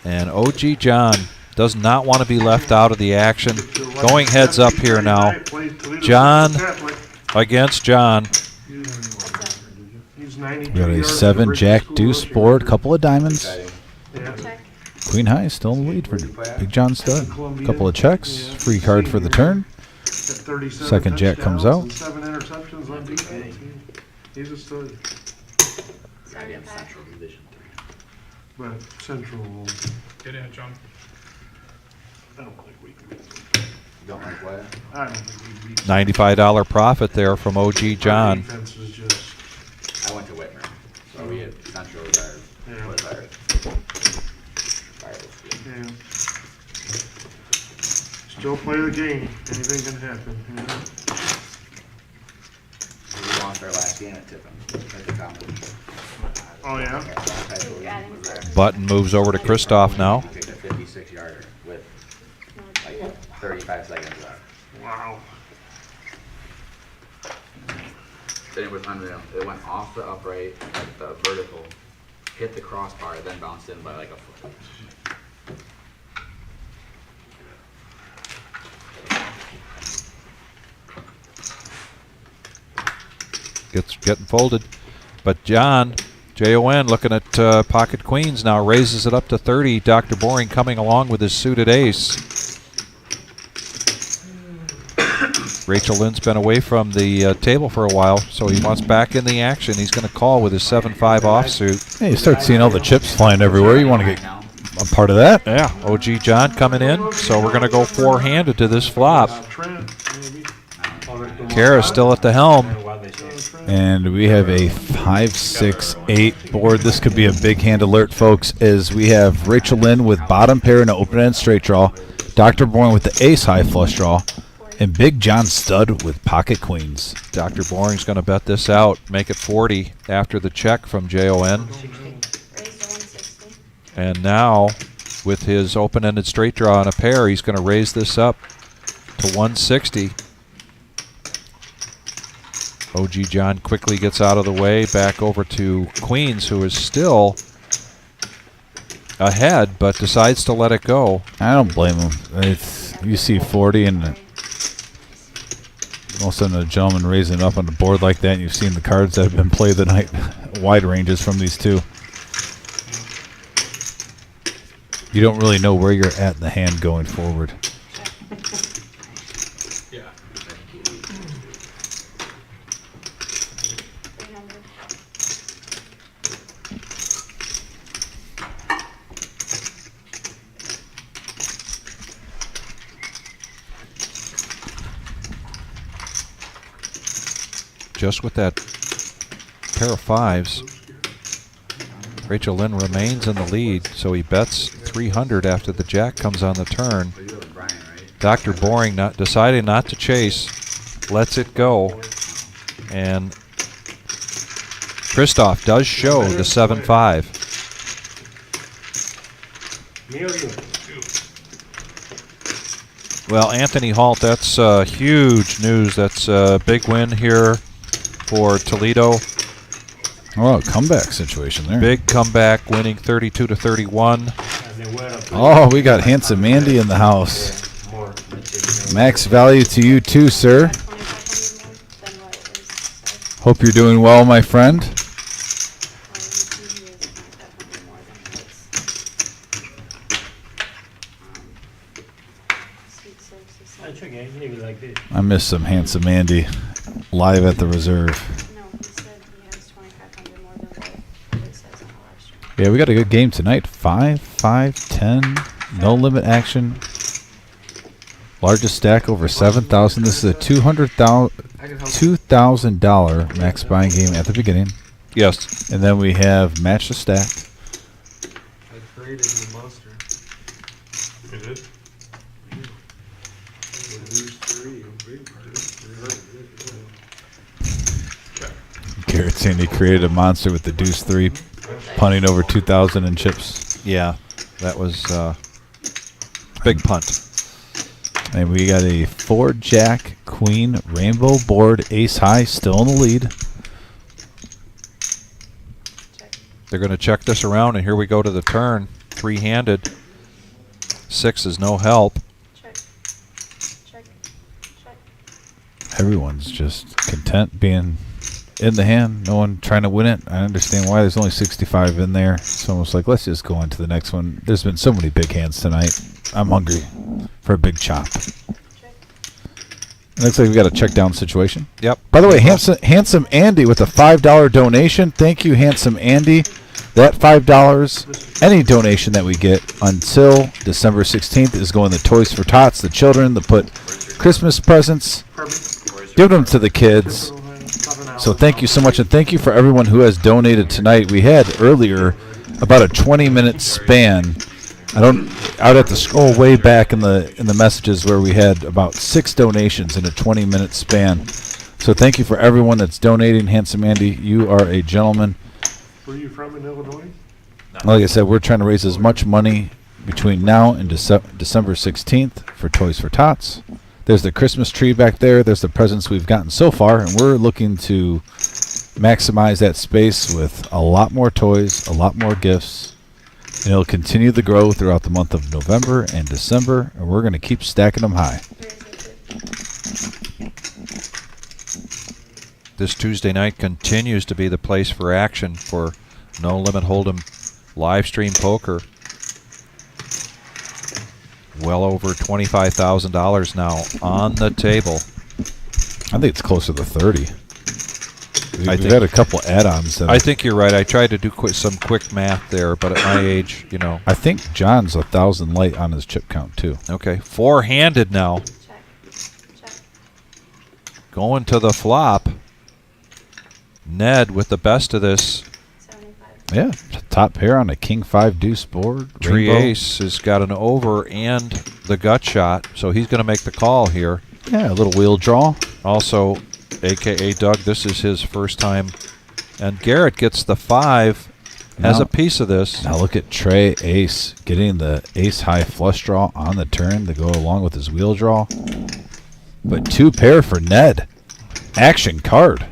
And OG John does not want to be left out of the action. Going heads up here now. John against John. He's 92 We got a yards 7 to Jack British deuce School board, this couple of diamonds. year. Check. Queen high still in the lead for Big John Stud. Couple of checks, free card for the turn. Got 37 Second jack comes touchdowns out. and 7 interceptions on defense. He's a stud. 75. But Central, Get in, John. I don't think we can. Don't like what? I don't think we beat. $95 profit there from OG John. Defense is just. I went to Whitmer, so we had Central was our, Yeah. was our rival school. Yeah. Still play the game. Anything can happen. You know? We lost our last game at Tiffin, at the common. Oh yeah. Button moves over to Christoph now. We picked a 56-yarder with like 35 seconds left. Wow. Then it was unreal. It went off the upright, like the vertical, hit the crossbar, then bounced in by like a foot. Getting folded. But John, JON, looking at pocket queens now, raises it up to 30. Dr. Boring coming along with his suited ace. Rachel Lynn's been away from the table for a while, so he wants back in the action. He's going to call with his 7-5 offsuit. Hey, you start seeing all the chips flying everywhere. You want to get a part of that? Yeah, OG John coming in, so we're going to go four-handed to this flop. Trent, maybe. Kara's still at the helm. And we have a 5, 6, 8 board. This could be a big hand alert, folks, as we have Rachel Lynn with bottom pair and an open-end straight draw, Dr. Bourne with the ace high flush draw, and Big John Stud with pocket queens. Dr. Boring's going to bet this out, make it 40 after the check from JON. Raised to 160. And now, with his open-ended straight draw and a pair, he's going to raise this up to 160. OG John quickly gets out of the way, back over to Queens, who is still ahead, but decides to let it go. I don't blame him. It's, you see 40 and all of a sudden a gentleman raising it up on the board like that, and you've seen the cards that have been played tonight, wide ranges from these two. You don't really know where you're at in the hand going forward. Yeah. 300. Just with that pair of fives, Rachel Lynn remains in the lead, so he bets 300 after the jack comes on the turn. Dr. Boring deciding not to chase, lets it go, and Christoph does show the 7-5. Well, Anthony Halt, that's huge news. That's a big win here for Toledo. Oh, comeback situation there. Big comeback, winning 32-31. Oh, we got Handsome Andy in the house. Max value to you too, sir. 2,500 more than what it is. So, Hope you're doing well, my friend. he is 2,500 more than what's. Sweet Soaks is That's like- okay, maybe like this. I miss some Handsome Andy live at the reserve. No, he said he has 2,500 more than what it says on the live stream. Yeah, we got a good game tonight. 5, 5, 10. No limit action. Largest stack over 7,000. This is a $200,000 max buying game at the beginning. Yes. And then we have match the stack. I created the monster. You did? Garrett saying he created a monster with the deuce 3, punting over 2,000 in chips. Yeah, that was big punt. And we got a 4 jack queen rainbow board ace high still in the lead. They're going to check this around, and here we go to the turn. 3-handed. 6 is no help. Check. Check. Check. Everyone's just content being in the hand. No one trying to win it. I understand why there's only 65 in there. It's almost like, let's just go on to the next one. There's been so many big hands tonight. I'm hungry for a big chop. It looks like we got a check down situation. Yep. By the way, Handsome Andy with a $5 donation. Thank you, Handsome Andy. That $5, any donation that we get until December 16th is going to Toys for Tots, the children, to put Christmas presents, give them to the kids. So thank you so much, and thank you for everyone who has donated tonight. We had earlier about a 20-minute span. I'd have to scroll way back in the messages where we had about 6 donations in a 20-minute span. So thank you for everyone that's donating. Handsome Andy, you are a gentleman. Where are you from in Illinois? Like I said, we're trying to raise as much money between now and December 16th for Toys for Tots. There's the Christmas tree back there. There's the presents we've gotten so far, and we're looking to maximize that space with a lot more toys, a lot more gifts, and it'll continue to grow throughout the month of November and December, and we're going to keep stacking them high. This Tuesday night continues to be the place for action for No Limit Hold'em live stream poker. Well over $25,000 now on the table. I think it's closer to 30. We've think- had a couple add-ons. I think you're right. I tried to do some quick math there, but at my age, you know. I think John's 1,000 light on his chip count too. Okay, 4-handed now. Check. Check. Going to the flop. Ned with the best of this. 75. Yeah, top pair on a king 5 deuce board. Tree rainbow. Ace has got an over and the gut shot, so he's going to make the call here. Yeah, a little wheel draw. Also, a.k.a. Doug, this is his first time. And Garrett gets the 5 as Now- a piece of this. Now look at Trey Ace getting the ace high flush draw on the turn to go along with his wheel draw. But 2 pair for Ned. Action card.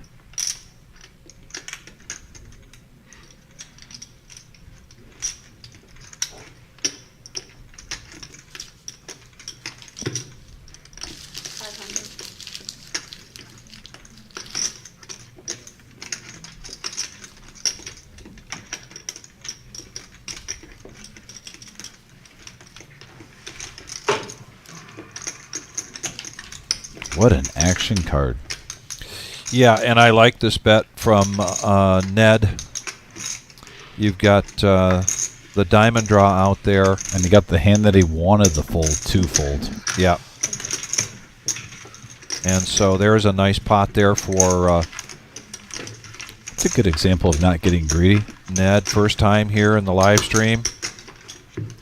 What an action card. Yeah, and I like this bet from Ned. You've got the diamond draw out there. And he got the hand that he wanted, the fold, 2-fold. Yeah. And so there's a nice pot there for It's a good example of not getting greedy. Ned. First time here in the live stream.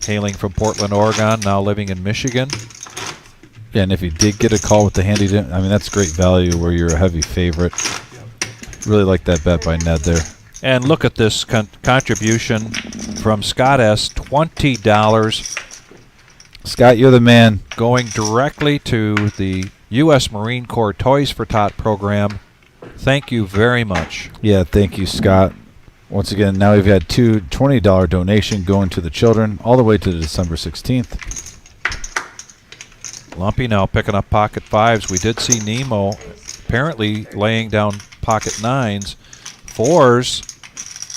Hailing from Portland, Oregon, now living in Michigan. Yeah, and if he did get a call with the hand he didn't, I mean, that's great value where you're a heavy favorite. Really like that bet by Ned there. And look at this contribution from Scott S. $20 Scott, you're the man. going directly to the U.S. Marine Corps Toys for Tot program. Thank you very much. Yeah, thank you, Scott. Once again, now we've had two $20 donation going to the children all the way to December 16th. Lumpy now picking up pocket fives. We did see Nemo apparently laying down pocket nines, fours,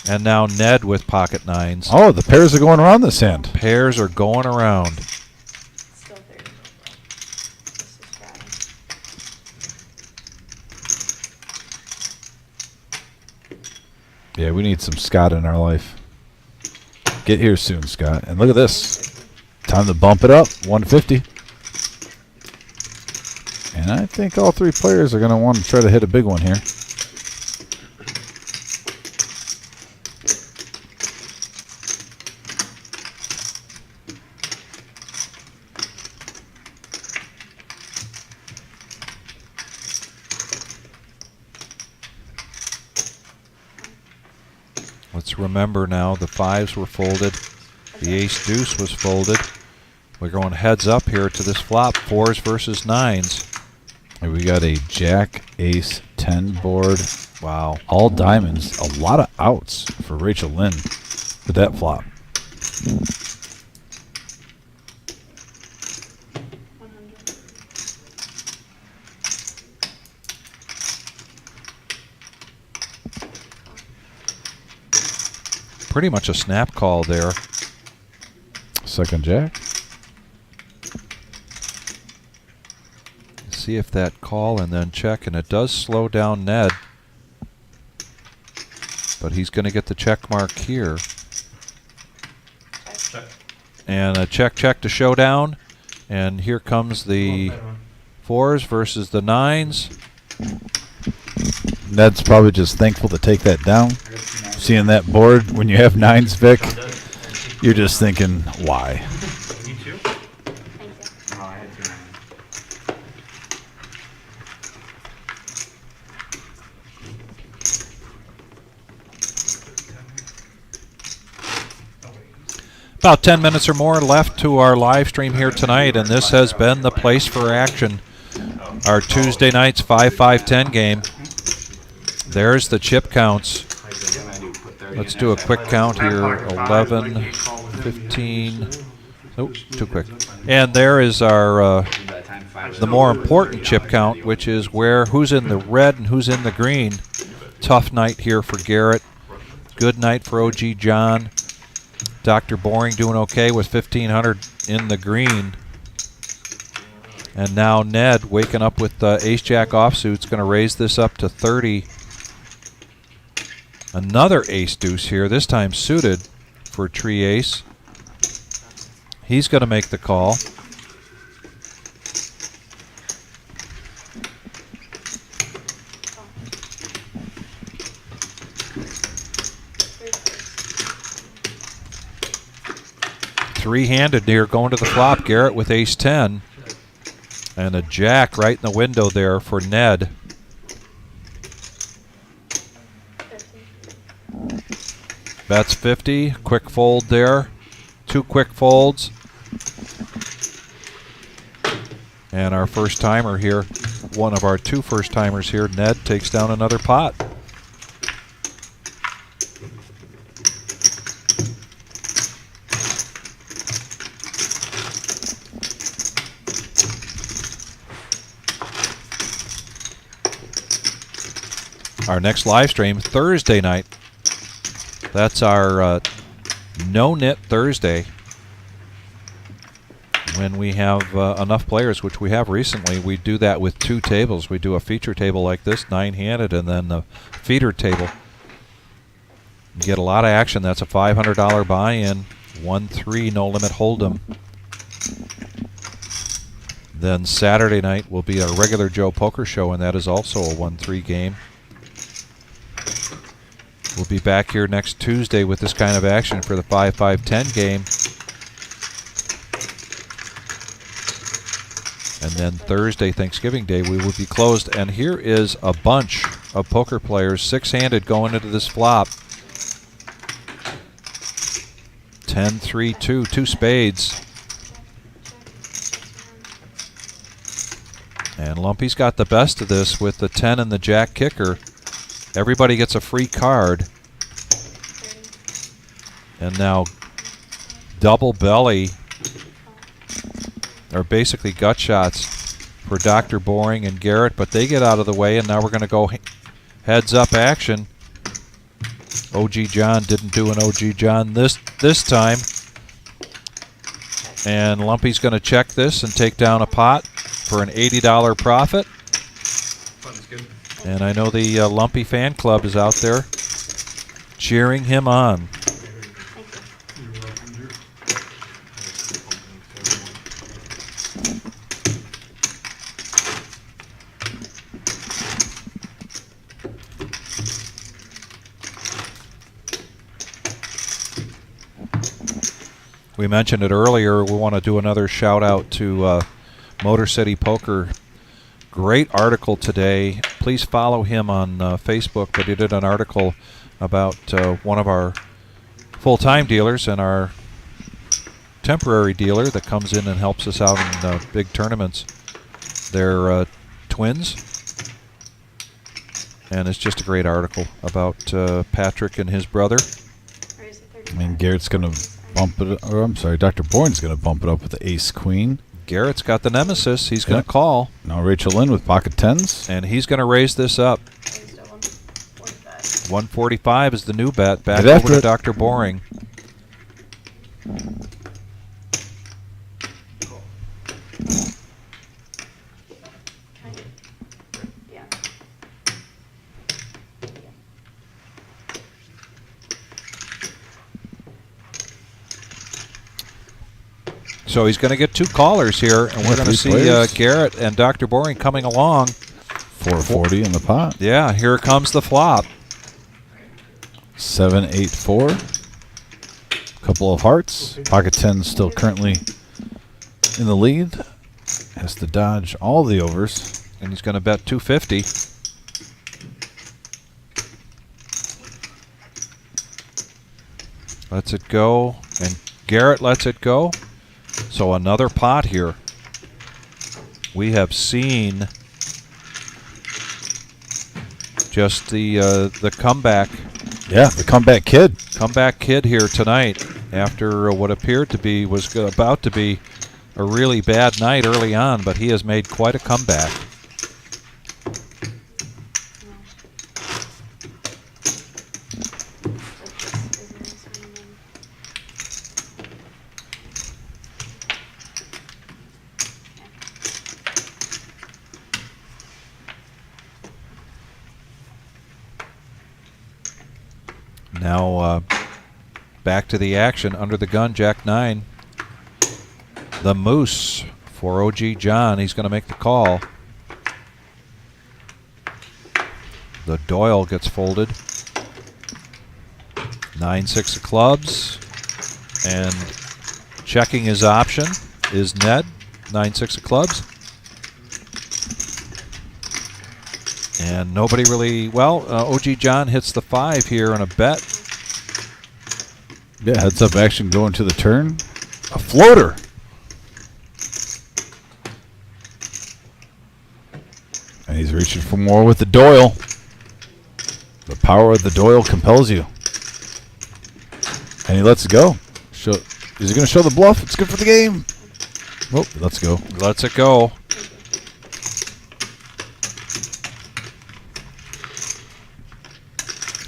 and now Ned with pocket nines. Oh, the pairs are going around this hand. Pairs are going around. Still 30. This is bad. Yeah, we need some Scott in our life. Get here soon, Scott. And look at this. Time to bump it up. 150. And I think all three players are going to want to try to hit a big one here. Let's remember now the fives were folded. The ace deuce was folded. We're going heads up here to this flop. Fours versus nines. And we got a jack, ace, 10 board. Wow. All diamonds. A lot of outs for Rachel Lynn with that flop. 100. Pretty much a snap call there. Second jack. See if that call and then check, and it does slow down Ned. But he's going to get the check mark here. Check. And a check to showdown. And here comes the fours versus the nines. Ned's probably just thankful to take that down. Seeing that board when you have nines, Vic, you're just thinking, why? Me too. Thank you. No, I had 2 nines. About 10 minutes or more left to our live stream here tonight, and this has been the place for action. Our Tuesday night's 5-5-10 game. There's the chip counts. Let's do a quick count here. 11, 15. Oh, too quick. And there is our the more important chip count, which is who's in the red and who's in the green. Tough night here for Garrett. Good night for OG John. Dr. Boring doing okay with 1,500 in the green. And now Ned waking up with ace-jack offsuit's going to raise this up to 30. Another ace-deuce here, this time suited for tree ace. He's going to make the call. Three-handed here going to the flop. Garrett with ace-10. And a jack right in the window there for Ned. That's 50. Quick fold there. 2 quick folds. And our first timer here, one of our 2 first timers here, Ned takes down another pot. Our next live stream Thursday night. That's our No Knit Thursday. When we have enough players, which we have recently, we do that with 2 tables. We do a feature table like this, 9-handed, and then the feeder table. You get a lot of action. That's a $500 buy-in. 1-3 no limit hold'em. Then Saturday night will be a regular Joe Poker show, and that is also a 1-3 game. We'll be back here next Tuesday with this kind of action for the 5-5-10 game. And then Thursday, Thanksgiving Day, we will be closed. And here is a bunch of poker players, 6-handed going into this flop. 10-3-2, 2 spades. And Lumpy's got the best of this with the 10 and the jack kicker. Everybody gets a free card. And now double belly, or basically gut shots for Dr. Boring and Garrett, but they get out of the way, and now we're going to go heads up action. OG John didn't do an OG John this time. And Lumpy's going to check this and take down a pot for an $80 profit. Fun's good. And I know the Lumpy fan club is out there cheering him on. We mentioned it earlier. We want to do another shout out to Motor City Poker. Great article today. Please follow him on Facebook. But he did an article about one of our full-time dealers and our temporary dealer that comes in and helps us out in big tournaments. They're twins. And it's just a great article about Patrick and his brother. And Garrett's going to bump it, or I'm sorry, Dr. Bourne's going to bump it up with the ace queen. Garrett's got the nemesis. He's going to call. Now Rachel Lynn with pocket tens. And he's going to raise this up. 145 is the new bet. Back Get over to it. Dr. Boring. So he's going to get two callers here, and we're going to see Garrett and Dr. Boring coming along. 440 in the pot. Yeah, here comes the flop. 784. Couple of hearts. Pocket 10 still currently in the lead. Has to dodge all the overs. And he's going to bet 250. Lets it go, and Garrett lets it go. So another pot here. We have seen just the comeback. Yeah, the comeback kid. Comeback kid here tonight after what appeared to be, was about to be a really bad night early on, but he has made quite a comeback. Now back to the action. Under the gun, Jack 9. The Moose for OG John. He's going to make the call. The Doyle gets folded. 9-6 of clubs. And checking his option is Ned. 9-6 of clubs. And nobody really, well, OG John hits the 5 here on a bet. Yeah, heads up action going to the turn. A floater. And he's reaching for more with the Doyle. The power of the Doyle compels you. And he lets it go. Is he going to show the bluff? It's good for the game. Oh, let's go. Lets it go.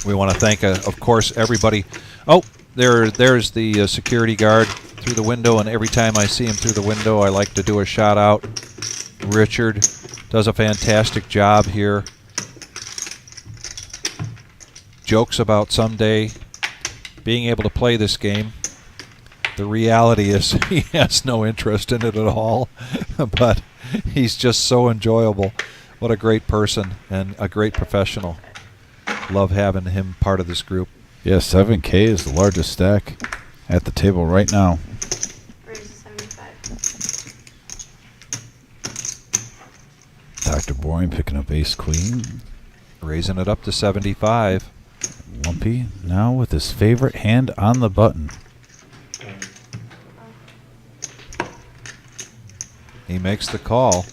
We want to thank, of course, everybody. Oh, there's the security guard through the window, and every time I see him through the window, I like to do a shout out. Richard does a fantastic job here. Jokes about someday being able to play this game. The reality is he has no interest in it at all, but he's just so enjoyable. What a great person and a great professional. Love having him part of this group. Yeah, 7K is the largest stack at the table right now. Dr. Boring picking up ace queen. Raising it up to 75. Lumpy now with his favorite hand on the button. He makes the call.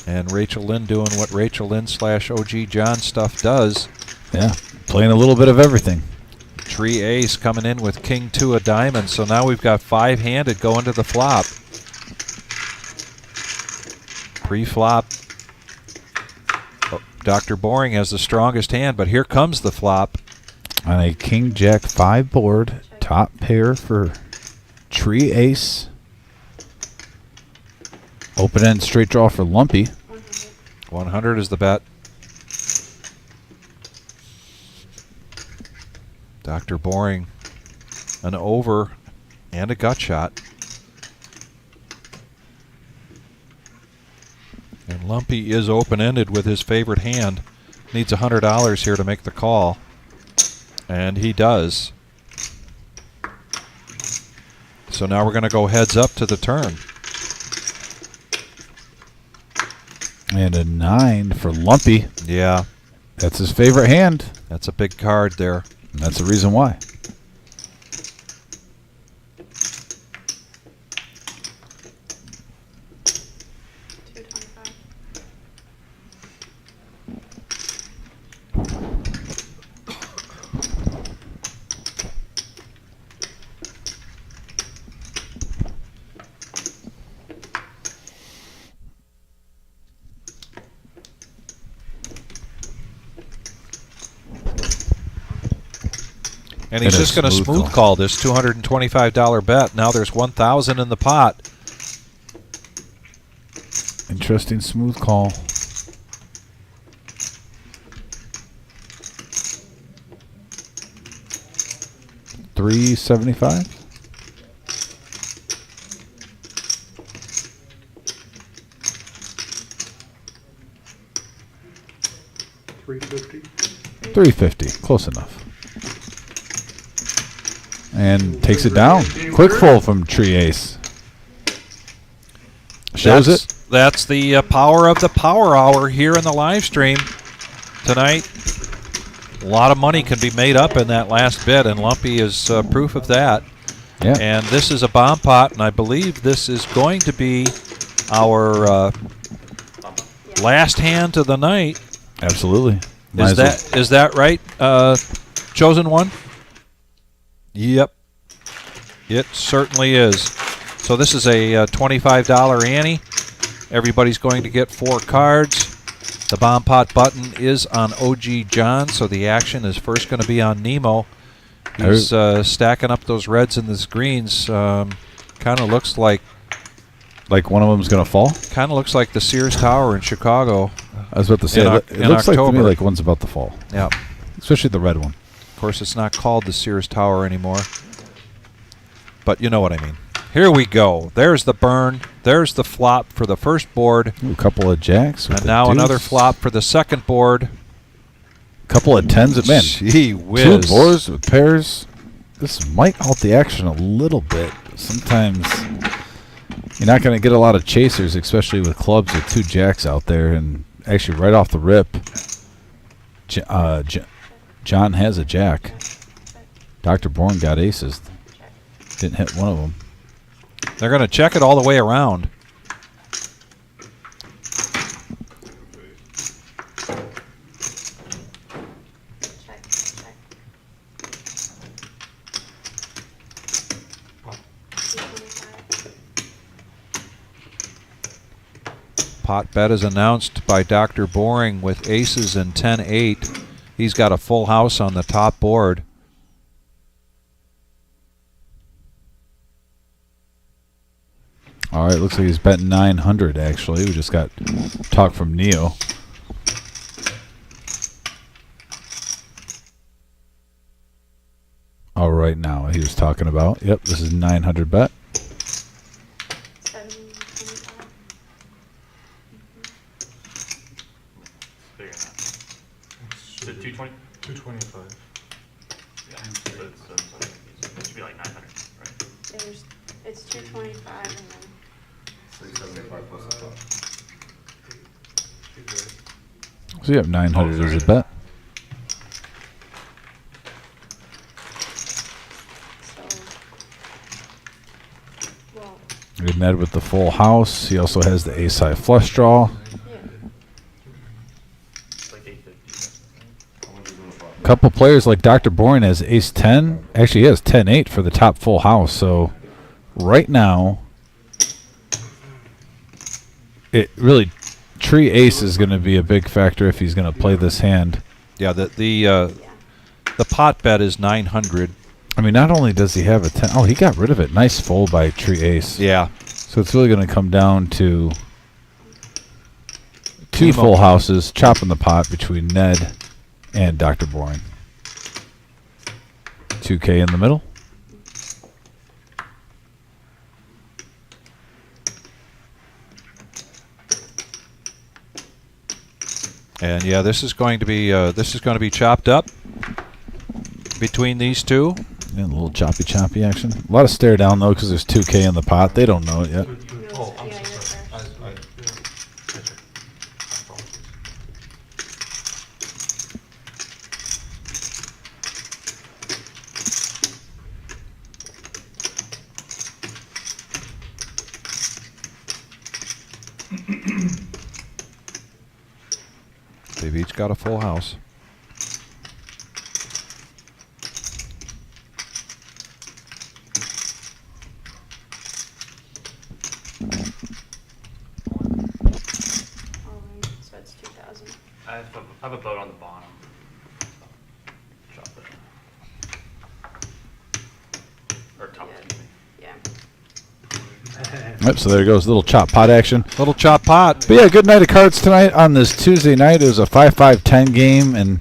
And Rachel Lynn doing what Rachel Lynn / OG John stuff does. Yeah, playing a little bit of everything. Tree ace coming in with king 2 of diamonds. So now we've got 5-handed going to the flop. Pre-flop, Dr. Boring has the strongest hand, but here comes the flop. On a king jack 5 board, top pair for tree ace. Open end straight draw for Lumpy. 100 is the bet. Dr. Boring, an over and a gut shot. And Lumpy is open-ended with his favorite hand. Needs $100 here to make the call. And he does. So now we're going to go heads up to the turn. And a 9 for Lumpy. Yeah. That's his favorite hand. That's a big card there. And that's the reason why. And he's just going to smooth call this $225 bet. Now there's $1,000 in the pot. Interesting smooth call. $375. $350. Close enough. And takes it down. Quick fold from Tree Ace. Shows it. That's the power of the power hour here in the live stream tonight. A lot of money can be made up in that last bid, and Lumpy is proof of that. Yeah. And this is a bomb pot, and I believe this is going to be our last hand of the night. Absolutely. Is that right, chosen one? Yep, it certainly is. So this is a $25 ante. Everybody's going to get 4 cards. The bomb pot button is on OG John, so the action is first going to be on Nemo. He's stacking up those reds and those greens. Kind of looks like one of them's going to fall? Kind of looks like the Sears Tower in Chicago. I was about to say, it looks like to me like one's about to fall. Yeah. Especially the red one. Of course, it's not called the Sears Tower anymore. But you know what I mean. Here we go. There's the burn. There's the flop for the first board. Ooh, a couple of jacks. And now another flop for the second board. Couple of tens. Man, gee whiz. 2 boards with pairs. This might halt the action a little bit. Sometimes you're not going to get a lot of chasers, especially with clubs with 2 jacks out there. And actually, right off the rip, John has a jack. Dr. Bourne got aces. Didn't hit one of them. They're going to check it all the way around. Pot bet is announced by Dr. Boring with aces and 10-8. He's got a full house on the top board. All right, looks like he's betting 900 actually. We just got talk from Neo. All right, now he was talking about. Yep, this is 900 bet. Bigger than that. Is it 220? 225. Yeah, so it should be like 900, right? It's 225 and then 375 plus the top. So you have 900 as a bet. well, And Ned with the full house. He also has the ace high flush draw. yeah. couple players like Dr. Boring has ace 10. Actually, he has 10-8 for the top full house. So right now, it really tree ace is going to be a big factor if he's going to play this hand. Yeah, the pot bet is 900. I mean, not only does he have a 10, oh, he got rid of it. Nice fold by tree ace. Yeah. So it's really going to come down to two full houses, chopping the pot between Ned and Dr. Boring. 2K in the middle. And yeah, this is going to be chopped up between these two. And a little choppy action. A lot of stare down though, because there's 2K in the pot. They don't know it yet. Oh, I'm so sorry. Gotcha. Apologies. They've each got a full house. So it's 2,000. I have a boat on the bottom. Drop it. Or top, excuse me. Yeah. Yep, so there goes. Little chop pot action. Little chop pot. But yeah, good night of cards tonight on this Tuesday night. It was a 5-5-10 game, and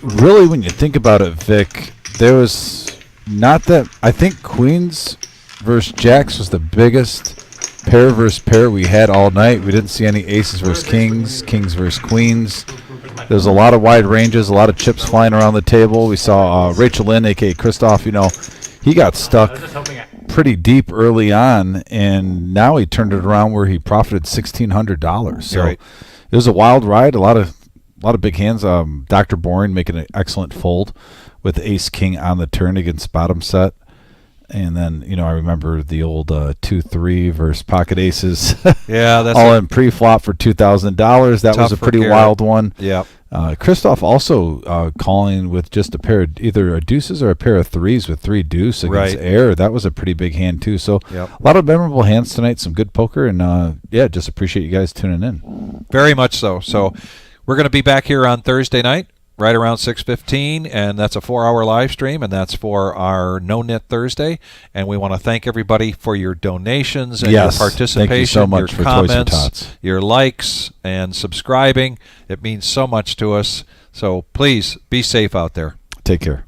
really, when you think about it, Vic, there was not that. I think Queens versus Jacks was the biggest pair versus pair we had all night. We didn't see any aces versus kings, kings versus queens. There's a lot of wide ranges, a lot of chips flying around the table. We saw Rachel Lynn, a.k.a. Christoph, he got stuck pretty deep early on, and now he turned it around where he profited $1,600. So right. It was a wild ride, a lot of big hands. Dr. Boring making an excellent fold with ace king on the turn against bottom set. And then, I remember the old 2-3 versus pocket aces. Yeah, that's all in pre-flop for $2,000. That was a pretty wild one. Yeah. Christoph also calling with just a pair of either a deuces or a pair of threes with 3 deuce against air. That was a pretty big hand too. So a lot of memorable hands tonight, some good poker, and just appreciate you guys tuning in. Very much so. So we're going to be back here on Thursday night, right around 6:15, and that's a 4-hour live stream, and that's for our No Knit Thursday. And we want to thank everybody for your donations and your participation, thank you so much your for comments, Toys for Tots. your likes, and subscribing. It means so much to us. So please be safe out there. Take care.